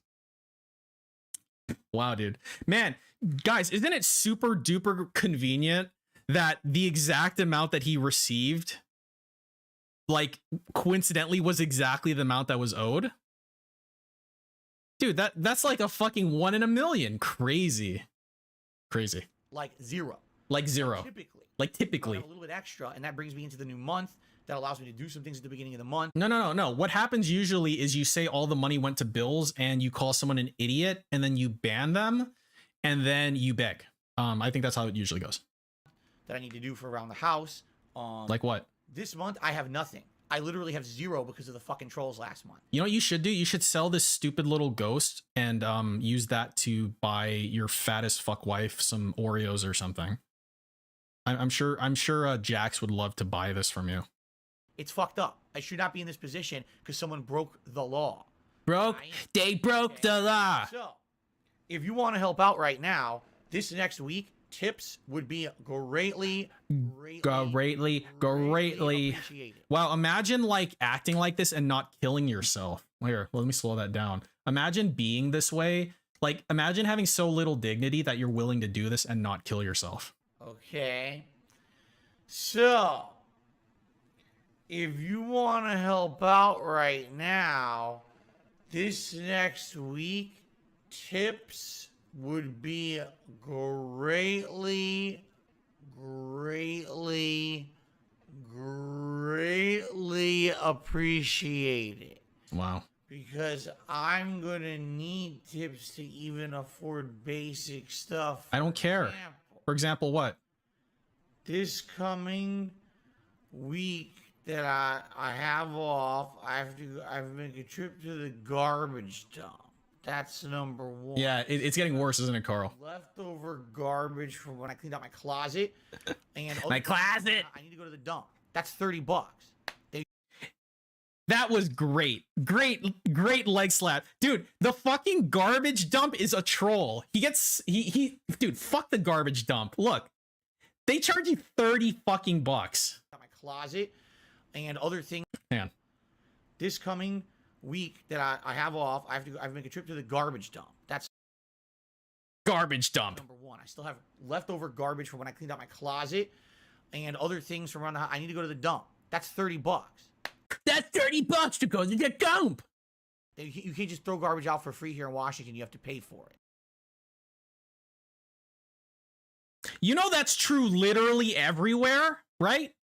Wow, dude. Man, guys, isn't it super duper convenient that the exact amount that he received, like, coincidentally was exactly the amount that was owed? Dude, that's like a fucking 1 in a million. Crazy. Crazy. Like zero. Like zero. Typically. Like typically. A little bit extra, and that brings me into the new month. That allows me to do some things at the beginning of the month. No. What happens usually is you say all the money went to bills and you call someone an idiot and then you ban them and then you beg. I think that's how it usually goes. That I need to do for around the house. Like what? This month, I have nothing. I literally have zero because of the fucking trolls last month. You know what you should do? You should sell this stupid little ghost and use that to buy your fattest fuck wife some Oreos or something. I'm sure Jax would love to buy this from you. It's fucked up. I should not be in this position because someone broke the law. They broke the law. So, if you want to help out right now, this next week, tips would be greatly appreciated. Wow, imagine like acting like this and not killing yourself. Here, let me slow that down. Imagine being this way. Like, imagine having so little dignity that you're willing to do this and not kill yourself. Okay. So, if you want to help out right now, this next week, tips would be greatly appreciated. Wow. Because I'm going to need tips to even afford basic stuff. I don't care. For example, what? This coming week that I have off, I have to make a trip to the garbage dump. That's number one. Yeah, it's getting worse, isn't it, Carl? Leftover garbage from when I cleaned out my closet. And My closet. I need to go to the dump. That's $30. That was great. Great leg slap. Dude, the fucking garbage dump is a troll. Dude, fuck the garbage dump. Look, they charge you 30 fucking bucks. My closet and other things. Man. This coming week that I have off, I have to make a trip to the garbage dump. That's garbage dump. Number one. I still have leftover garbage from when I cleaned out my closet and other things from around the house. I need to go to the dump. That's $30. That's $30 to go to the dump. You can't just throw garbage out for free here in Washington. You have to pay for it. You know that's true literally everywhere, right?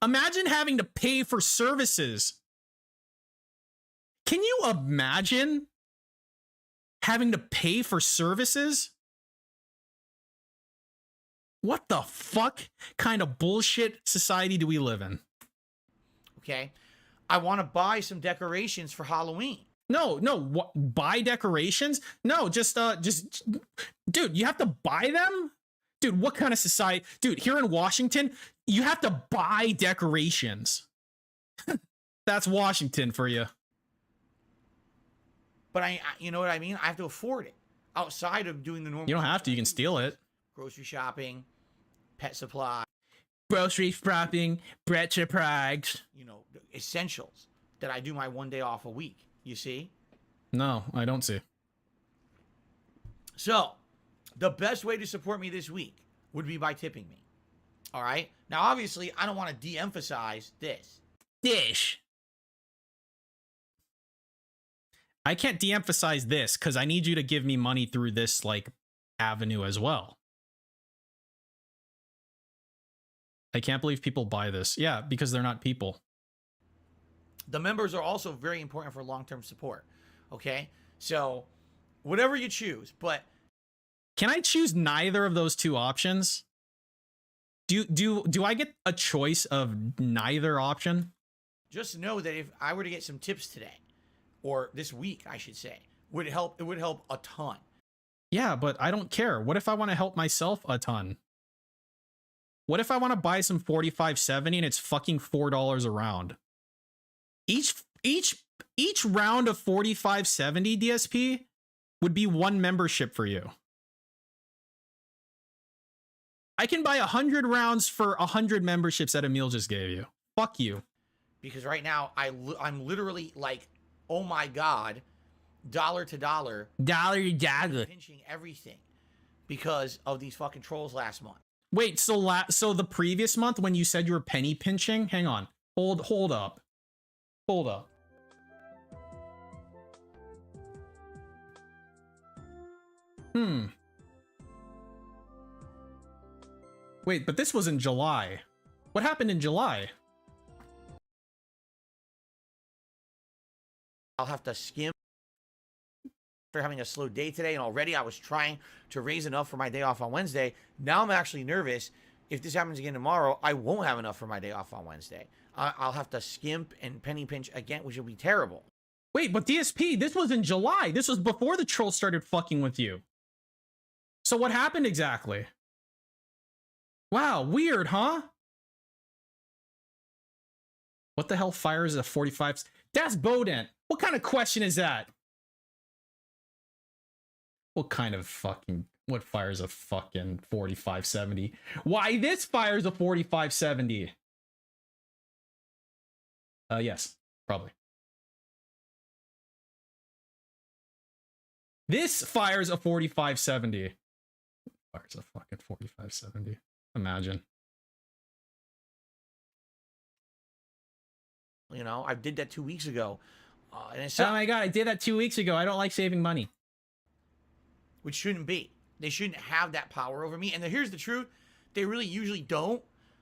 Imagine having to pay for services. Can you imagine having to pay for services? What the fuck kind of bullshit society do we live in? Okay. I want to buy some decorations for Halloween. No, buy decorations? No, just, dude, you have to buy them? Dude, what kind of society? Dude, here in Washington, you have to buy decorations. That's Washington for you. But you know what I mean? I have to afford it outside of doing the normal. You don't have to. You can steal it. Grocery shopping, pet supply. Grocery shopping, bread surprise. You know, essentials that I do my one day off a week. You see? No, I don't see. So, the best way to support me this week would be by tipping me. All right? Now, obviously, I don't want to de-emphasize this. I can't de-emphasize this because I need you to give me money through this, like, avenue as well. I can't believe people buy this. Yeah, because they're not people. The members are also very important for long-term support. Okay? So, whatever you choose, but... Can I choose neither of those two options? Do I get a choice of neither option? Just know that if I were to get some tips today, or this week, I should say, it would help a ton. Yeah, but I don't care. What if I want to help myself a ton? What if I want to buy some 4570 and it's fucking $4 a round? Each round of 4570 DSP would be one membership for you. I can buy 100 rounds for 100 memberships that Emil just gave you. Fuck you. because right now I'm literally like, oh my god, dollar to dollar, pinching everything because of these fucking trolls last month. Wait, so the previous month when you said you were penny pinching, hang on, hold up. Wait, but this was in July. What happened in July? I'll have to skim for having a slow day today, and already I was trying to raise enough for my day off on Wednesday. Now I'm actually nervous. If this happens again tomorrow, I won't have enough for my day off on Wednesday. I'll have to skimp and penny pinch again, which will be terrible. Wait, but DSP, this was in July. This was before the trolls started fucking with you. So what happened exactly? Wow, weird, huh? What the hell fires a 45? That's Bodent. What kind of question is that? What fires a fucking 4570? Why this fires a 4570? Yes, probably. This fires a 4570. Fires a fucking 4570. Imagine. You know, I did that 2 weeks ago. And it's Oh my god, I did that 2 weeks ago. I don't like saving money. Which shouldn't be. They shouldn't have that power over me. And here's the truth. They really usually don't.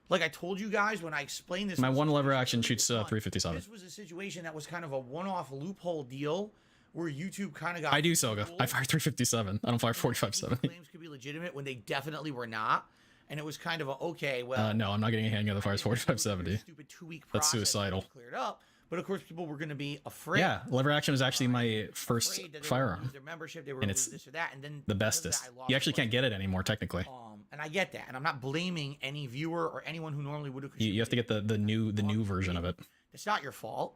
Like I told you guys when I explained this. My one lever action shoots 357. This was a situation that was kind of a one-off loophole deal where YouTube kind of got... I do, Soga. I fire 357. I don't fire 4570. Claims could be legitimate when they definitely were not. And it was kind of a, okay, well... no, I'm not getting a handgun that fires 4570. Stupid 2-week That's suicidal. Cleared up. But of course, people were going to be afraid. Yeah, lever action was actually my first firearm. Their membership, they were and it's this or that, and then the bestest. You actually can't get it anymore, technically. And I get that, and I'm not blaming any viewer or anyone who normally would have. You have to get the new version of it. It's not your fault.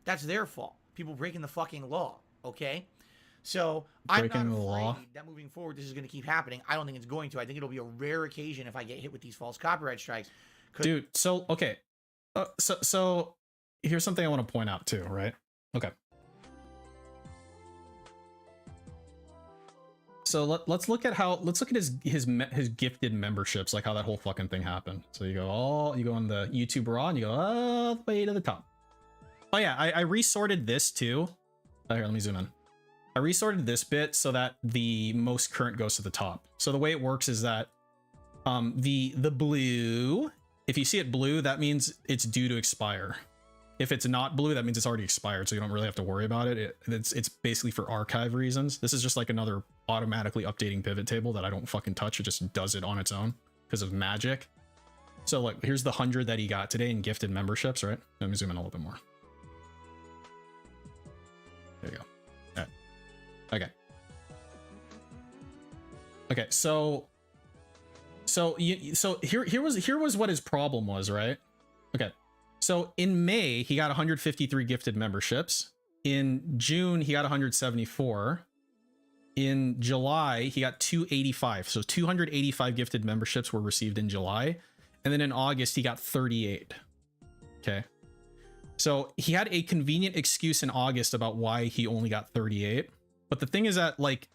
That's their fault. People breaking the fucking law. Okay. So breaking I'm not the law. afraid that moving forward this is going to keep happening. I don't think it's going to. I think it'll be a rare occasion if I get hit with these false copyright strikes. Dude, so okay, so here's something I want to point out too, right? Okay. So let's look at his gifted memberships, like how that whole fucking thing happened. So you go on the YouTube Raw and you go all the way to the top. Oh yeah, I resorted this too. Here, let me zoom in. I resorted this bit so that the most current goes to the top. So the way it works is that the blue, if you see it blue, that means it's due to expire. If it's not blue, that means it's already expired, so you don't really have to worry about it. It's basically for archive reasons. This is just like another automatically updating pivot table that I don't fucking touch. It just does it on its own because of magic. So like, here's the 100 that he got today in gifted memberships, right? Let me zoom in a little bit more. There you go. All right. Okay, so here was what his problem was, right? Okay. So in May, he got 153 gifted memberships. In June, he got 174. In July, he got 285. So 285 gifted memberships were received in July. And then in August, he got 38. Okay. So he had a convenient excuse in August about why he only got 38. But the thing is that like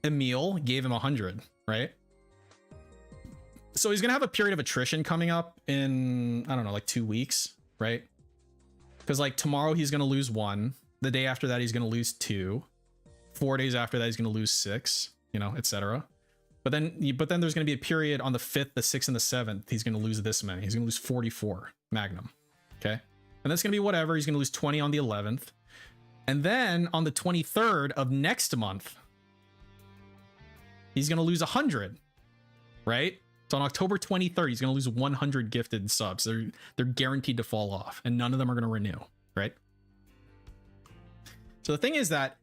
Emil gave him 100, right? So he's going to have a period of attrition coming up in, I don't know, like 2 weeks, right? Because like tomorrow he's going to lose 1. The day after that, he's going to lose 2. 4 days after that, he's going to lose 6, you know, etc. But then there's going to be a period on the 5th, the 6th, and the 7th. He's going to lose this many. He's going to lose 44 Magnum. Okay. And that's going to be whatever. He's going to lose 20 on the 11th. And then on the 23rd of next month, he's going to lose 100, right? So on October 23rd, he's going to lose 100 gifted subs. They're guaranteed to fall off, and none of them are going to renew, right? So the thing is that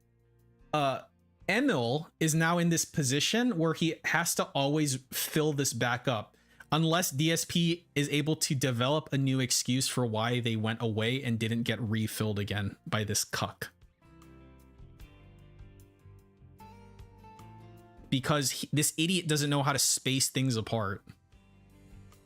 Emil is now in this position where he has to always fill this back up unless DSP is able to develop a new excuse for why they went away and didn't get refilled again by this cuck. Because this idiot doesn't know how to space things apart.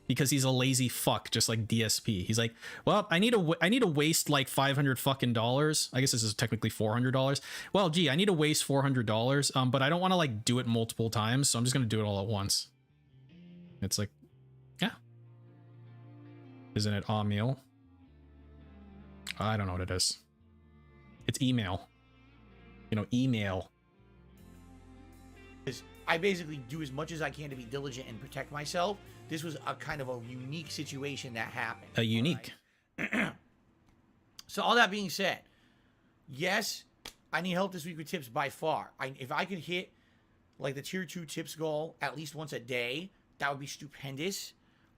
because he's a lazy fuck, just like DSP. He's like, well, I need to waste like $500 fucking dollars. I guess this is technically $400. Well, gee, I need to waste $400, but I don't want to like do it multiple times, so I'm just gonna do it all at once. It's like, yeah, isn't it meal? I don't know what it is. It's email. You know, email. I basically do as much as I can to be diligent and protect myself. This was a kind of a unique situation that happened. A unique. Right? So all that being said, yes, I need help this week with tips by far. If I could hit like the tier 2 tips goal at least once a day, that would be stupendous.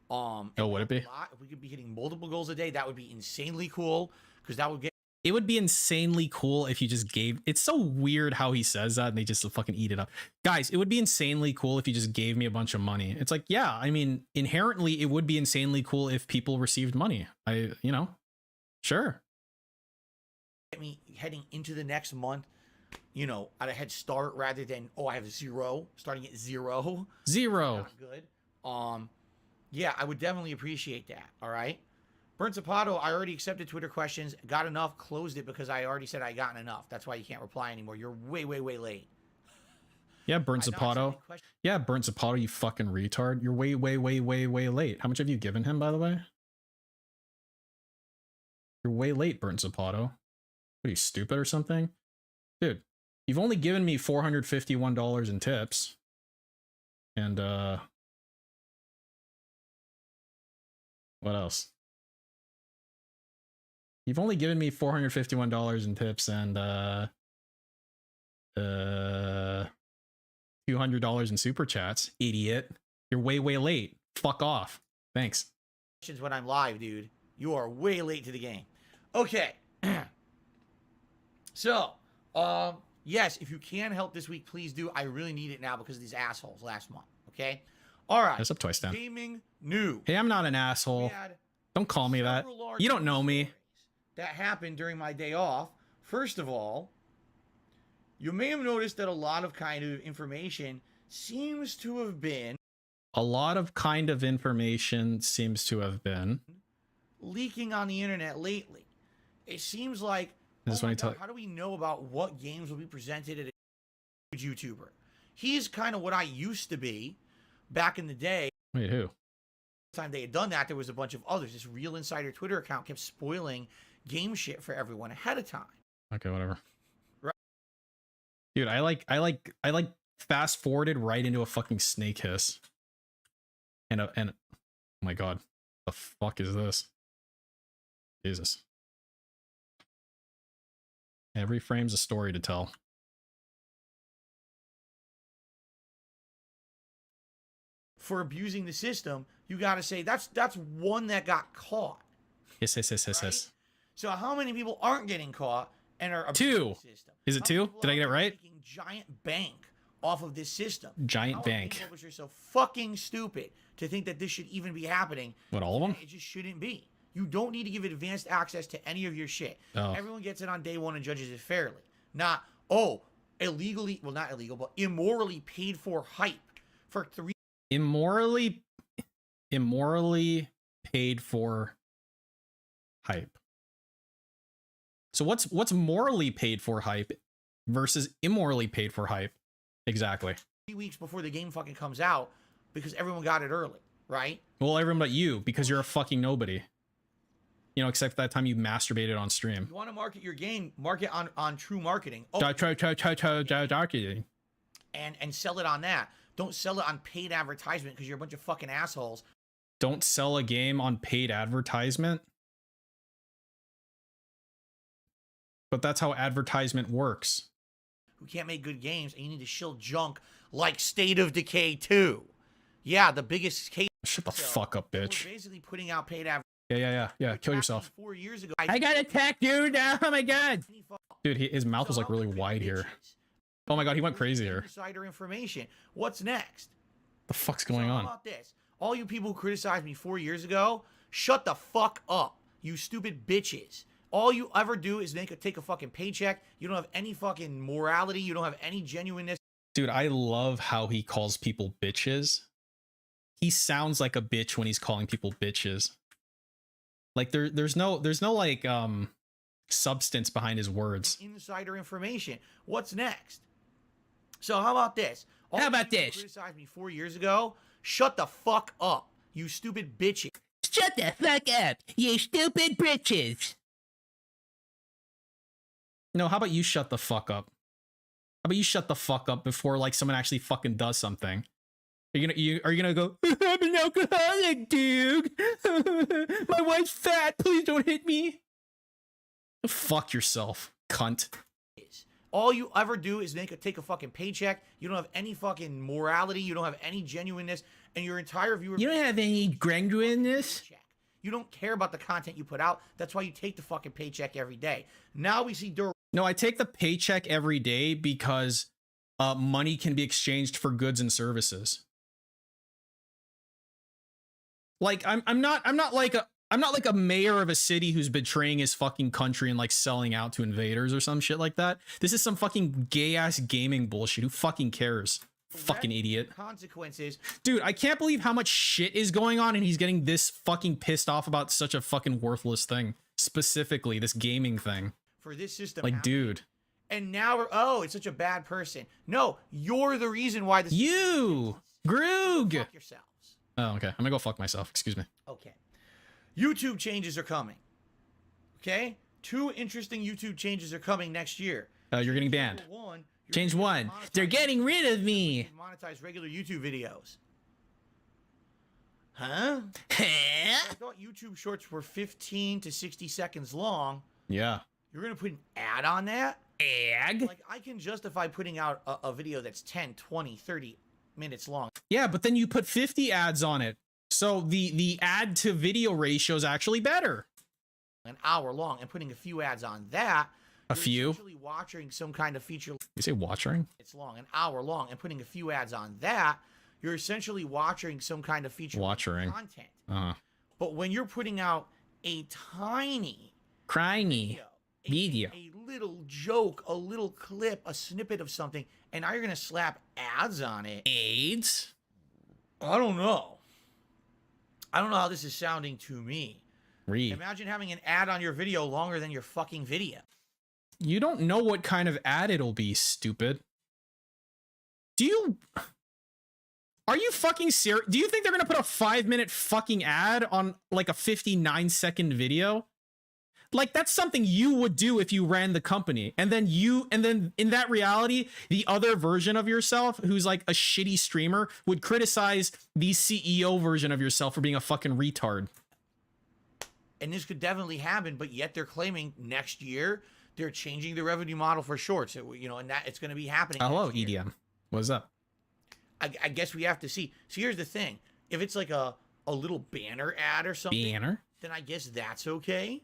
Oh, would it be? If we could be hitting multiple goals a day, that would be insanely cool, because that would get. It would be insanely cool if you just gave... It's so weird how he says that and they just fucking eat it up. Guys, it would be insanely cool if you just gave me a bunch of money. It's like, yeah, I mean, inherently, it would be insanely cool if people received money. You know, sure. Get me heading into the next month, you know, at a head start rather than, oh, I have 0, starting at 0. 0. Not good. Yeah, I would definitely appreciate that, all right? Burnt Zapato, I already accepted Twitter questions, got enough, closed it because I already said I gotten enough. That's why you can't reply anymore. You're way, way, way late. Yeah, Burnt Zapato. Yeah, Burnt Zapato, you fucking retard. You're way, way, way, way, way late. How much have you given him, by the way? You're way late, Burnt Zapato. What are you, stupid or something? Dude, you've only given me $451 in tips. And, what else? You've only given me $451 in tips and $200 in super chats, idiot. You're way, way late. Fuck off. Thanks. When I'm live, dude. You are way late to the game. Okay. So, yes, if you can help this week, please do. I really need it now because of these assholes last month. Okay? All right. That's up twice down. Gaming new. Hey, I'm not an asshole. Don't call me that. You don't know me. That happened during my day off. First of all, you may have noticed that a lot of kind of information seems to have been leaking on the internet lately. It seems like, how do we know about what games will be presented at a YouTuber? He's kind of what I used to be back in the day. Wait, who? The time they had done that, there was a bunch of others. This Real Insider Twitter account kept spoiling game shit for everyone ahead of time. Okay, whatever. Right. Dude, I like fast forwarded right into a fucking snake hiss. And oh my god. The fuck is this? Jesus. Every frame's a story to tell. For abusing the system, you got to say that's one that got caught. Yes. So how many people aren't getting caught and are abusing the system? Is it 2? Did I get it right? Making giant bank off of this system. Giant bank. Publishers are so fucking stupid to think that this should even be happening. What, all of them? It just shouldn't be. You don't need to give advanced access to any of your shit. Oh. Everyone gets it on day one and judges it fairly. Not, illegally, well, not illegal, but immorally paid for hype for 3. Immorally paid for hype. So what's morally paid for hype versus immorally paid for hype? Exactly. 3 weeks before the game fucking comes out because everyone got it early, right? Well, everyone but you, because you're a fucking nobody. You know, except for that time you masturbated on stream. You want to market your game, market on true marketing. Marketing. And sell it on that. Don't sell it on paid advertisement because you're a bunch of fucking assholes. Don't sell a game on paid advertisement? But that's how advertisement works. Who can't make good games, and you need to shill junk like State of Decay 2. Yeah, the biggest case. Shut the fuck up, bitch. We're basically putting out paid advertisement. Yeah. Kill yourself. 4 years ago, I got attacked, dude. Oh my god. Dude, his mouth was like really wide here. Oh my god, he went crazy here. Insider information. What's next? The fuck's going on? How about this? All you people who criticized me 4 years ago, shut the fuck up, you stupid bitches. All you ever do is take a fucking paycheck. You don't have any fucking morality. You don't have any genuineness. Dude, I love how he calls people bitches. he sounds like a bitch when he's calling people bitches. Like there's no like substance behind his words. Insider information. What's next? So how about this? How about you this? Criticized me 4 years ago. Shut the fuck up, you stupid bitch. Shut the fuck up, you stupid bitches. No, how about you shut the fuck up? How about you shut the fuck up before like someone actually fucking does something? Are you gonna go, I'm an alcoholic, dude. My wife's fat. Please don't hit me. Fuck yourself, cunt. All you ever do is take a fucking paycheck. You don't have any fucking morality. You don't have any genuineness, and your entire viewer. You don't have any genuineness. You don't care about the content you put out. That's why you take the fucking paycheck every day. Now we see No, I take the paycheck every day because money can be exchanged for goods and services. Like I'm not like a mayor of a city who's betraying his fucking country and like selling out to invaders or some shit like that. This is some fucking gay ass gaming bullshit. Who fucking cares? Fucking idiot. Consequences. Dude, I can't believe how much shit is going on and he's getting this fucking pissed off about such a fucking worthless thing. Specifically, this gaming thing. For this system. Like, dude. And now oh, it's such a bad person. No, you're the reason why this. You! Groog! Fuck yourselves. Oh, okay. I'm gonna go fuck myself. Excuse me. Okay. YouTube changes are coming. Okay? 2 interesting YouTube changes are coming next year. You're getting banned. Change 1. They're getting rid of me. Monetize regular YouTube videos. Huh? I thought YouTube shorts were 15 to 60 seconds long. Yeah. You're going to put an ad on that? Ad? Like, I can justify putting out a video that's 10, 20, 30 minutes long. Yeah, but then you put 50 ads on it. So the ad to video ratio is actually better. An hour long, and putting a few ads on that. A few? Essentially watching some kind of feature. You say watching? It's long, an hour long, and putting a few ads on that. You're essentially watching some kind of feature content. But when you're putting out a tiny video, a little joke, a little clip, a snippet of something, and now you're gonna slap ads on it. AIDS? I don't know. I don't know how this is sounding to me. Imagine having an ad on your video longer than your fucking video. You don't know what kind of ad it'll be, stupid. Are you fucking serious? Do you think they're gonna put a 5-minute fucking ad on like a 59-second video? Like, that's something you would do if you ran the company. And then in that reality, the other version of yourself, who's like a shitty streamer, would criticize the CEO version of yourself for being a fucking retard. And this could definitely happen, but yet they're claiming next year they're changing the revenue model for shorts. You know, and that it's going to be happening. Hello, EDM. What's up? I guess we have to see. So here's the thing: if it's like a little banner ad or something, then I guess that's okay.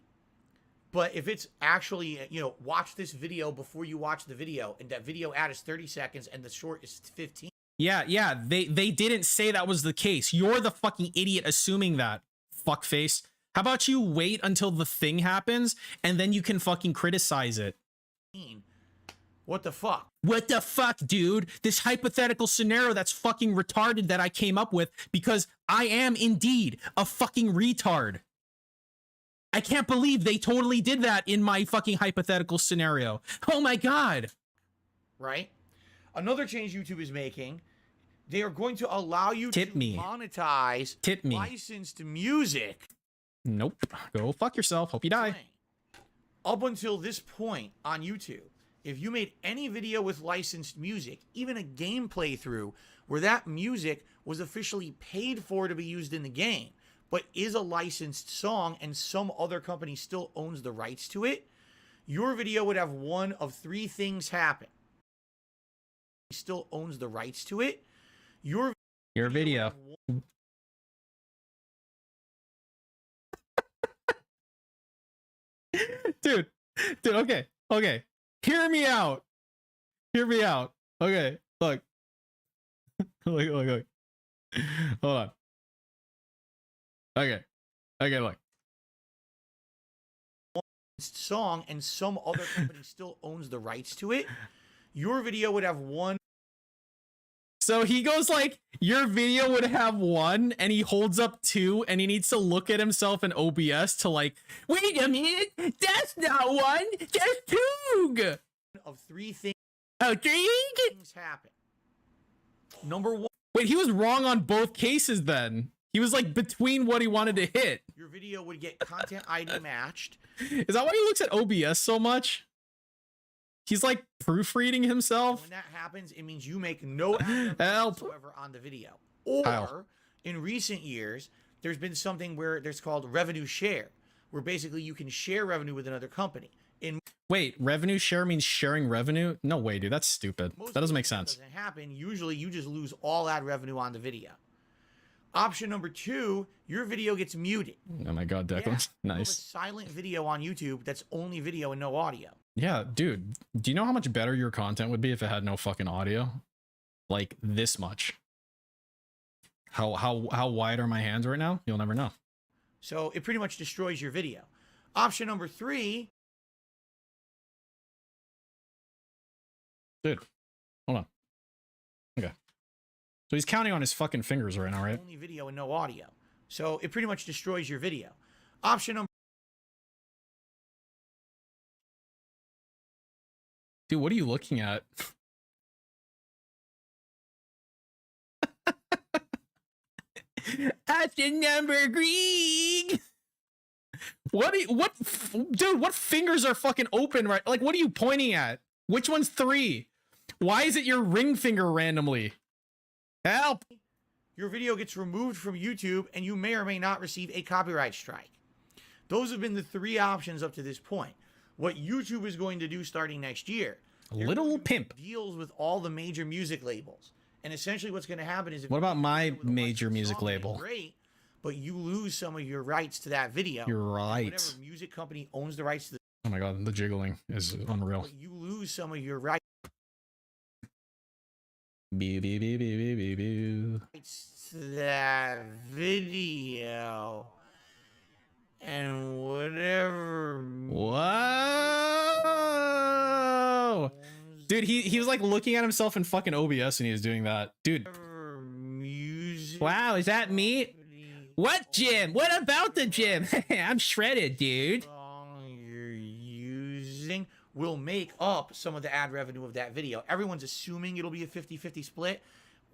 But if it's actually, you know, watch this video before you watch the video, and that video ad is 30 seconds and the short is 15. Yeah, they didn't say that was the case. You're the fucking idiot assuming that, fuckface. How about you wait until the thing happens, and then you can fucking criticize it? What the fuck? What the fuck, dude? This hypothetical scenario that's fucking retarded that I came up with because I am indeed a fucking retard. I can't believe they totally did that in my fucking hypothetical scenario. Oh my god. Right? Another change YouTube is making, they are going to allow you to monetize licensed music. Nope. Go fuck yourself. Hope you die. Up until this point on YouTube, if you made any video with licensed music, even a game playthrough where that music was officially paid for to be used in the game, but is a licensed song and some other company still owns the rights to it, your video would have one of 3 things happen. Still owns the rights to it. Your video. Dude, okay. Hear me out. Okay, look. Look. Hold on. Okay, look. Song and some other company still owns the rights to it. Your video would have one. So he goes like, your video would have 1, and he holds up 2, and he needs to look at himself in OBS to like, wait a minute, that's not 1, that's 2. Of 3 things. Oh, 3? Things happen. Number 1. Wait, he was wrong on both cases then. He was like between what he wanted to hit. Your video would get content ID matched. Is that why he looks at OBS so much? He's like proofreading himself. When that happens, it means you make no help whatsoever on the video. Or Kyle. In recent years, there's been something where there's called revenue share, where basically you can share revenue with another company. In Wait, revenue share means sharing revenue? No way, dude. That's stupid. That doesn't make sense. Doesn't happen. Usually, you just lose all ad revenue on the video. Option number 2, your video gets muted. Oh my god, Declan. Yeah, you have a Nice. silent video on YouTube that's only video and no audio. Yeah, dude. Do you know how much better your content would be if it had no fucking audio? Like this much. How wide are my hands right now? You'll never know. So it pretty much destroys your video. Option number 3. Dude, hold on. Okay. So he's counting on his fucking fingers right now, right? Only video and no audio. So it pretty much destroys your video. Option number... Dude, what are you looking at? Option number Greg. Dude, what fingers are fucking open right? Like, what are you pointing at? Which one's 3? Why is it your ring finger randomly? Help! Your video gets removed from YouTube and you may or may not receive a copyright strike. Those have been the 3 options up to this point. What YouTube is going to do starting next year, Little pimp. deals with all the major music labels. And essentially what's going to happen is... What about my major music label? Great, but you lose some of your rights to that video. Your rights. Whatever music company owns the rights to the... Oh my god, the jiggling is unreal. But you lose some of your rights to that video. And whatever... Whoa! Dude, he was like looking at himself in fucking OBS and he was doing that. Dude. Music... Wow, is that me? What, Jim? What about the gym? I'm shredded, dude. song you're using will make up some of the ad revenue of that video. Everyone's assuming it'll be a 50-50 split.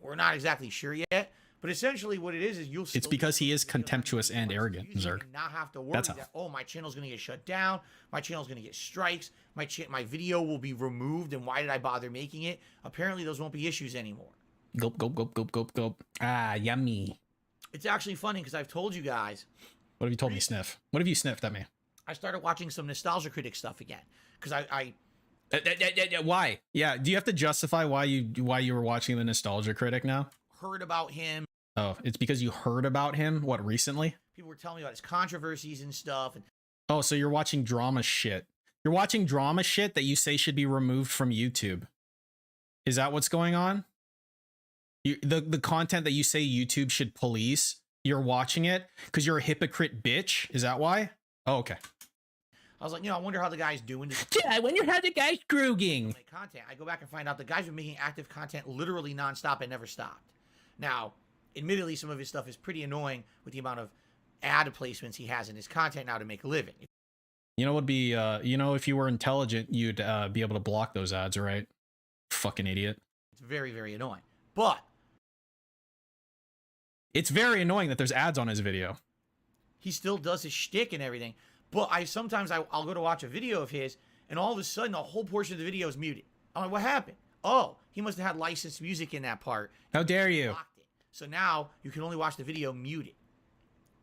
We're not exactly sure yet, but essentially what it is you'll still... It's because he is contemptuous and arrogant, Zerg. Not have to worry That's how. that, oh, my channel's going to get shut down, my channel's going to get strikes, my video will be removed, and why did I bother making it? Apparently those won't be issues anymore. Gulp, gulp, gulp, gulp, gulp, gulp. Ah, yummy. It's actually funny because I've told you guys, What have you told me, Sniff? What have you sniffed at me? I started watching some Nostalgia Critic stuff again because I Why? Yeah, do you have to justify why you were watching the Nostalgia Critic now? heard about him. Oh, it's because you heard about him, what, recently? People were telling me about his controversies and stuff. And Oh, so you're watching drama shit. You're watching drama shit that you say should be removed from YouTube. Is that what's going on? The content that you say YouTube should police, you're watching it because you're a hypocrite bitch? Is that why? Oh, okay. I was like, I wonder how the guy's doing this. Yeah, I wonder how the guy's grooving. Make content. I go back and find out the guy's been making active content literally nonstop and never stopped. Now, admittedly, some of his stuff is pretty annoying with the amount of ad placements he has in his content now to make a living. You know what would be, if you were intelligent, you'd be able to block those ads, right? Fucking idiot. It's very, very annoying. But it's very annoying that there's ads on his video. he still does his shtick and everything. But sometimes I'll go to watch a video of his, and all of a sudden, a whole portion of the video is muted. I'm like, what happened? Oh, he must have had licensed music in that part. How dare you? Blocked it. So now you can only watch the video muted.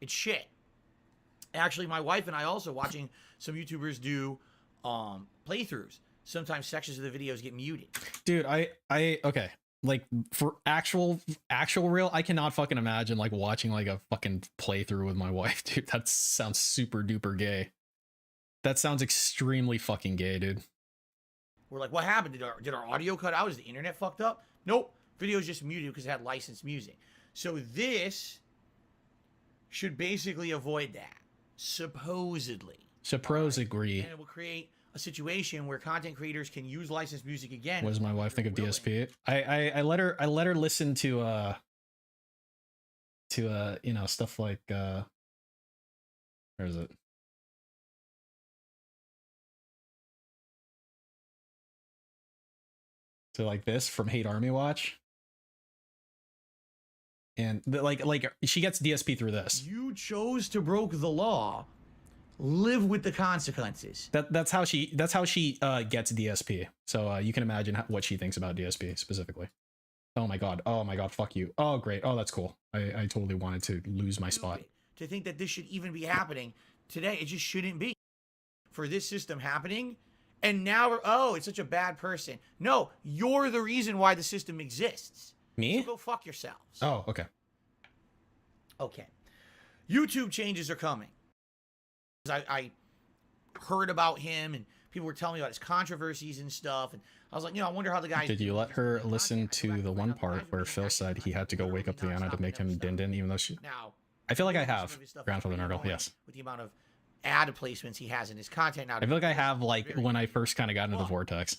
It's shit. Actually, my wife and I also watching some YouTubers do playthroughs. Sometimes sections of the videos get muted. Dude, okay. Like, for actual real, I cannot fucking imagine like watching like a fucking playthrough with my wife, dude. That sounds super duper gay. That sounds extremely fucking gay, dude. We're like, what happened? Did our audio cut out? Is the internet fucked up? Nope. Video's just muted because it had licensed music. So this should basically avoid that. Supposedly. Supposedly. And it will create a situation where content creators can use licensed music again. What does my wife think of DSP? I let her listen to you know, stuff like where is it? To like this from Hate Army Watch. And like she gets DSP through this. You chose to broke the law. Live with the consequences. That's how she gets DSP. So you can imagine what she thinks about DSP specifically. Oh my god, fuck you. Oh great, oh that's cool. I totally wanted to lose my spot. To think that this should even be happening today, it just shouldn't be. For this system happening, and now oh, it's such a bad person. No, you're the reason why the system exists. Me? So go fuck yourselves. Oh, okay. Okay. YouTube changes are coming. I heard about him and people were telling me about his controversies and stuff, and I was like, you know, I wonder how the guy. Did you let her listen to the one part where Phil said he had to go wake up Liana to make him din din, even though she? Now, I feel like I have. Grandfather Nurgle, yes. With the amount of ad placements he has in his content now. I feel like I have, like, when I first kind of got into the vortex.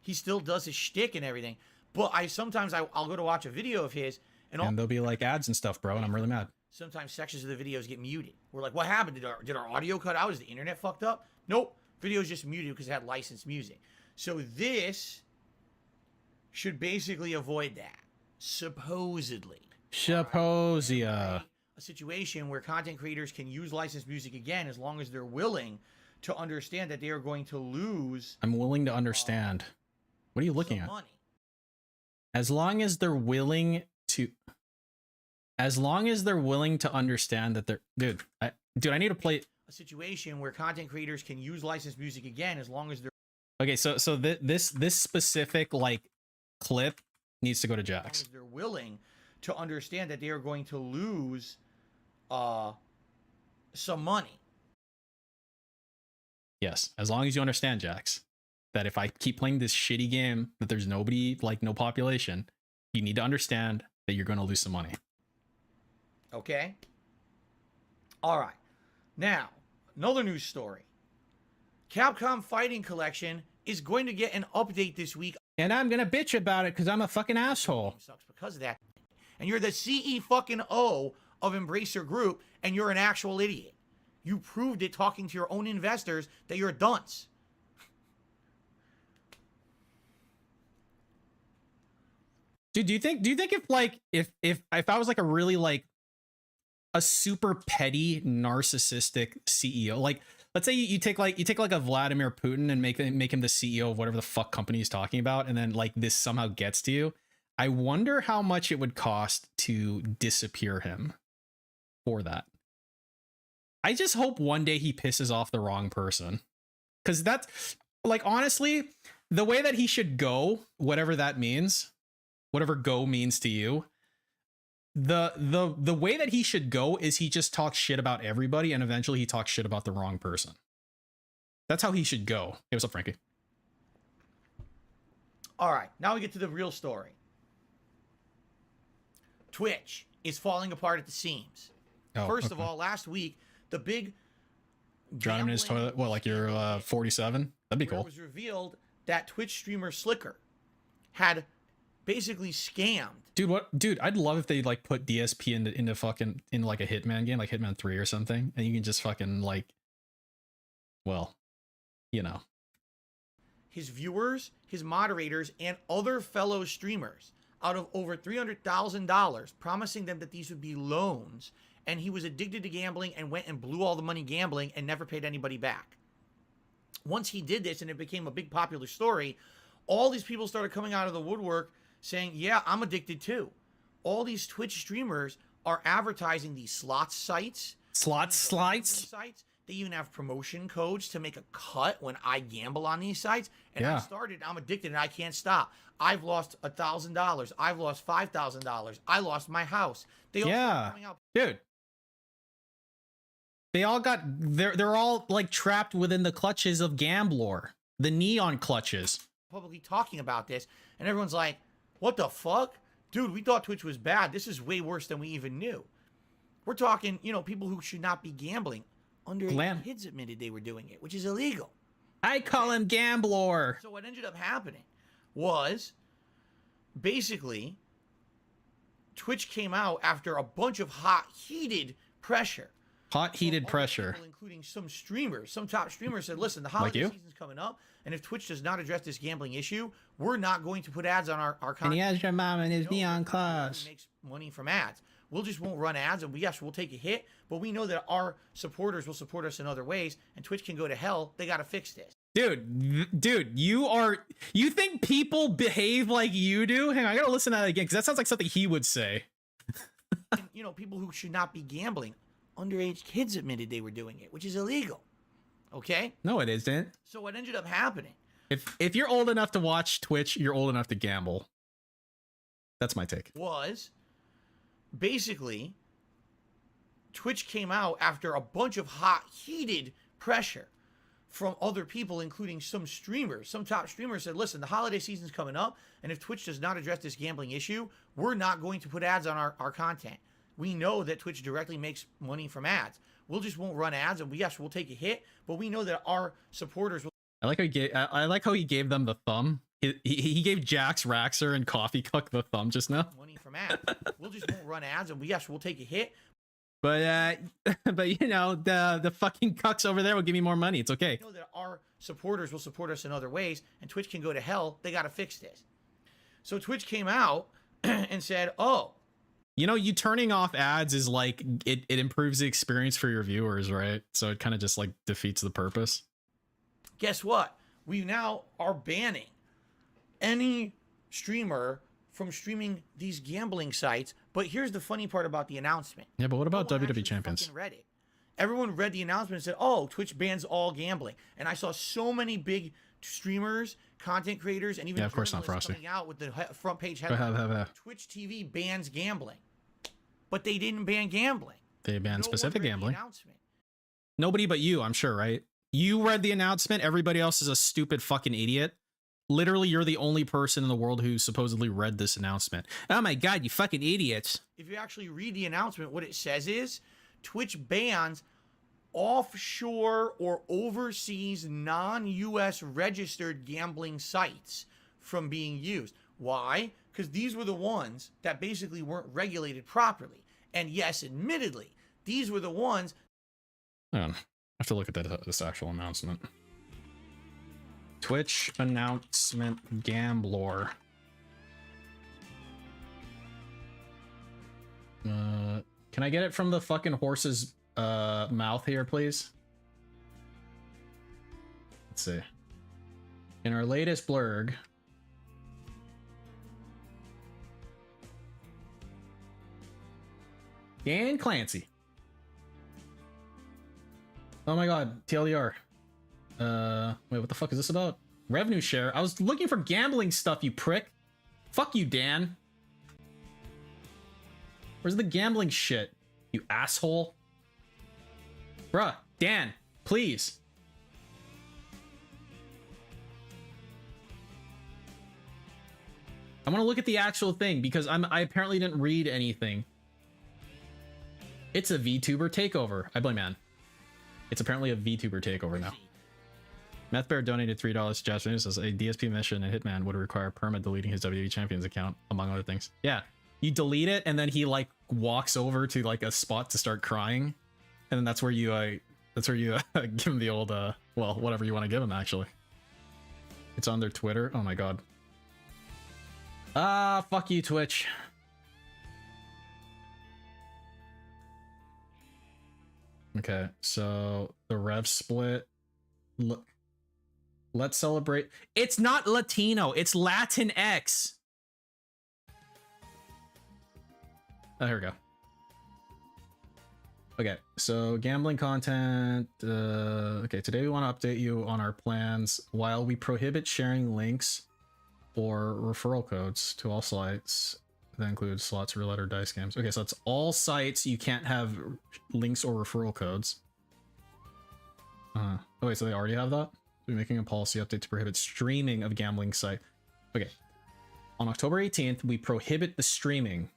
He still does his shtick and everything, but I'll go to watch a video of his, and there'll be like ads and stuff, bro, and I'm really mad. Sometimes sections of the videos get muted. We're like, what happened? Did our audio cut out? Is the internet fucked up? Nope. Video's just muted because it had licensed music. So this should basically avoid that. Supposedly. Supposia. A situation where content creators can use licensed music again as long as they're willing to understand that they are going to lose. I'm willing to understand. What are you looking at? Money. As long as they're willing to understand that they're I need to play a situation where content creators can use licensed music again as long as they're okay. So this specific like clip needs to go to Jax. As they're willing to understand that they are going to lose some money. Yes, as long as you understand, Jax, that if I keep playing this shitty game, that there's nobody, like no population, you need to understand that you're going to lose some money. Okay. All right. Now, another news story. Capcom Fighting Collection is going to get an update this week. And I'm going to bitch about it because I'm a fucking asshole. Sucks because of that. And you're the CEO of Embracer Group, and you're an actual idiot. You proved it talking to your own investors that you're a dunce. Dude, do you think if I was like a really like a super petty narcissistic CEO, like let's say you take like a Vladimir Putin and make him the CEO of whatever the fuck company he's talking about, and then like this somehow gets to you, I wonder how much it would cost to disappear him for that. I just hope one day he pisses off the wrong person, because that's like, honestly, the way that he should go, whatever that means, whatever go means to you, the way that he should go is he just talks shit about everybody, and eventually he talks shit about the wrong person. That's how he should go. Hey, what's up, Frankie? All right, now we get to the real story. Twitch is falling apart at the seams. First of all, last week, the big drown him in his toilet. What, like you're 47? That'd be cool. It was revealed that Twitch streamer Slicker had basically scammed. Dude, I'd love if they like put DSP into fucking like a Hitman game, like Hitman 3 or something, and you can just fucking like, well, you know, his viewers, his moderators, and other fellow streamers out of over $300,000, promising them that these would be loans, and he was addicted to gambling and went and blew all the money gambling and never paid anybody back. Once he did this and it became a big popular story, all these people started coming out of the woodwork saying, yeah, I'm addicted too. All these Twitch streamers are advertising these slots sites. Sites? They even have promotion codes to make a cut when I gamble on these sites. And yeah. I'm addicted and I can't stop. I've lost $1,000. I've lost $5,000. I lost my house. They all started coming out. Dude. They all got, they're all like trapped within the clutches of Gamblor. The neon clutches. Publicly talking about this, and everyone's like, what the fuck? Dude, we thought Twitch was bad. This is way worse than we even knew. We're talking, people who should not be gambling. Underage kids admitted they were doing it, which is illegal. I call him Gambler. So what ended up happening was basically Twitch came out after a bunch of hot, heated pressure. Hot heated All the pressure. people, including some streamers, some top streamers said, listen, the holiday you? season's coming up, and if Twitch does not address this gambling issue, we're not going to put ads on our And content. he has your mom in his We know neon that Twitch claws. makes money from ads. We'll just won't run ads, and yes, we'll take a hit, but we know that our supporters will support us in other ways, and Twitch can go to hell. They got to fix this. Dude, you think people behave like you do? Hang on, I gotta listen to that again, because that sounds like something he would say. And, you know, people who should not be gambling, underage kids admitted they were doing it, which is illegal. Okay? No, it isn't. So what ended up happening If you're old enough to watch Twitch, you're old enough to gamble. That's my take. was basically Twitch came out after a bunch of hot, heated pressure from other people, including some streamers. Some top streamers said, listen, the holiday season's coming up, and if Twitch does not address this gambling issue, we're not going to put ads on our content. We know that Twitch directly makes money from ads. We'll just won't run ads, and yes, we'll take a hit, but we know that our supporters will. I like how he gave them the thumb. He gave Jax, Raxer, and Coffee Cuck the thumb just now. Money from ads. We'll just won't run ads, and yes, we'll take a hit. But you know, the fucking cucks over there will give me more money. It's okay. We know that our supporters will support us in other ways, and Twitch can go to hell. They got to fix this. So Twitch came out and said, oh, You know, you turning off ads is like it improves the experience for your viewers, right? So it kind of just like defeats the purpose. guess what? We now are banning any streamer from streaming these gambling sites. But here's the funny part about the announcement. Yeah, but what about No one WWE actually champions? fucking read it. Everyone read the announcement and said, oh, Twitch bans all gambling. And I saw so many big streamers, content creators, and even Yeah, of course not, journalists Frosty. coming out with the front page Have, headline. Twitch TV bans gambling. But they didn't ban gambling. They ban No one specific read the gambling. announcement. Nobody but you, I'm sure, right? You read the announcement. Everybody else is a stupid fucking idiot. Literally, you're the only person in the world who supposedly read this announcement. Oh my god, you fucking idiots. If you actually read the announcement, what it says is Twitch bans offshore or overseas non-US registered gambling sites from being used. Why? Because these were the ones that basically weren't regulated properly. And yes, admittedly, these were the ones. Hang on. I have to look at this actual announcement. Twitch announcement Gambler. Can I get it from the fucking horse's mouth here, please? Let's see. In our latest blurg, Dan Clancy. Oh my god, TLDR. Wait, what the fuck is this about? Revenue share? I was looking for gambling stuff, you prick. Fuck you, Dan. Where's the gambling shit, you asshole? Bruh, Dan, please. I want to look at the actual thing because I apparently didn't read anything. It's a VTuber takeover. I blame man. It's apparently a VTuber takeover now. MethBear donated $3 to Jasper News as a DSP mission and Hitman would require perma deleting his WWE Champions account, among other things. Yeah, you delete it and then he like walks over to like a spot to start crying, and then that's where you give him the old well, whatever you want to give him. Actually, it's on their Twitter. Oh my god. Fuck you, Twitch. Okay, so the rev split. Look, let's celebrate. It's not Latino, it's Latinx. Oh, here we go. Okay, so gambling content. Okay, today we want to update you on our plans. While we prohibit sharing links or referral codes to all sites, that includes slots, roulette, or dice games. Okay, so it's all sites. You can't have links or referral codes. Oh wait, so they already have that? We're making a policy update to prohibit streaming of gambling site. Okay. On October 18th, we prohibit the streaming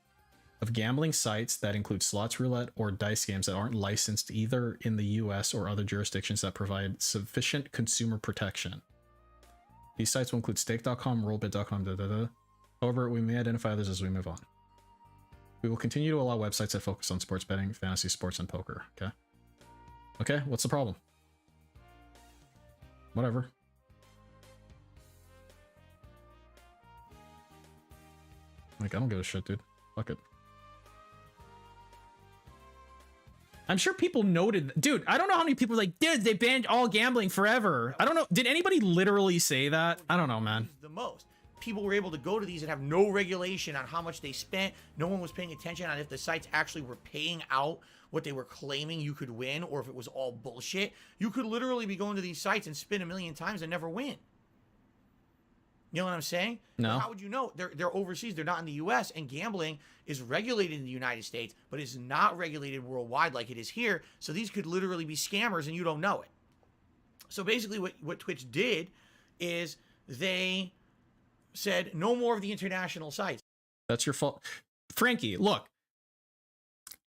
of gambling sites that include slots, roulette, or dice games that aren't licensed either in the US or other jurisdictions that provide sufficient consumer protection. These sites will include stake.com, rollbit.com, However, we may identify others as we move on. We will continue to allow websites that focus on sports betting, fantasy sports, and poker. Okay. Okay, what's the problem? Whatever. Like, I don't give a shit, dude. Fuck it. I'm sure people noted, dude, I don't know how many people are like, dude, they banned all gambling forever. I don't know. Did anybody literally say that? I don't know, man. The most. People were able to go to these and have no regulation on how much they spent. No one was paying attention on if the sites actually were paying out what they were claiming you could win or if it was all bullshit. You could literally be going to these sites and spin a million times and never win. You know what I'm saying? No. But how would you know? They're overseas. They're not in the U.S. And gambling is regulated in the United States, but is not regulated worldwide like it is here. So these could literally be scammers and you don't know it. So basically what Twitch did is they said no more of the international sites. That's your fault. Frankie, look.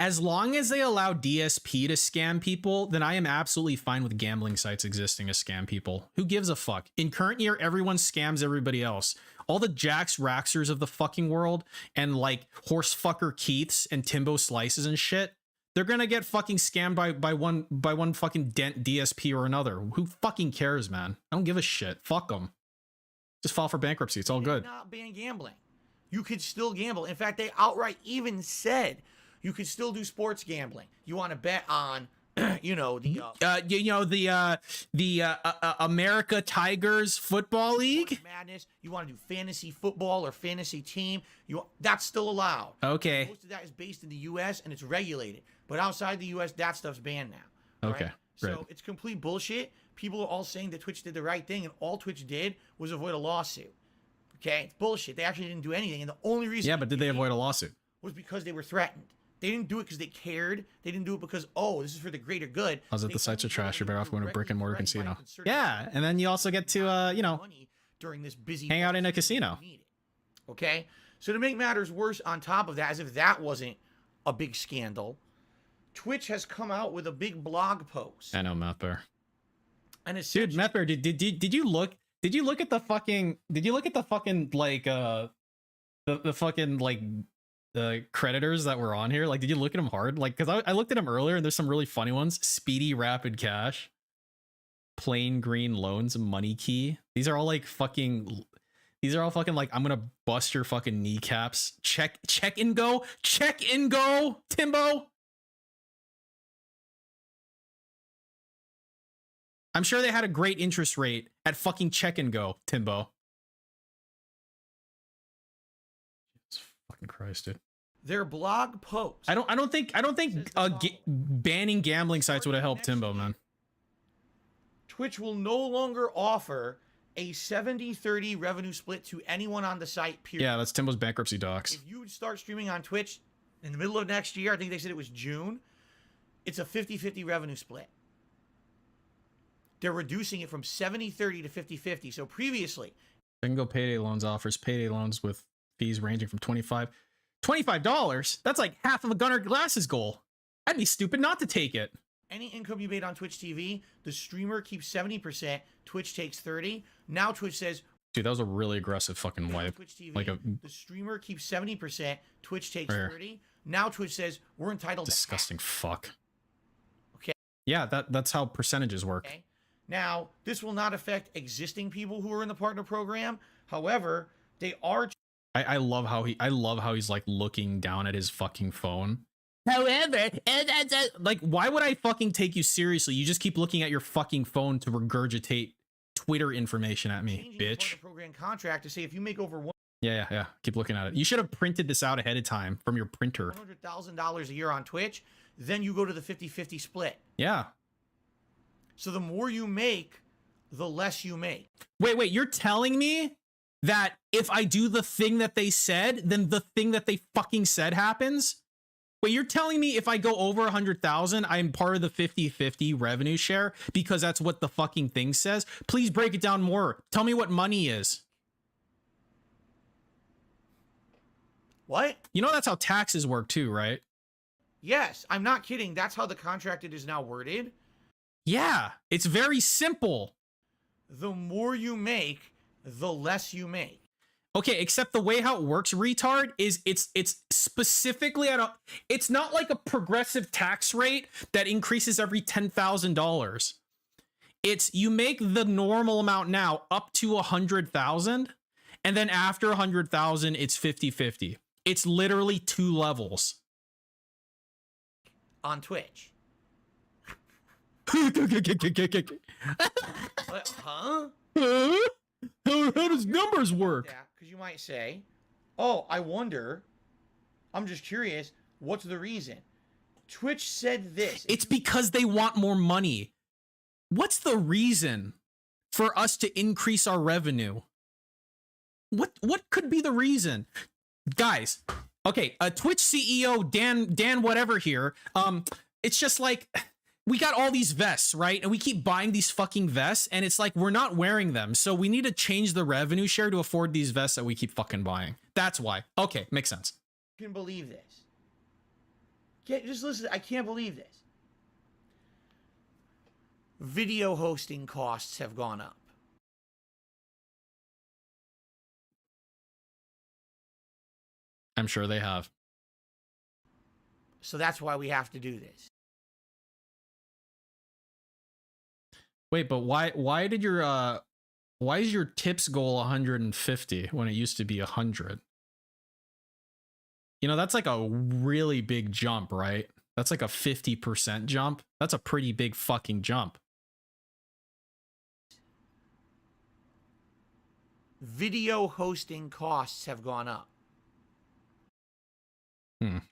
As long as they allow DSP to scam people, then I am absolutely fine with gambling sites existing as scam people. Who gives a fuck? In current year, everyone scams everybody else. All the Jax Raxers of the fucking world and like Horsefucker Keiths and Timbo Slices and shit, they're gonna get fucking scammed by one fucking dent DSP or another. Who fucking cares, man? I don't give a shit. Fuck them. Just file for bankruptcy. It's all good. Not ban gambling. You could still gamble. In fact, they outright even said you could still do sports gambling. You want to bet on, the America Tigers Football League. Madness. You want to do fantasy football or fantasy team. That's still allowed. Okay. Most of that is based in the U.S. and it's regulated. But outside the U.S., that stuff's banned now. Okay. Right? Right. So it's complete bullshit. People are all saying that Twitch did the right thing, and all Twitch did was avoid a lawsuit. Okay, it's bullshit. They actually didn't do anything, and the only reason Yeah, but did they avoid a lawsuit? Was because they were threatened. They didn't do it because they cared. They didn't do it because, oh, this is for the greater good. I was at the sites are trash. You're better off going to a brick and mortar casino. concerted Yeah, and then you also get to money during this busy hang out in a casino. Okay, so to make matters worse, on top of that, as if that wasn't a big scandal, Twitch has come out with a big blog post. I know, Matt Bear. And dude, Matt Bear, did you look at the fucking like the fucking like the creditors that were on here? Like, did you look at them hard? Like, because I looked at them earlier and there's some really funny ones. Speedy Rapid Cash, Plain Green Loans, Money Key. These are all fucking like, I'm gonna bust your fucking kneecaps. Check and go, Timbo. I'm sure they had a great interest rate at fucking check and go, Timbo. Jesus fucking Christ, dude. Their blog post. I don't think banning gambling sites would have helped Timbo, man. Twitch will no longer offer a 70-30 revenue split to anyone on the site, period. Yeah, that's Timbo's bankruptcy docs. If you start streaming on Twitch in the middle of next year, I think they said it was June, it's a 50-50 revenue split. They're reducing it from 70-30 to 50-50. So previously, Bingo Payday Loans offers payday loans with fees ranging from $25. That's like half of a Gunnar Glass's goal. I'd be stupid not to take it. Any income you made on Twitch TV, the streamer keeps 70%, Twitch takes 30%. Now Twitch says, dude, that was a really aggressive fucking wipe. Twitch TV, the streamer keeps 70%, Twitch takes 30%. Now Twitch says we're entitled disgusting to fuck. Okay. Yeah, that's how percentages work. Okay. Now, this will not affect existing people who are in the partner program. However, they are. I love how he's like looking down at his fucking phone. However, like, why would I fucking take you seriously? You just keep looking at your fucking phone to regurgitate Twitter information at me, bitch. Program contract to say if you make over yeah. Keep looking at it. You should have printed this out ahead of time from your printer. $100,000 a year on Twitch, then you go to the 50-50 split. Yeah. So the more you make, the less you make. Wait, you're telling me that if I do the thing that they said, then the thing that they fucking said happens? Wait, you're telling me if I go over 100,000, I'm part of the 50-50 revenue share because that's what the fucking thing says? Please break it down more. Tell me what money is. What? You know that's how taxes work too, right? Yes, I'm not kidding. That's how the contract is now worded. Yeah, it's very simple. The more you make, the less you make. Okay, except the way how it works, retard, is it's specifically at a, it's not like a progressive tax rate that increases every $10,000. It's you make the normal amount now up to 100,000, and then after 100,000, it's 50-50. It's literally 2 levels. On Twitch. What, Huh? How does numbers work? Yeah, because you might say, oh, I wonder, I'm just curious, what's the reason? Twitch said this. It's because they want more money. What's the reason for us to increase our revenue? What could be the reason? Guys, okay, Twitch CEO Dan whatever here, it's just like we got all these vests, right? And we keep buying these fucking vests, and it's like we're not wearing them. So we need to change the revenue share to afford these vests that we keep fucking buying. That's why. Okay, makes sense. I can believe this. Just listen, I can't believe this. Video hosting costs have gone up. I'm sure they have. So that's why we have to do this. Wait, but why did your why is your tips goal 150 when it used to be 100? You know, that's like a really big jump, right? That's like a 50% jump. That's a pretty big fucking jump. Video hosting costs have gone up.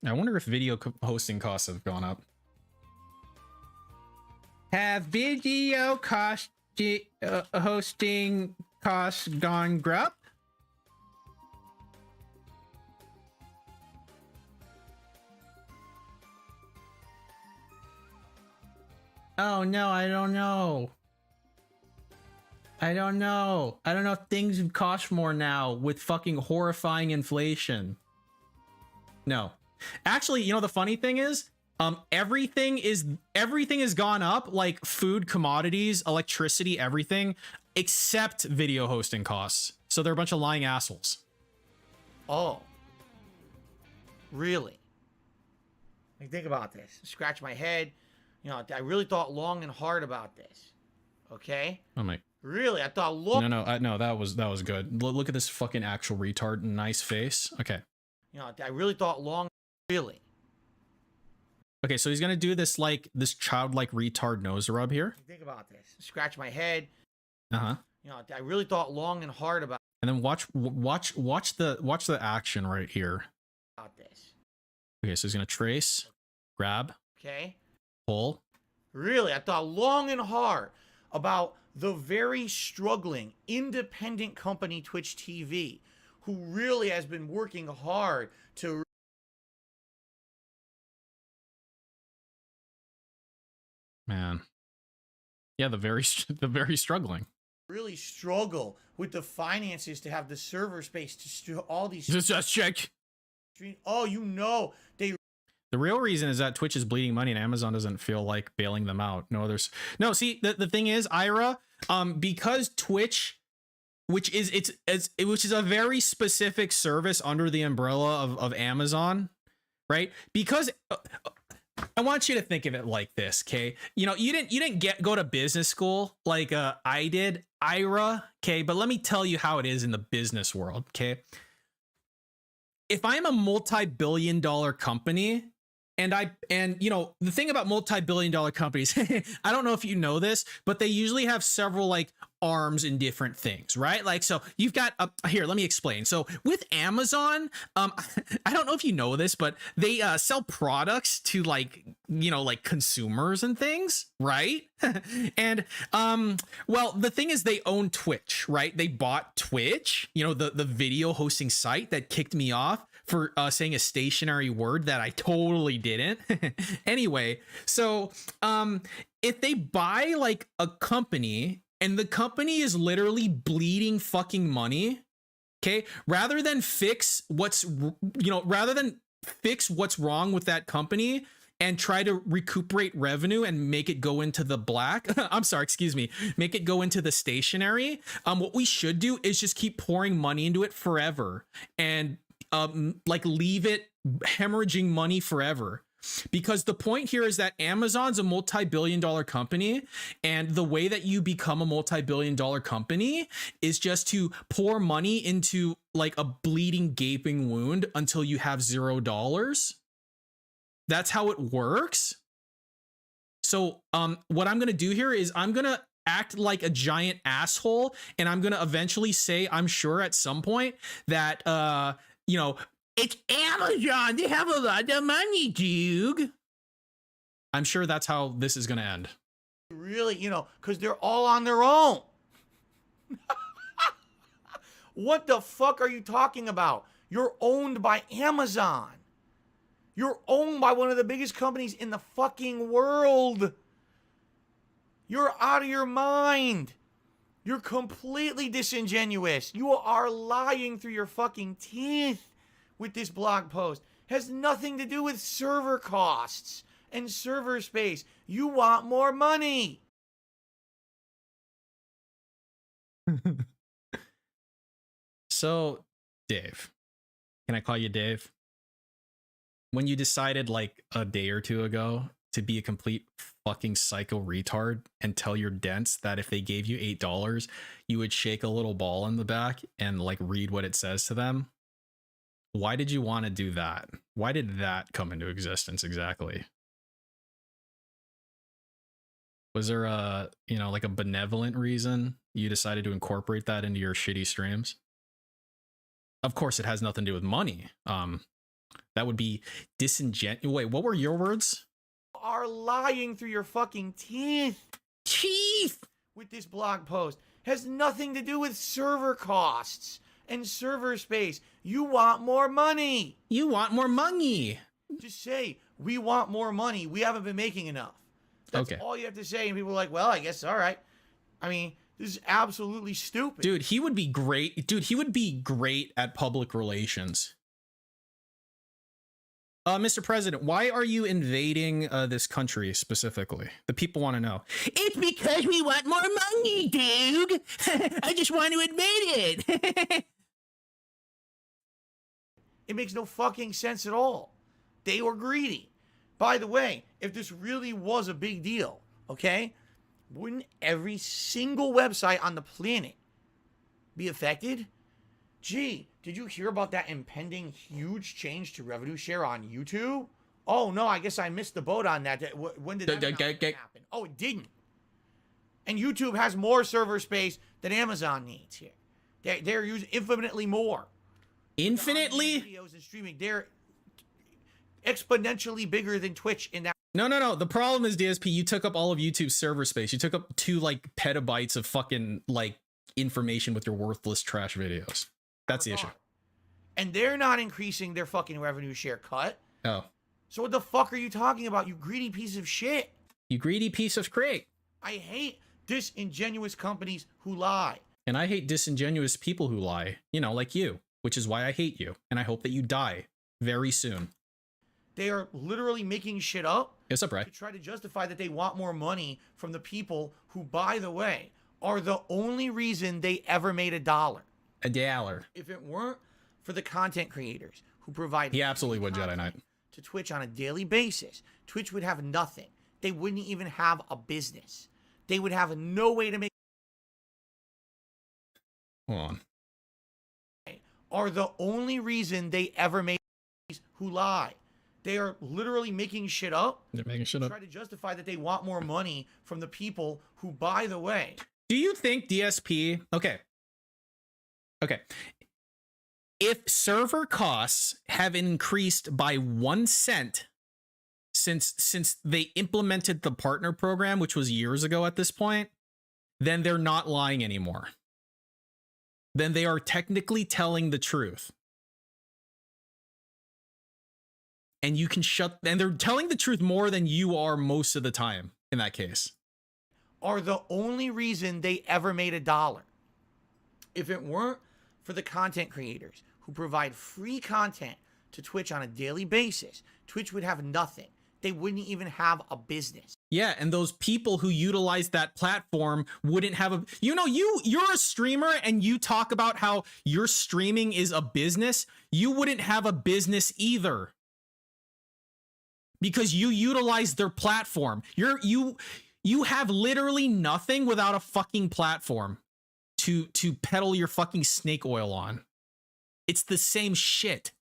I wonder if video hosting costs have gone up. Have video hosting costs gone grub? Oh no, I don't know. I don't know if things cost more now with fucking horrifying inflation. No. Actually, you know the funny thing is, everything has gone up, like food, commodities, electricity, everything, except video hosting costs. So they're a bunch of lying assholes. Oh. Really? Like, think about this. Scratch my head. You know, I really thought long and hard about this. Okay? Oh my. Really? I thought long. No, that was good. Look at this fucking actual retard, nice face. Okay. You know, I really thought long. Really? Okay, so he's gonna do this this childlike retard nose rub here. Think about this. Scratch my head. Uh-huh. You know, I really thought long and hard about And then watch the action right here. this. Okay, so he's gonna trace, grab, Okay? pull. Really? I thought long and hard about the very struggling independent company Twitch TV, who really has been working hard to Man. Yeah, the very struggling. really struggle with the finances to have the server space to all these Just check. stream. Oh, you know, they The real reason is that Twitch is bleeding money and Amazon doesn't feel like bailing them out. No, see, the thing is, Ira, because Twitch, which is a very specific service under the umbrella of Amazon, right? Because I want you to think of it like this, okay? You know, you didn't go to business school like I did, Ira, okay? But let me tell you how it is in the business world, okay? If I'm a multi-billion-dollar company, and you know, the thing about multi-billion-dollar companies, I don't know if you know this, but they usually have several like arms in different things, right? Like, so you've got here, let me explain. So with Amazon, I don't know if you know this, but they sell products to like, you know, like consumers and things, right? And well, the thing is they own Twitch, right? They bought Twitch, you know, the video hosting site that kicked me off for saying a stationary word that I totally didn't. Anyway, so if they buy like a company and the company is literally bleeding fucking money, Okay, rather than fix what's rather than fix what's wrong with that company and try to recuperate revenue and make it go into the black. I'm sorry, excuse me, make it go into the stationary. What we should do is just keep pouring money into it forever and like leave it hemorrhaging money forever. Because the point here is that Amazon's a multi-billion-dollar company, and the way that you become a multi-billion-dollar company is just to pour money into like a bleeding, gaping wound until you have $0. That's how it works. So what I'm gonna do here is I'm gonna act like a giant asshole, and I'm gonna eventually say, I'm sure at some point, that it's Amazon. They have a lot of money, dude. I'm sure that's how this is going to end. Really, because they're all on their own. What the fuck are you talking about? You're owned by Amazon. You're owned by one of the biggest companies in the fucking world. You're out of your mind. You're completely disingenuous. You are lying through your fucking teeth. With this blog post has nothing to do with server costs and server space. You want more money. So, Dave, can I call you Dave? When you decided like a day or two ago to be a complete fucking psycho retard and tell your dents that if they gave you $8, you would shake a little ball in the back and like read what it says to them. Why did you want to do that? Why did that come into existence exactly? Was there a, like a benevolent reason you decided to incorporate that into your shitty streams? Of course, it has nothing to do with money. That would be disingenuous. Wait, what were your words? You are lying through your fucking teeth. Teeth! With this blog post has nothing to do with server costs and server space. You want more money. You want more money. Just say, we want more money. We haven't been making enough. That's all you have to say. And people are like, well, I guess, all right. I mean, this is absolutely stupid. Dude, he would be great. Dude, he would be great at public relations. Mr. President, why are you invading this country specifically? The people want to know. It's because we want more money, dude. I just want to admit it. It makes no fucking sense at all. They were greedy. By the way, if this really was a big deal, okay, wouldn't every single website on the planet be affected? Gee, did you hear about that impending huge change to revenue share on YouTube? Oh, no, I guess I missed the boat on that. When did that happen? Oh, it didn't. And YouTube has more server space than Amazon needs here. They're using infinitely more. Infinitely? Videos and streaming, they're exponentially bigger than Twitch in that. No. The problem is, DSP, you took up all of YouTube's server space. You took up 2 like petabytes of fucking like information with your worthless trash videos. That's the issue. And they're not increasing their fucking revenue share cut. Oh. So what the fuck are you talking about, you greedy piece of shit? You greedy piece of crate. I hate disingenuous companies who lie. And I hate disingenuous people who lie, like you, which is why I hate you. And I hope that you die very soon. They are literally making shit up. What's up, Ray? To try to justify that they want more money from the people who, by the way, are the only reason they ever made $1. $1. If it weren't for the content creators who provide he absolutely would, Jedi Knight, to Twitch on a daily basis, Twitch would have nothing. They wouldn't even have a business. They would have no way to make. Hold on. Are the only reason they ever made who lie. They are literally making shit up. They're making shit up. Try to justify that they want more money from the people who, by the way. Do you think DSP? Okay. If server costs have increased by 1 cent since they implemented the partner program, which was years ago at this point, then they're not lying anymore. Then they are technically telling the truth. And you can and they're telling the truth more than you are most of the time in that case. Are the only reason they ever made $1. If it weren't for the content creators who provide free content to Twitch on a daily basis, Twitch would have nothing. They wouldn't even have a business. Yeah, and those people who utilize that platform wouldn't have a, you know, you're a streamer and you talk about how your streaming is a business. You wouldn't have a business either, because you utilize their platform. You have literally nothing without a fucking platform to peddle your fucking snake oil on. It's the same shit.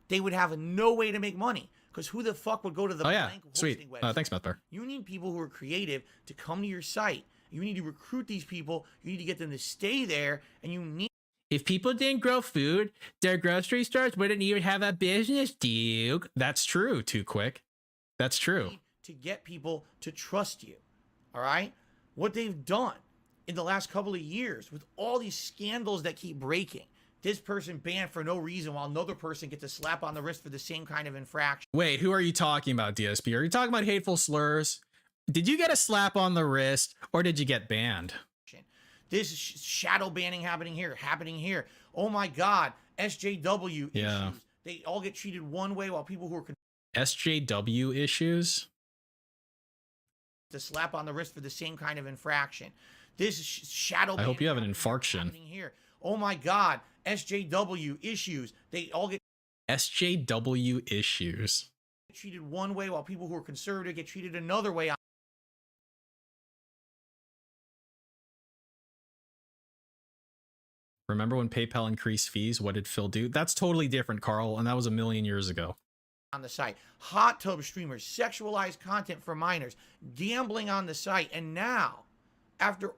They would have no way to make money. Because who the fuck would go to the blank hosting Sweet. website? Thanks, Matt Bear. You need people who are creative to come to your site. You need to recruit these people. You need to get them to stay there. And you need... If people didn't grow food, their grocery stores wouldn't even have a business, Duke. That's true, Too Quick. That's true. to get people to trust you. All right? What they've done in the last couple of years with all these scandals that keep breaking. This person banned for no reason while another person gets a slap on the wrist for the same kind of infraction. Wait, who are you talking about, DSP? Are you talking about hateful slurs? Did you get a slap on the wrist or did you get banned? This shadow banning happening here. Oh my God, SJW issues. They all get treated one way while people who are SJW issues? the slap on the wrist for the same kind of infraction. This shadow. I hope you have an infarction. Here. Oh my God, SJW issues. They all get SJW issues. treated one way while people who are conservative get treated another way. Remember when PayPal increased fees? What did Phil do? That's totally different, Carl, and that was a million years ago. On the site, hot tub streamers, sexualized content for minors, gambling on the site, and now,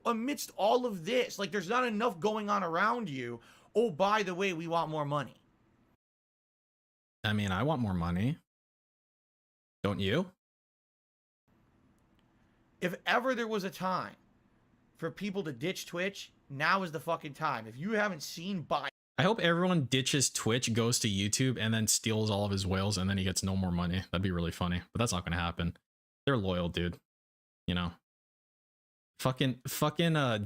amidst all of this, like there's not enough going on around you. Oh, by the way, we want more money. I mean, I want more money. Don't you? If ever there was a time for people to ditch Twitch, now is the fucking time. If you haven't seen I hope everyone ditches Twitch, goes to YouTube, and then steals all of his whales, and then he gets no more money. That'd be really funny, but that's not gonna happen. They're loyal, dude. You know. Fucking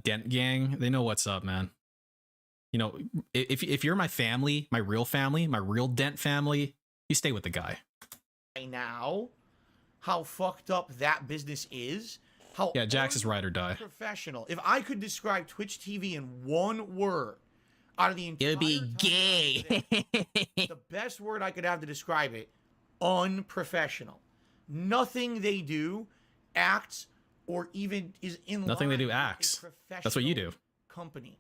Dent Gang, they know what's up, man. You know, if you're my family, my real Dent family, you stay with the guy. Now, how fucked up that business is. How yeah, Jax is ride or die. Professional. If I could describe Twitch TV in one word, out of the entire, it'd be gay. The best word I could have to describe it: unprofessional. Nothing they do acts or even is in nothing line they do with acts. a That's what you do. Company.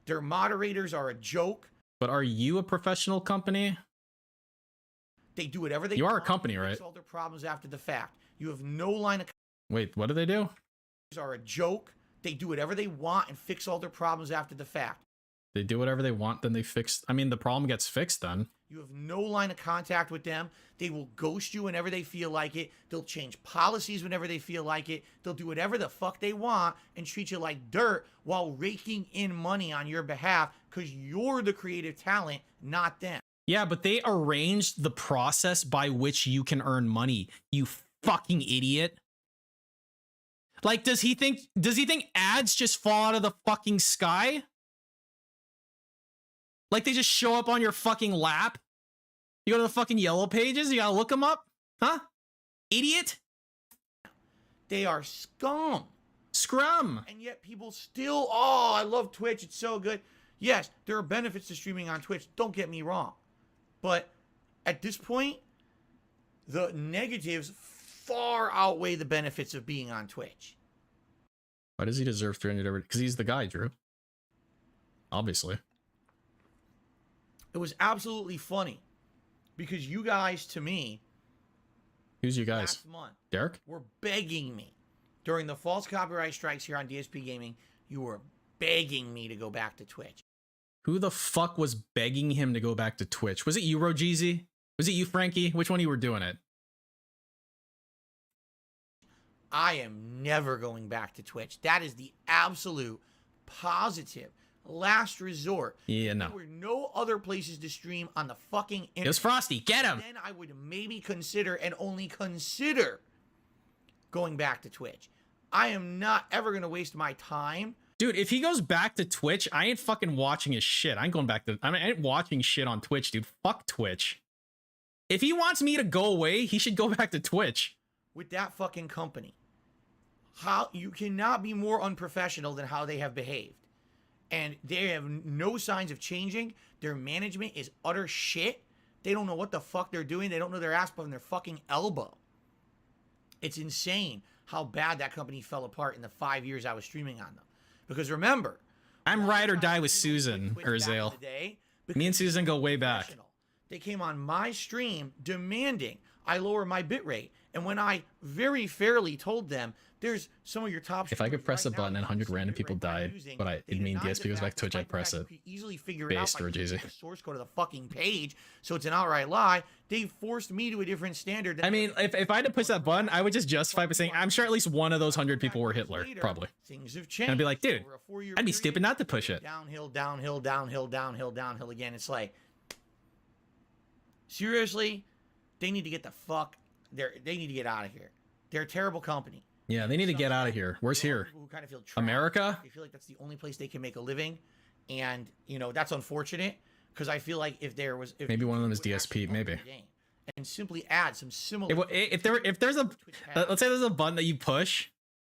Their moderators are a joke. But are you a professional company? They do whatever they You want. are a company, right? Fix all their problems after the fact. You have no line of. Wait, what do they do? Are a joke. They do whatever they want and fix all their problems after the fact. They do whatever they want, then they fix. I mean, the problem gets fixed then. You have no line of contact with them. They will ghost you whenever they feel like it. They'll change policies whenever they feel like it. They'll do whatever the fuck they want and treat you like dirt while raking in money on your behalf because you're the creative talent, not them. Yeah, but they arranged the process by which you can earn money. You fucking idiot. Like, does he think ads just fall out of the fucking sky? Like they just show up on your fucking lap? You go to the fucking yellow pages, you gotta look them up? Huh? Idiot? They are scum. Scrum. And yet people still, oh, I love Twitch, it's so good. Yes, there are benefits to streaming on Twitch, don't get me wrong. But at this point, the negatives far outweigh the benefits of being on Twitch. Why does he deserve 300 every? Because he's the guy, Drew. Obviously. It was absolutely funny because you guys, to me, who's you guys? Last month, Derek? Were begging me during the false copyright strikes here on DSP Gaming. You were begging me to go back to Twitch. Who the fuck was begging him to go back to Twitch? Was it you, Rogeezy? Was it you, Frankie? Which one of you were doing it? I am never going back to Twitch. That is the absolute positive last resort. Yeah, no. There were no other places to stream on the fucking internet. It was Frosty. Get him. Then I would maybe consider and only consider going back to Twitch. I am not ever going to waste my time Dude, if he goes back to Twitch, I ain't fucking watching his shit. I ain't going back to... I ain't watching shit on Twitch, dude. Fuck Twitch. If he wants me to go away, he should go back to Twitch. With that fucking company. How you cannot be more unprofessional than how they have behaved. And they have no signs of changing. Their management is utter shit. They don't know what the fuck they're doing. They don't know their ass from their fucking elbow. It's insane how bad that company fell apart in the 5 years I was streaming on them. Because remember, I'm ride or die with Susan, Urzale. Me and Susan go way back. They came on my stream demanding I lower my bitrate. And when I very fairly told them, there's some of your top... If I could press a button and 100 random people died, but it mean DSP goes back to Twitch, I'd press it. Easily figure Base it out storage by easy. the source code of the fucking page, so it's an outright lie. They forced me to a different standard. I mean, if I had to push that button, I would just justify by saying, I'm sure at least one of those 100 people were Hitler, probably. Things have And changed. I'd be like, dude, I'd be stupid not to push it. Downhill, downhill, downhill, downhill, downhill again. It's like, seriously, they need to get the fuck... They need to get out of here. They're a terrible company. Yeah, they need to get out of here. Where's here? Who kind of feel trapped. America? They feel like that's the only place they can make a living, and you know that's unfortunate because I feel like if there was Maybe one of them is DSP, maybe. And simply add some similar. If there's a let's say there's a button that you push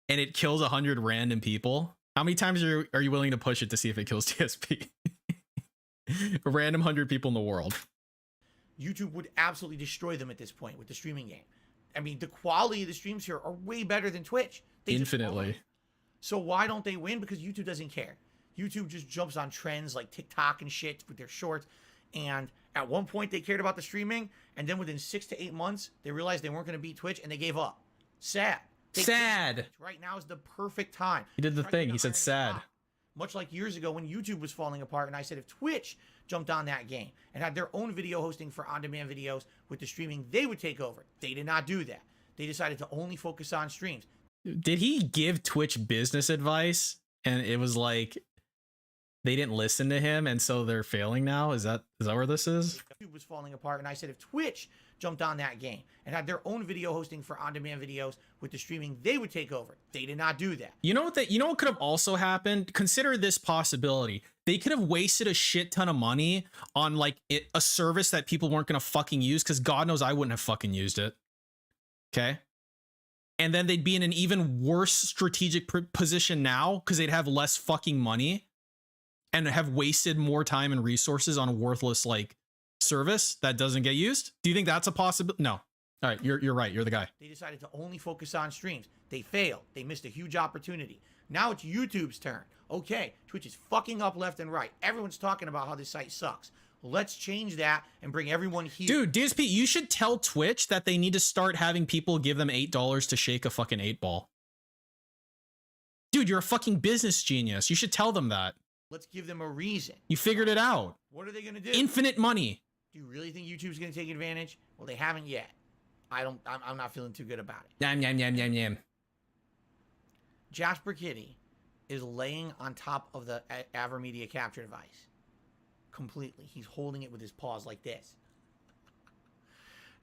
and it kills 100 random people, how many times are you willing to push it to see if it kills DSP? A random 100 people in the world. YouTube would absolutely destroy them at this point with the streaming game. I mean, the quality of the streams here are way better than Twitch. They Infinitely. So why don't they win? Because YouTube doesn't care. YouTube just jumps on trends like TikTok and shit with their shorts. And at one point they cared about the streaming, and then within 6 to 8 months they realized they weren't going to beat Twitch and they gave up. Sad. Sad. Right now is the perfect time. He did the thing. He said sad. Much like years ago when YouTube was falling apart, and I said if Twitch jumped on that game and had their own video hosting for on-demand videos with the streaming, they would take over. They did not do that. They decided to only focus on streams. Did he give Twitch business advice and it was like they didn't listen to him and so they're failing now? Is that where this is? YouTube was falling apart, and I said if Twitch jumped on that game and had their own video hosting for on-demand videos with the streaming, they would take over. They did not do that. You know what could have also happened? Consider this possibility. They could have wasted a shit ton of money on like a service that people weren't going to fucking use, because God knows I wouldn't have fucking used it. Okay? And then they'd be in an even worse strategic position now because they'd have less fucking money and have wasted more time and resources on a worthless like service that doesn't get used. Do you think that's a possibility? No. All right, you're right. You're the guy. They decided to only focus on streams. They failed. They missed a huge opportunity. Now it's YouTube's turn. Okay, Twitch is fucking up left and right. Everyone's talking about how this site sucks. Let's change that and bring everyone here. Dude, DSP, you should tell Twitch that they need to start having people give them $8 to shake a fucking 8-ball. Dude, you're a fucking business genius. You should tell them that. Let's give them a reason. You figured it out. What are they going to do? Infinite money. Do you really think YouTube's going to take advantage? Well, they haven't yet. I'm not feeling too good about it. Yam, yam, yam, yam, yam. Jasper Kitty is laying on top of the AverMedia capture device. Completely. He's holding it with his paws like this.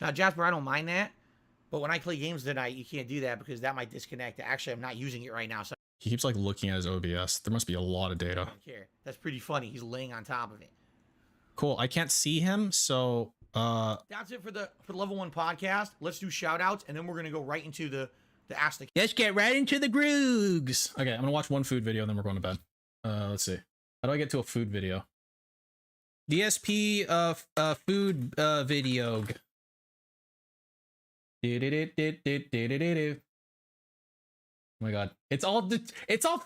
Now, Jasper, I don't mind that. But when I play games tonight, you can't do that because that might disconnect. Actually, I'm not using it right now. So He keeps like looking at his OBS. There must be a lot of data. I don't care. That's pretty funny. He's laying on top of it. Cool. I can't see him, so that's it for the level 1 podcast. Let's do shout outs, and then we're gonna go right into the ask the. Let's get right into the groogs. Okay, I'm gonna watch one food video and then we're going to bed. Let's see. How do I get to a food video? DSP food video. Oh my god. It's all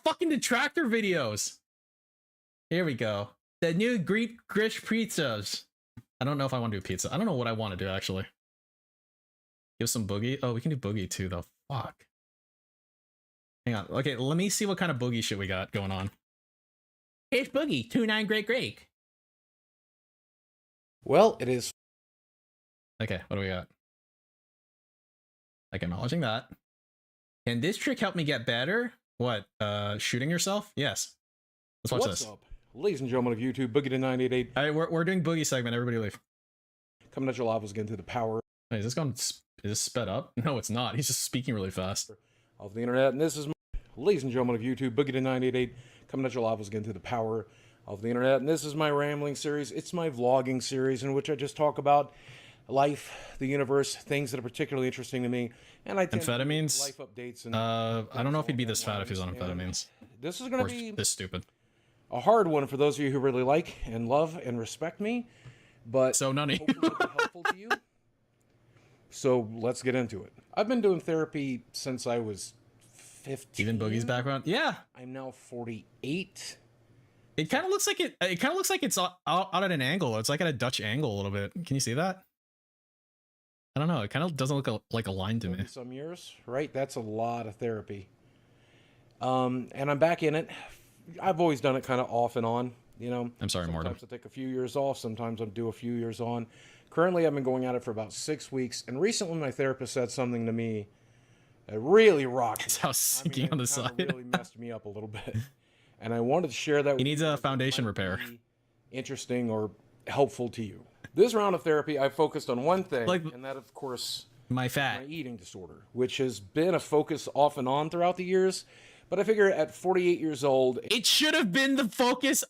fucking detractor videos. Here we go. The new Greek Grish pizzas. I don't know if I want to do pizza. I don't know what I want to do actually. Give some boogie. Oh, we can do boogie too though. Fuck. Hang on. Okay, let me see what kind of boogie shit we got going on. Here's Boogie, 2-9 Great. Well, it is. Okay, what do we got? Like acknowledging that. Can this trick help me get better? What? Shooting yourself? Yes. Let's watch What's this. up, ladies and gentlemen of YouTube? Boogie to 988. All right, we're doing boogie segment. Everybody leave. Coming at your live again to the power. Wait, is this going? Is this sped up? No, it's not. He's just speaking really fast. Of the internet, and this is, ladies and gentlemen of YouTube, Boogie to 988. Coming at you live, was getting to the power of the internet, and this is my rambling series. It's my vlogging series in which I just talk about life, the universe, things that are particularly interesting to me, and I tend to do Amphetamines? life updates. And I don't know if he'd be this fat if he's on amphetamines. This is going Or to be this stupid. a hard one for those of you who really like and love and respect me, but so none of you. hopefully it'll be helpful to you. So let's get into it. I've been doing therapy since I was 15. Even Boogie's background? Yeah. I'm now 48. It kind of looks like it kind of looks like it's out at an angle. It's like at a Dutch angle a little bit. Can you see that? I don't know. It kind of doesn't look like a line to me. Some years, right? That's a lot of therapy. And I'm back in it. I've always done it kind of off and on, you know. I'm sorry, Mortem. Sometimes I take a few years off. Sometimes I do a few years on. Currently, I've been going at it for about 6 weeks. And recently, my therapist said something to me that really rocked. It's how sinking on the side. Really messed me up a little bit. And I wanted to share that. He needs a foundation repair. Interesting or helpful to you. This round of therapy, I focused on one thing, and that, of course, my eating disorder, which has been a focus off and on throughout the years. But I figure at 48 years old, it should have been the focus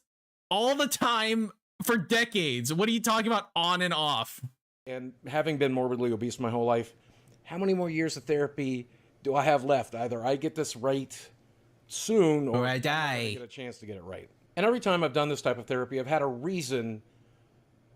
all the time for decades. What are you talking about on and off? And having been morbidly obese my whole life, how many more years of therapy do I have left? Either I get this right soon or I die. Get a chance to get it right. And every time I've done this type of therapy, I've had a reason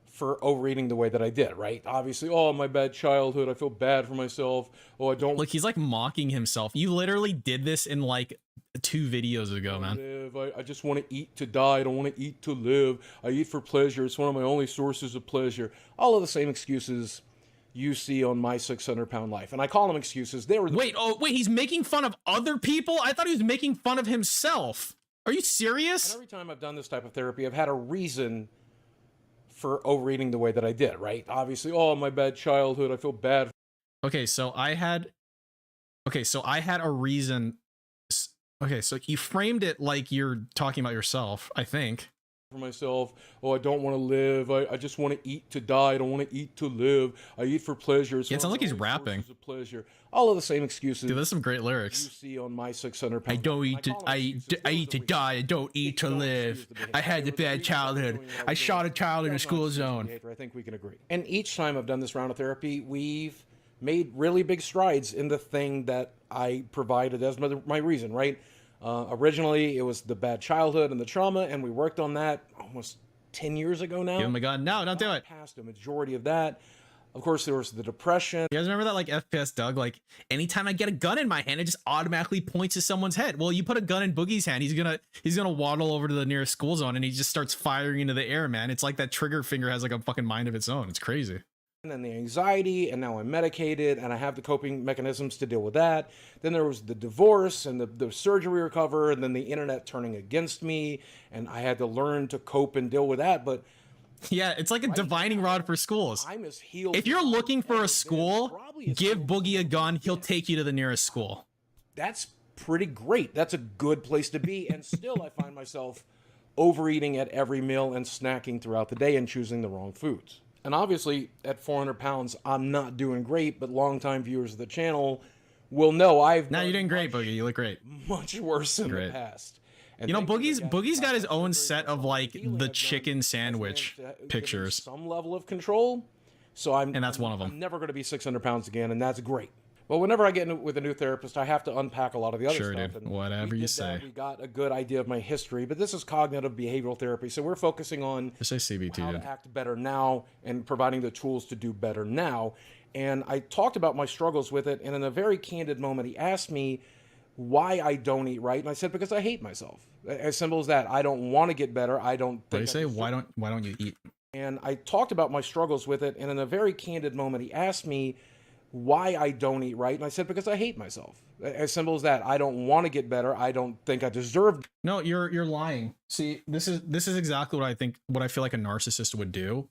for overeating the way that I did, right? Obviously, oh, my bad childhood, I feel bad for myself. Oh, I don't... Like, he's like mocking himself. You literally did this in like 2 videos ago, man. Live. I just want to eat to die. I don't want to eat to live. I eat for pleasure. It's one of my only sources of pleasure. All of the same excuses you see on my 600-pound life. And I call them excuses. They were... Wait, he's making fun of other people? I thought he was making fun of himself. Are you serious? And every time I've done this type of therapy, I've had a reason for overeating the way that I did, right? Obviously, oh, my bad childhood, I feel bad. Okay, so I had a reason. Okay, so you framed it like you're talking about yourself, I think. For myself, oh, I don't want to live. I just want to eat to die. I don't want to eat to live. I eat for pleasure. Yeah, it sounds like he's rapping. Pleasure. All of the same excuses. Dude, there's some great lyrics. You see on my 600 pounds. I don't eat to, I eat to die. I don't eat to live. I had a bad childhood. I shot a child in a school zone. I think we can agree. And each time I've done this round of therapy, we've made really big strides in the thing that I provided as my reason, right? Originally, it was the bad childhood and the trauma, and we worked on that almost 10 years ago now. Give him a gun. No, don't do it. Past a majority of that. Of course, there was the depression. You guys remember that, like, FPS Doug? Like, anytime I get a gun in my hand, it just automatically points to someone's head. Well, you put a gun in Boogie's hand, he's gonna waddle over to the nearest school zone, and he just starts firing into the air, man. It's like that trigger finger has, like, a fucking mind of its own. It's crazy. And then the anxiety, and now I'm medicated, and I have the coping mechanisms to deal with that. Then there was the divorce, and the surgery recover, and then the internet turning against me, and I had to learn to cope and deal with that, but... Yeah, it's like a divining rod for schools. I'm as healed. If you're looking for a school, give Boogie a gun, he'll take you to the nearest school. That's pretty great. That's a good place to be, and still I find myself overeating at every meal and snacking throughout the day and choosing the wrong foods. And obviously, at 400 pounds, I'm not doing great, but longtime viewers of the channel will know I've... No, you're doing great, Boogie. You look great. Much worse in the past. And you know, Boogie's got his own set of, like, the chicken sandwich pictures. Some level of control. So and that's one of them. I'm never going to be 600 pounds again, and that's great. Well, whenever I get with a new therapist, I have to unpack a lot of the other stuff. Sure, dude. And whatever you say. We got a good idea of my history, but this is cognitive behavioral therapy, so we're focusing on just say CBT, how dude. to act better now and providing the tools to do better now. And I talked about my struggles with it, and in a very candid moment, he asked me why I don't eat right, and I said because I hate myself. As simple as that. I don't want to get better. I don't. What do you say? Why don't you eat? And I talked about my struggles with it, and in a very candid moment, he asked me why I don't eat right, and I said because I hate myself. As simple as that. I don't want to get better. I don't think I deserve. No, you're lying. See, this is exactly what I feel like a narcissist would do.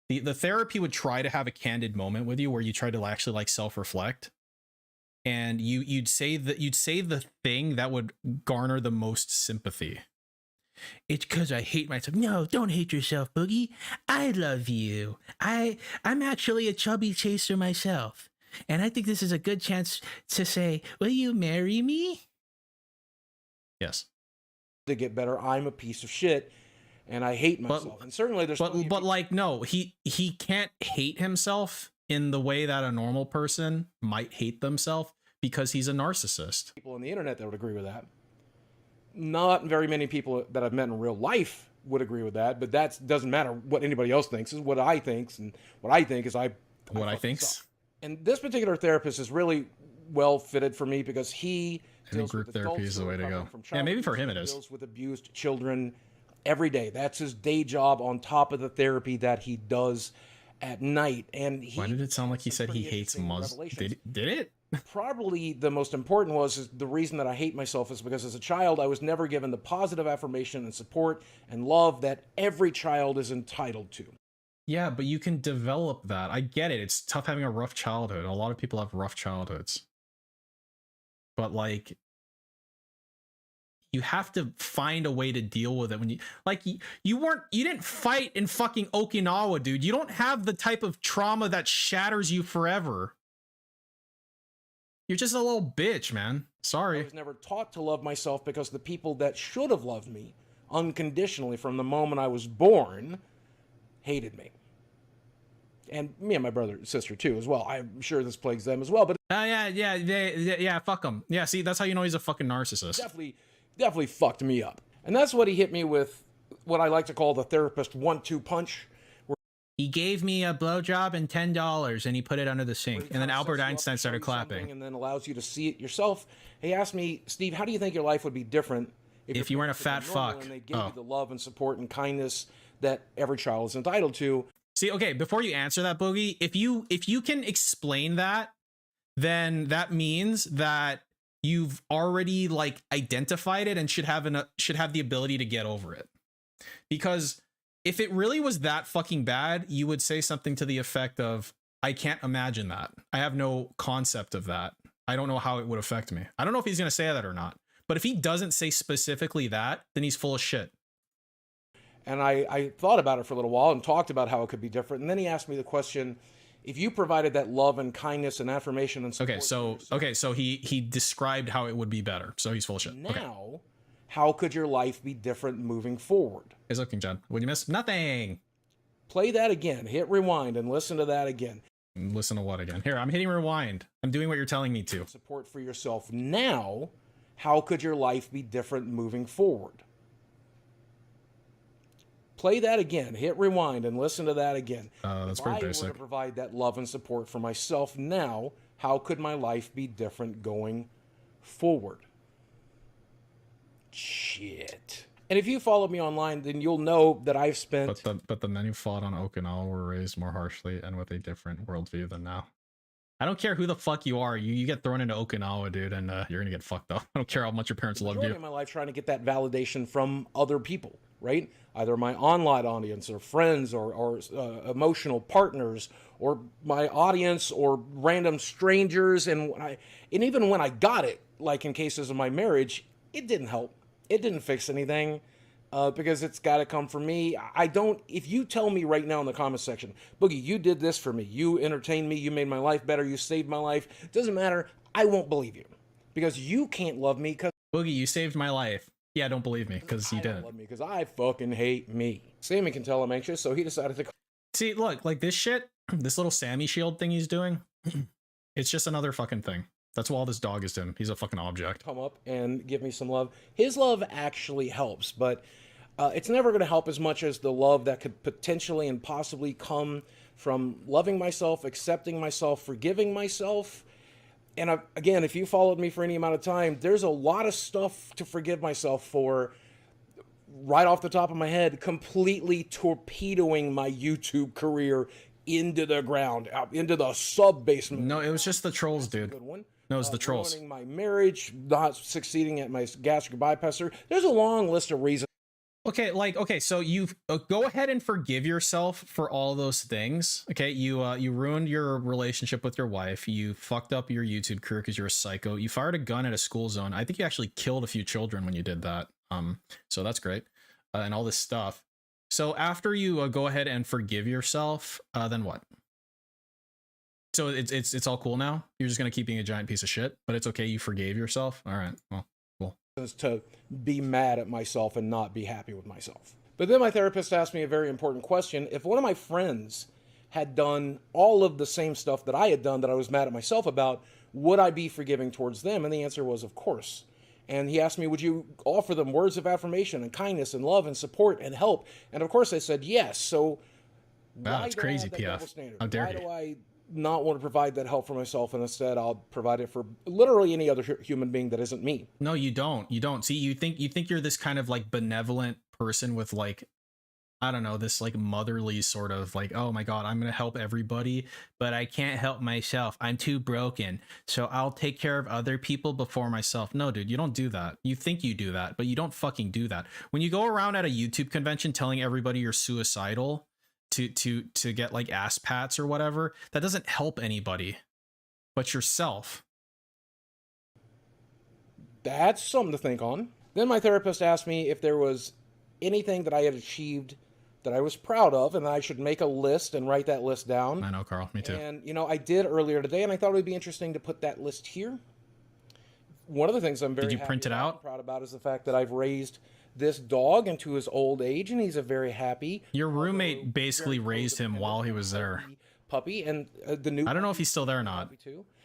The therapy would try to have a candid moment with you where you try to actually like self-reflect, and you'd say the thing that would garner the most sympathy. It's because I hate myself. No, don't hate yourself, Boogie. I love you. I'm actually a chubby chaser myself. And I think this is a good chance to say, will you marry me? Yes. to get better. I'm a piece of shit and I hate myself. And certainly there's but like, no, he can't hate himself in the way that a normal person might hate themselves because he's a narcissist. People on the internet that would agree with that. Not very many people that I've met in real life would agree with that, but that doesn't matter what anybody else thinks. Is what I think, and what I think is what I thinks. And this particular therapist is really well fitted for me because he I think group therapy is the way to go. Yeah, maybe for him it is. Deals with abused children every day. That's his day job on top of the therapy that he does at night. And why did it sound like he said he hates Muslims? Did it? Probably the most important is the reason that I hate myself is because as a child I was never given the positive affirmation and support and love that every child is entitled to. Yeah, but you can develop that. I get it. It's tough having a rough childhood. A lot of people have rough childhoods. But like, you have to find a way to deal with it when you didn't fight in fucking Okinawa, dude. You don't have the type of trauma that shatters you forever. You're just a little bitch, man. Sorry. I was never taught to love myself because the people that should have loved me unconditionally from the moment I was born hated me. And me and my brother and sister too as well. I'm sure this plagues them as well, but yeah, fuck him. Yeah, see, that's how you know he's a fucking narcissist. Definitely fucked me up. And that's what he hit me with, what I like to call the therapist 1-2 punch. He gave me a blowjob and $10 and he put it under the sink. And then Albert Einstein started clapping. And then allows you to see it yourself. He asked me, Steve, how do you think your life would be different if you weren't a fat fuck? And they gave you the love and support and kindness that every child is entitled to. See, okay, before you answer that, Boogie, if you can explain that, then that means that you've already like identified it and should have the ability to get over it. Because if it really was that fucking bad, you would say something to the effect of, I can't imagine that. I have no concept of that. I don't know how it would affect me. I don't know if he's going to say that or not. But if he doesn't say specifically that, then he's full of shit. And I thought about it for a little while and talked about how it could be different. And then he asked me the question, if you provided that love and kindness and affirmation and support. So he described how it would be better. So he's full of shit. Now, how could your life be different moving forward? Is looking, John. What you miss? Nothing. Play that again. Hit rewind and listen to that again. Listen to what again? Here, I'm hitting rewind. I'm doing what you're telling me to. Support for yourself. Now, how could your life be different moving forward? Play that again. Hit rewind and listen to that again. That's pretty basic. If I were to provide that love and support for myself now, how could my life be different going forward? Shit. And if you follow me online, then you'll know that I've spent... But the men who fought on Okinawa were raised more harshly and with a different worldview than now. I don't care who the fuck you are. You get thrown into Okinawa, dude, and you're gonna get fucked up. I don't care how much your parents loved you. In my life, trying to get that validation from other people, right? Either my online audience or friends or emotional partners or my audience or random strangers. And even when I got it, like in cases of my marriage, it didn't help. It didn't fix anything because it's got to come from me. If you tell me right now in the comment section, Boogie, you did this for me. You entertained me. You made my life better. You saved my life. It doesn't matter. I won't believe you because you can't love me because... Boogie, you saved my life. Yeah, don't believe me because you didn't. Love me because I fucking hate me. Sammy can tell I'm anxious, so he decided to... See, look, like this shit, this little Sammy shield thing he's doing, it's just another fucking thing. That's what all this dog is to him. He's a fucking object. Come up and give me some love. His love actually helps, but it's never going to help as much as the love that could potentially and possibly come from loving myself, accepting myself, forgiving myself. And again, if you followed me for any amount of time, there's a lot of stuff to forgive myself for. Right off the top of my head, completely torpedoing my YouTube career into the ground, out into the sub-basement. No, it was just the trolls, dude. Good one. No, it was the trolls. Ruining my marriage, not succeeding at my gastric bypass surgery. There's a long list of reasons. Okay, so you go ahead and forgive yourself for all those things. Okay, you ruined your relationship with your wife. You fucked up your YouTube career because you're a psycho. You fired a gun at a school zone. I think you actually killed a few children when you did that. So that's great, and all this stuff. So after you go ahead and forgive yourself, then what? So it's all cool now. You're just gonna keep being a giant piece of shit, but it's okay. You forgave yourself. All right. Well, cool. to be mad at myself and not be happy with myself. But then my therapist asked me a very important question. If one of my friends had done all of the same stuff that I had done that I was mad at myself about, would I be forgiving towards them? And the answer was, of course. And he asked me, would you offer them words of affirmation and kindness and love and support and help? And of course I said yes. So wow, that's crazy, PF. How dare you? Why do I not want to provide that help for myself, and instead I'll provide it for literally any other human being that isn't me? No, you don't. You don't. See, you think you're this kind of like benevolent person with like, I don't know, this like motherly sort of like, oh my God, I'm going to help everybody, but I can't help myself. I'm too broken. So I'll take care of other people before myself. No, dude, you don't do that. You think you do that, but you don't fucking do that. When you go around at a YouTube convention telling everybody you're suicidal to get like ass pats or whatever, that doesn't help anybody but yourself. That's something to think on. Then my therapist asked me if there was anything that I had achieved that I was proud of, and I should make a list and write that list down. I know, Carl, me too. And, you know, I did earlier today, and I thought it would be interesting to put that list here. One of the things I'm very Did you print it out? Proud about is the fact that I've raised this dog into his old age, and he's a very happy. Your roommate basically raised him while he was there. Puppy, and the new. I don't know if he's still there or not,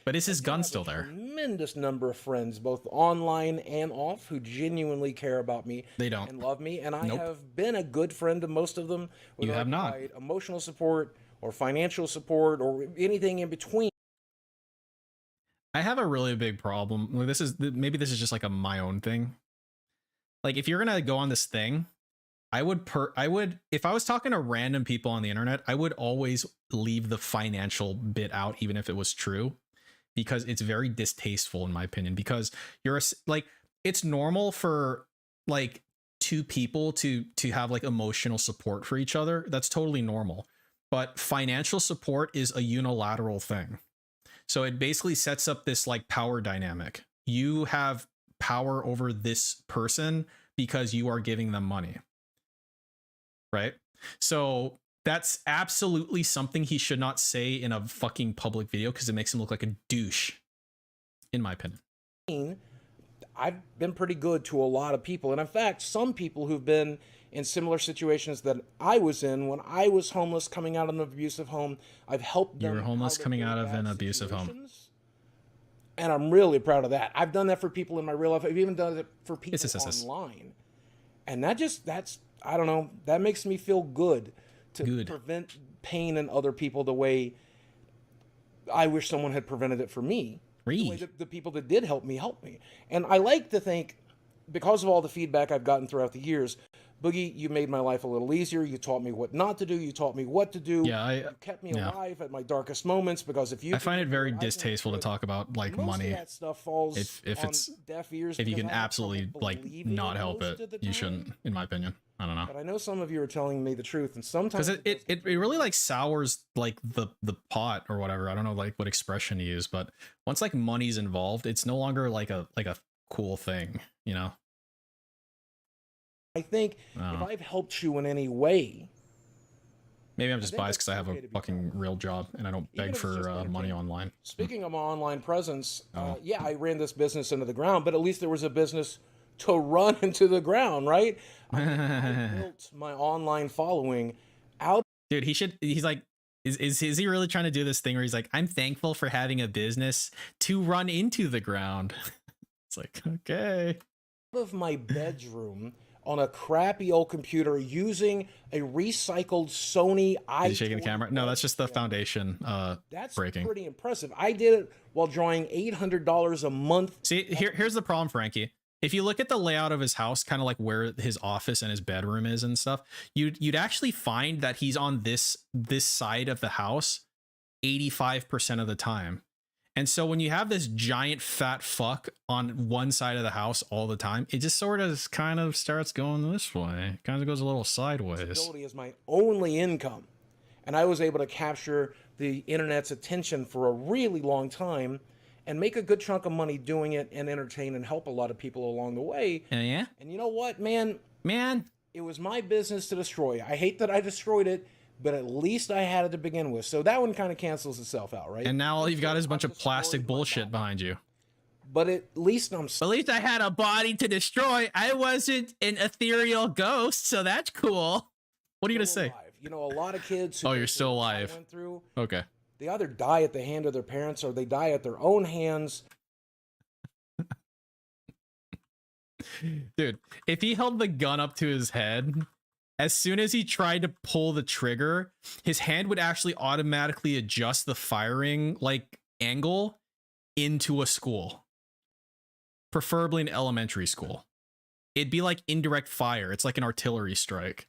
but is his gun still there? Tremendous number of friends, both online and off, who genuinely care about me. They don't and love me, and I have been a good friend to most of them. You have not. Emotional support or financial support or anything in between. I have a really big problem. Maybe this is just like my own thing. Like, if you're gonna go on this thing, I would if I was talking to random people on the internet, I would always leave the financial bit out, even if it was true, because it's very distasteful in my opinion. Because you're like, it's normal for like two people to have like emotional support for each other. That's totally normal. But financial support is a unilateral thing. So it basically sets up this like power dynamic. You have power over this person because you are giving them money. Right? So that's absolutely something he should not say in a fucking public video, because it makes him look like a douche, in my opinion. I've been pretty good to a lot of people. And in fact, some people who've been in similar situations that I was in when I was homeless, coming out of an abusive home, I've helped them. You were homeless coming out of an abusive home. And I'm really proud of that. I've done that for people in my real life. I've even done it for people online. And that's, I don't know, that makes me feel good to prevent pain in other people the way I wish someone had prevented it for me. The way that the people that did help me. And I like to think, because of all the feedback I've gotten throughout the years, Boogie, you made my life a little easier. You taught me what not to do. You taught me what to do. Yeah, you kept me alive at my darkest moments, because if you... I find it very distasteful to talk about like money. That stuff falls if it's deaf ears. If you can absolutely like not help it, you shouldn't, in my opinion. I don't know. But I know some of you are telling me the truth, and sometimes it really like sours like the pot or whatever. I don't know like what expression to use, but once like money's involved, it's no longer like a cool thing, you know? I think if I've helped you in any way, maybe I'm just biased because I have a fucking real job and I don't beg for money online. Speaking of my online presence, yeah, I ran this business into the ground, but at least there was a business to run into the ground, right? I built my online following out. Dude, he's like, is he really trying to do this thing where he's like, I'm thankful for having a business to run into the ground? It's like, okay. Out of my bedroom on a crappy old computer using a recycled Sony i. Is he shaking the camera? No, that's just the foundation that's breaking. Pretty impressive. I did it while drawing $800 a month. See, here's the problem, Frankie. If you look at the layout of his house, kind of like where his office and his bedroom is and stuff, you'd actually find that he's on this side of the house 85% of the time. And so when you have this giant fat fuck on one side of the house all the time, it just sort of kind of starts going this way. It kind of goes a little sideways. Disability is my only income. And I was able to capture the internet's attention for a really long time and make a good chunk of money doing it and entertain and help a lot of people along the way. Yeah. And you know what, man? It was my business to destroy. I hate that I destroyed it, but at least I had it to begin with. So that one kind of cancels itself out, right? And now all you've got is a bunch of plastic bullshit behind you. but at least I'm At least I had a body to destroy. I wasn't an ethereal ghost, so that's cool. What are you gonna say? alive. You know, a lot of kids who Oh, go you're through still what I alive. went through, Okay. they either die at the hand of their parents or they die at their own hands. Dude, if he held the gun up to his head, as soon as he tried to pull the trigger, his hand would actually automatically adjust the firing like angle into a school. Preferably an elementary school. It'd be like indirect fire. It's like an artillery strike.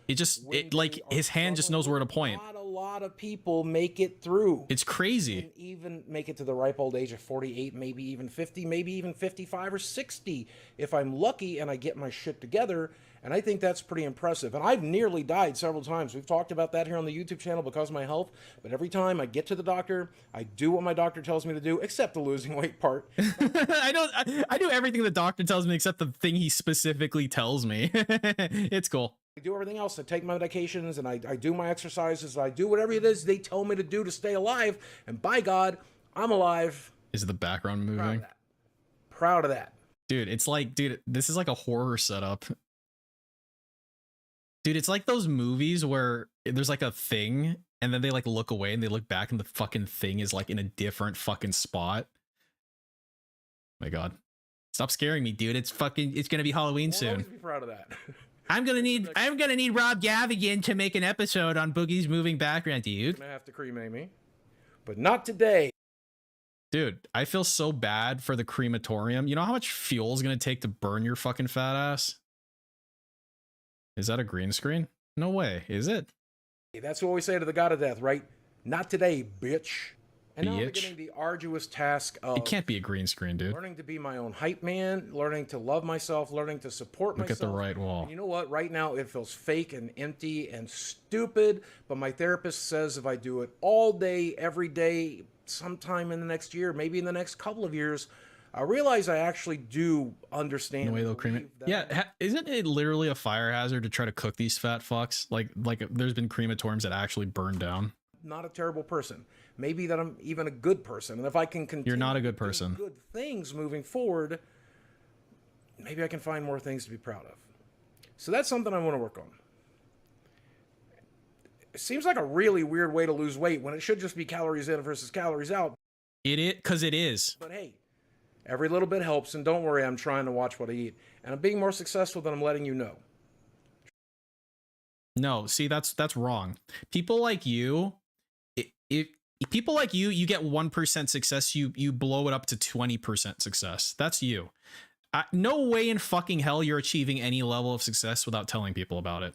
It just like his hand just knows where to point. Not a lot of people make it through. It's crazy. And even make it to the ripe old age of 48, maybe even 50, maybe even 55 or 60 if I'm lucky and I get my shit together. And I think that's pretty impressive. And I've nearly died several times. We've talked about that here on the YouTube channel because of my health. But every time I get to the doctor, I do what my doctor tells me to do, except the losing weight part. I do everything the doctor tells me except the thing he specifically tells me. It's cool. I do everything else. I take my medications and I do my exercises. I do whatever it is they tell me to do to stay alive. And by God, I'm alive. Is the background moving? Proud of that. Dude, it's like, dude, this is like a horror setup. Dude, it's like those movies where there's like a thing and then they like look away and they look back and the fucking thing is like in a different fucking spot. My God. Stop scaring me, dude. It's gonna be Halloween soon. Always be proud of that. I'm gonna need Rob Gavigan to make an episode on Boogie's moving background, dude. You're gonna have to cremate me. But not today. Dude, I feel so bad for the crematorium. You know how much fuel is gonna take to burn your fucking fat ass? Is that a green screen? No way. Is it? That's what we say to the god of death, right? Not today, bitch. And now I'm Bitch. beginning the arduous task of It can't be a green screen, dude. learning to be my own hype man, learning to love myself, learning to support Look myself. at the right wall. And you know what? Right now it feels fake and empty and stupid, but my therapist says if I do it all day, every day, sometime in the next year, maybe in the next couple of years, I realize I actually do understand. The way they'll cremate. Yeah, isn't it literally a fire hazard to try to cook these fat fucks? Like there's been crematoriums that actually burn down. Not a terrible person. Maybe that I'm even a good person. And if I can continue You're not a good to do person. good things moving forward, maybe I can find more things to be proud of. So that's something I want to work on. It seems like a really weird way to lose weight when it should just be calories in versus calories out. It is, because it is. But hey, every little bit helps, and don't worry, I'm trying to watch what I eat. And I'm being more successful than I'm letting you know. No, see, that's wrong. People like you, if people like you get 1% success, you blow it up to 20% success. That's you. No way in fucking hell you're achieving any level of success without telling people about it.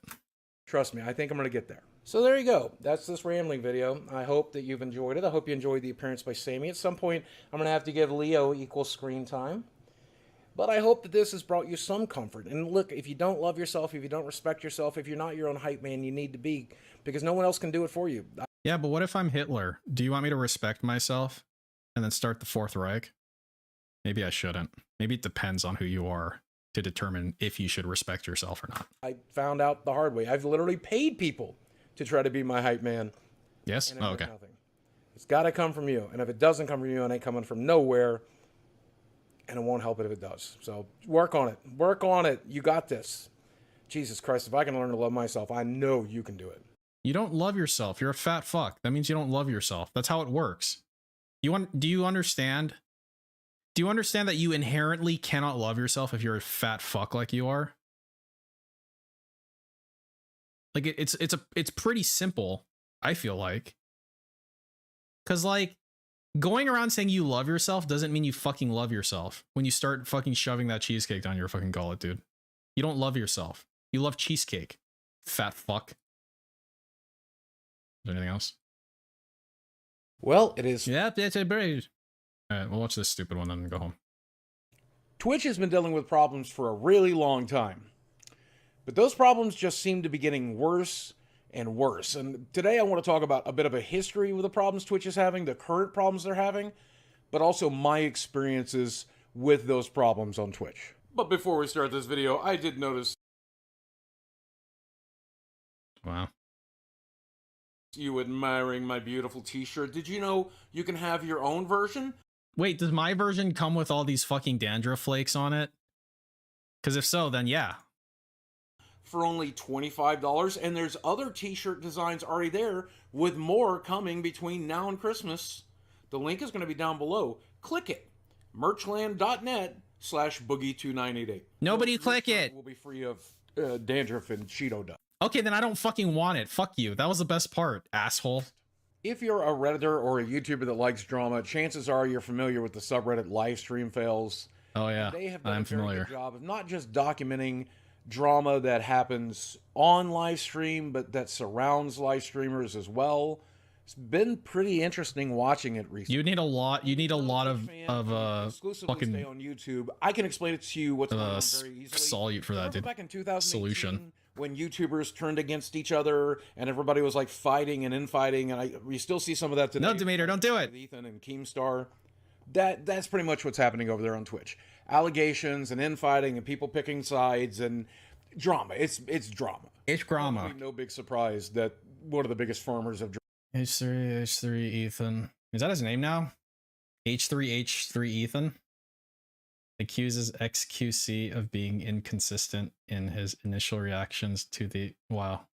Trust me, I think I'm going to get there. So there you go. That's this rambling video. I hope that you've enjoyed it. I hope you enjoyed the appearance by Sammy. At some point, I'm going to have to give Leo equal screen time. But I hope that this has brought you some comfort. And look, if you don't love yourself, if you don't respect yourself, if you're not your own hype man, you need to be, because no one else can do it for you. Yeah, but what if I'm Hitler? Do you want me to respect myself and then start the Fourth Reich? Maybe I shouldn't. Maybe it depends on who you are to determine if you should respect yourself or not. I found out the hard way. I've literally paid people to try to be my hype man. Yes? And it Oh, meant okay. nothing. It's got to come from you. And if it doesn't come from you, it ain't coming from nowhere. And it won't help it if it does. So work on it. Work on it. You got this. Jesus Christ, if I can learn to love myself, I know you can do it. You don't love yourself. You're a fat fuck. That means you don't love yourself. That's how it works. Do you understand? Do you understand that you inherently cannot love yourself if you're a fat fuck like you are? Like it's pretty simple, I feel like. Cause like going around saying you love yourself doesn't mean you fucking love yourself when you start fucking shoving that cheesecake down your fucking gullet, dude. You don't love yourself. You love cheesecake. Fat fuck. Is there anything else? Well, it is. Yeah, that's a bird. All right, we'll watch this stupid one and go home. Twitch has been dealing with problems for a really long time. But those problems just seem to be getting worse and worse. And today I want to talk about a bit of a history with the problems Twitch is having, the current problems they're having, but also my experiences with those problems on Twitch. But before we start this video, I did notice Wow. you admiring my beautiful t-shirt. Did you know you can have your own version? Wait, does my version come with all these fucking dandruff flakes on it? Because if so, then yeah. For only $25, and there's other t-shirt designs already there with more coming between now and Christmas. The link is going to be down below. Click it. merchland.net/boogie2988. Nobody click it. Will be free of dandruff and Cheeto dust. Okay, then I don't fucking want it. Fuck you. That was the best part, asshole. If you're a Redditor or a YouTuber that likes drama, chances are you're familiar with the subreddit livestream fails. Oh yeah, They have done I'm a very familiar. good job of not just documenting drama that happens on live stream, but that surrounds live streamers as well. It's been pretty interesting watching it recently. You need a lot of Exclusively fucking stay on YouTube. I can explain it to you what's going on very easily. solute for that, Remember dude. back in 2018 Solution. when YouTubers turned against each other and everybody was like fighting and infighting, and we still see some of that today. No, Demeter, don't do it. With Ethan and Keemstar. That's pretty much what's happening over there on Twitch. Allegations and infighting and people picking sides and drama. It's drama. It's drama. Probably no big surprise that one of the biggest farmers of H3 Ethan. Is that his name now? H3 Ethan accuses XQC of being inconsistent in his initial reactions to the wow.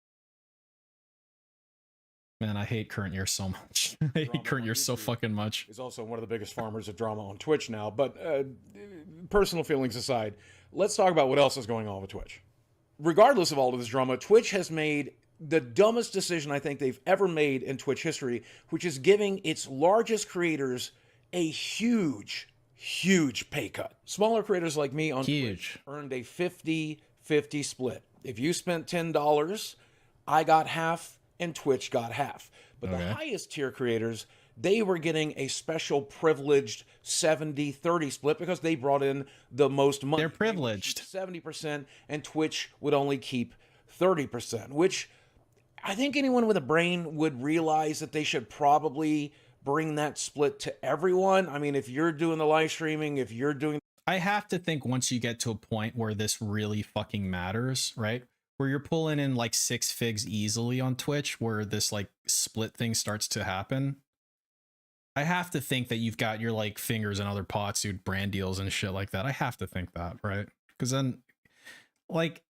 Man, I hate Current Year so much. I hate Current Year so fucking much. He's also one of the biggest farmers of drama on Twitch now. But personal feelings aside, let's talk about what else is going on with Twitch. Regardless of all of this drama, Twitch has made the dumbest decision I think they've ever made in Twitch history, which is giving its largest creators a huge pay cut. Smaller creators like me on Twitch earned a 50-50 split. If you spent $10, I got half and Twitch got half. But the highest tier creators, they were getting a special privileged 70-30 split because they brought in the most money. They're privileged. 70%, and Twitch would only keep 30%, which I think anyone with a brain would realize that they should probably bring that split to everyone. I mean, if you're doing the live streaming, if you're doing... I have to think once you get to a point where this really fucking matters, right? Where you're pulling in like 6 figs easily on Twitch, where this like split thing starts to happen. I have to think that you've got your like fingers in other pots, dude, brand deals and shit like that. I have to think that, right? Because then, like,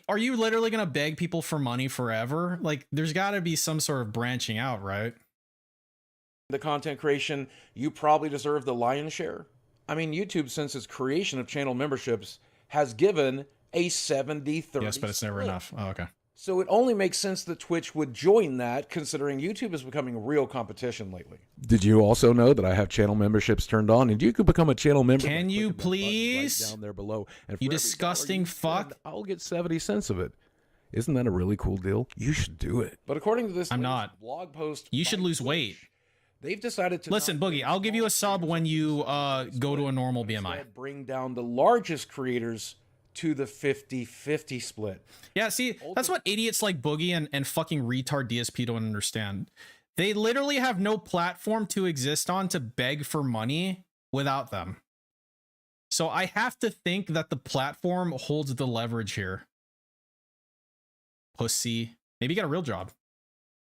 are you literally gonna beg people for money forever? Like, there's got to be some sort of branching out, right? The content creation, you probably deserve the lion's share. I mean, YouTube, since its creation of channel memberships, has given a 70-30 Yes, but it's never split. enough. Oh, okay. So it only makes sense that Twitch would join that, considering YouTube is becoming real competition lately. Did you also know that I have channel memberships turned on, and you could become a channel member? Can you please? Right down there below. And You for every disgusting $1 fuck. spend, I'll get 70 cents of it. Isn't that a really cool deal? You should do it. But according to this I'm latest not. blog post, You should by lose Twitch, weight. They've decided to Listen, not Boogie, bring I'll give you a small sub when creators you to the go to a split, normal but BMI. instead bring down the largest creators to the 50-50 split. Yeah, see, that's what idiots like Boogie and fucking retard DSP don't understand. They literally have no platform to exist on to beg for money without them. So I have to think that the platform holds the leverage here. Pussy. Maybe get a real job.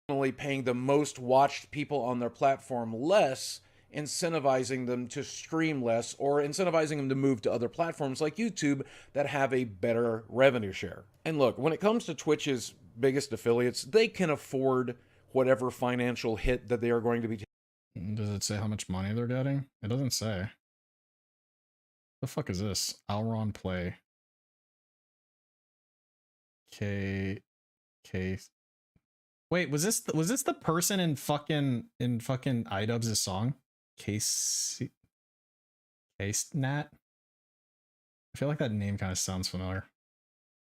Only paying the most watched people on their platform less, incentivizing them to stream less, or incentivizing them to move to other platforms like YouTube that have a better revenue share. And look, when it comes to Twitch's biggest affiliates, they can afford whatever financial hit that they are going to be taking. Does it say how much money they're getting? It doesn't say. The fuck is this? Alron Play. Wait, was this the person in fucking iDubbbz' song? Case Nat? I feel like that name kind of sounds familiar.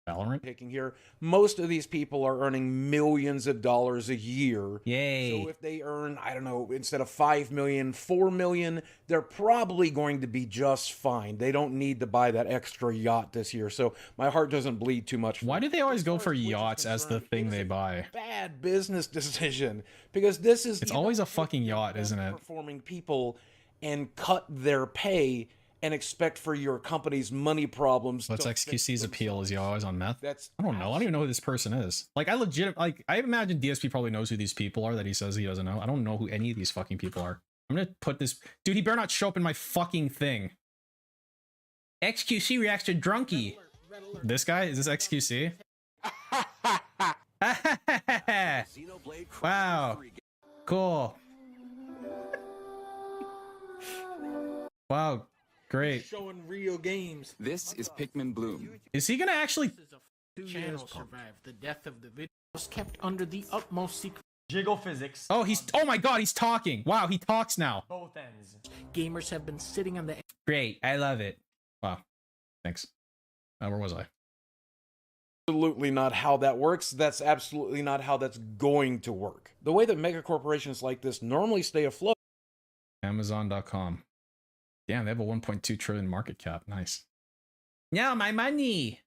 Valorant? Taking here, most of these people are earning millions of dollars a year. Yay. So if they earn, I don't know, instead of 5 million, 4 million, they're probably going to be just fine. They don't need to buy that extra yacht this year. So my heart doesn't bleed too much. Why do they always go for yachts as the thing they buy? Bad business decision, because this is It's always a fucking yacht, isn't it? Performing people and cut their pay and expect for your company's money problems. What's to XQC's appeal? Is he always on meth? That's I don't know. I don't even know who this person is. Like, I imagine DSP probably knows who these people are that he says he doesn't know. I don't know who any of these fucking people are. I'm gonna put this. Dude, he better not show up in my fucking thing. XQC reacts to Drunky. This guy? Is this XQC? Wow. Cool. Wow. Great. Showing real games. This is Pikmin Bloom. Is he gonna actually... Channel survived. The death of the video was kept under the utmost secret. Jiggle physics. Oh, oh my god, he's talking. Wow, he talks now. Both ends. Gamers have been sitting on the... Great. I love it. Wow. Thanks. Where was I? Absolutely not how that works. That's absolutely not how that's going to work. The way that mega corporations like this normally stay afloat. Amazon.com. Damn, they have a 1.2 trillion market cap. Nice. No, my money.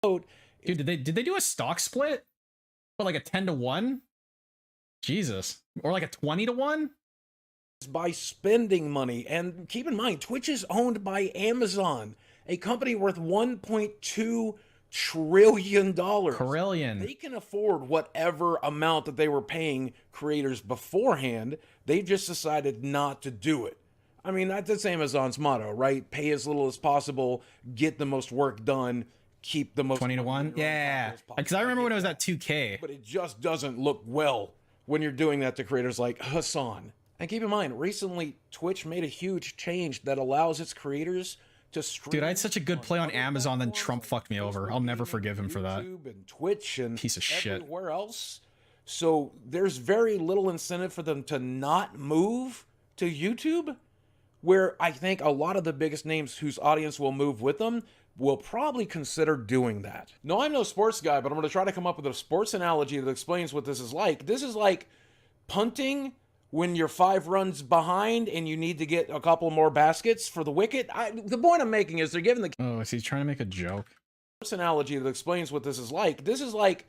Dude, did they do a stock split? What, like a 10-to-1? Jesus. Or like a 20-to-1? By spending money. And keep in mind, Twitch is owned by Amazon, a company worth $1.2 trillion. Carillion. They can afford whatever amount that they were paying creators beforehand. They just decided not to do it. I mean, that's Amazon's motto, right? Pay as little as possible, get the most work done, keep the most 20-to-1. Yeah, because I remember when it was at 2K. But it just doesn't look well when you're doing that to creators like Hassan. And keep in mind, recently Twitch made a huge change that allows its creators to stream. Dude, I had such a good play on Amazon, then Trump fucked me over. I'll never forgive him for that. YouTube and Twitch and piece of shit. Everywhere else. So there's very little incentive for them to not move to YouTube, where I think a lot of the biggest names whose audience will move with them will probably consider doing that. No, I'm no sports guy, but I'm going to try to come up with a sports analogy that explains what this is like. This is like punting when you're 5 runs behind and you need to get a couple more baskets for the wicket. The point I'm making is they're giving the... Oh, is he trying to make a joke? Sports analogy that explains what this is like. This is like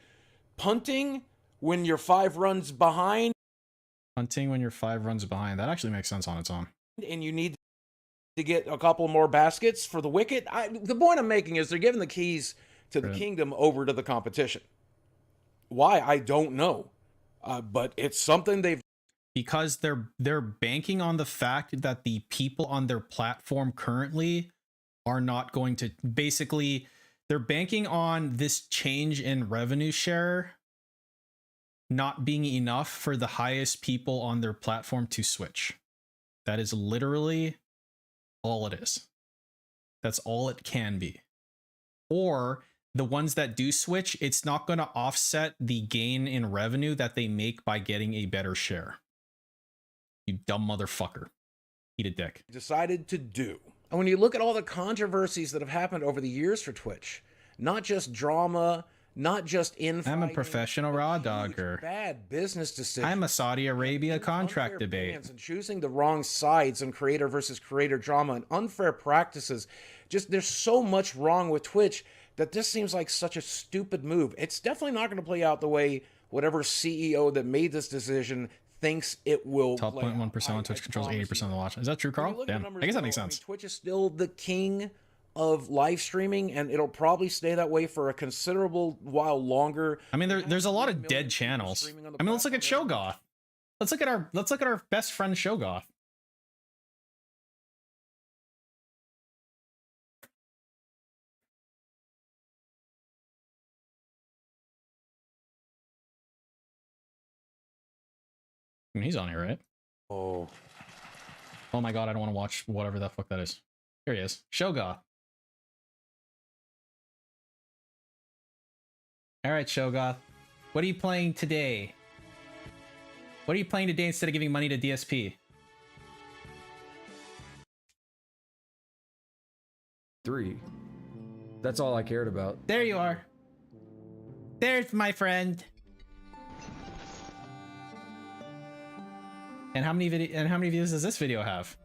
punting when you're 5 runs behind. Punting when you're 5 runs behind. That actually makes sense on its own. And you need to get a couple more baskets for the wicket. The point I'm making is they're giving the keys to the kingdom over to the competition. Why? I don't know. But it's something they've... Because they're banking on the fact that the people on their platform currently are not going to... Basically, they're banking on this change in revenue share not being enough for the highest people on their platform to switch. That is literally all it is. That's all it can be. Or the ones that do switch, it's not going to offset the gain in revenue that they make by getting a better share. You dumb motherfucker. Eat a dick. Decided to do. And when you look at all the controversies that have happened over the years for Twitch, not just drama, not just infighting. I'm a professional raw dogger. Bad business decisions. I'm a Saudi Arabia contract debate. And choosing the wrong sides on creator versus creator drama and unfair practices. Just there's so much wrong with Twitch that this seems like such a stupid move. It's definitely not going to play out the way whatever CEO that made this decision thinks it will. Top 0.1% on Twitch controls 80% of the watch. Is that true, Carl? Damn. I guess that makes sense. Twitch is still the king of live streaming, and it'll probably stay that way for a considerable while longer. I mean, there's a lot of dead channels. I mean, let's look at Showgoth. Let's look at our best friend Showgoth. I mean, he's on here, right? Oh my god, I don't want to watch whatever the fuck that is. Here he is. Showgoth. Alright, Showgoth. What are you playing today? What are you playing today instead of giving money to DSP? 3. That's all I cared about. There you are. There's my friend. And how many views does this video have?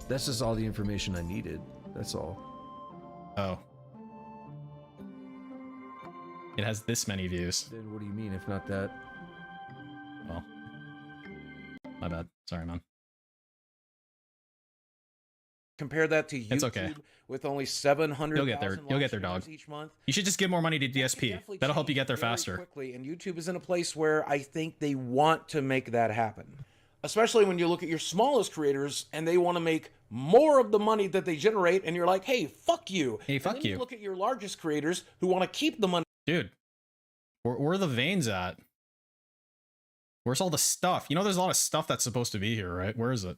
That's just all the information I needed. That's all. Oh. It has this many views. Then what do you mean if not that? Well, my bad. Sorry, man. Compare that to YouTube. It's okay. With only 700,000 You'll get there. You'll get there, dog. Each month. You should just give more money to DSP. That'll help you get there faster. Quickly, and YouTube is in a place where I think they want to make that happen. Especially when you look at your smallest creators and they want to make more of the money that they generate, and you're like, hey, fuck you. Hey, fuck and then you. Look at your largest creators who want to keep the money. Dude, where are the veins at? Where's all the stuff? You know, there's a lot of stuff that's supposed to be here, right? Where is it?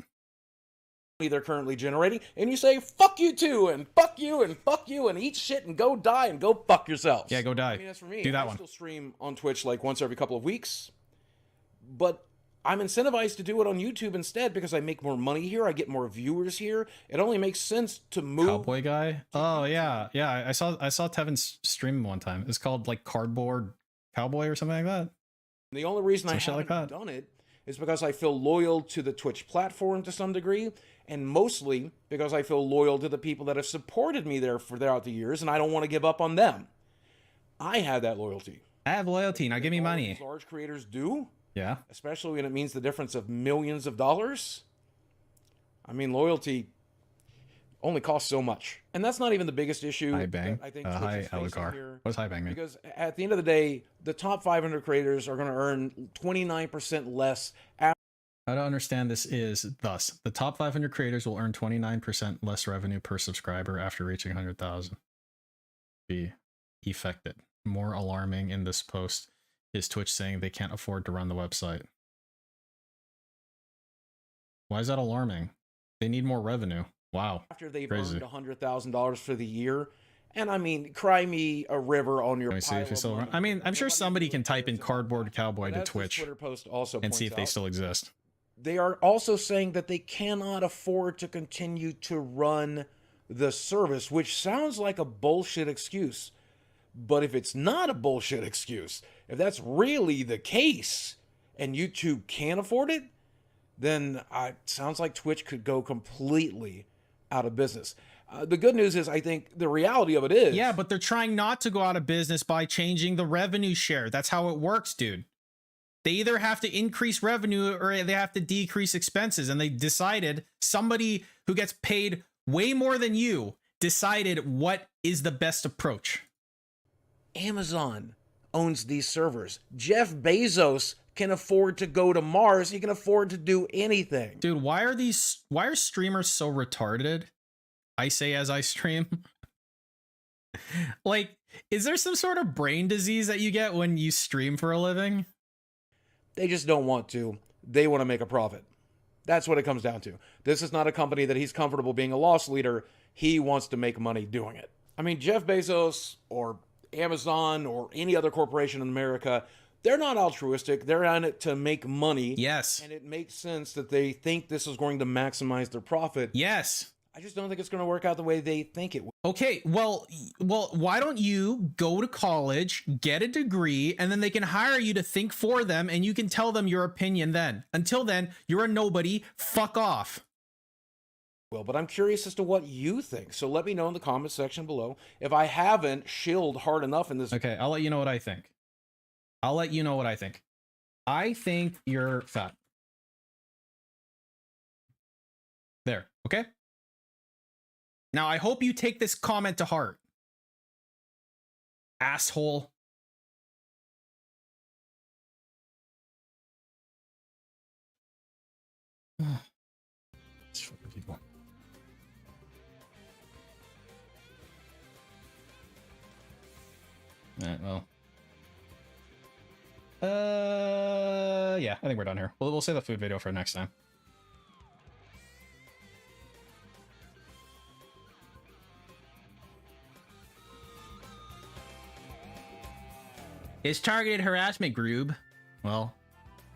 They're currently generating, and you say, fuck you too, and fuck you, and fuck you, and eat shit, and go die, and go fuck yourselves. Yeah, go die. I mean, that's for me. Do that I one. still stream on Twitch like once every couple of weeks, but I'm incentivized to do it on YouTube instead because I make more money here, I get more viewers here. It only makes sense to move. Cowboy guy? Oh yeah, yeah. I saw Tevin's stream one time. It's called like Cardboard Cowboy or something like that. The only reason I haven't done it is because I feel loyal to the Twitch platform to some degree, and mostly because I feel loyal to the people that have supported me there throughout the years, and I don't want to give up on them. I have that loyalty. I have loyalty. Now give me money. Large creators do. Yeah. Especially when it means the difference of millions of dollars. I mean, loyalty only costs so much. And that's not even the biggest issue. Hi, Bang. I think Hi, Alucard. What does Hi, Bang mean? Because at the end of the day, the top 500 creators are going to earn 29% less. How to understand this is thus: the top 500 creators will earn 29% less revenue per subscriber after reaching 100,000. Be affected. More alarming in this post is Twitch saying they can't afford to run the website. Why is that alarming? They need more revenue. Wow. After they've Crazy. earned $100,000 for the year. And I mean, cry me a river on your Let me see if they still. I mean, I'm sure somebody can type in Cardboard Cowboy to Twitch Twitter post also and see if they out. still exist. They are also saying that they cannot afford to continue to run the service, which sounds like a bullshit excuse. But if it's not a bullshit excuse, if that's really the case, and YouTube can't afford it, then it sounds like Twitch could go completely out of business. The good news is, I think the reality of it is... Yeah, but they're trying not to go out of business by changing the revenue share. That's how it works, dude. They either have to increase revenue or they have to decrease expenses. And they decided, somebody who gets paid way more than you decided what is the best approach. Amazon owns these servers. Jeff Bezos can afford to go to Mars. He can afford to do anything. Dude, why are streamers so retarded? I say as I stream. Like, is there some sort of brain disease that you get when you stream for a living? They just don't want to. They want to make a profit. That's what it comes down to. This is not a company that he's comfortable being a loss leader. He wants to make money doing it. I mean, Jeff Bezos or Amazon or any other corporation in America, they're not altruistic. They're in it to make money. Yes. And it makes sense that they think this is going to maximize their profit. Yes. I just don't think it's going to work out the way they think it will. Okay, well, why don't you go to college, get a degree, and then they can hire you to think for them, and you can tell them your opinion then. Until then, you're a nobody. Fuck off. Well, but I'm curious as to what you think. So let me know in the comments section below if I haven't shilled hard enough in this. Okay, I'll let you know what I think. I'll let you know what I think. I think you're fat. There, okay? Now, I hope you take this comment to heart. Asshole. These fucking people. Alright, well. Yeah, I think we're done here. We'll save the food video for next time. His targeted harassment group. Well,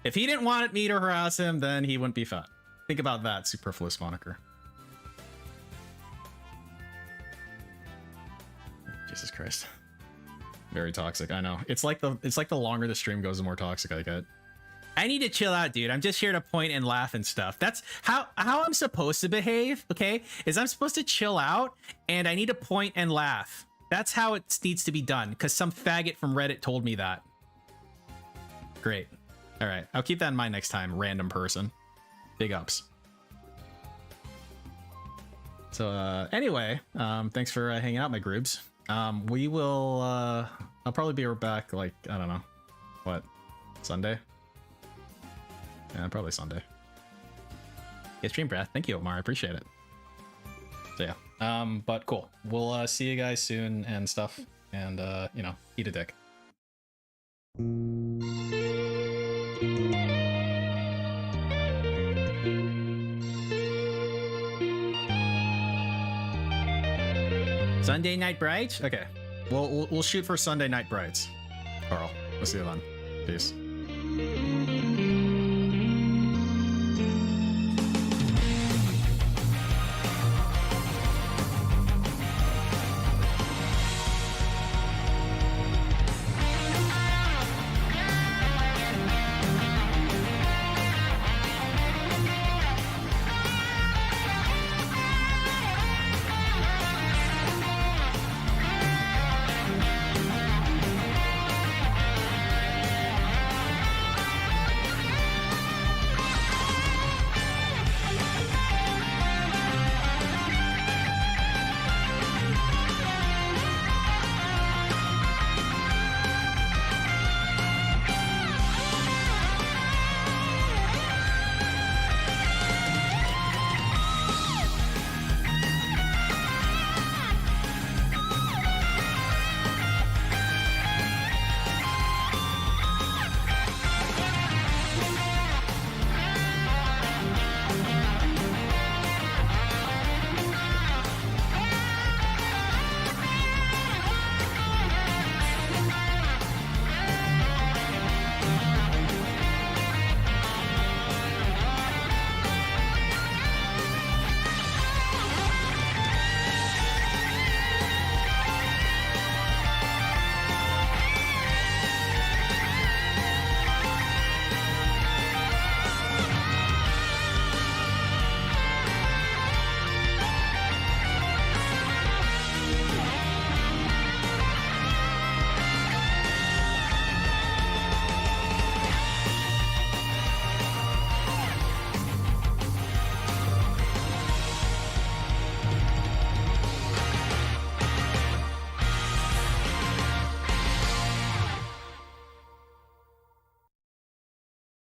if he didn't want me to harass him, then he wouldn't be fat. Think about that superfluous moniker. Jesus Christ. Very toxic, I know. It's like the longer the stream goes, the more toxic I get. I need to chill out, dude. I'm just here to point and laugh and stuff. That's how I'm supposed to behave, okay? Is I'm supposed to chill out and I need to point and laugh. That's how it needs to be done, because some faggot from Reddit told me that. Great. All right, I'll keep that in mind next time, random person. Big ups. So anyway, thanks for hanging out, my groups. We will, I'll probably be back, like, I don't know, what, Sunday? Yeah, probably Sunday. Yeah, stream breath. Thank you, Omar. I appreciate it. So yeah. But cool. We'll see you guys soon and stuff. And you know, eat a dick. Sunday Night Brides? Okay. We'll shoot for Sunday Night Brides. Carl. We'll see you then. Peace.